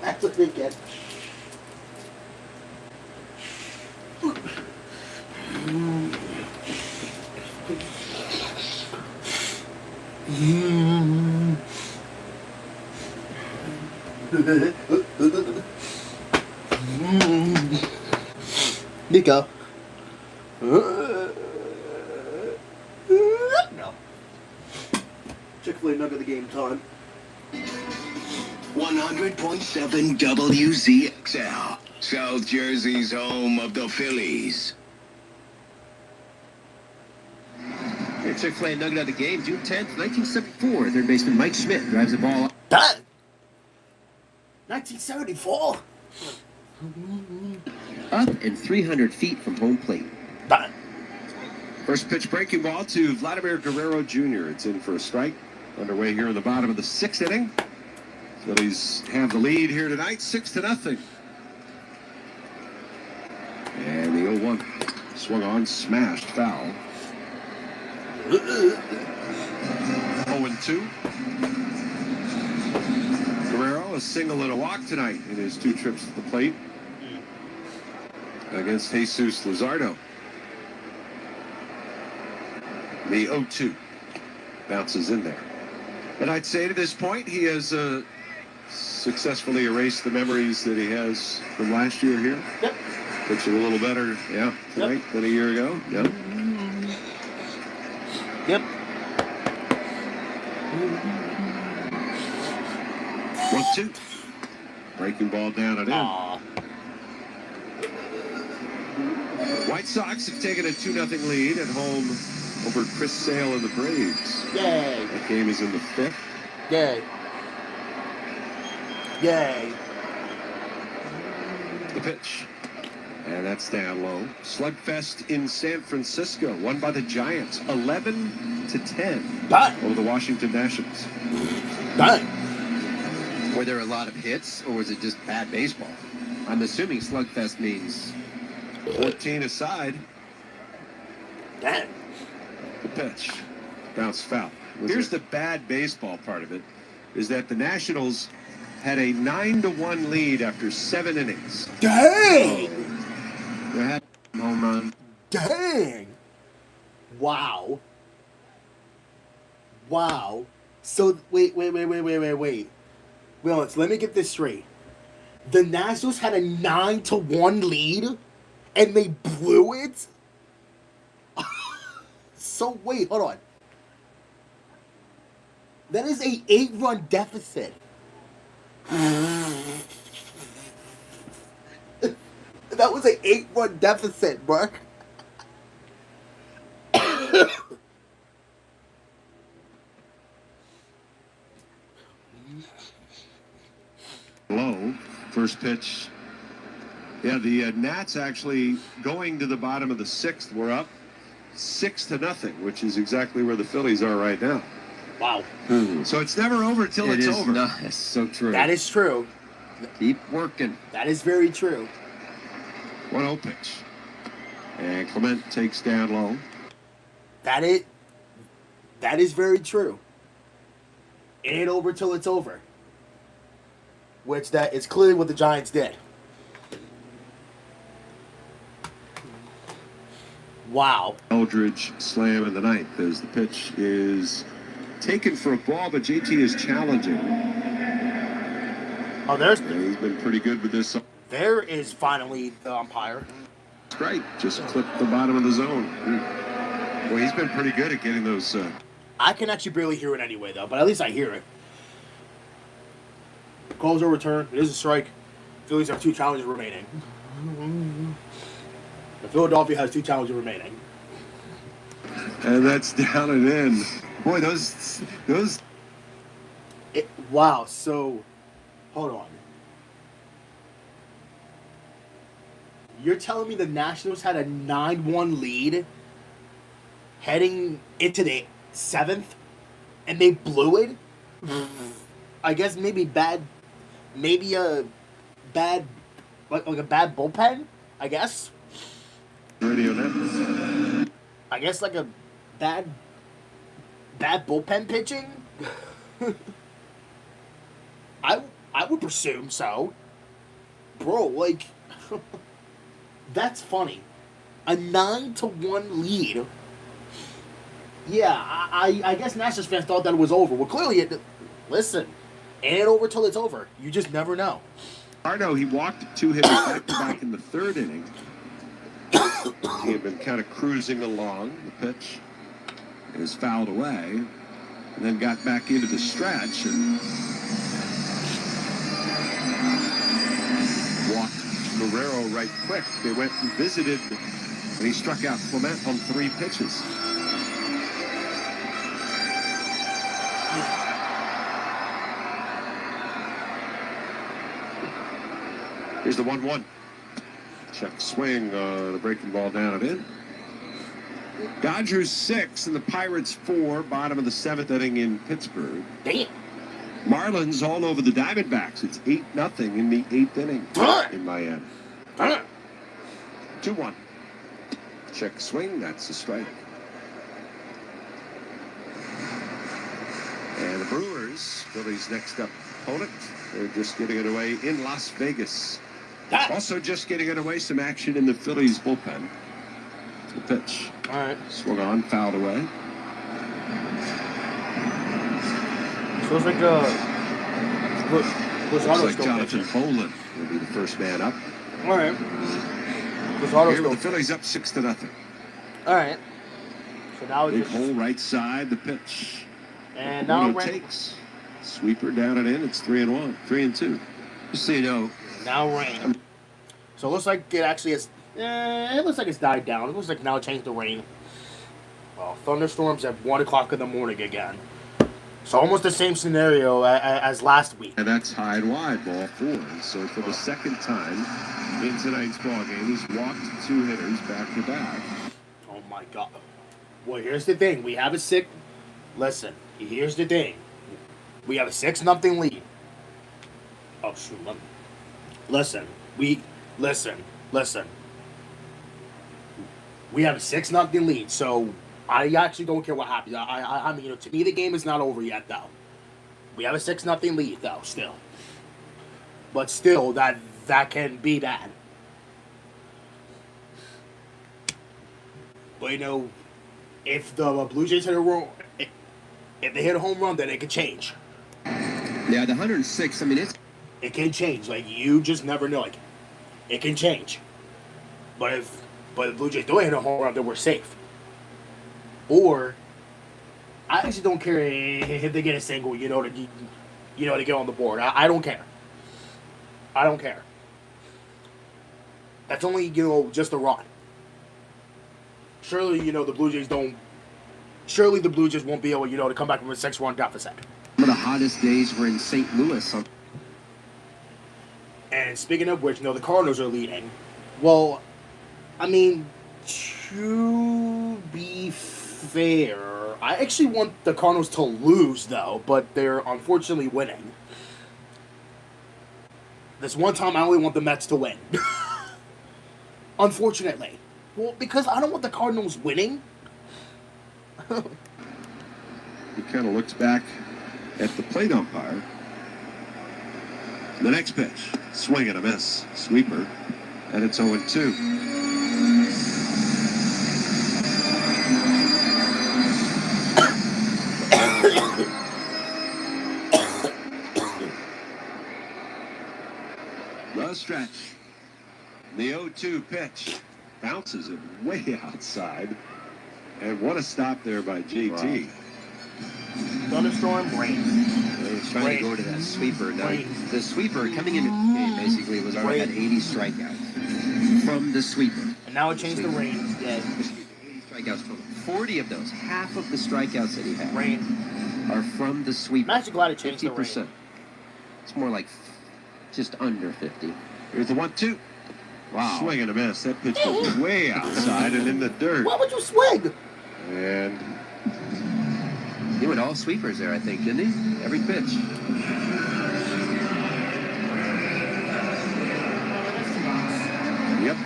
That's what they get. Nico. No. Chick-fil-A nugget of the game time. 100.7 WZXL, South Jersey's home of the Phillies. Here, Chick-fil-A nugget of the game, June 10th, 1974. Third baseman Mike Schmidt drives the ball up. Done. 1974. Up and 300 feet from home plate. Done. First pitch breaking ball to Vladimir Guerrero Jr. It's in for a strike. Underway here in the bottom of the sixth inning. Phillies have the lead here tonight, 6-0. And the 0-1 swung on, smashed, foul. 0-2. Guerrero, a single and a walk tonight in his 2 trips to the plate against Jesus Luzardo. The 0-2 bounces in there. And I'd say to this point, he has successfully erased the memories that he has from last year here. Yep. Pitching a little better, tonight than a year ago. Yep. Yep. 1-2. Breaking ball down and in. Aw. White Sox have taken a 2-0 lead at home over Chris Sale and the Braves. Yay. That game is in the 5th. Yay. Yay. The pitch. And that's down low. Slugfest in San Francisco, won by the Giants, 11-10 Done. over the Washington Nationals. Done. Were there a lot of hits, or was it just bad baseball? I'm assuming slugfest means 14 aside. Damn. The pitch. Bounce foul. Here's the bad baseball part of it, is that the Nationals had a 9-1 lead after 7 innings. Dang! They had a home run. Dang! Wow. Wow. So, wait. Wait, let me get this straight. The Nationals had a 9-1 lead, and they blew it? So, wait, hold on. That is a 8-run deficit. That was an 8-run deficit, Mark. Low. First pitch. Yeah, the Nats actually going to the bottom of the 6th. We're up 6-0, which is exactly where the Phillies are right now. Wow. So it's never over till it's over. That's so true. That is true. Keep working. That is very true. 1-0 pitch. And Clement takes down low. That is very true. It ain't over till it's over. Which that is clearly what the Giants did. Wow. Eldridge slam in the 9th as the pitch is taken for a ball, but JT is challenging. Oh, He's been pretty good with this. There is finally the umpire. Strike. Just clipped the bottom of the zone. Well, he's been pretty good at getting those. I can actually barely hear it anyway, though, but at least I hear it. Calls are returned. It is a strike. Phillies have 2 challenges remaining. The Philadelphia has 2 challenges remaining. And that's down and in. Boy, those. Wow. So, hold on. You're telling me the Nationals had a 9-1 lead heading into the 7th, and they blew it? I guess maybe a bad bullpen, I guess. Radio net. I guess like a bad bullpen pitching. I would presume so. Bro, like that's funny. A 9-1 lead. Yeah, I guess Nationals fans thought that it was over. Well, clearly listen, ain't over till it's over. You just never know. Arno, he walked 2 hitters back in the 3rd inning. He had been kind of cruising along. The pitch is fouled away, and then got back into the stretch and walked Guerrero right quick. They went and visited, and he struck out Clement on 3 pitches. Here's the 1-1. Check swing, the breaking ball down and in. Dodgers 6 and the Pirates 4, bottom of the 7th inning in Pittsburgh. Damn. Marlins all over the Diamondbacks. It's 8-0 in the 8th inning in Miami. 2-1. Check swing, that's a strike. And the Brewers, Phillies' next up opponent, they're just getting it away in Las Vegas. Also just getting it away, some action in the Phillies bullpen. The pitch. All right. Swung on, fouled away. So it's like Looks like Jonathan Poland will be the first man up. All right. Here with the Phillies up 6-0. All right. So now it's big just hole right side, the pitch. And now Bruno takes sweeper down and in. It's 3-1, 3-2. Just so you know. Now rain. So it looks like it actually has. It looks like it's died down. It looks like now it changed to rain. Well, thunderstorms at 1 o'clock in the morning again. So almost the same scenario as last week. And that's high and wide, ball 4. So for the second time in tonight's ball game, he's walked 2 hitters back to back. Oh my God. Well, here's the thing. We have a six. Listen, here's the thing. We have a 6-0 lead. Oh shoot. Listen. Listen. We have a 6-0 lead. So I actually don't care what happens. I mean, to me, the game is not over yet, though. We have a 6-0 lead, though, still. But still, that can be bad. But, if the Blue Jays hit a if they hit a home run, then it could change. Yeah, the 106, I mean, it can change. Like, you just never know. Like, it can change. But if the Blue Jays don't hit a home run, then we're safe. Or, I actually don't care if they get a single, to get on the board. I don't care. I don't care. That's only, just a run. Surely, the Blue Jays don't. Surely the Blue Jays won't be able, to come back from a 6-run deficit. Some of the hottest days were in St. Louis. And speaking of which, the Cardinals are leading. Well, I mean, to be fair, I actually want the Cardinals to lose, though, but they're unfortunately winning. This one time, I only want the Mets to win. Unfortunately. Well, because I don't want the Cardinals winning. He kind of looks back at the plate umpire. The next pitch, swing and a miss, sweeper, and it's 0-2. The stretch. The 0-2 pitch bounces it way outside. And what a stop there by JT. Wow. Thunderstorm, rain. He was trying to go to that sweeper. Now, the sweeper coming into the game basically was already had 80 strikeouts from the sweeper. And now it changed to rain. Yeah. 80 strikeouts from 40 of those, half of the strikeouts that he had, are from the sweeper. I'm actually glad it changed 50%. to rain. It's more like just under 50. Here's the 1-2. Wow. Swing and a miss. That pitch was way outside and in the dirt. Why would you swing? And he went all sweepers there, I think, didn't he? Every pitch. Yep.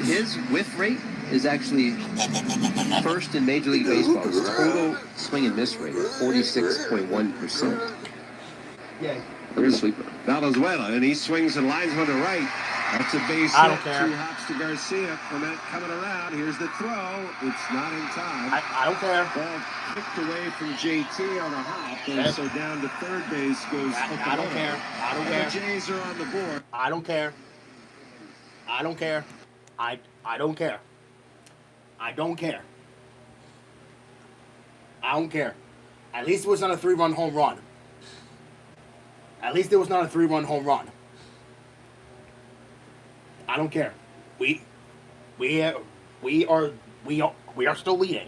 His whiff rate is actually first in Major League Baseball. His total swing and miss rate is 46.1%. Yeah. Here's a sweeper. Valenzuela, and he swings and lines one to right. That's a base I don't hit. care. 2 hops to Garcia. Clement coming around. Here's the throw. It's not in time. I don't care. Ball kicked away from JT on a hop, and so down to third base goes. I don't care. I don't and care. The Jays are on the board. I don't care. I don't care. I don't care. I don't care. I don't care. At least it was not a 3-run home run. At least it was not a 3-run home run. I don't care. We are still leading.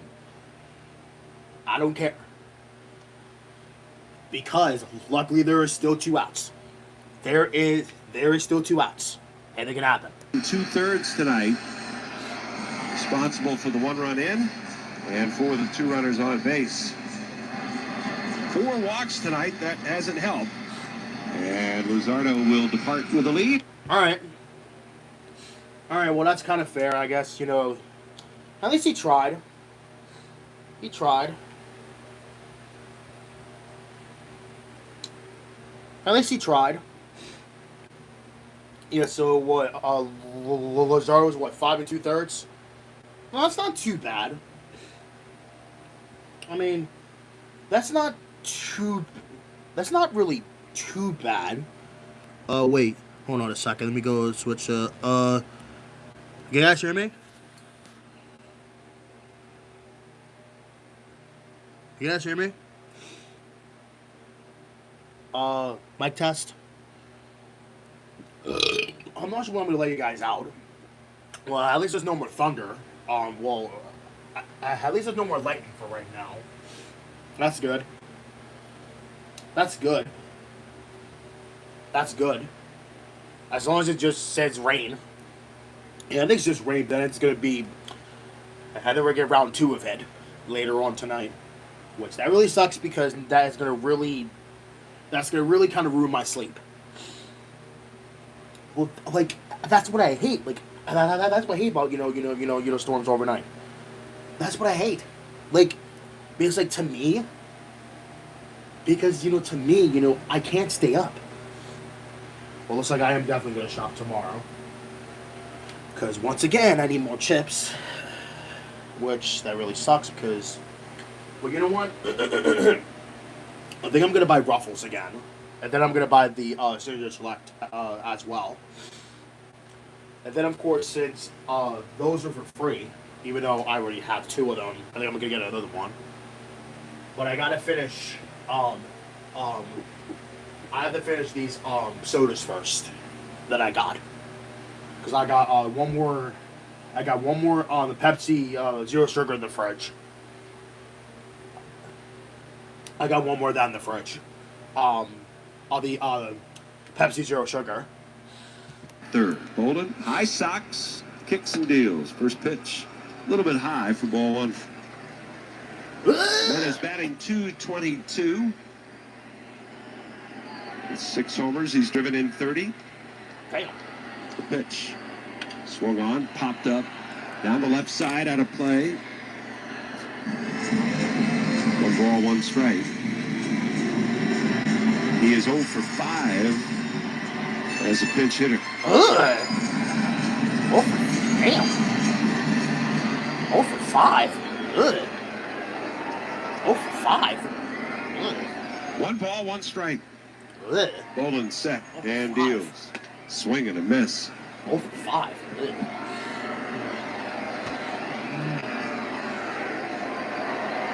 I don't care. Because luckily there is still 2 outs. There is still 2 outs. Anything can happen. 2/3 tonight. Responsible for the 1-run in and for the 2 runners on base. 4 walks tonight. That hasn't helped. And Luzardo will depart with a lead. All right, well, that's kind of fair, I guess. At least he tried. He tried. At least he tried. Yeah, so what, Luzardo was, 5 2/3? Well, that's not too bad. I mean, that's not really too bad. Wait. Hold on a second. Let me go switch. You guys hear me? You guys hear me? Mic test. I'm not sure when I'm gonna let you guys out. Well, at least there's no more thunder. At least there's no more lightning for right now. That's good. That's good. That's good. As long as it just says rain. Yeah, I think it's just rain. Then it's gonna be. I think we're gonna get round 2 of it later on tonight, which that really sucks because that's gonna really kind of ruin my sleep. Well, like that's what I hate. Like that's what I hate about storms overnight. That's what I hate. Like, because, like, to me, I can't stay up. Well, looks like I am definitely going to shop tomorrow. Because, once again, I need more chips. Which, that really sucks because, well, you know what? I think I'm going to buy Ruffles again. And then I'm going to buy the Caesar Select as well. And then, of course, since those are for free, even though I already have 2 of them, I think I'm going to get another one. But I got to finish, I have to finish these sodas first that I got. Because I got one more the Pepsi Zero Sugar in the fridge. I got one more of that in the fridge. The Pepsi Zero Sugar. Third, Bolden, high socks, kicks and deals. First pitch, a little bit high for ball 1. That is batting .222. With 6 homers, he's driven in 30. Damn. The pitch, swung on, popped up, down the left side, out of play. 1 ball, 1 strike. He is 0 for 5 as a pinch hitter. Ugh. Oh, damn. 0 for 5. Ugh. 0 for 5. Ugh. 1 ball, 1 strike. Ugh. Bolden set and deals. Swing and a miss. 0 for 5. Ugh.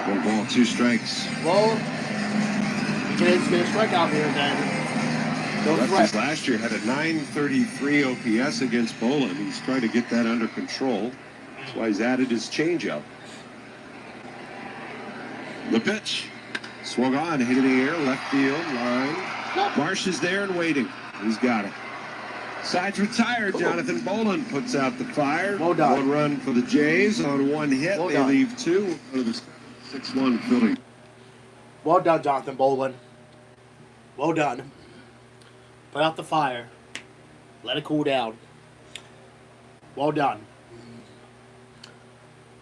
1 ball, 2 strikes. Well, you can get a strikeout here then. Lefties last year had a .933 OPS against Bolden. He's trying to get that under control. That's why he's added his changeup. The pitch. Swung on, hit in the air, left field, line. Marsh is there and waiting. He's got it. Sides retired. Jonathan Bolden puts out the fire. Well done. 1 run for the Jays on 1 hit. Well they done. leave 2 out of the 6-1 Phillies. Well done, Jonathan Bolden. Well done. Put out the fire. Let it cool down. Well done.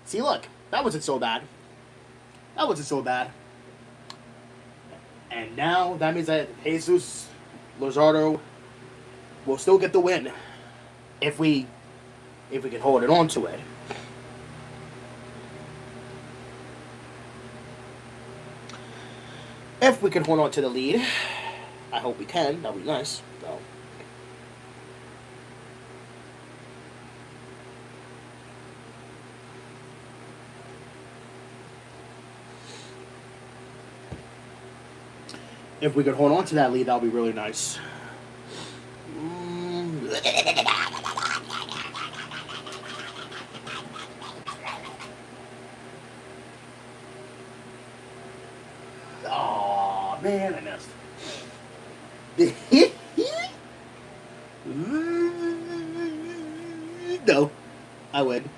See, look. That wasn't so bad. That wasn't so bad. And now, that means that Jesus Luzardo will still get the win. If we can hold it on to it. If we can hold on to the lead. I hope we can. That would be nice. So. If we could hold on to that lead, that would be really nice. Oh man, I missed. No, I win.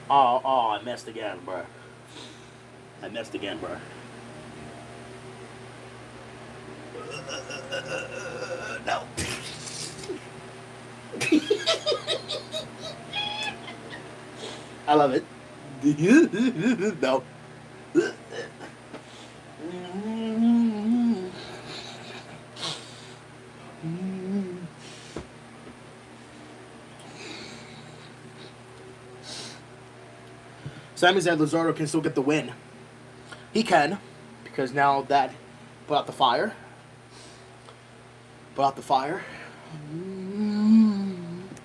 Oh, I missed again, bro. I missed again, bro. No. I love it. No. Simon said Luzardo can still get the win. He can, because now that put out the fire. Put out the fire.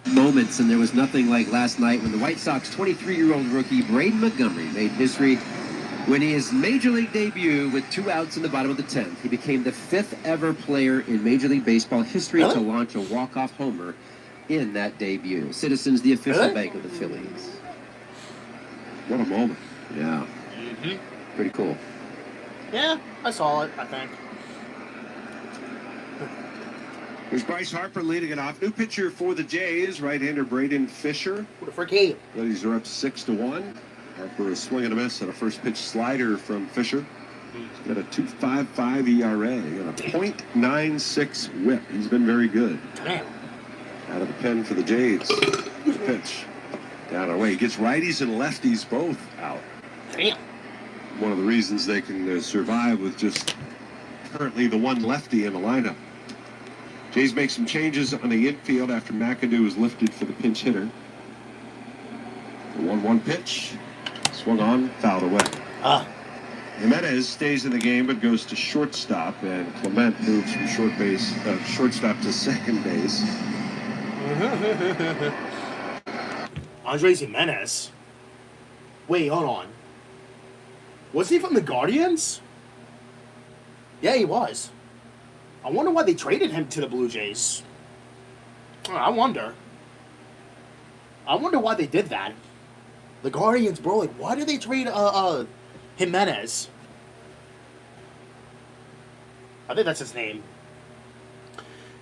Moments, and there was nothing like last night when the White Sox 23-year-old rookie Braden Montgomery made history when his Major League debut with 2 outs in the bottom of the 10th. He became the 5th ever player in Major League Baseball history to launch a walk-off homer in that debut. Citizens, the official bank of the Phillies. What a moment. Yeah. Pretty cool. Yeah, I saw it, I think. There's Bryce Harper leading it off. New pitcher for the Jays, right-hander Braden Fisher. What a freak game. Phillies are up 6-1. Harper is swinging a miss at a first pitch slider from Fisher. He's got a 2.55 ERA and a .96 whip. He's been very good. Damn. Out of the pen for the Jays. The pitch. Down away. He gets righties and lefties both out. Damn. One of the reasons they can survive with just currently the one lefty in the lineup. Jays make some changes on the infield after McAdoo was lifted for the pinch hitter. The 1-1 pitch. Swung on, fouled away. Jimenez stays in the game but goes to shortstop, and Clement moves from shortstop to second base. Andres Jimenez. Wait, hold on. Was he from the Guardians? Yeah, he was. I wonder why they traded him to the Blue Jays. I wonder why they did that. The Guardians, bro, like, why did they trade Jimenez? I think that's his name.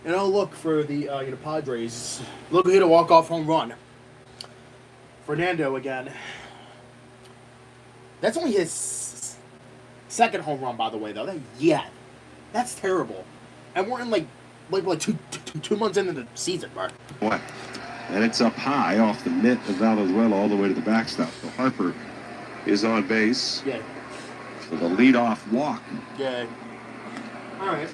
You know, look for the Padres. Look who hit a walk-off home run. Fernando again. That's only his second home run, by the way, though. That's terrible. And we're in like two months into the season, bro. What? And it's up high off the mitt of Valenzuela all the way to the backstop. So Harper is on base. Yeah. For the leadoff walk. Yeah. All right.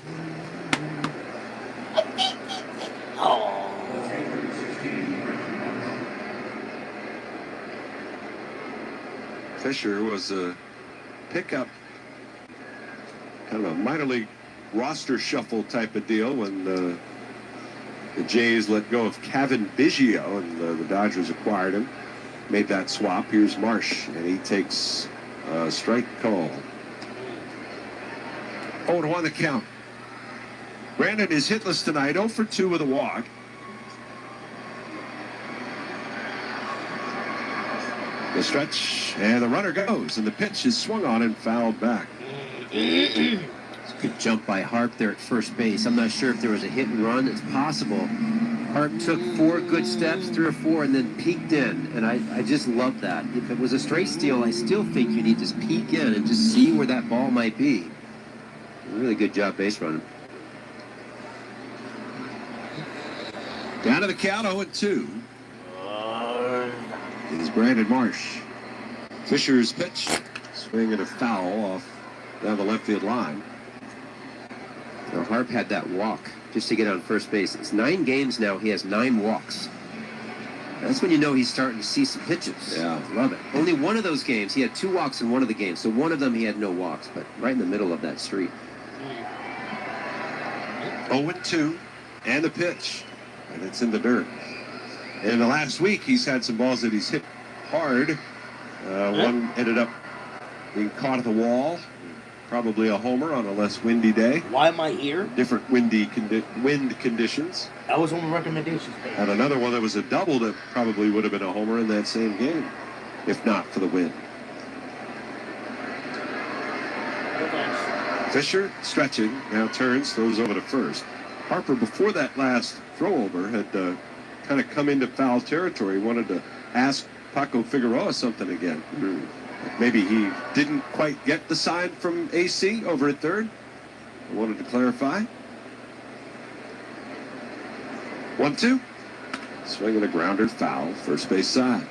Oh. Fisher was a pickup, kind of a minor league roster shuffle type of deal when the Jays let go of Kevin Biggio and the Dodgers acquired him. Made that swap. Here's Marsh, and he takes a strike call. 0-1 the count. Brandon is hitless tonight, 0 for 2 with a walk. The stretch, and the runner goes, and the pitch is swung on and fouled back. It's a good jump by Harp there at first base. I'm not sure if there was a hit and run. It's possible. Harp took 4 good steps, 3 or 4, and then peeked in, and I just love that. If it was a straight steal, I still think you need to peek in and just see where that ball might be. Really good job base running. Down to the count, 0-2. It is Brandon Marsh. Fisher's pitch, swing and a foul off down the left field line. Now Harp had that walk just to get on first base. It's 9 games now. He has 9 walks. That's when you know he's starting to see some pitches. Yeah. Love it. Only one of those games, he had 2 walks in one of the games. So one of them he had no walks, but right in the middle of that street. 0-2, and the pitch, and it's in the dirt. In the last week, he's had some balls that he's hit hard. One ended up being caught at the wall. Probably a homer on a less windy day. Why am I here? Different wind conditions. That was on the recommendations page. And another one that was a double that probably would have been a homer in that same game, if not for the wind. Fisher stretching, now turns, throws over to first. Harper, before that last throw over, had kind of come into foul territory. Wanted to ask Paco Figueroa something again. Maybe he didn't quite get the sign from AC over at third. I wanted to clarify. 1-2. Swinging a grounder, foul, first base side.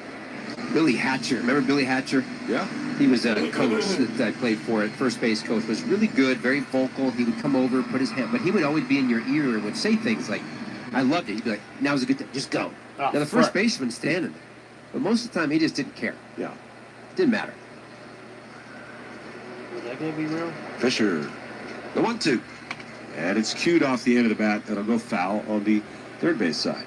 Billy Hatcher. Remember Billy Hatcher? Yeah. He was a coach that I played for, at first base coach. Was really good, very vocal. He would come over, put his hand, but he would always be in your ear and would say things like, I loved it. He'd be like, now's a good time, just go. Now the first baseman's standing there. But most of the time he just didn't care. Yeah. It didn't matter. Is that going to be real? Fisher, the 1-2. And it's cued off the end of the bat. It'll go foul on the third base side.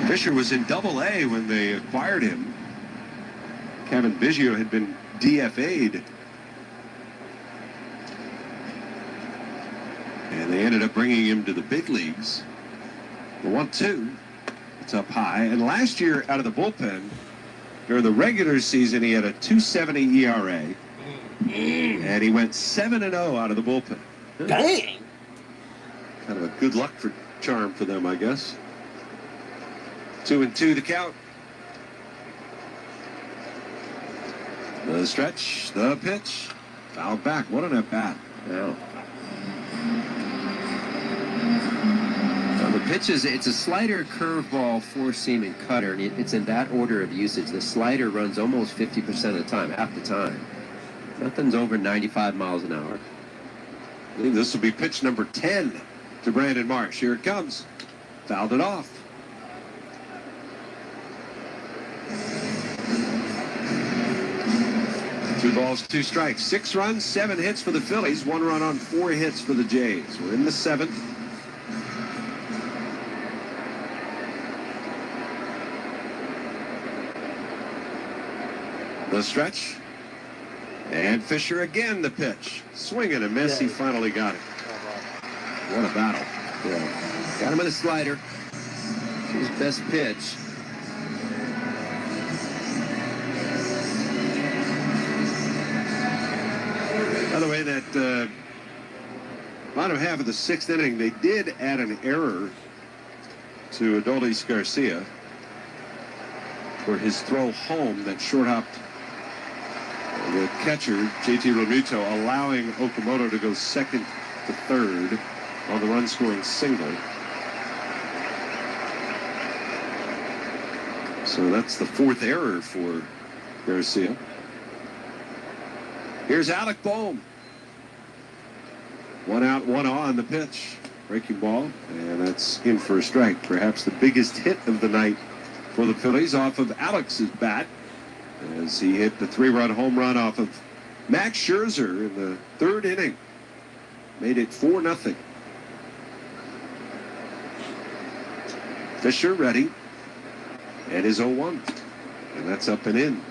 Fisher was in Double-A when they acquired him. Kevin Biggio had been DFA'd. And they ended up bringing him to the big leagues. The 1-2. It's up high. And last year, out of the bullpen, during the regular season, he had a 2.70 ERA. And he went 7-0 out of the bullpen. Dang! Kind of a good luck charm for them, I guess. 2-2 the count. The stretch, the pitch. Fouled back. What an at-bat. Yeah. Now the pitches, it's a slider, curveball, four-seam, and cutter, and it's in that order of usage. The slider runs almost 50% of the time, half the time. Nothing's over 95 miles an hour. I believe this will be pitch number 10 to Brandon Marsh. Here it comes. Fouled it off. Two balls, two strikes. 6 runs, 7 hits for the Phillies. 1 run on 4 hits for the Jays. We're in the 7th. The stretch. And Fisher again the pitch. Swing and a miss. He finally got it. What a battle. Yeah. Got him with a slider. His best pitch. By the way, that bottom half of the 6th inning, they did add an error to Adolis Garcia for his throw home that short-hopped the catcher, JT Realmuto, allowing Okamoto to go second to third on the run-scoring single. So that's the 4th error for Garcia. Here's Alec Bohm. 1 out, 1 on the pitch. Breaking ball, and that's in for a strike. Perhaps the biggest hit of the night for the Phillies off of Alex's bat, as he hit the 3-run home run off of Max Scherzer in the 3rd inning. Made it 4-0. Fisher ready. And his 0-1. And that's up and in.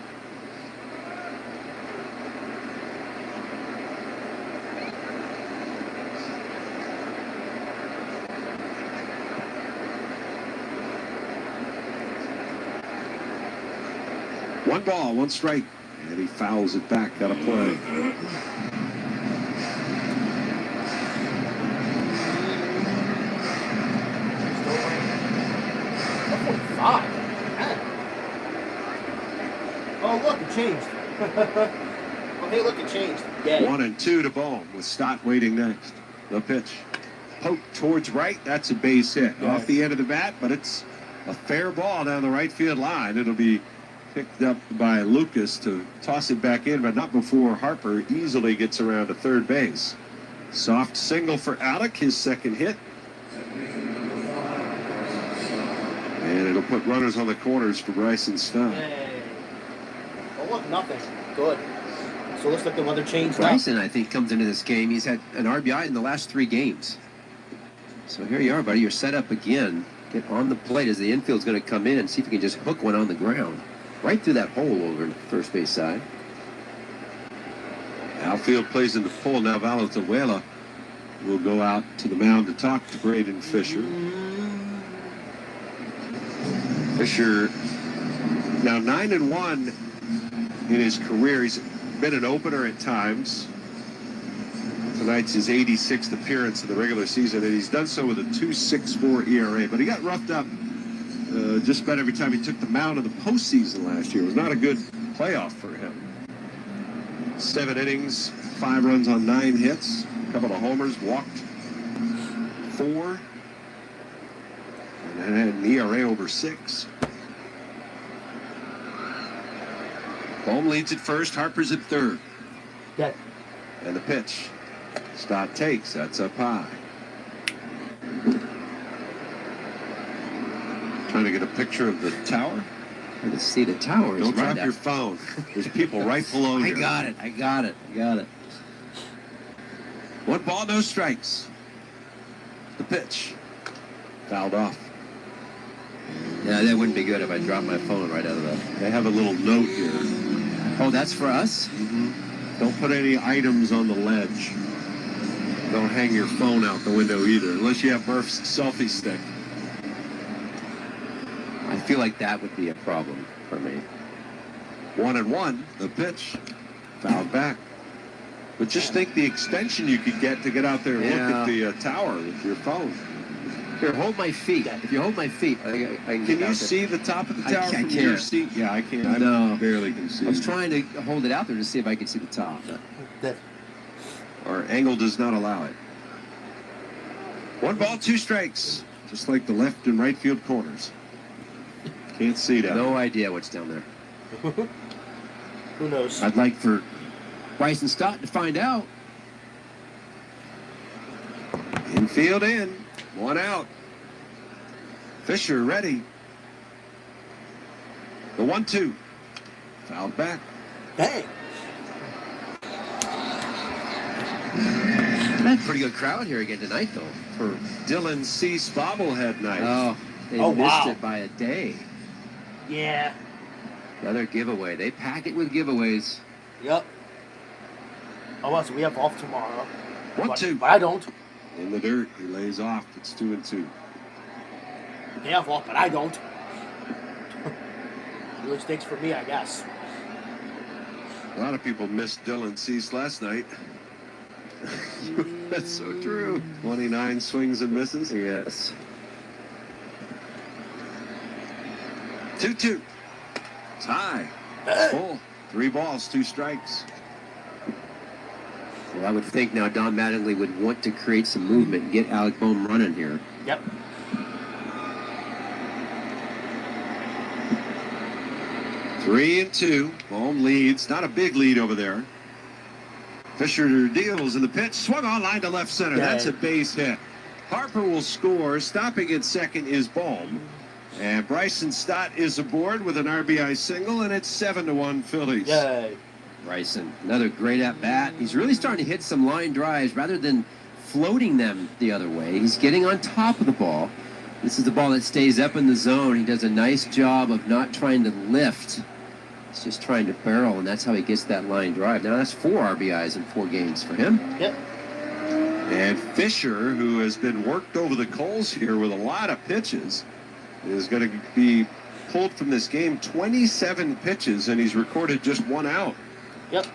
One ball, 1 strike. And he fouls it back out of play. Oh, look, it changed. Oh, hey, look, it changed. Yeah. 1 and 2 to Bohm with Stott waiting next. The pitch. Poke towards right. That's a base hit. Yeah. Off the end of the bat, but it's a fair ball down the right field line. It'll be picked up by Lucas to toss it back in, but not before Harper easily gets around to third base. Soft single for Alec, his 2nd hit. And it'll put runners on the corners for Bryson Stott. Hey. Oh, look, nothing. Good. So it looks like the weather changed. Bryson, I think, comes into this game. He's had an RBI in the last 3 games. So here you are, buddy. You're set up again. Get on the plate as the infield's going to come in and see if you can just hook one on the ground. Right through that hole over in the first base side. Outfield plays in the pull. Now Valenzuela will go out to the mound to talk to Braden Fisher. Fisher now 9-1 in his career. He's been an opener at times. Tonight's his 86th appearance in the regular season, and he's done so with a 2.64 ERA. But he got roughed up just about every time he took the mound in the postseason last year. It was not a good playoff for him. 7 innings, 5 runs on 9 hits, a couple of homers, walked 4, and had an ERA over 6. Bohm leads at first, Harper's at third. Yeah. And the pitch. Stott takes, that's up high. Trying to get a picture of the tower. I can see the tower. Don't right drop your phone. There's people right below you. I got it. 1 ball, no strikes. The pitch. Fouled off. Yeah, that wouldn't be good if I dropped my phone right out of that. They have a little note here. Oh, that's for us? Mm-hmm. Don't put any items on the ledge. Don't hang your phone out the window either, unless you have Murph's selfie stick. I feel like that would be a problem for me. 1-1, the pitch. Fouled back. But just think the extension you could get to get out there and look at the tower with your phone. Here, hold my feet. If you hold my feet, I can Can you see the top of the tower from your seat? Yeah, I can't. I barely can see. I was trying to hold it out there to see if I could see the top. Our angle does not allow it. 1 ball, 2 strikes. Just like the left and right field corners. Can't see that. No idea what's down there. Who knows? I'd like for Bryson Stott to find out. Infield in. 1 out. Fisher ready. The 1-2. Fouled back. Dang. That's a pretty good crowd here again tonight, though. For Dylan Cease bobblehead night. Oh, they missed it by a day. Yeah. Another giveaway. They pack it with giveaways. Yep. Oh, well, so we have off tomorrow. 1-2. But I don't. In the dirt. He lays off. It's 2-2. They have off, but I don't. Which stakes for me, I guess. A lot of people missed Dylan Cease last night. That's so true. 29 swings and misses. Yes. 2-2. Tie. It's full. 3 balls, 2 strikes. Well, I would think now Don Mattingly would want to create some movement and get Alec Bohm running here. Yep. 3-2. Bohm leads. Not a big lead over there. Fisher deals in the pitch. Swung on line to left center. Yeah. That's a base hit. Harper will score. Stopping at second is Bohm. And Bryson Stott is aboard with an RBI single, and it's 7-1 Phillies. Yay. Bryson, another great at-bat. He's really starting to hit some line drives rather than floating them the other way. He's getting on top of the ball. This is the ball that stays up in the zone. He does a nice job of not trying to lift. He's just trying to barrel, and that's how he gets that line drive. Now, that's 4 RBIs in 4 games for him. Yep. And Fisher, who has been worked over the coals here with a lot of pitches, is going to be pulled from this game. 27 pitches, and he's recorded just 1 out. Yep.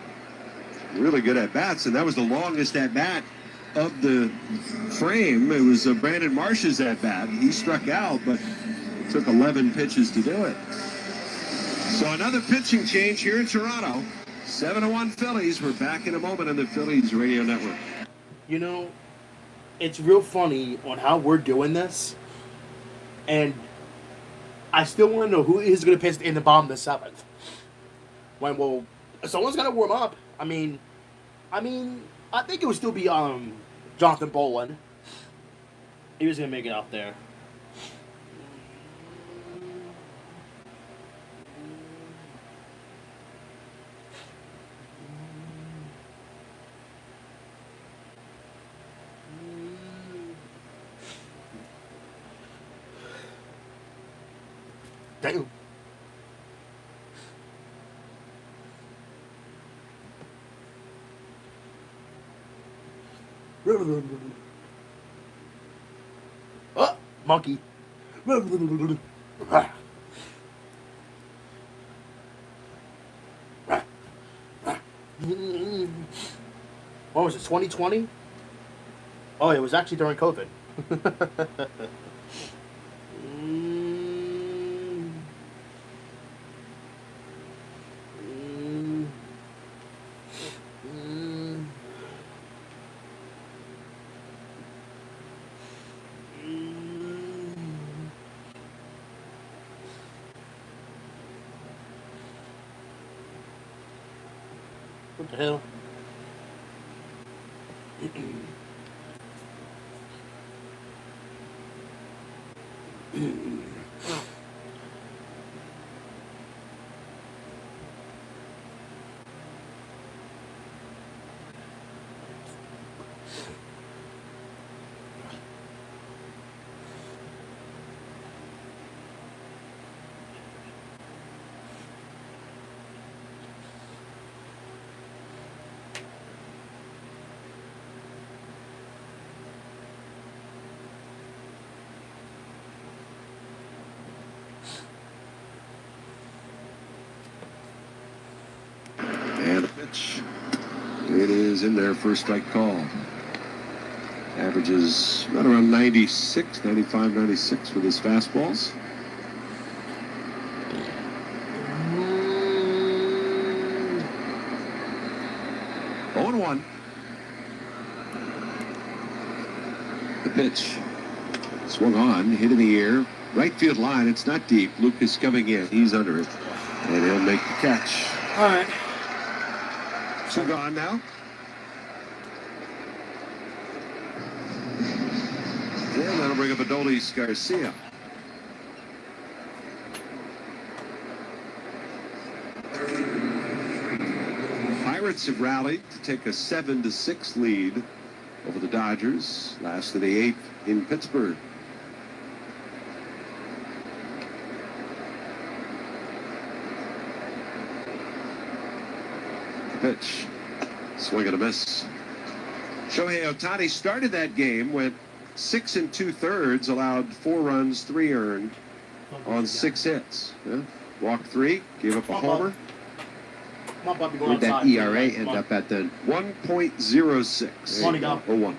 Really good at-bats, and that was the longest at-bat of the frame. It was Brandon Marsh's at-bat. He struck out, but it took 11 pitches to do it. So another pitching change here in Toronto. 7-1 Phillies. We're back in a moment on the Phillies Radio Network. You know, it's real funny on how we're doing this, and I still want to know who is going to pitch in the bottom of the 7th. When, well, someone's got to warm up. I mean, I think it would still be Jonathan Bolin. He was going to make it out there. Damn. Oh, monkey. What was it, 2020? Oh, it was actually during COVID. What the hell? And a pitch. It is in there, first strike call. Averages right around 96, 95, 96 with his fastballs. Oh, 1. Pitch. Swung on, hit in the air. Right field line, it's not deep. Lucas coming in, he's under it. And he'll make the catch. All right. Two gone now. And that'll bring up Adolis Garcia. Pirates have rallied to take a 7-6 lead over the Dodgers. Last of the 8th in Pittsburgh. Pitch. Swing and a miss. Shohei Ohtani started that game, went 6 2/3, allowed 4 runs, 3 earned on 6 hits. Yeah. Walked 3, gave up a homer. Where'd that ERA end up at then? 1.06. 1.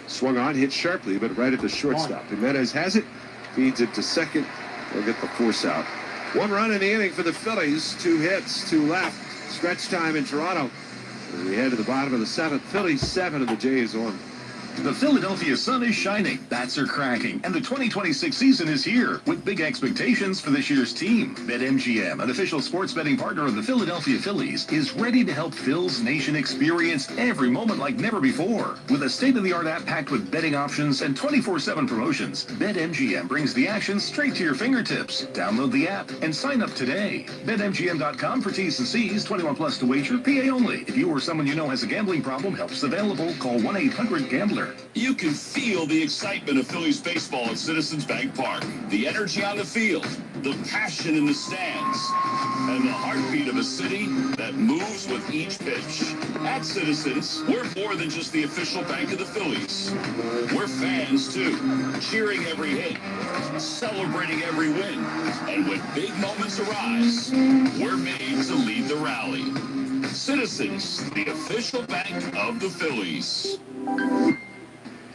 Swung on, hit sharply, but right at the shortstop. Jimenez has it, feeds it to second. They'll get the force out. 1 run in the inning for the Phillies. 2 hits, 2 left. Stretch time in Toronto. As we head to the bottom of the 7th. Phillies 7 and the Jays 1. The Philadelphia sun is shining, bats are cracking, and the 2026 season is here with big expectations for this year's team. BetMGM, an official sports betting partner of the Philadelphia Phillies, is ready to help Phil's Nation experience every moment like never before. With a state-of-the-art app packed with betting options and 24/7 promotions, BetMGM brings the action straight to your fingertips. Download the app and sign up today. BetMGM.com for T's and C's. 21 plus to wager. PA only. If you or someone you know has a gambling problem, help's available. Call 1-800-GAMBLER. You can feel the excitement of Phillies baseball at Citizens Bank Park. The energy on the field, the passion in the stands, and the heartbeat of a city that moves with each pitch. At Citizens, we're more than just the official bank of the Phillies. We're fans, too, cheering every hit, celebrating every win, and when big moments arise, we're made to lead the rally. Citizens, the official bank of the Phillies.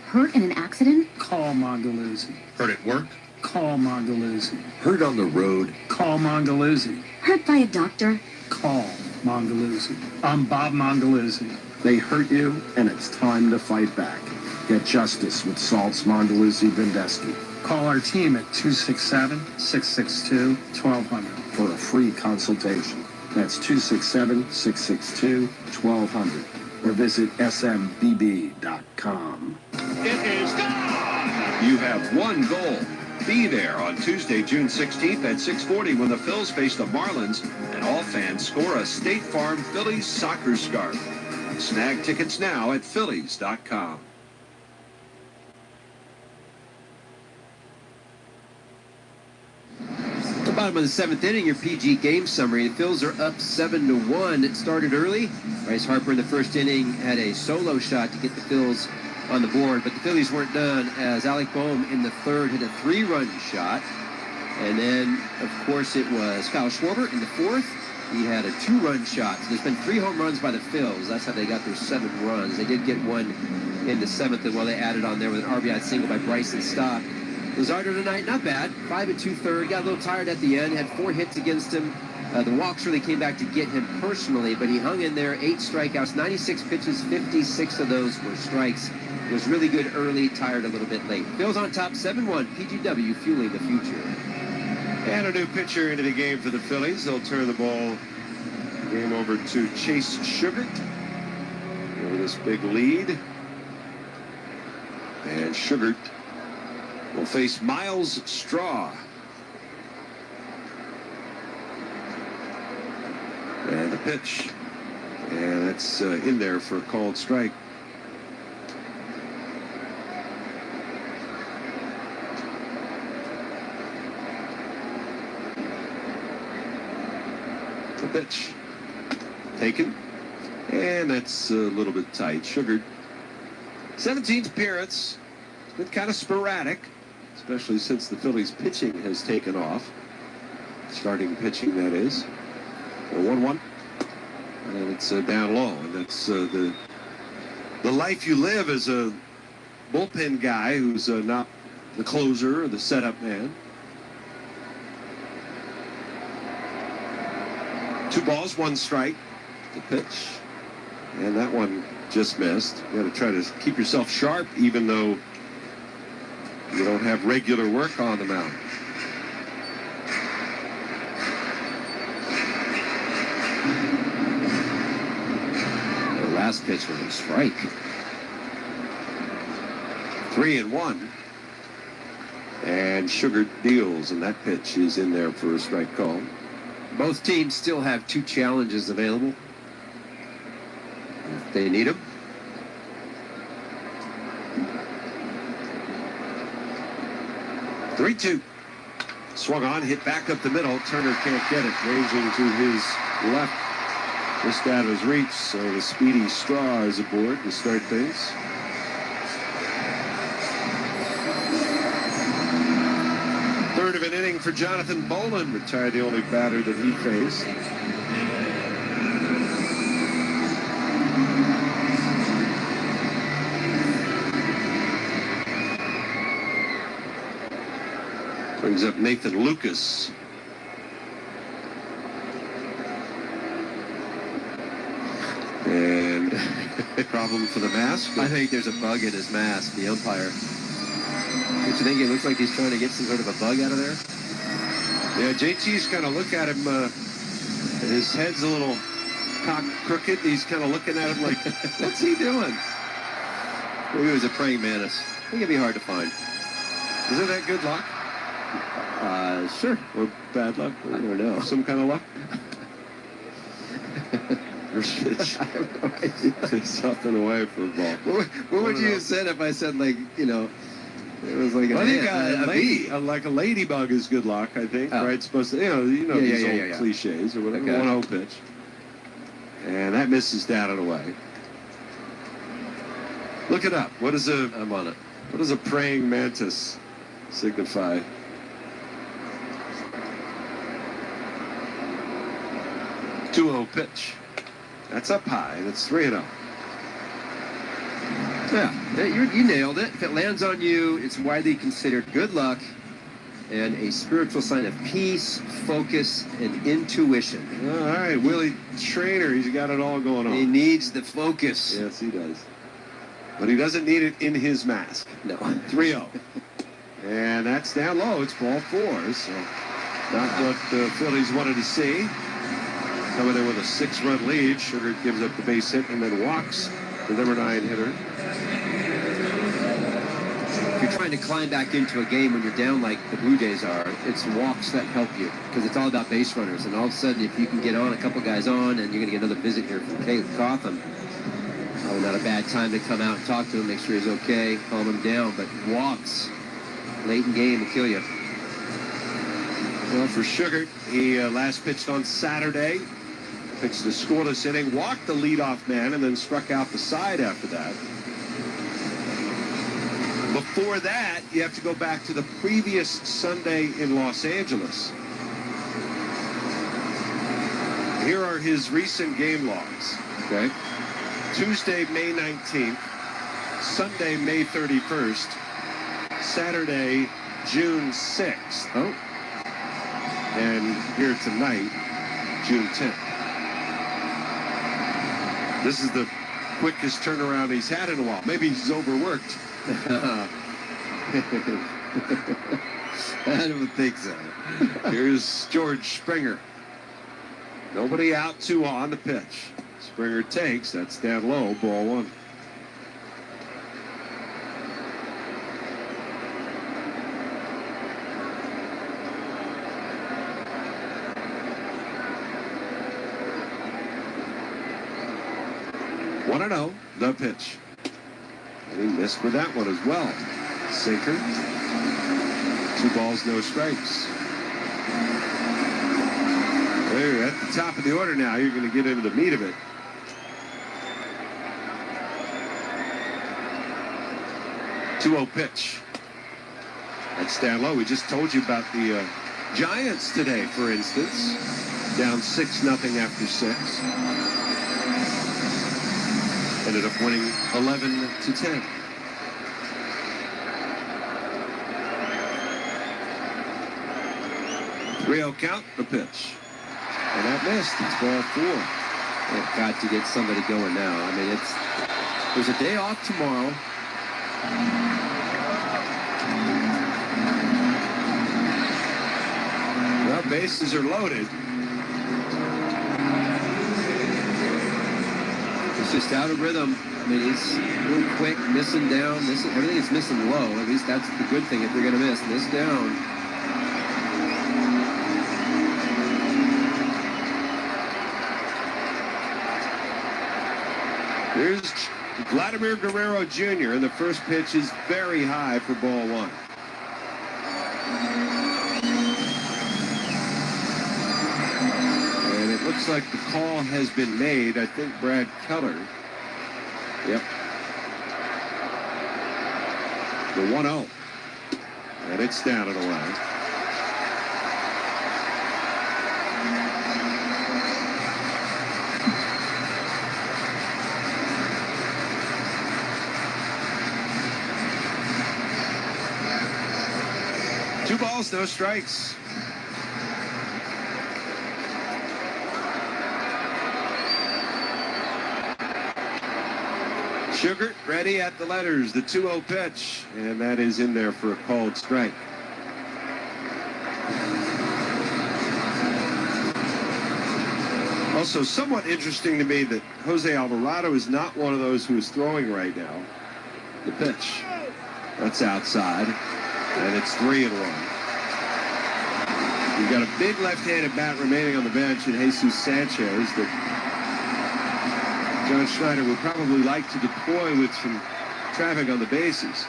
Hurt in an accident? Call Mongaluzzi. Heard at work? Call Mongaluzzi. Hurt on the road? Call Mongaluzzi. Hurt by a doctor? Call Mongaluzzi. I'm Bob Mongaluzzi. They hurt you, and it's time to fight back. Get justice with Salt's Mongaluzzi Vendesky. Call our team at 267-662-1200 for a free consultation. That's 267-662-1200. Or visit smbb.com. It is gone! You have one goal. Be there on Tuesday, June 16th at 6:40 when the Phils face the Marlins and all fans score a State Farm Phillies soccer scarf. Snag tickets now at phillies.com. The bottom of the 7th inning, your PG game summary. The Phils are up 7-1. It started early. Bryce Harper in the first inning had a solo shot to get the Phils on the board, but the Phillies weren't done as Alec Boehm in the third hit a 3-run shot. And then, of course, it was Kyle Schwarber in the fourth. He had a 2-run shot. So there's been 3 home runs by the Phils. That's how they got their 7 runs. They did get one in the 7th, and they added on there with an RBI single by Bryson Stott. Luzardo tonight, not bad. 5 2/3. Got a little tired at the end. Had 4 hits against him. The walks really came back to get him personally, but he hung in there. 8 strikeouts, 96 pitches, 56 of those were strikes. Was really good early, tired a little bit late. Phil's on top, 7-1. PGW fueling the future. And a new pitcher into the game for the Phillies. They'll turn the ball game over to Chase Sugar over this big lead. And Sugar will face Miles Straw. And the pitch. And that's in there for a called strike. The pitch. Taken. And that's a little bit tight. Sugar. 17th appearance. It's been kind of sporadic, especially since the Phillies pitching has taken off. Starting pitching, that is. 1-1. And it's down low. And that's the life you live as a bullpen guy who's not the closer or the setup man. 2 balls, 1 strike. The pitch. And that one just missed. You got to try to keep yourself sharp, even though You don't have regular work on the mound. The last pitch was a strike. 3-1. And Sugar deals, and that pitch is in there for a strike call. Both teams still have 2 challenges available if they need them. Three-two. Swung on, hit back up the middle. Turner can't get it. Ranging to his left. Just out of his reach. So the Speedy Straw is aboard to start things. Third of an inning for Jonathan Boland. Retired the only batter that he faced. Brings up Nathan Lucas. And problem for the mask? I think there's a bug in his mask, the umpire. Don't you think it looks like he's trying to get some sort of a bug out of there? Yeah, JT's kind of look at him. His head's a little cocked crooked. He's kind of looking at him like, what's he doing? Maybe it was a praying mantis. I think it'd be hard to find. Isn't that good luck? Sure. Or bad luck? I don't know. Some kind of luck? First pitch. I have no idea. Take something away from the ball. What would you have said if I said, like, you know, it was like I think a bee? like a ladybug is good luck, I think, right? Supposed to, these old cliches or whatever. Okay. 1-0 pitch. And that misses down and away. Look it up. I'm on it. What does a praying mantis signify? Two-0 pitch. That's up high. That's 3-0. Yeah, you nailed it. If it lands on you, it's widely considered good luck and a spiritual sign of peace, focus, and intuition. All right, Willie Trainer, he's got it all going on. He needs the focus. Yes, he does. But he doesn't need it in his mask. No. 3-0. And that's down low. It's ball 4. So not what the Phillies wanted to see. Coming in with a 6-run lead. Sugar gives up the base hit and then walks the number 9 hitter. If you're trying to climb back into a game when you're down like the Blue Jays are, it's walks that help you because it's all about base runners. And all of a sudden, if you can get on a couple guys on and you're going to get another visit here from Caleb Cotham, probably not a bad time to come out and talk to him, make sure he's okay, calm him down. But walks late in game will kill you. Well, for Sugar, he last pitched on Saturday. Pitched the scoreless inning, walked the leadoff man, and then struck out the side after that. Before that, you have to go back to the previous Sunday in Los Angeles. Here are his recent game logs. Okay. Tuesday, May 19th. Sunday, May 31st. Saturday, June 6th. Oh. And here tonight, June 10th. This is the quickest turnaround he's had in a while. Maybe he's overworked. I don't think so. Here's George Springer. Nobody out, 2 on the pitch. Springer takes. That's down low. Ball 1. The pitch. And he missed with that one as well. Sinker. 2 balls, no strikes. There, at the top of the order now. You're going to get into the meat of it. Two-0 pitch. That's down low. We just told you about the Giants today, for instance. Down 6-0 after 6. Ended up winning 11-10. Three-0 count, the pitch. And that missed. It's ball 4. They've got to get somebody going now. I mean, there's a day off tomorrow. bases are loaded. It's just out of rhythm. I mean, he's real quick, missing down, everything is missing low. At least that's the good thing if they're going to miss down. Here's Vladimir Guerrero Jr. and the first pitch is very high for ball one. And it looks like the call has been made. I think Brad Keller. Yep. The 1-0. And it's down and away. Two balls, no strikes. Sugar ready at the letters, the 2-0 pitch, and that is in there for a called strike. Also, somewhat interesting to me that Jose Alvarado is not one of those who is throwing right now. The pitch, that's outside, and it's 3-1. You've got a big left-handed bat remaining on the bench in Jesus Sanchez that John Schneider would probably like to deploy with some traffic on the bases.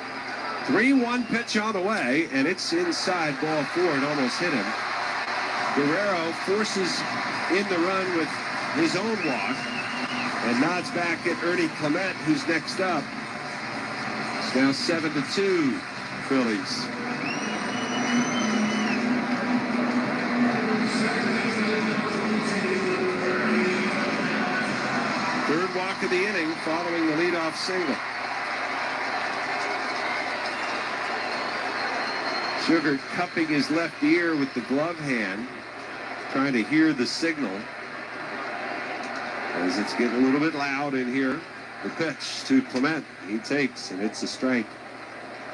3-1 pitch on the way, and it's inside ball 4. It almost hit him. Guerrero forces in the run with his own walk and nods back at Ernie Clement, who's next up. It's now 7-2 Phillies. Third walk of the inning following the leadoff single. Sugar cupping his left ear with the glove hand, trying to hear the signal. As it's getting a little bit loud in here. The pitch to Clement. He takes, and it's a strike.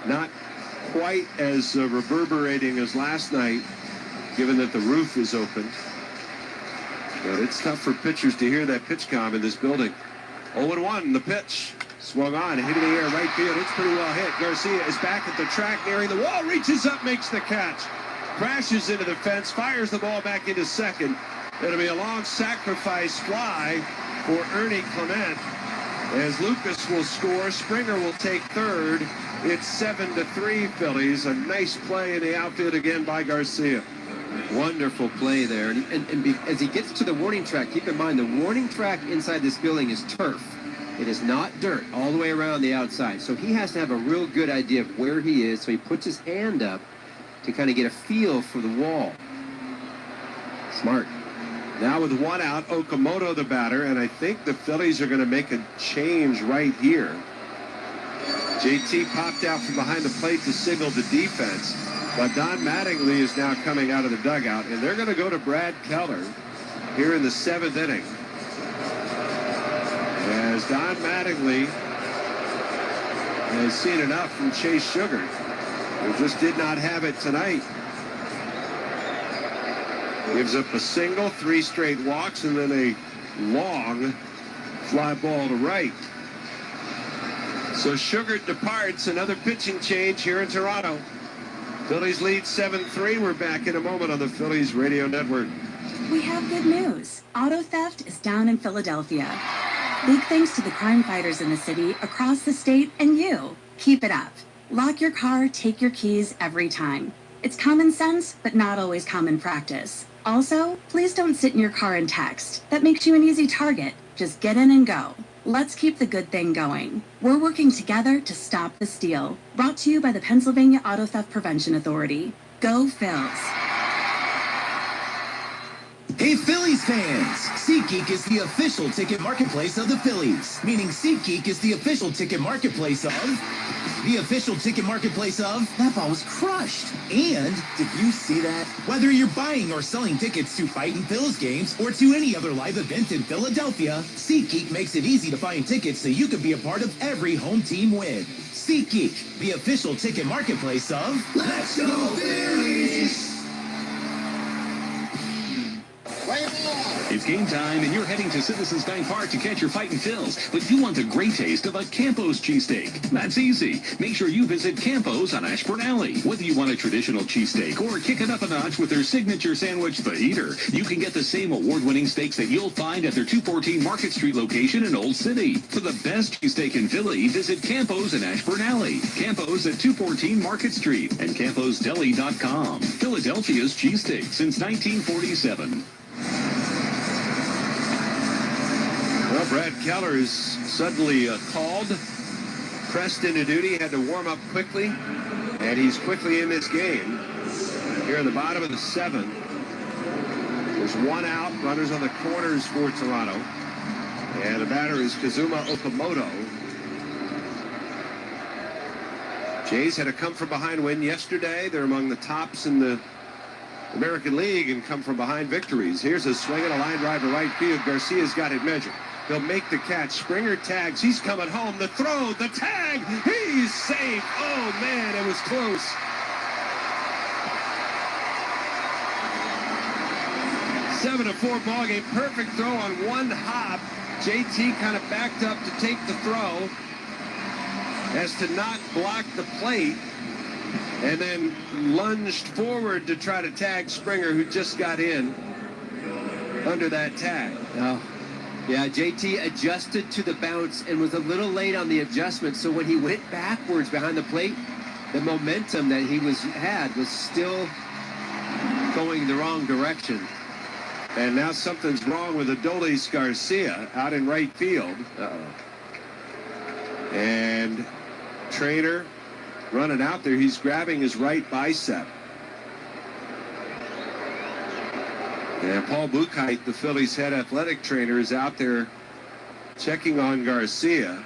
Not quite as reverberating as last night, given that the roof is open. But it's tough for pitchers to hear that pitch comm in this building. 0-1, the pitch. Swung on, hit in the air, right field. It's pretty well hit. Garcia is back at the track, nearing the wall, reaches up, makes the catch. Crashes into the fence, fires the ball back into second. It'll be a long sacrifice fly for Ernie Clement. As Lucas will score, Springer will take third. It's 7-3 Phillies. A nice play in the outfield again by Garcia. Wonderful play there. And as he gets to the warning track, keep in mind the warning track inside this building is turf. It is not dirt all the way around the outside. So he has to have a real good idea of where he is. So he puts his hand up to kind of get a feel for the wall. Smart. Now with one out, Okamoto the batter, and I think the Phillies are going to make a change right here. JT popped out from behind the plate to signal the defense. But Don Mattingly is now coming out of the dugout, and they're going to go to Brad Keller here in the 7th inning. As Don Mattingly has seen enough from Chase Sugar, who just did not have it tonight. Gives up a single, 3 straight walks, and then a long fly ball to right. So Sugar departs, another pitching change here in Toronto. Phillies lead 7-3. We're back in a moment on the Phillies Radio Network. We have good news. Auto theft is down in Philadelphia. Big thanks to the crime fighters in the city, across the state, and you. Keep it up. Lock your car, take your keys every time. It's common sense, but not always common practice. Also, please don't sit in your car and text. That makes you an easy target. Just get in and go. Let's keep the good thing going. We're working together to stop the steal. Brought to you by the Pennsylvania Auto Theft Prevention Authority. Go Phils. Hey Phillies fans! SeatGeek is the official ticket marketplace of the Phillies. Meaning SeatGeek is the official ticket marketplace of... That ball was crushed. And, did you see that? Whether you're buying or selling tickets to Fightin' Phil's games or to any other live event in Philadelphia, SeatGeek makes it easy to find tickets so you can be a part of every home team win. SeatGeek, the official ticket marketplace of... Let's go Phillies! It's game time, and you're heading to Citizens Bank Park to catch your Fightin' Phils. But you want the great taste of a Campos cheesesteak. That's easy. Make sure you visit Campos on Ashburn Alley. Whether you want a traditional cheesesteak or kick it up a notch with their signature sandwich, the Heater, you can get the same award-winning steaks that you'll find at their 214 Market Street location in Old City. For the best cheesesteak in Philly, visit Campos in Ashburn Alley. Campos at 214 Market Street and CamposDeli.com. Philadelphia's cheesesteak since 1947. Well, Brad Keller is suddenly called, pressed into duty, had to warm up quickly, and he's quickly in this game. Here in the bottom of the 7th, there's one out, runners on the corners for Toronto, and the batter is Kazuma Okamoto. Jays had a come-from-behind win yesterday. They're among the tops in the American League and come-from-behind victories. Here's a swing and a line drive to right field. Garcia's got it measured. He'll make the catch. Springer tags. He's coming home. The throw, the tag. He's safe. Oh, man, it was close. Seven to 4 ball game. Perfect throw on one hop. JT kind of backed up to take the throw as to not block the plate, and then lunged forward to try to tag Springer, who just got in under that tag. Oh. Yeah, JT adjusted to the bounce and was a little late on the adjustment, so when he went backwards behind the plate, the momentum that he had was still going the wrong direction. And now something's wrong with Adolis Garcia out in right field. And Trainer running out there. He's grabbing his right bicep. And Paul Buchheit, the Phillies head athletic trainer, is out there checking on Garcia,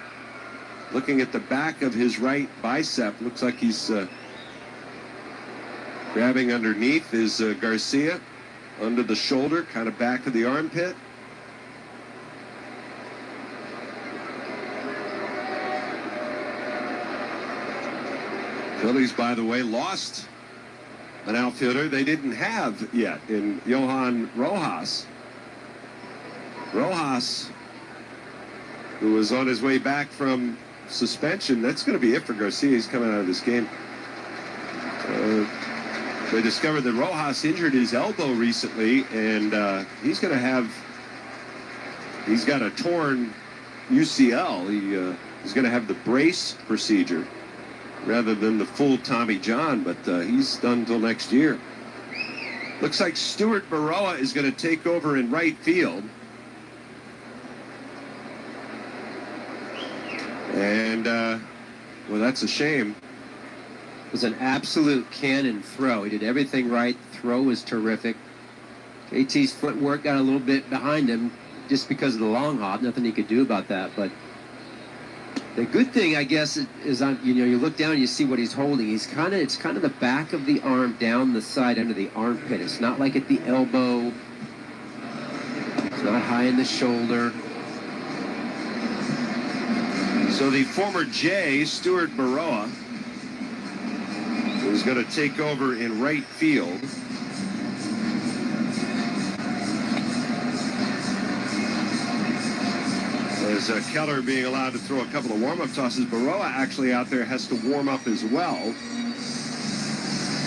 looking at the back of his right bicep. Looks like he's grabbing underneath his Garcia, under the shoulder, kind of back of the armpit. Phillies, by the way, lost an outfielder they didn't have yet in Johan Rojas. Rojas, who was on his way back from suspension. That's going to be it for Garcia. He's coming out of this game. They discovered that Rojas injured his elbow recently, and he's got a torn UCL. He's going to have the brace procedure rather than the full Tommy John, but he's done until next year. Looks like Stuart Baroa is going to take over in right field. And, well, that's a shame. It was an absolute cannon throw. He did everything right. The throw was terrific. JT's footwork got a little bit behind him just because of the long hop. Nothing he could do about that, but the good thing, I guess, is you look down and you see what he's holding. It's kind of the back of the arm down the side under the armpit. It's not like at the elbow. It's not high in the shoulder. So the former Jay, Stuart Baroa, is going to take over in right field. As Keller being allowed to throw a couple of warm-up tosses, Baroa actually out there has to warm up as well.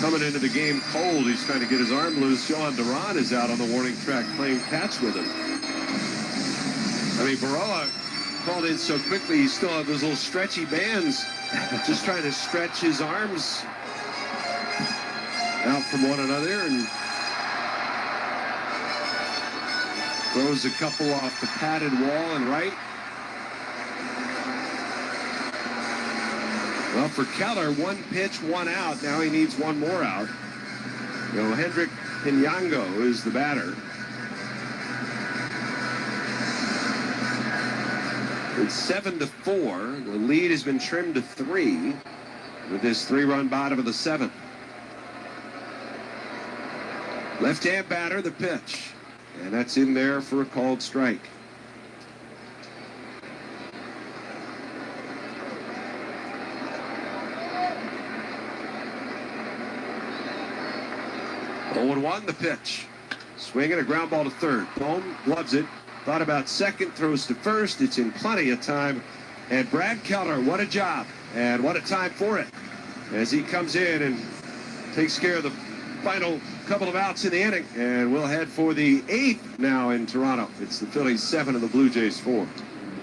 Coming into the game cold, he's trying to get his arm loose. Johan Duran is out on the warning track playing catch with him. I mean, Baroa called in so quickly, he still had those little stretchy bands, just trying to stretch his arms out from one another, and throws a couple off the padded wall and right. Well, for Keller, one pitch, one out. Now he needs one more out. Hendrik Pinyango is the batter. It's 7-4. The lead has been trimmed to 3 with this 3-run bottom of the 7th. Left-hand batter, the pitch. And that's in there for a called strike. Oh, 0-1 the pitch. Swinging a ground ball to third. Bohm gloves it. Thought about second, throws to first. It's in plenty of time. And Brad Keller, what a job. And what a time for it. As he comes in and takes care of the final couple of outs in the inning. And we'll head for the 8th now in Toronto. It's the Phillies 7 and the Blue Jays 4.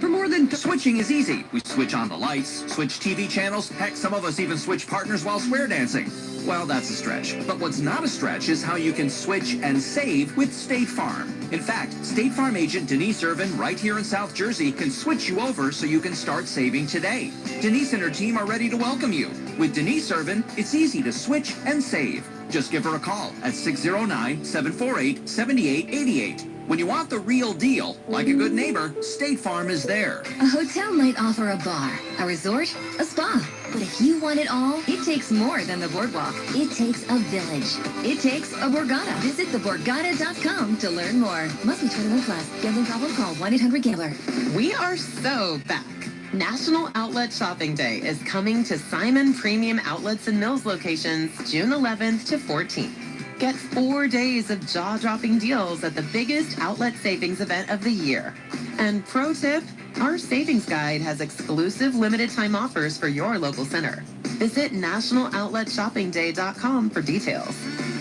For more than switching is easy. We switch on the lights, switch TV channels. Heck, some of us even switch partners while square dancing. Well, that's a stretch. But what's not a stretch is how you can switch and save with State Farm. In fact, State Farm agent Denise Irvin, right here in South Jersey, can switch you over so you can start saving today. Denise and her team are ready to welcome you. With Denise Irvin, it's easy to switch and save. Just give her a call at 609-748-7888. When you want the real deal, like a good neighbor, State Farm is there. A hotel might offer a bar, a resort, a spa. But if you want it all, it takes more than the boardwalk. It takes a village. It takes a Borgata. Visit theborgata.com to learn more. Must be 21 plus. Gambling problem? Call 1-800-GAMBLER. We are so back. National Outlet Shopping Day is coming to Simon Premium Outlets and Mills locations June 11th to 14th. Get 4 days of jaw-dropping deals at the biggest outlet savings event of the year. And pro tip, our savings guide has exclusive limited time offers for your local center. Visit nationaloutletShoppingDay.com for details.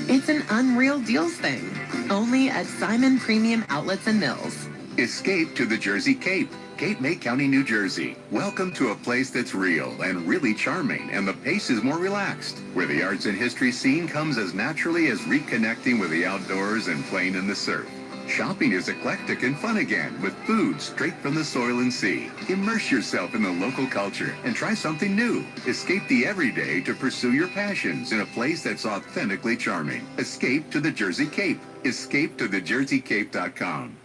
It's an unreal deals thing, only at Simon Premium Outlets and Mills. Escape to the Jersey Cape. Cape May County, New Jersey. Welcome to a place that's real and really charming, and the pace is more relaxed, where the arts and history scene comes as naturally as reconnecting with the outdoors and playing in the surf. Shopping is eclectic and fun again, with food straight from the soil and sea. Immerse yourself in the local culture and try something new. Escape the everyday to pursue your passions in a place that's authentically charming. Escape to the Jersey Cape. Escape to thejerseycape.com.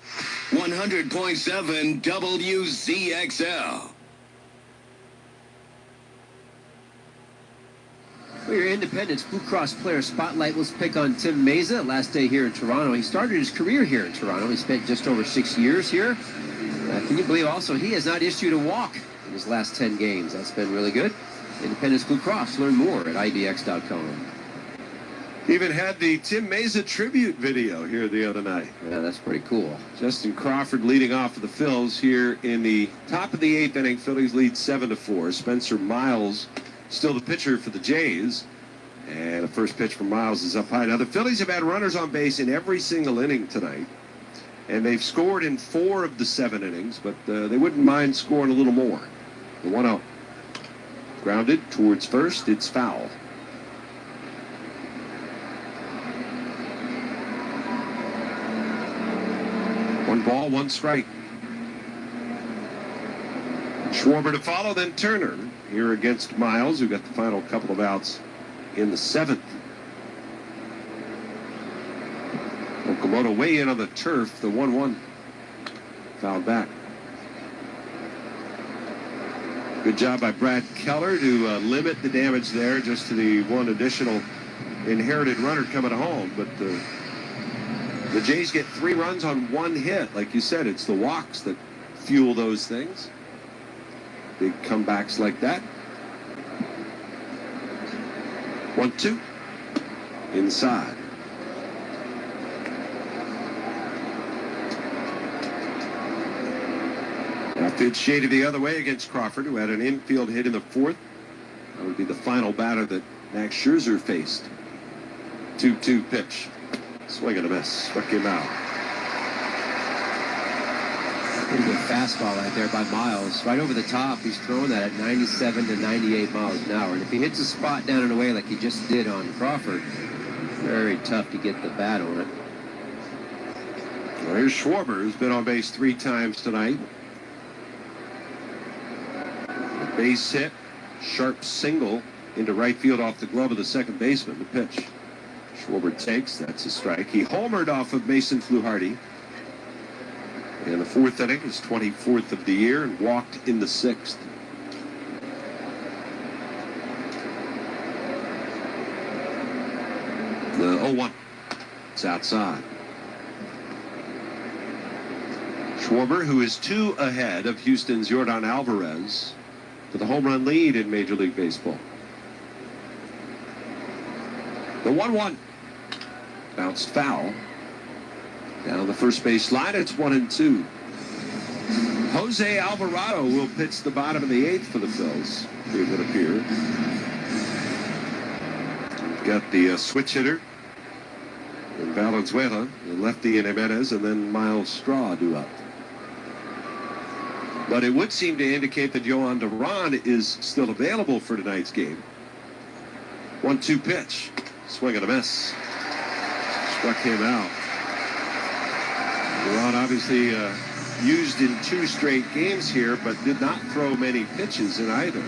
100.7 WZXL. Well, your Independence Blue Cross Player Spotlight was pick on Tim Meza. Last day here in Toronto. He started his career here in Toronto. He spent just over 6 years here. Can you believe also he has not issued a walk in his last 10 games? That's been really good. Independence Blue Cross. Learn more at IDX.com. Even had the Tim Meza tribute video here the other night. Yeah, that's pretty cool. Justin Crawford leading off for the Phils here in the top of the 8th inning. Phillies lead 7-4. Spencer Miles still the pitcher for the Jays. And the first pitch from Miles is up high. Now, the Phillies have had runners on base in every single inning tonight. And they've scored in 4 of the 7 innings, but they wouldn't mind scoring a little more. The 1-0. Grounded towards first. It's foul. One ball, one strike. Schwarber to follow, then Turner here against Miles, who got the final couple of outs in the 7th. Okamoto way in on the turf, the 1-1. Fouled back. Good job by Brad Keller to limit the damage there just to the one additional inherited runner coming home. But the Jays get 3 runs on 1 hit. Like you said, it's the walks that fuel those things. Big comebacks like that. 1-2. Inside. Outfield shaded the other way against Crawford, who had an infield hit in the 4th. That would be the final batter that Max Scherzer faced. 2-2 pitch. Swing and a miss. Struck him out. Pretty good fastball right there by Miles. Right over the top. He's throwing that at 97 to 98 miles an hour. And if he hits a spot down and away like he just did on Crawford, very tough to get the bat on it. Well, here's Schwarber, who's been on base 3 times tonight. A base hit. Sharp single into right field off the glove of the second baseman. The pitch. Schwarber takes. That's a strike. He homered off of Mason Fluharty in the 4th inning, his 24th of the year, and walked in the 6th. The 0-1. It's outside. Schwarber, who is 2 ahead of Houston's Yordan Alvarez for the home run lead in Major League Baseball. The 1-1. Bounced foul. Down the first base line, it's 1-2. Jose Alvarado will pitch the bottom of the 8th for the Phils. It would appear. Got the switch hitter in Valenzuela, the lefty in Jimenez, and then Miles Straw due up. But it would seem to indicate that Yohan Duran is still available for tonight's game. 1-2 pitch. Swing and a miss. Struck him out. Duran obviously used in 2 straight games here, but did not throw many pitches in either.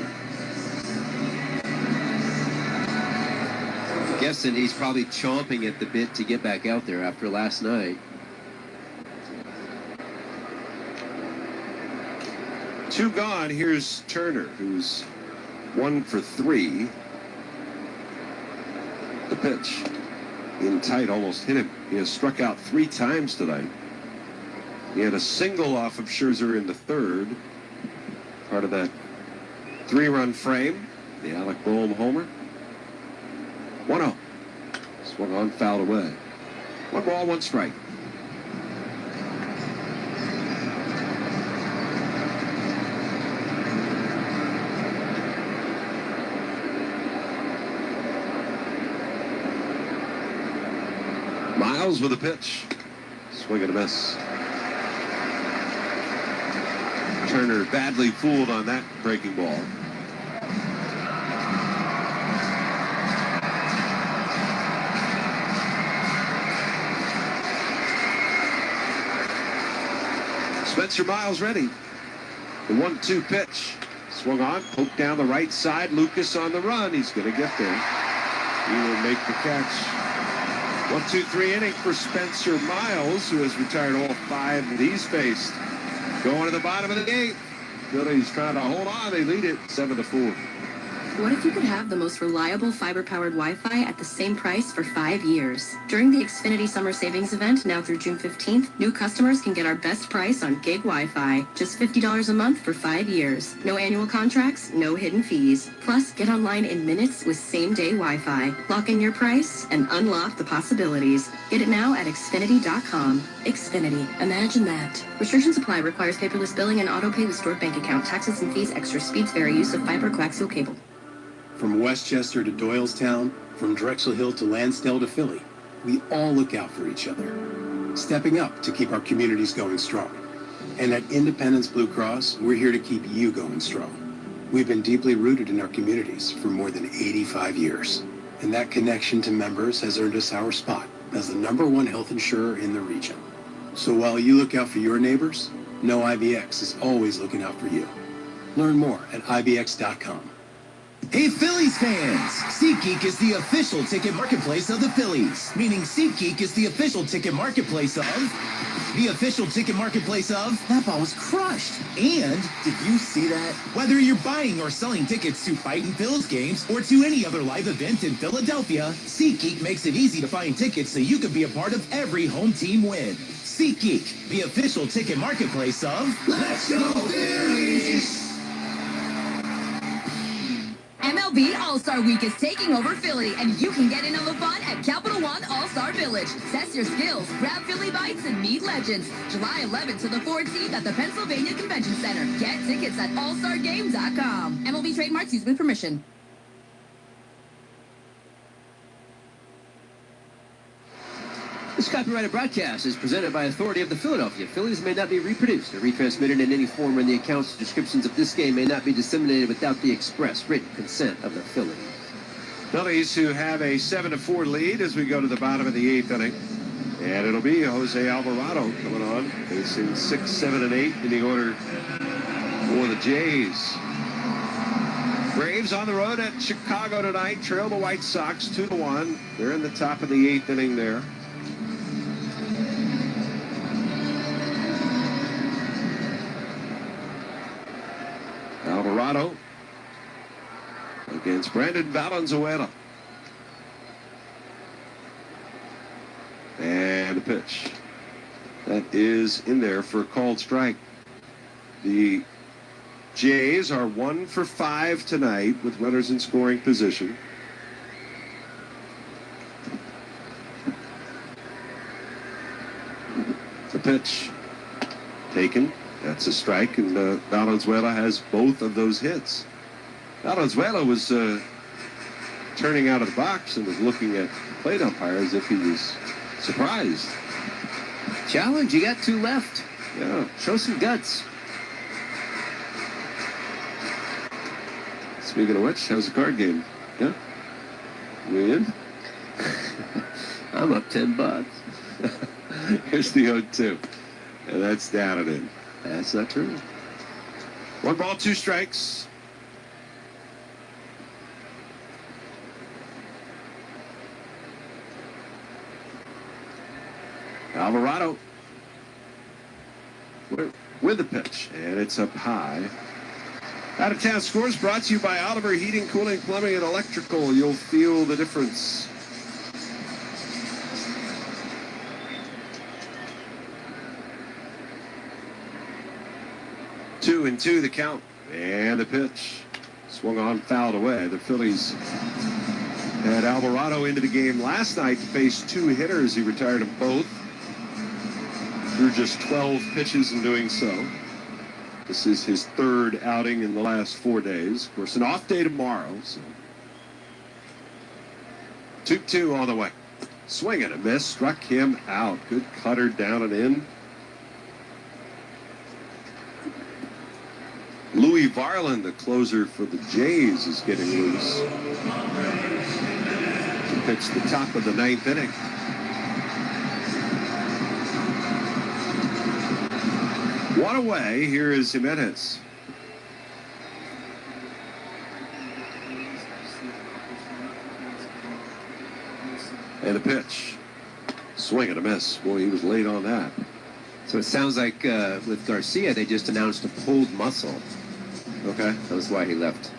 Guessing he's probably chomping at the bit to get back out there after last night. 2 gone. Here's Turner, who's 1 for 3. The pitch in tight, almost hit him. He has struck out 3 times tonight. He had a single off of Scherzer in the 3rd, part of that 3-run frame, the Alec Boehm homer. 1-0. Swung on, fouled away. 1 ball, 1 strike. Miles with a pitch. Swing and a miss. Turner badly fooled on that breaking ball. Spencer Miles ready. The 1-2 pitch. Swung on, poked down the right side. Lucas on the run. He's going to get there. He will make the catch. 1-2-3 inning for Spencer Miles, who has retired all 5 that he's faced. Going to the bottom of the 8th. Phillies trying to hold on. They lead it 7-4. What if you could have the most reliable fiber-powered Wi-Fi at the same price for 5 years? During the Xfinity Summer Savings Event, now through June 15th, new customers can get our best price on gig Wi-Fi. Just $50 a month for 5 years. No annual contracts, no hidden fees. Plus, get online in minutes with same-day Wi-Fi. Lock in your price and unlock the possibilities. Get it now at Xfinity.com. Xfinity. Imagine that. Restrictions apply. Requires paperless billing and auto-pay with stored bank account. Taxes and fees. Extra speeds vary. Use of fiber coaxial cable. From Westchester to Doylestown, from Drexel Hill to Lansdale to Philly, we all look out for each other, stepping up to keep our communities going strong. And at Independence Blue Cross, we're here to keep you going strong. We've been deeply rooted in our communities for more than 85 years. And that connection to members has earned us our spot as the #1 health insurer in the region. So while you look out for your neighbors, know IBX is always looking out for you. Learn more at IBX.com. Hey Phillies fans! SeatGeek is the official ticket marketplace of the Phillies. Meaning SeatGeek is the official ticket marketplace of... The official ticket marketplace of... That ball was crushed. And, did you see that? Whether you're buying or selling tickets to Fightin' Phil's games or to any other live event in Philadelphia, SeatGeek makes it easy to find tickets so you can be a part of every home team win. SeatGeek, the official ticket marketplace of... Let's go Phillies! MLB All-Star Week is taking over Philly, and you can get in on the fun at Capital One All-Star Village. Test your skills, grab Philly bites, and meet legends. July 11th to the 14th at the Pennsylvania Convention Center. Get tickets at allstargame.com. MLB trademarks used with permission. This copyrighted broadcast is presented by authority of the Philadelphia Phillies, may not be reproduced or retransmitted in any form, and the accounts or descriptions of this game may not be disseminated without the express written consent of the Phillies. Phillies who have a 7-4 lead as we go to the bottom of the 8th inning. And it'll be Jose Alvarado coming on, facing 6, 7, and 8 in the order for the Jays. Braves on the road at Chicago tonight, trail the White Sox 2-1. They're in the top of the 8th inning there. Alvarado against Brandon Valenzuela. And a pitch. That is in there for a called strike. The Jays are 1 for 5 tonight with runners in scoring position. pitch taken. That's a strike, and Valenzuela has both of those hits. Valenzuela was turning out of the box and was looking at the plate umpire as if he was surprised. Challenge, you got 2 left. Yeah. Show some guts. Speaking of which, how's the card game? Yeah? We in? I'm up $10. Here's the 0-2. And that's down and in. That's not true. 1 ball, 2 strikes. Alvarado with the pitch, and it's up high. Out of Town Scores brought to you by Oliver Heating, Cooling, Plumbing, and Electrical. You'll feel the difference. Two and two, the count, and the pitch. Swung on, fouled away. The Phillies had Alvarado into the game last night to face 2 hitters. He retired them both through just 12 pitches in doing so. This is his 3rd outing in the last 4 days. Of course, an off day tomorrow. So 2-2 on the way. Swing and a miss. Struck him out. Good cutter down and in. Louis Varland, the closer for the Jays, is getting loose. He pitched the top of the 9th inning. One away. Here is Jimenez. And a pitch. Swing and a miss. Boy, he was late on that. So it sounds like with Garcia, they just announced a pulled muscle. Okay. That was why he left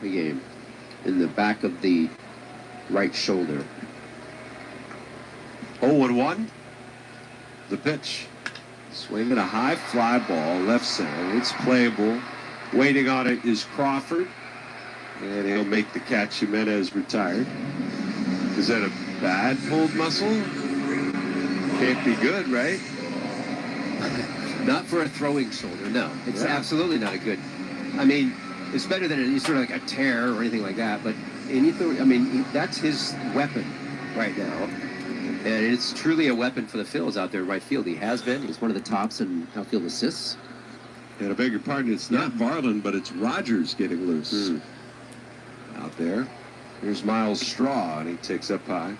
the game. In the back of the right shoulder. 0-1. The pitch. Swinging a high fly ball, left center. It's playable. Waiting on it is Crawford. And he'll make the catch. Jimenez retired. Is that a bad pulled muscle? Can't be good, right? Not for a throwing shoulder, no. It's absolutely not a good. I mean, it's better than it's sort of like a tear or anything like that. But anything, I mean, that's his weapon right now. And it's truly a weapon for the Phils out there in right field. He has been. He's one of the tops in outfield assists. And I beg your pardon, it's not Varland, but it's Rogers getting loose out there. Here's Miles Straw, and he takes up high.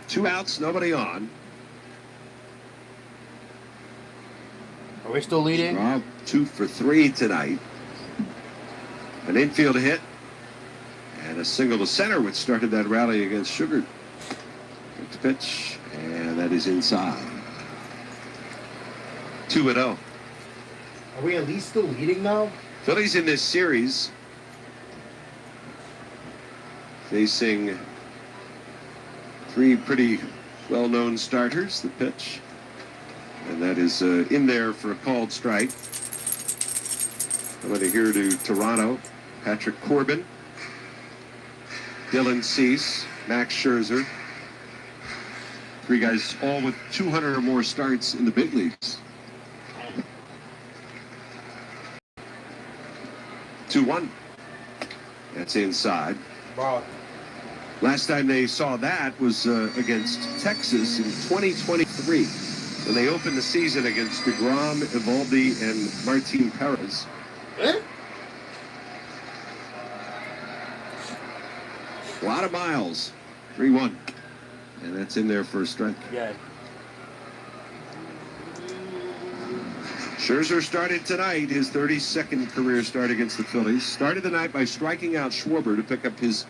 2 outs, nobody on. Are we still leading? Straw, 2 for 3 tonight. An infield hit and a single to center, which started that rally against Sugar. Next pitch, and that is inside. 2-0. Are we at least still leading now? Phillies in this series facing 3 pretty well-known starters. The pitch, and that is in there for a called strike. Coming here to Toronto, Patrick Corbin, Dylan Cease, Max Scherzer. 3 guys all with 200 or more starts in the big leagues. 2-1. That's inside. Wow. Last time they saw that was against Texas in 2023, when they opened the season against DeGrom, Evaldi, and Martin Perez. A lot of miles. 3-1. And that's in there for a strike. Yeah. Scherzer started tonight, his 32nd career start against the Phillies. Started the night by striking out Schwarber to pick up his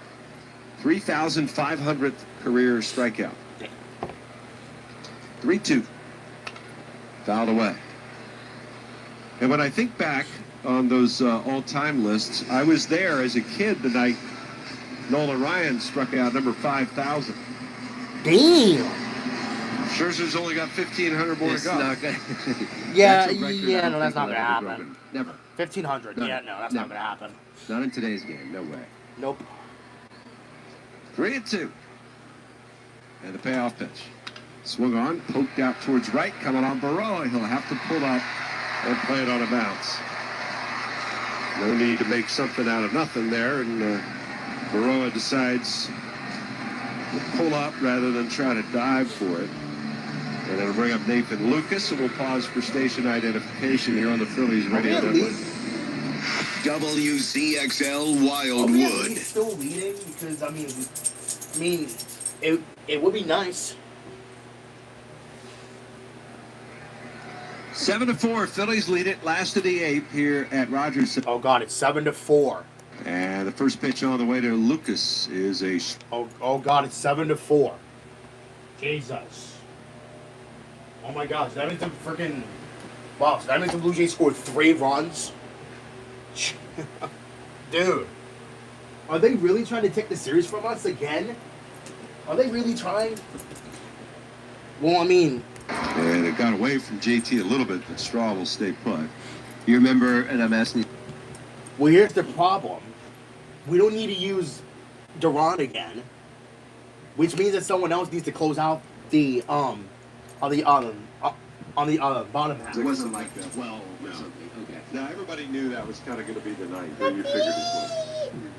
3,500th career strikeout. 3-2. Fouled away. And when I think back on those all-time lists, I was there as a kid the night Nolan Ryan struck out number 5,000. Damn. Scherzer's only got 1,500 more to go. Not gonna Yeah, That's a record yeah, I no, don't that's think not will gonna ever be happen. broken. Never. 1,500. No, Yeah, no, that's not never. gonna happen. Not in today's game. No way. Nope. 3-2. And the payoff pitch. Swung on, poked out towards right, coming on Baroa. He'll have to pull up and play it on a bounce. No need to make something out of nothing there, and Baroa decides to pull up rather than try to dive for it. And it'll bring up Nathan Lucas, and we'll pause for station identification here on the Phillies radio network. WCXL Are we at Wildwood. least still leading? Because I mean, it would be nice. 7-4, Phillies lead it. Last of the 8th here at Rogers. Oh God, it's 7-4. And the first pitch on the way to Lucas is a. Oh God, it's 7-4. Jesus. Oh my gosh, that means the freaking. Wow, so that means the Blue Jays scored 3 runs. Dude, are they really trying to take the series from us again? Are they really trying? Well, I mean. And it got away from JT a little bit, but Straw will stay put. You remember, and I'm asking. Well, here's the problem. We don't need to use Duran again, which means that someone else needs to close out the on the bottom half. It wasn't like that. Well, no. Okay. Now everybody knew that was kind of going to be the night. Or you figured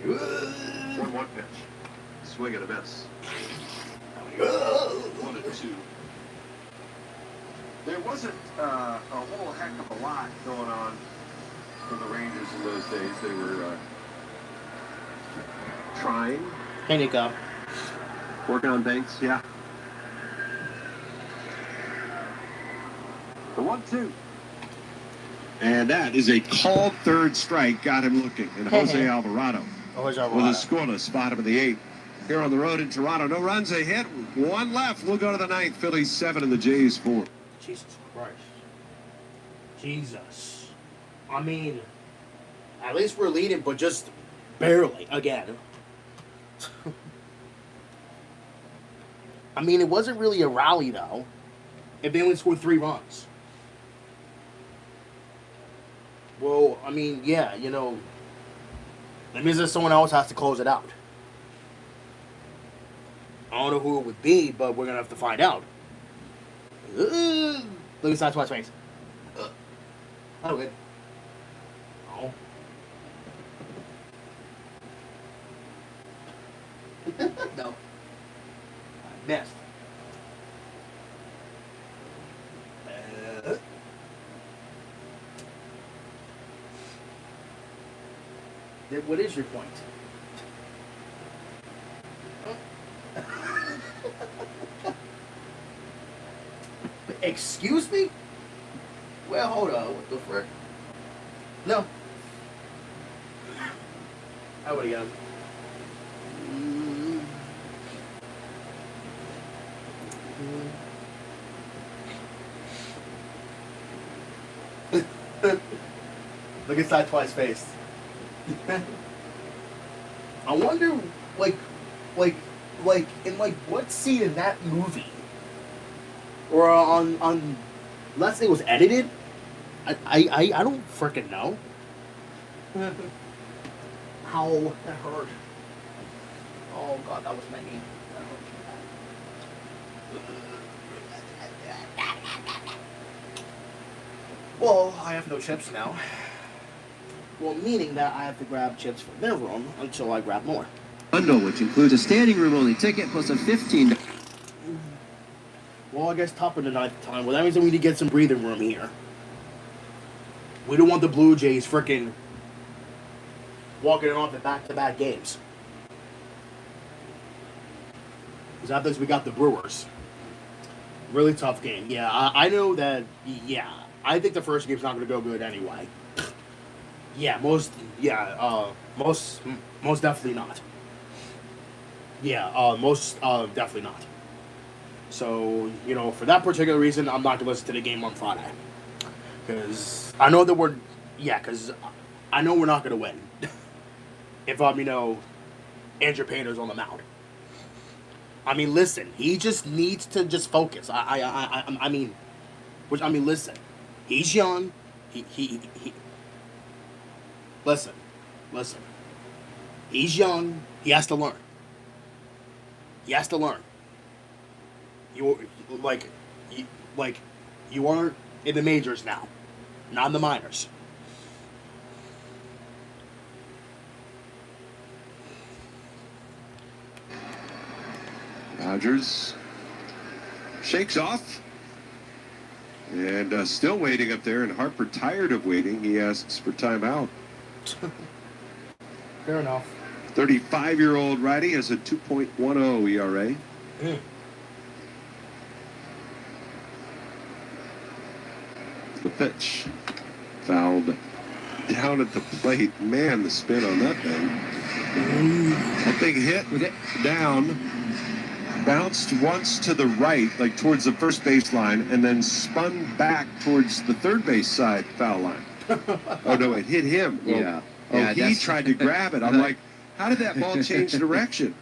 it was. 1-1 pitch. Swing and a miss. 1-2. There wasn't a whole heck of a lot going on for the Rangers in those days. They were trying. Here you go. Working on things, yeah. The 1-2. And that is a called third strike. Got him looking. And Jose Alvarado with a scoreless bottom of the 8th. Here on the road in Toronto. No runs, a hit. 1 left. We'll go to the 9th. Phillies 7 and the Jays 4. Jesus Christ. Jesus. I mean, at least we're leading, but just barely again. I mean, it wasn't really a rally, though. If they only scored 3 runs. Well, I mean, yeah, you know, that means that someone else has to close it out. I don't know who it would be, but we're going to have to find out. Look at Sideswipe's face. Oh, good. Oh. No. I missed. What is your point? Excuse me? Well, hold on. What the frick? No. I would have got Look inside Twice's face. I wonder, like, in what scene in that movie, or on, let's say it was edited. I don't frickin' know. How that hurt. Oh God, that was my knee. Well, I have no chips now. Well, meaning that I have to grab chips from their room until I grab more. Bundle, which includes a standing room only ticket plus a $15. Well, I guess top of the 9th time. Well, that means that we need to get some breathing room here. We don't want the Blue Jays frickin' walking it off in back-to-back games. Because after this, we got the Brewers. Really tough game. Yeah, I know that. Yeah, I think the first game's not going to go good anyway. Yeah, most definitely not. Yeah, most definitely not. So, you know, for that particular reason, I'm not going to listen to the game on Friday. Because I know that because I know we're not going to win. If, you know, Andrew Painter's on the mound. I mean, listen, he just needs to just focus. I mean, listen, he's young. He listen. He's young. He has to learn. You are in the majors now, not in the minors. Rogers shakes off. And still waiting up there, and Harper, tired of waiting, he asks for timeout. Fair enough. 35-year-old righty has a 2.10 ERA. The pitch fouled down at the plate. Man, the spin on that thing. That thing hit down, bounced once to the right, like towards the first baseline, and then spun back towards the third base side foul line. Oh, no, it hit him. Yeah. He tried to grab it. I'm like, how did that ball change direction?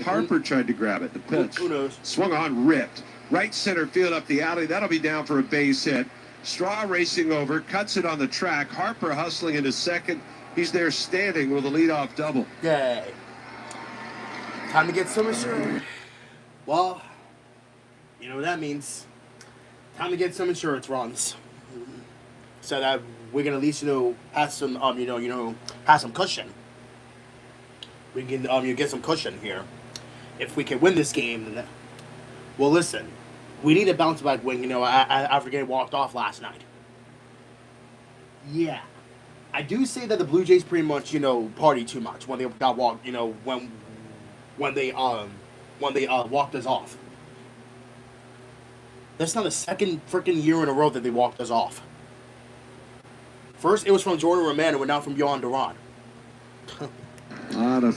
Harper tried to grab it. The pitch. Who knows? Swung on, ripped. Right center field up the alley. That'll be down for a base hit. Straw racing over, cuts it on the track. Harper hustling into second. He's there standing with a leadoff double. Yay. Time to get some insurance. Well, you know what that means. Time to get some insurance runs. So that we can at least, have some, have some cushion. We can, get some cushion here. If we can win this game, then, well, listen, we need a bounce back win, after getting walked off last night. Yeah. I do say that the Blue Jays pretty much, party too much when they got walked, when they walked us off. That's not the second freaking year in a row that they walked us off. First, it was from Jordan Romano, and now from Yohan Duran. A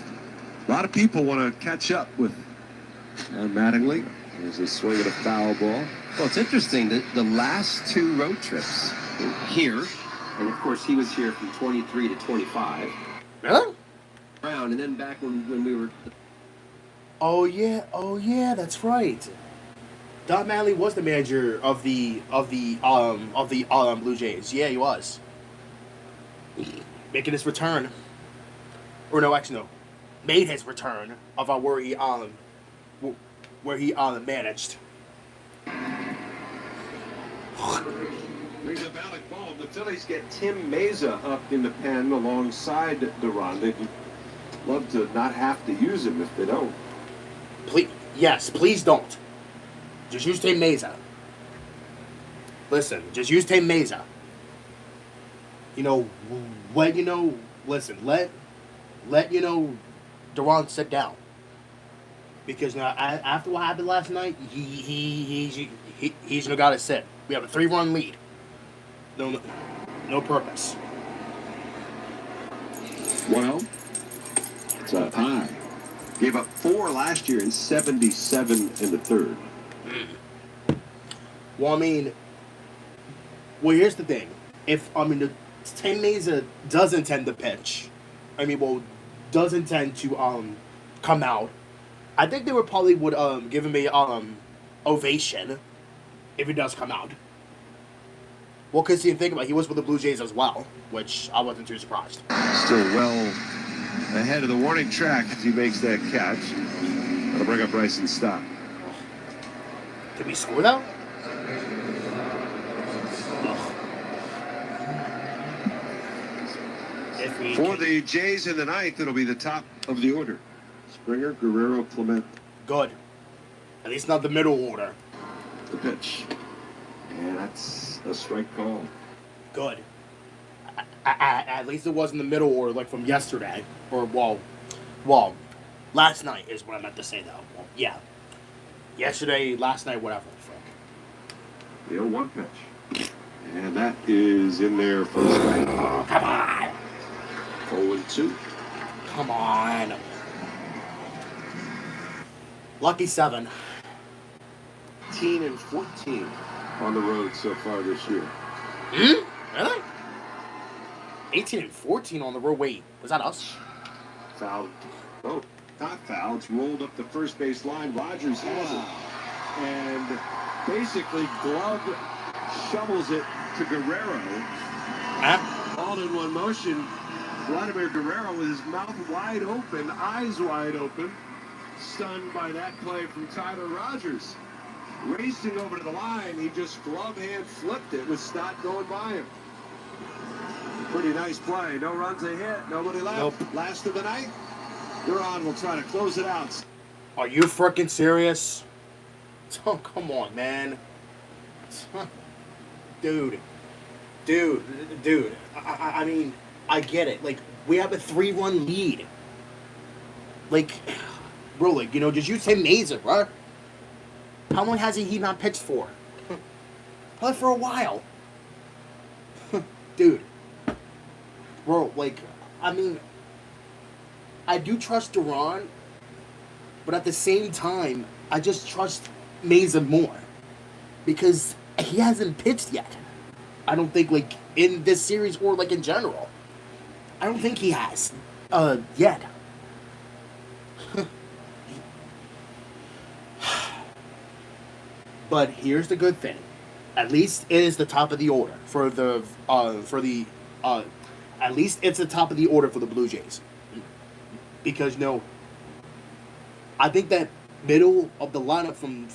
lot of people want to catch up with Mattingly. There's a swing at a foul ball. Well, it's interesting that the last two road trips here, and of course he was here from 23 to 25. Really? Around, and then back when we were. Oh yeah, that's right. Don Mattingly was the manager of the Blue Jays. Yeah, he was. Making his return. Or no, actually no. Made his return of where he managed. Brings a ballot ball. The Phillies get Tim Meza up in the pen alongside Duran. They'd love to not have to use him if they don't. Please don't. Just use Tim Meza. Listen, just use Tim Meza. Let Duran sit down. Because after what happened last night, he's got to sit. We have a 3-run lead. No purpose. Well, it's up high. Gave up 4 last year and 77 in the third. Well, here's the thing. If Tim Meza does intend to pitch, does intend to come out, I think they would give him a ovation if he does come out. Well, because you think about it, he was with the Blue Jays as well, which I wasn't too surprised. Still well ahead of the warning track as he makes that catch. That'll bring up Bryson Stott. Did we score though? For the Jays in the ninth, it'll be the top of the order. Springer, Guerrero, Clement. Good. At least not the middle order. The pitch. And that's a strike call. Good. At least it wasn't the middle order like from yesterday. Or, well, last night is what I meant to say, though. Well, yeah. Yesterday, last night, whatever. The 0-1 pitch. And that is in there for a strike. Oh, come on. 0-2. Come on. Lucky 7. 18 and 14 on the road so far this year. Really? 18 and 14 on the road. Wait, was that us? Fouled. Oh, not fouled. It's rolled up the first base line. Rogers has it. And basically, Glove shovels it to Guerrero. All in one motion. Vladimir Guerrero with his mouth wide open, eyes wide open, stunned by that play from Tyler Rogers. Racing over to the line, he just glove hand flipped it with Stott going by him. Pretty nice play. No runs a hit. Nobody left. Nope. Last of the night. Duran will try to close it out. Are you freaking serious? Oh, come on, man. Dude. I mean, I get it. Like, we have a 3-run lead. Like, bro, like, you know, just use Tim Mazer, bro. How long has he not pitched for? Probably for a while. Dude. Bro, like, I mean, I do trust Duran, but at the same time, I just trust Mazer more. Because he hasn't pitched yet. I don't think, like, in this series or, like, in general. I don't think he has. Yet. But here's the good thing. At least it is the top of the order at least it's the top of the order for the Blue Jays. Because, I think that middle of the lineup from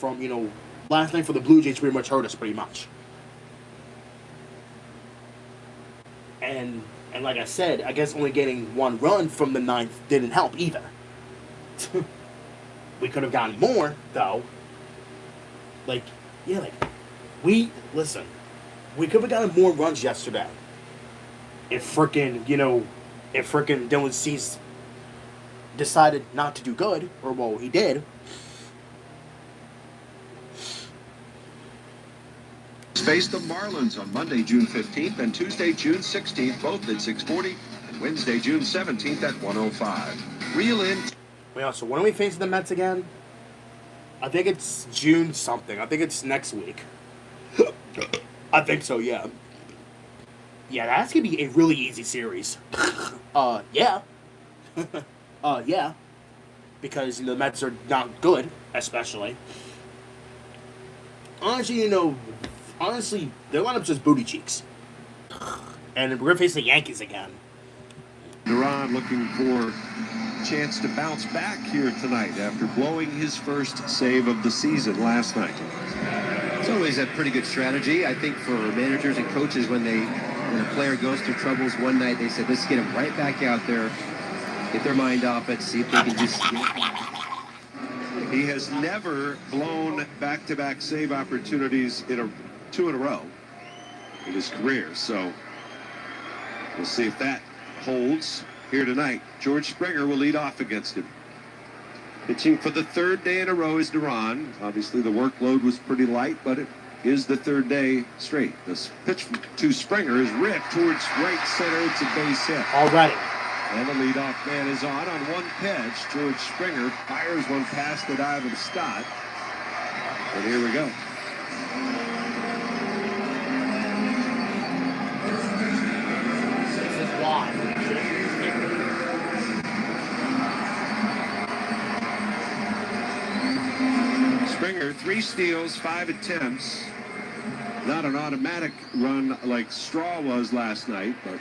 last night for the Blue Jays pretty much hurt us pretty much. And like I said, I guess only getting 1 run from the 9th didn't help either. We could have gotten more, though. We could have gotten more runs yesterday. If frickin' Dylan Cease decided not to do good, or well, he did. Face the Marlins on Monday, June 15th, and Tuesday, June 16th, both at 6:40, and Wednesday, June 17th at 1:05. Reel in. Wait, so when are we facing the Mets again? I think it's June something. I think it's next week. I think so, yeah. Yeah, that's gonna be a really easy series. Yeah. Yeah. Because, the Mets are not good, especially. Honestly, their lineup's just booty cheeks. And we're gonna face the Yankees again. Duran looking for a chance to bounce back here tonight after blowing his first save of the season last night. It's always a pretty good strategy, I think, for managers and coaches when a player goes through troubles one night. They said, let's get him right back out there, get their mind off it, see if they can just... He has never blown back-to-back save opportunities two in a row in his career. So we'll see if that holds here tonight. George Springer will lead off against him. Pitching for the 3rd day in a row is Duran. Obviously, the workload was pretty light, but it is the 3rd day straight. This pitch to Springer is ripped towards right center. It's a base hit. Already. And the leadoff man is on one pitch. George Springer fires one past the dive of Stott. And here we go. This is why. Springer, 3 steals, 5 attempts. Not an automatic run like Straw was last night, but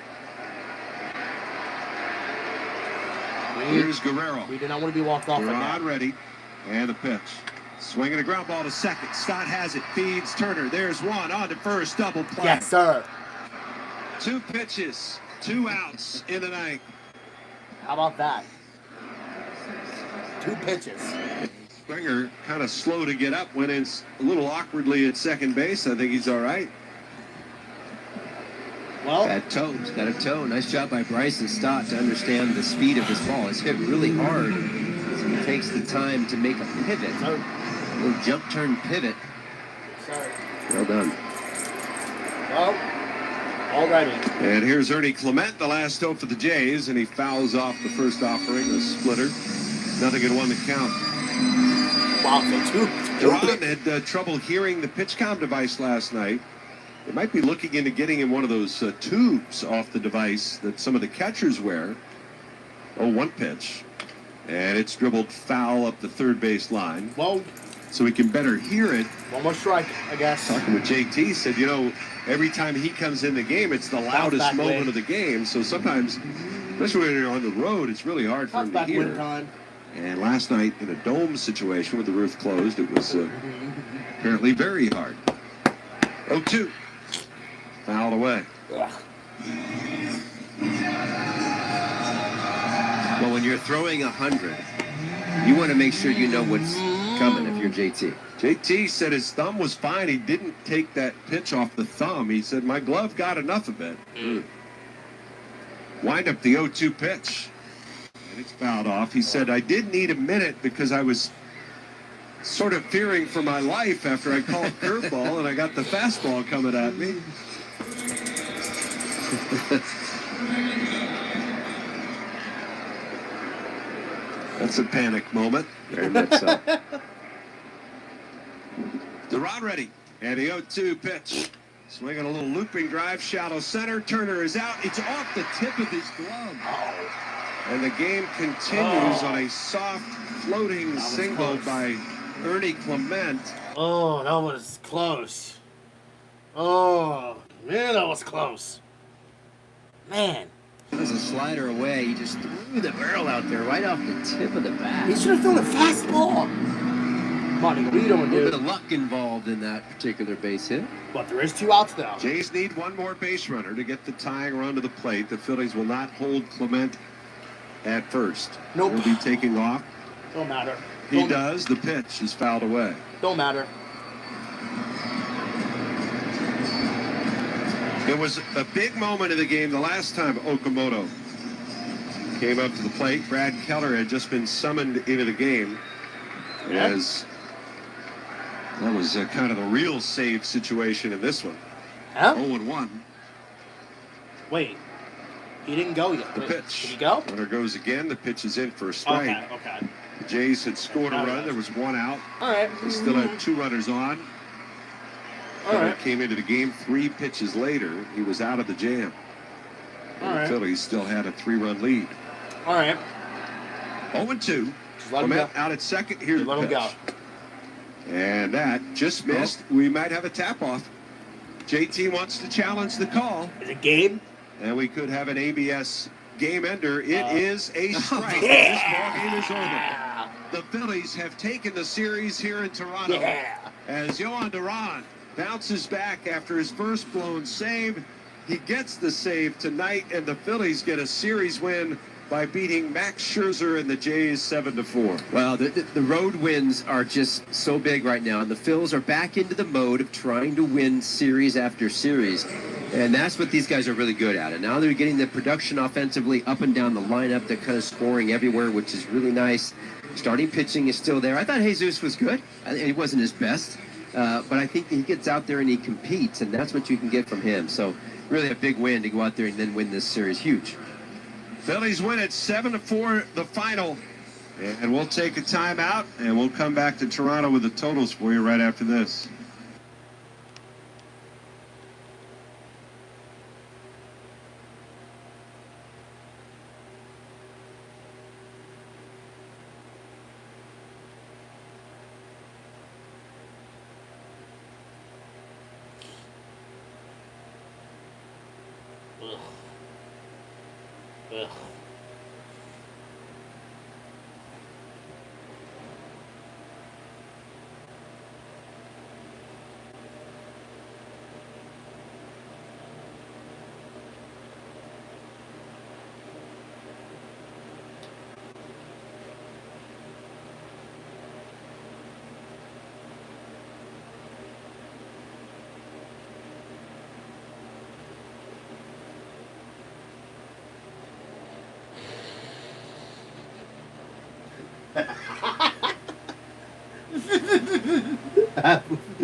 here's Guerrero. We did not want to be walked off like that. Ready. And the pitch. Swinging a ground ball to second. Stott has it. Feeds Turner. There's one. On to first. Double play. Yes, sir. 2 pitches. 2 outs in the 9th. How about that? 2 pitches. Springer kind of slow to get up. Went in a little awkwardly at second base. I think he's all right. Well, that toe's got a toe. Nice job by Bryson Stott to understand the speed of his ball. It's hit really hard. So he takes the time to make a pivot. A little jump turn pivot. Sorry. Well done. Well, already. And here's Ernie Clement, the last hope for the Jays, and he fouls off the first offering, a splitter. Nothing in 1 to count. Wow, so 2. Duran had trouble hearing the PitchCom device last night. They might be looking into getting him one of those tubes off the device that some of the catchers wear. 1 pitch. And it's dribbled foul up the 3rd base line. Well, so we can better hear it. One more strike, I guess. Talking with JT, said, every time he comes in the game, it's the loudest moment of the game. So sometimes, especially when you're on the road, it's really hard for him to hear. Time. And last night, in a dome situation with the roof closed, it was apparently very hard. 0-2. Fouled away. Well, when you're throwing 100, you want to make sure you know what's coming if you're JT. JT said his thumb was fine. He didn't take that pitch off the thumb. He said, my glove got enough of it. Wind up the 0-2 pitch. And it's fouled off. He said, I did need a minute because I was sort of fearing for my life after I called curveball and I got the fastball coming at me. That's a panic moment. Very much so. Duran ready. And the 0-2 pitch. Swinging a little looping drive, shallow center. Turner is out. It's off the tip of his glove. And the game continues on a soft floating single by Ernie Clement. Oh, that was close. Oh, man, that was close. Man. It was a slider away. He just threw the barrel out there right off the tip of the bat. He should have thrown a fastball. Come on, what are you doing, A dude? little bit of luck involved in that particular base hit. But there is 2 outs now. Jays need one more base runner to get the tying run to the plate. The Phillies will not hold Clement at first. Nope. He'll be taking off. Don't matter. He does. The pitch is fouled away. Don't matter. It was a big moment in the game the last time Okamoto came up to the plate. Brad Keller had just been summoned into the game as that was kind of the real save situation in this one. Huh? 0-1. Wait. He didn't go yet. The Wait, pitch. Did he go? Runner goes again. The pitch is in for a strike. Okay. The Jays had scored a run. There was 1 out. All right. They still had 2 runners on. All Keller right. came into the game 3 pitches later. He was out of the jam. All And right. the Phillies still had a 3-run lead. All right. 0-2. Let him Clement go. out at second. Here's Let the him pitch. go. And that just missed. We might have a tap-off. JT wants to challenge the call. Is it game? And we could have an ABS game ender. It is a strike. yeah. This ball game is over. The Phillies have taken the series here in Toronto. Yeah. As Yohan Duran bounces back after his first blown save. He gets the save tonight, and the Phillies get a series win by beating Max Scherzer and the Jays 7-4. Well, the road wins are just so big right now, and the Phils are back into the mode of trying to win series after series. And that's what these guys are really good at. And now they're getting the production offensively up and down the lineup. They're kind of scoring everywhere, which is really nice. Starting pitching is still there. I thought Jesus was good. He wasn't his best. But I think he gets out there and he competes, and that's what you can get from him. So really a big win to go out there and then win this series. Huge. Phillies win at 7-4, the final. And we'll take a timeout, and we'll come back to Toronto with the totals for you right after this. Ugh.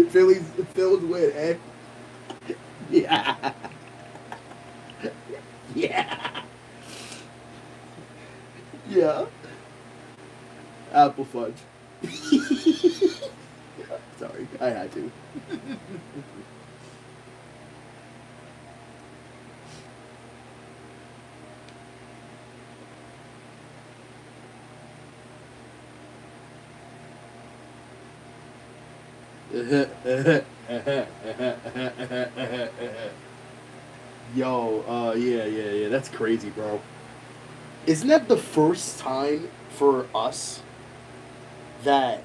Phillies win, eh? Yeah. Yeah. Yeah. Apple fudge. Sorry, I had to. Yo, yeah, that's crazy, bro. Isn't that the first time for us that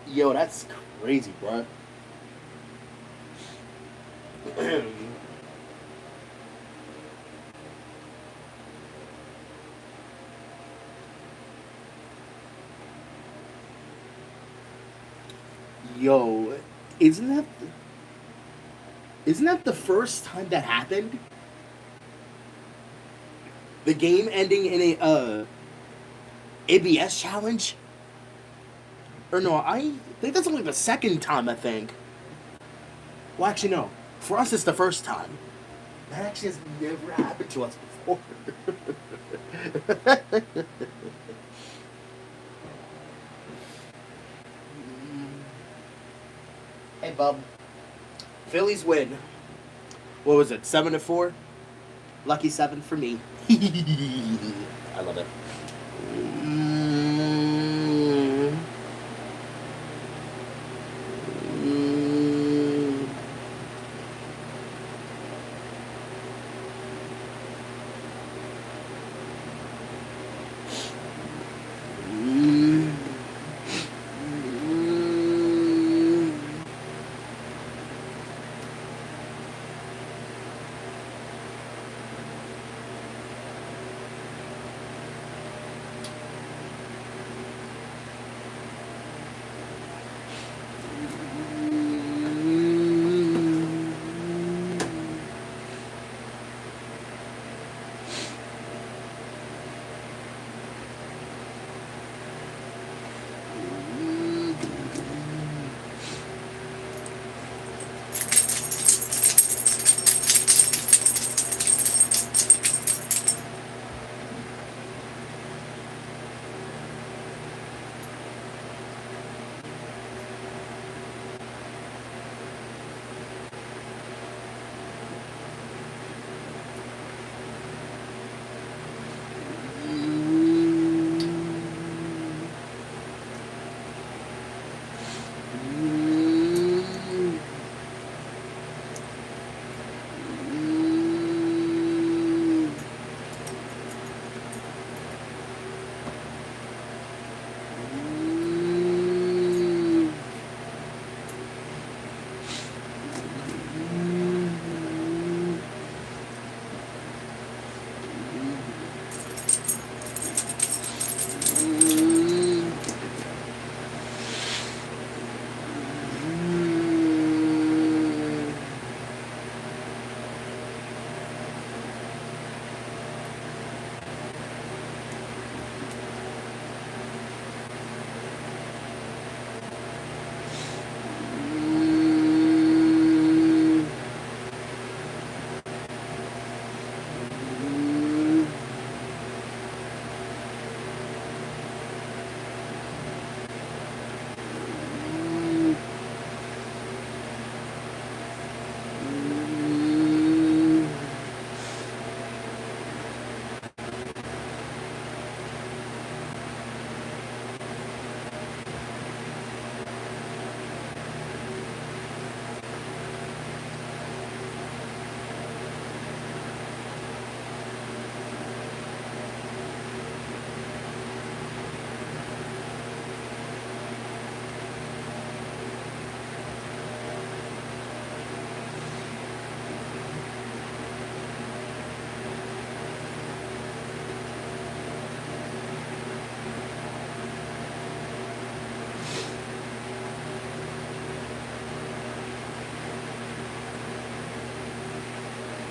yo, that's crazy, bro. Yo, isn't that isn't that the first time that happened? The game ending in a ABS challenge? Or no, I think that's only the second time, I think. Well, actually, no. For us, it's the first time. That actually has never happened to us before. Hey, bub. Phillies win. What was it? 7-4. Lucky 7 for me. I love it.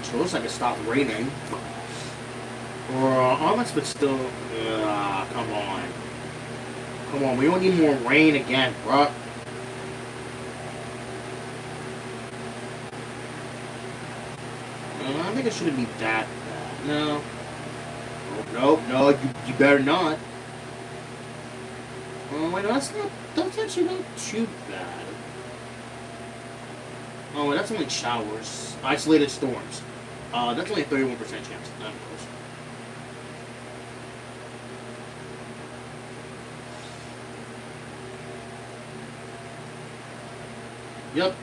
So it looks like it stopped raining. Or almost, but still. Come on. Come on, we don't need more rain again, bruh. I think it shouldn't be that bad. No. No, you better not. Oh, wait, no, that's actually not too bad. Oh, wait, that's only showers. Isolated storms. That's only a 31% chance. Not close. Yep.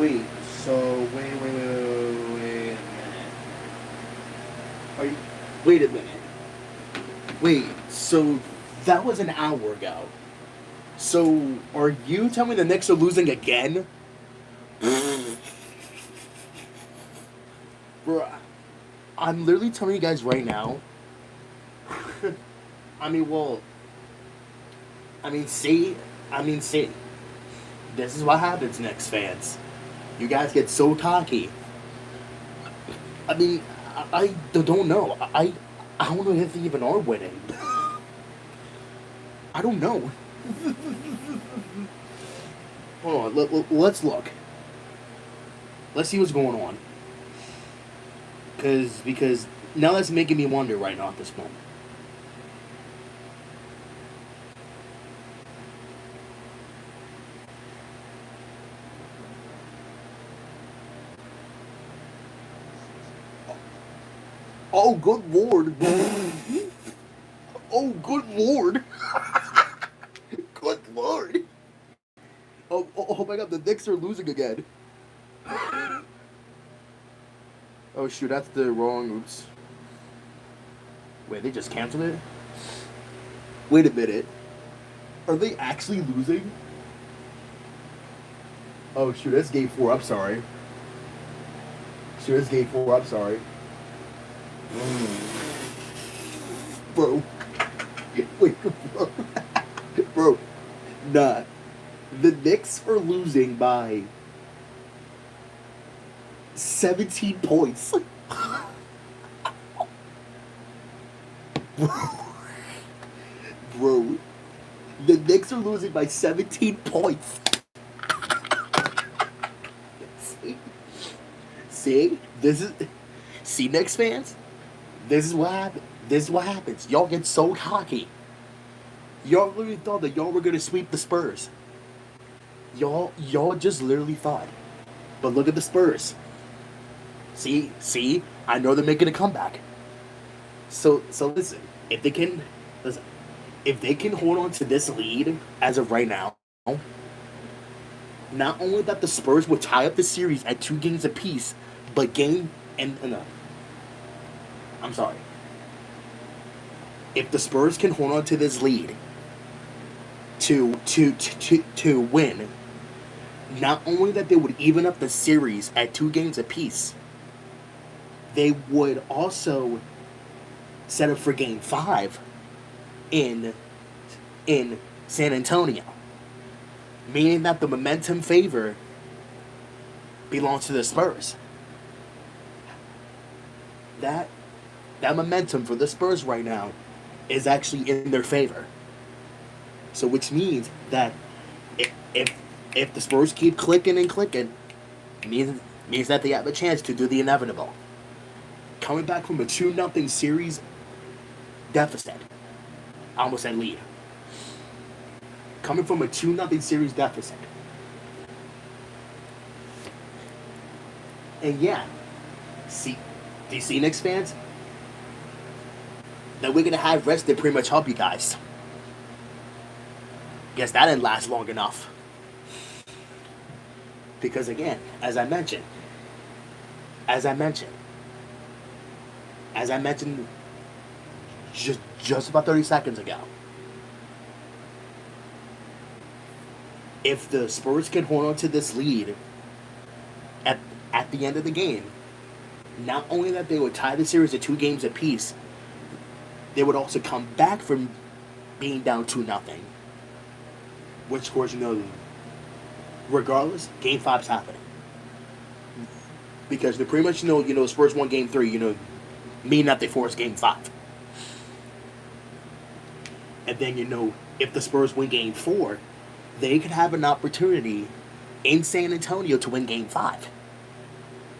Wait, so wait a minute. Wait a minute. Wait, so that was an hour ago. So are you telling me the Knicks are losing again? Bro, I'm literally telling you guys right now. See. This is what happens, Knicks fans. You guys get so cocky. I don't know. I don't know if they even are winning. I don't know. Hold on, let's look. Let's see what's going on. Because now that's making me wonder right now at this moment. Oh, good lord. Oh, good lord. Good lord. Oh my god, the Knicks are losing again. Oh shoot, that's the wrong. Oops. Wait, they just canceled it? Wait a minute. Are they actually losing? Oh shoot, that's game 4. I'm sorry. Shoot, that's game 4. I'm sorry. Bro. Wait, bro. Bro. Nah. The Knicks are losing by 17 points. Bro. The Knicks are losing by 17 points. See? See, Knicks fans? This is what happens. This is what happens. Y'all get so cocky. Y'all literally thought that y'all were gonna sweep the Spurs. Y'all just literally thought. But look at the Spurs. See? I know they're making a comeback. So listen, if they can hold on to this lead as of right now, not only that the Spurs would tie up the series at 2 games apiece, but I'm sorry. If the Spurs can hold on to this lead to win, not only that they would even up the series at 2 games apiece, they would also set up for Game 5 in San Antonio, meaning that the momentum favor belongs to the Spurs. That momentum for the Spurs right now is actually in their favor. So which means that if the Spurs keep clicking and clicking, means that they have a chance to do the inevitable. Coming back from a 2-0 series deficit. I almost said lead. Coming from a 2-0 series deficit. And yeah, do you see Knicks fans? That we're going to have rest to pretty much help you guys. Guess that didn't last long enough. Because again, as I mentioned just about 30 seconds ago, if the Spurs can hold on to this lead at the end of the game, not only that they would tie the series at 2 games apiece, they would also come back from being down 2-0. Which, of course, regardless, Game 5's happening. Because they pretty much Spurs won Game 3, meaning that they forced Game 5. And then, if the Spurs win Game 4, they could have an opportunity in San Antonio to win Game 5.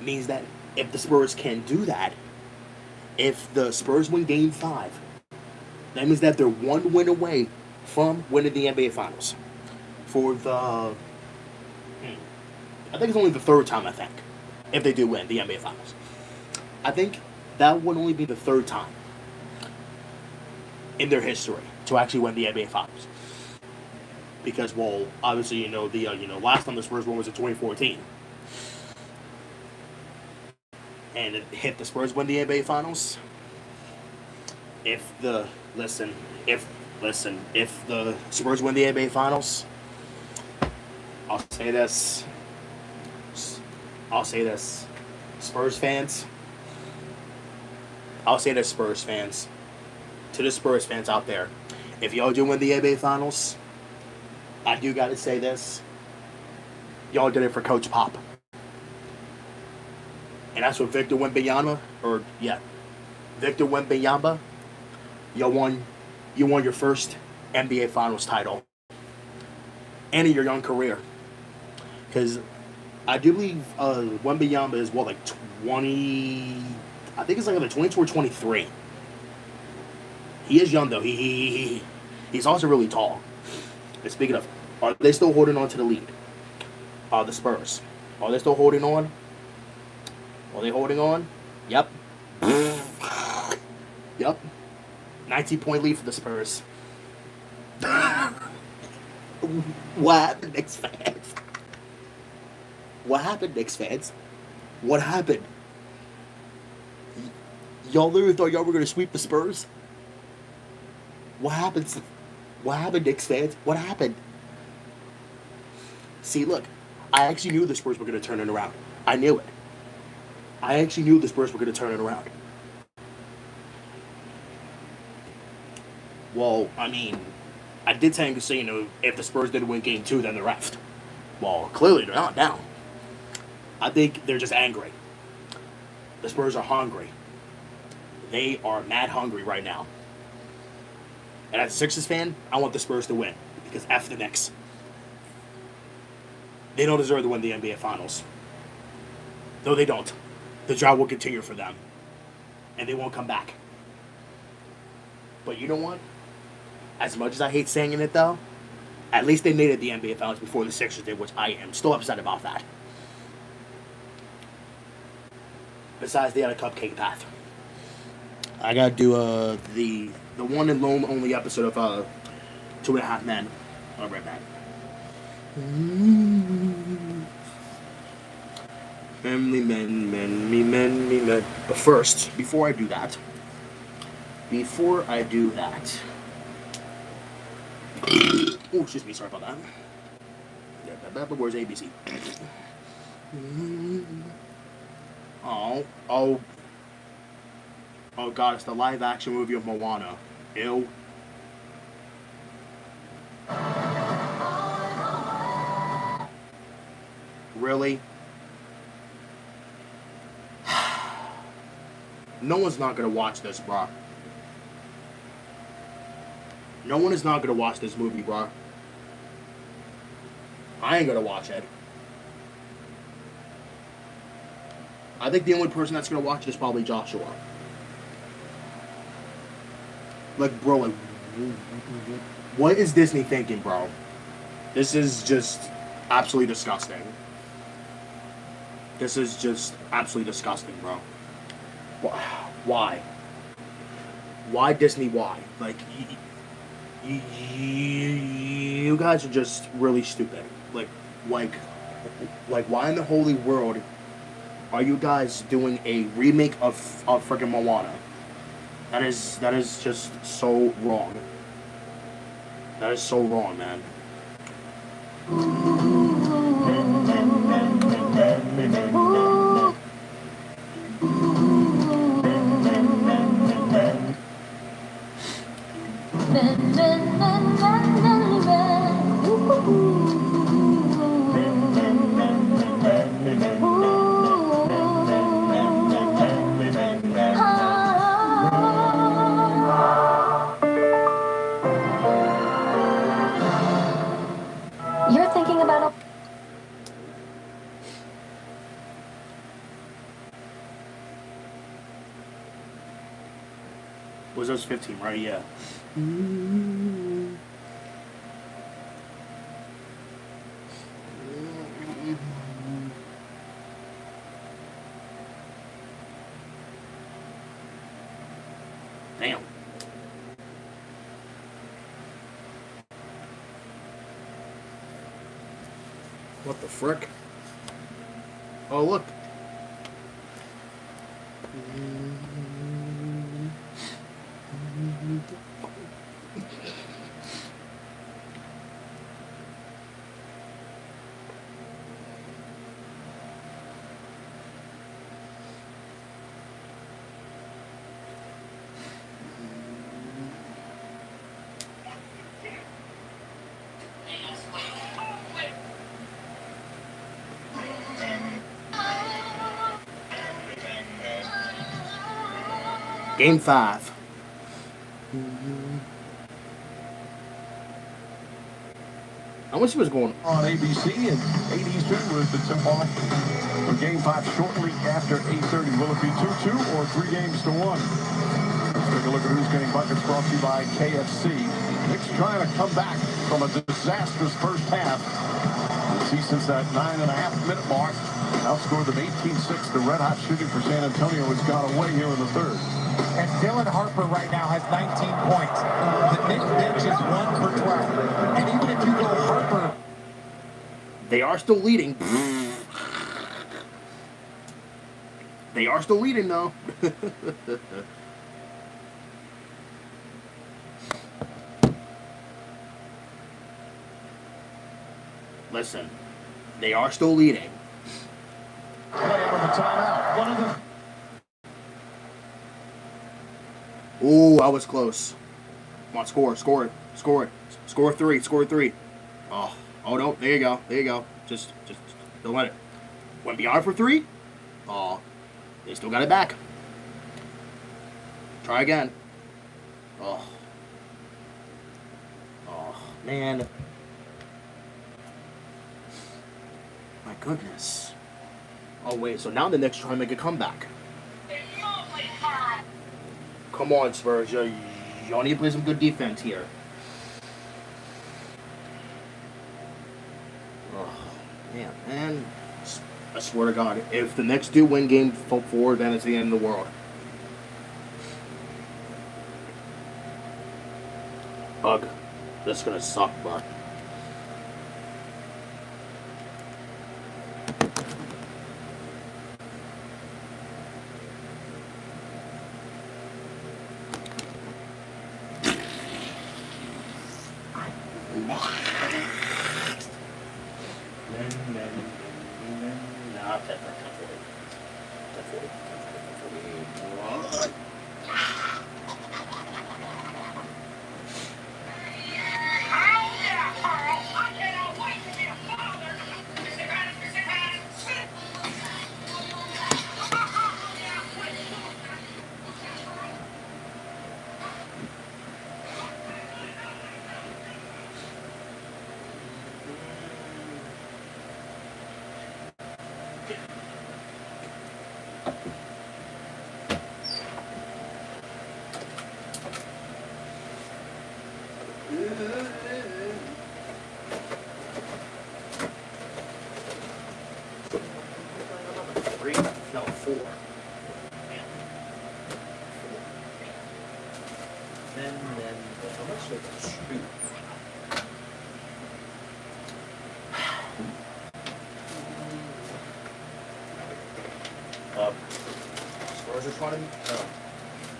Means that if the Spurs can do that, if the Spurs win Game 5, that means that they're 1 win away from winning the NBA Finals. For I think it's only the 3rd time, if they do win the NBA Finals. I think that would only be the 3rd time in their history to actually win the NBA Finals. Because, well, obviously, the last time the Spurs won was in 2014. and if the Spurs win the NBA Finals, if the Spurs win the NBA Finals, I'll say this. Spurs fans. I'll say this, Spurs fans. To the Spurs fans out there, if y'all do win the NBA Finals, I do gotta say this. Y'all did it for Coach Pop. And that's what Victor Wembanyama, Victor Wembanyama, you won your first NBA Finals title. And in your young career. Because I do believe Wembanyama is, 20... I think it's like either 22 or 23. He is young, though. He's also really tall. And speaking of, are they still holding on to the lead? The Spurs. Are they still holding on? Are they holding on? Yep. Yep. 19-point lead for the Spurs. What happened, Knicks fans? What happened, Knicks fans? What happened? Y'all literally thought y'all were going to sweep the Spurs? What happened? What happened, Knicks fans? What happened? See, look. I actually knew the Spurs were going to turn it around. I knew it. I actually knew the Spurs were going to turn it around. Well, I mean, I did say, if the Spurs didn't win Game 2, then the rest. Well, clearly they're not now. I think they're just angry. The Spurs are hungry. They are mad hungry right now. And as a Sixers fan, I want the Spurs to win. Because F the Knicks. They don't deserve to win the NBA Finals. No, they don't. The drought will continue for them. And they won't come back. But you know what? As much as I hate saying it, though, at least they made it the NBA Finals before the Sixers did, which I am still upset about that. Besides, they had a cupcake path. I gotta do the one and only episode of 2.5 Men. I'll be right back. Me men. But first, before I do that. Oh, excuse me, sorry about that. But where's ABC? Oh god, it's the live action movie of Moana. Ew. Really? No one's not gonna watch this, bro. No one is not gonna watch this movie, bro. I ain't gonna watch it. I think the only person that's gonna watch it is probably Joshua. Like, bro, what is Disney thinking, bro? This is just absolutely disgusting. This is just absolutely disgusting, bro. Why? Why Disney? Why? Like, you guys are just really stupid. Like, why in the holy world are you guys doing a remake of freaking Moana? That is just so wrong. That is so wrong, man. You're thinking about Was those 15, right? Yeah. Damn. What the frick? Oh, look. Game 5. I wish he was going on ABC, and 8 Eastern was the tip-off for Game 5 shortly after 8:30. Will it be 2-2 or 3 games to 1? Let's take a look at who's getting buckets, brought to you by KFC. Knicks trying to come back from a disastrous first half. You see, since that 9.5-minute mark, outscored them 18-6. The red-hot shooting for San Antonio has gone away here in the third. And Dylan Harper right now has 19 points. The Knicks bench is 1 for 12. And even if you go Harper... They are still leading. They are still leading, though. Listen, they are still leading. Ooh, I was close. Come on, score it. Score 3. Oh no, there you go. Just don't let it. Went beyond for 3. Oh, they still got it back. Try again. Oh, man. My goodness. Oh wait, so now the Knicks try to make a comeback. Come on, Spurs. Y'all need to play some good defense here. Oh, man. I swear to God, if the Knicks do win game 4, then it's the end of the world. Ugh. This is gonna suck, bro.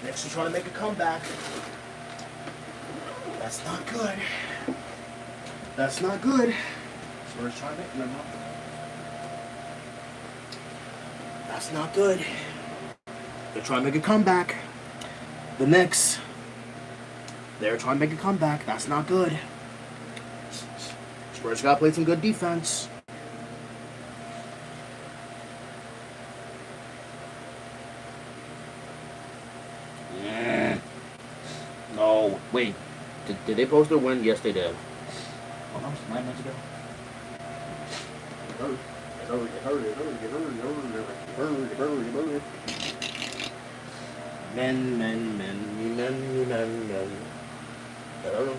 Knicks are trying to make a comeback. That's not good. That's not good. Spurs trying to make That's not good. They're trying to make a comeback. The Knicks, they're trying to make a comeback. That's not good. Spurs got to play some good defense. No, wait. Did they post their win? Yes, they did. Oh, that was 9 minutes ago. Men. I don't know.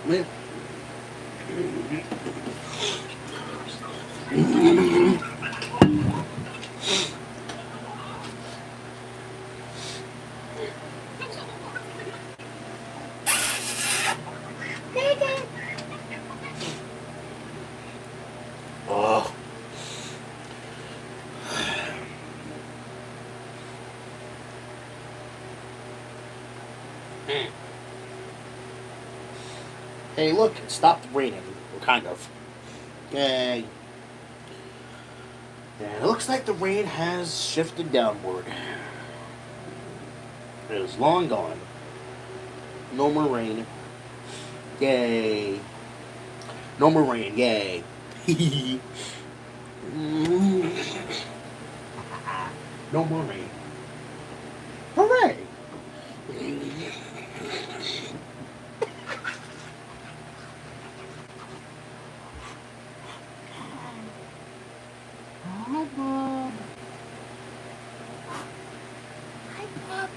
Oh. Hey, look, it stopped raining. Well, kind of. Yay. And it looks like the rain has shifted downward. It is long gone. No more rain. Yay. No more rain. Yay. No more rain. Hooray! Hi, Bob. Hi, Bob.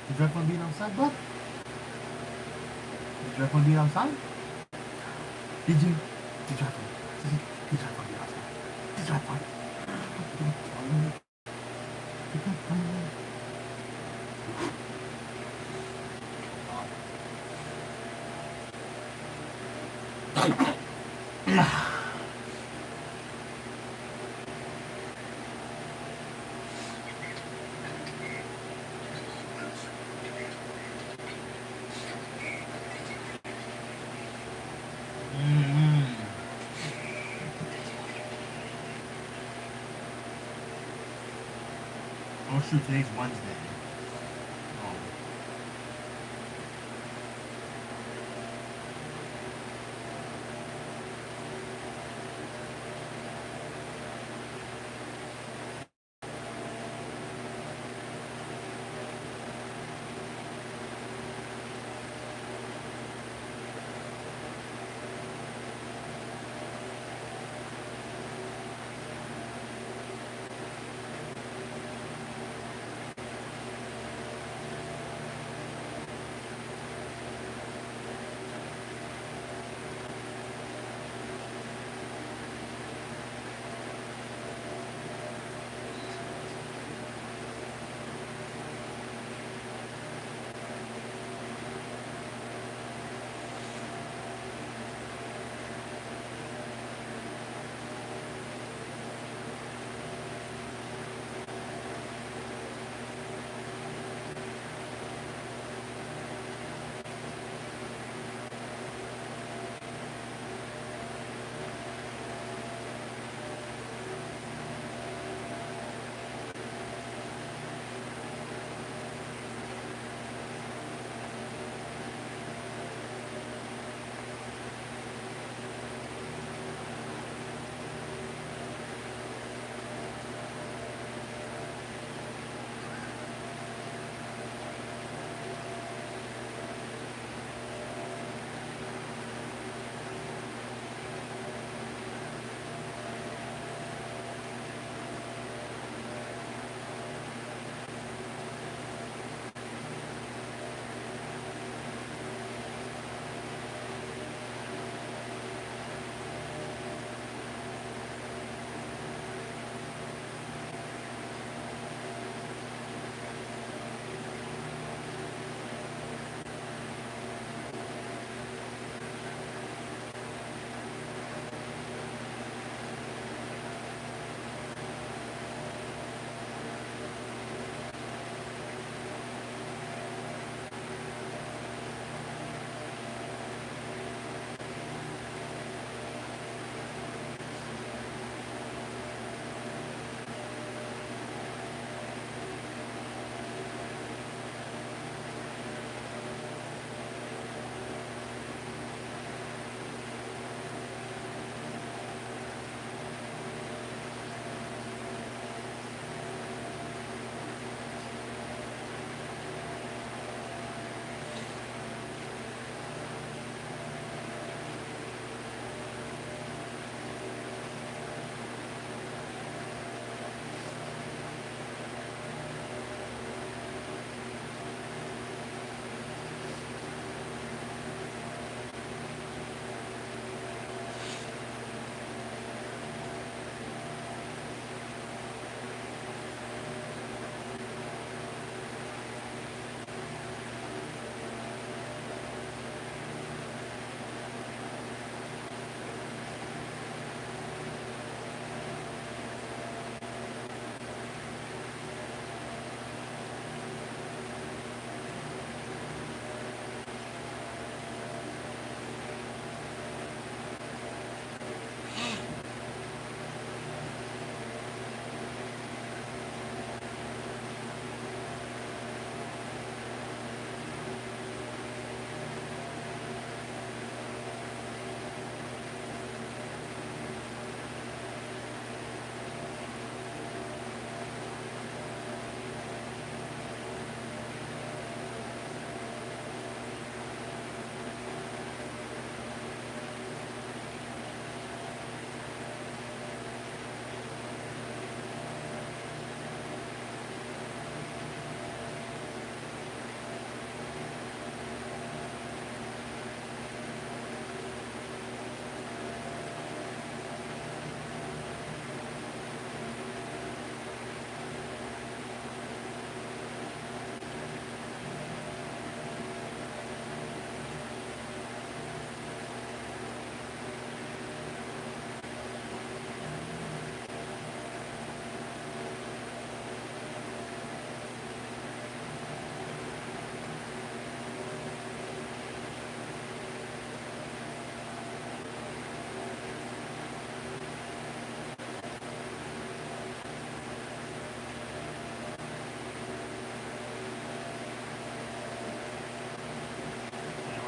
Did you have fun being outside, Bob? Did you have fun being outside? Did you? Did you have fun? Did you have fun being outside? Did you have fun? Oh shoot, today's Wednesday. Oh.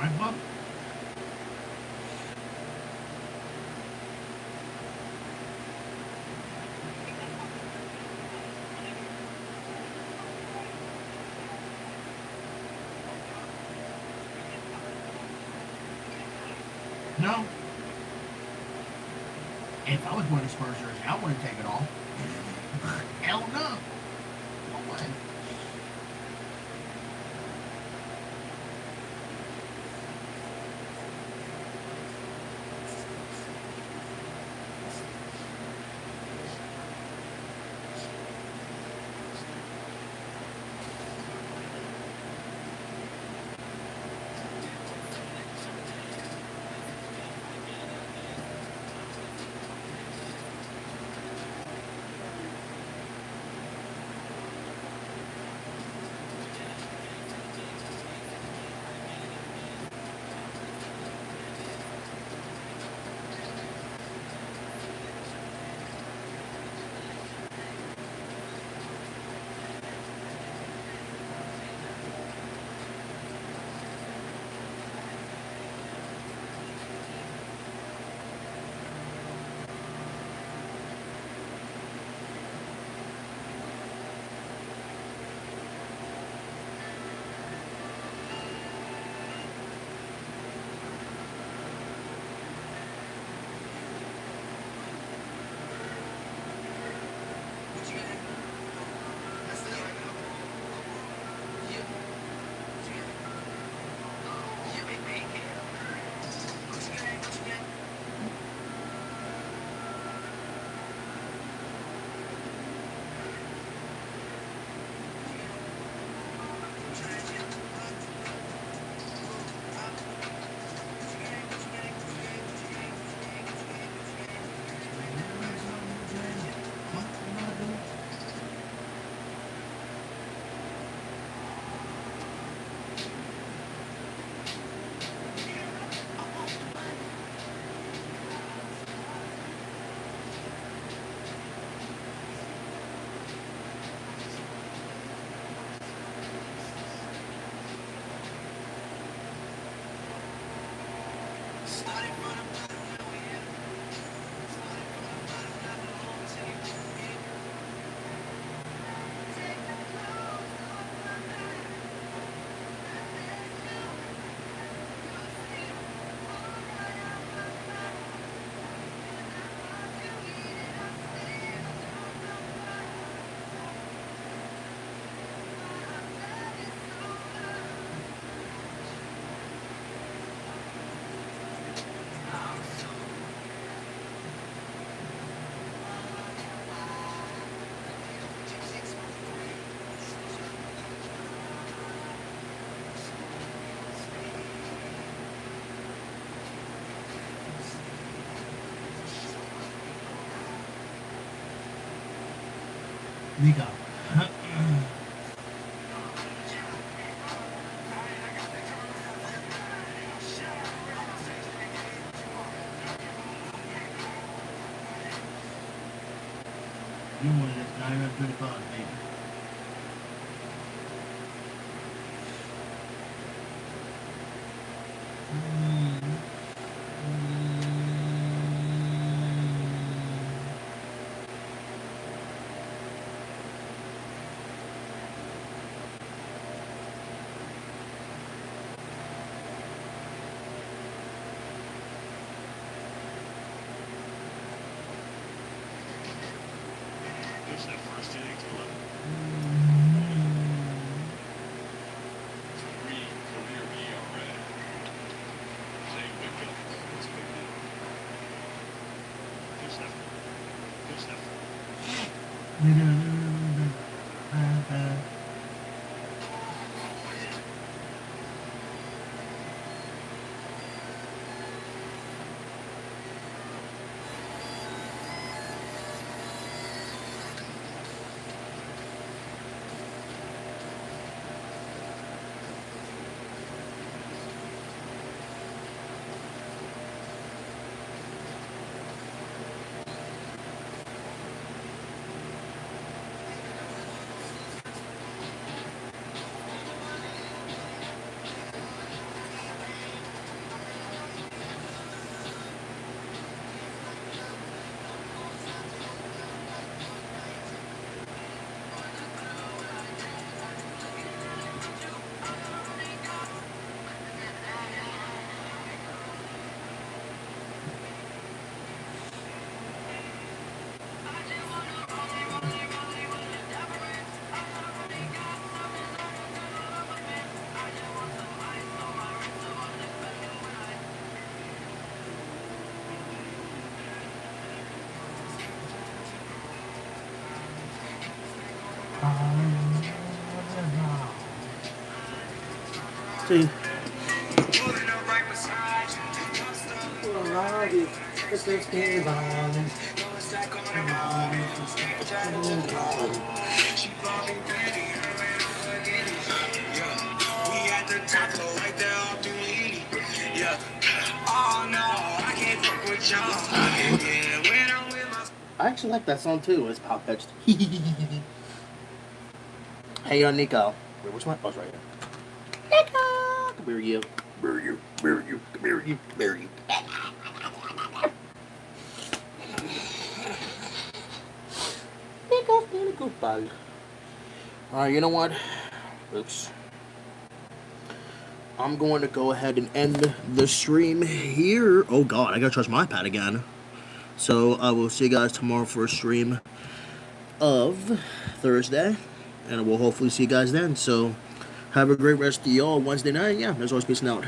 Right, Bob? No. If I was wearing a Spurs jersey, I wouldn't take it off. Hell no. No way. Nico. You wanted it 935, baby. Pitch that first inning to left. 3 career ERA. Same pickup. It's a big deal. Pitch that. Pitch that. see. I actually like that song too. It's pop pitched. Hey, Nico. Wait, where's my? Oh, it's right here. Nico, come here, you. Come here, you. Come here, you. Come here, you. Come here, you. Nico's being a goofball. Alright, you know what? Oops. I'm going to go ahead and end the stream here. Oh god, I gotta charge my iPad again. So I will see you guys tomorrow for a stream of Thursday. And we'll hopefully see you guys then. So have a great rest of y'all Wednesday night. Yeah, as always, peace out.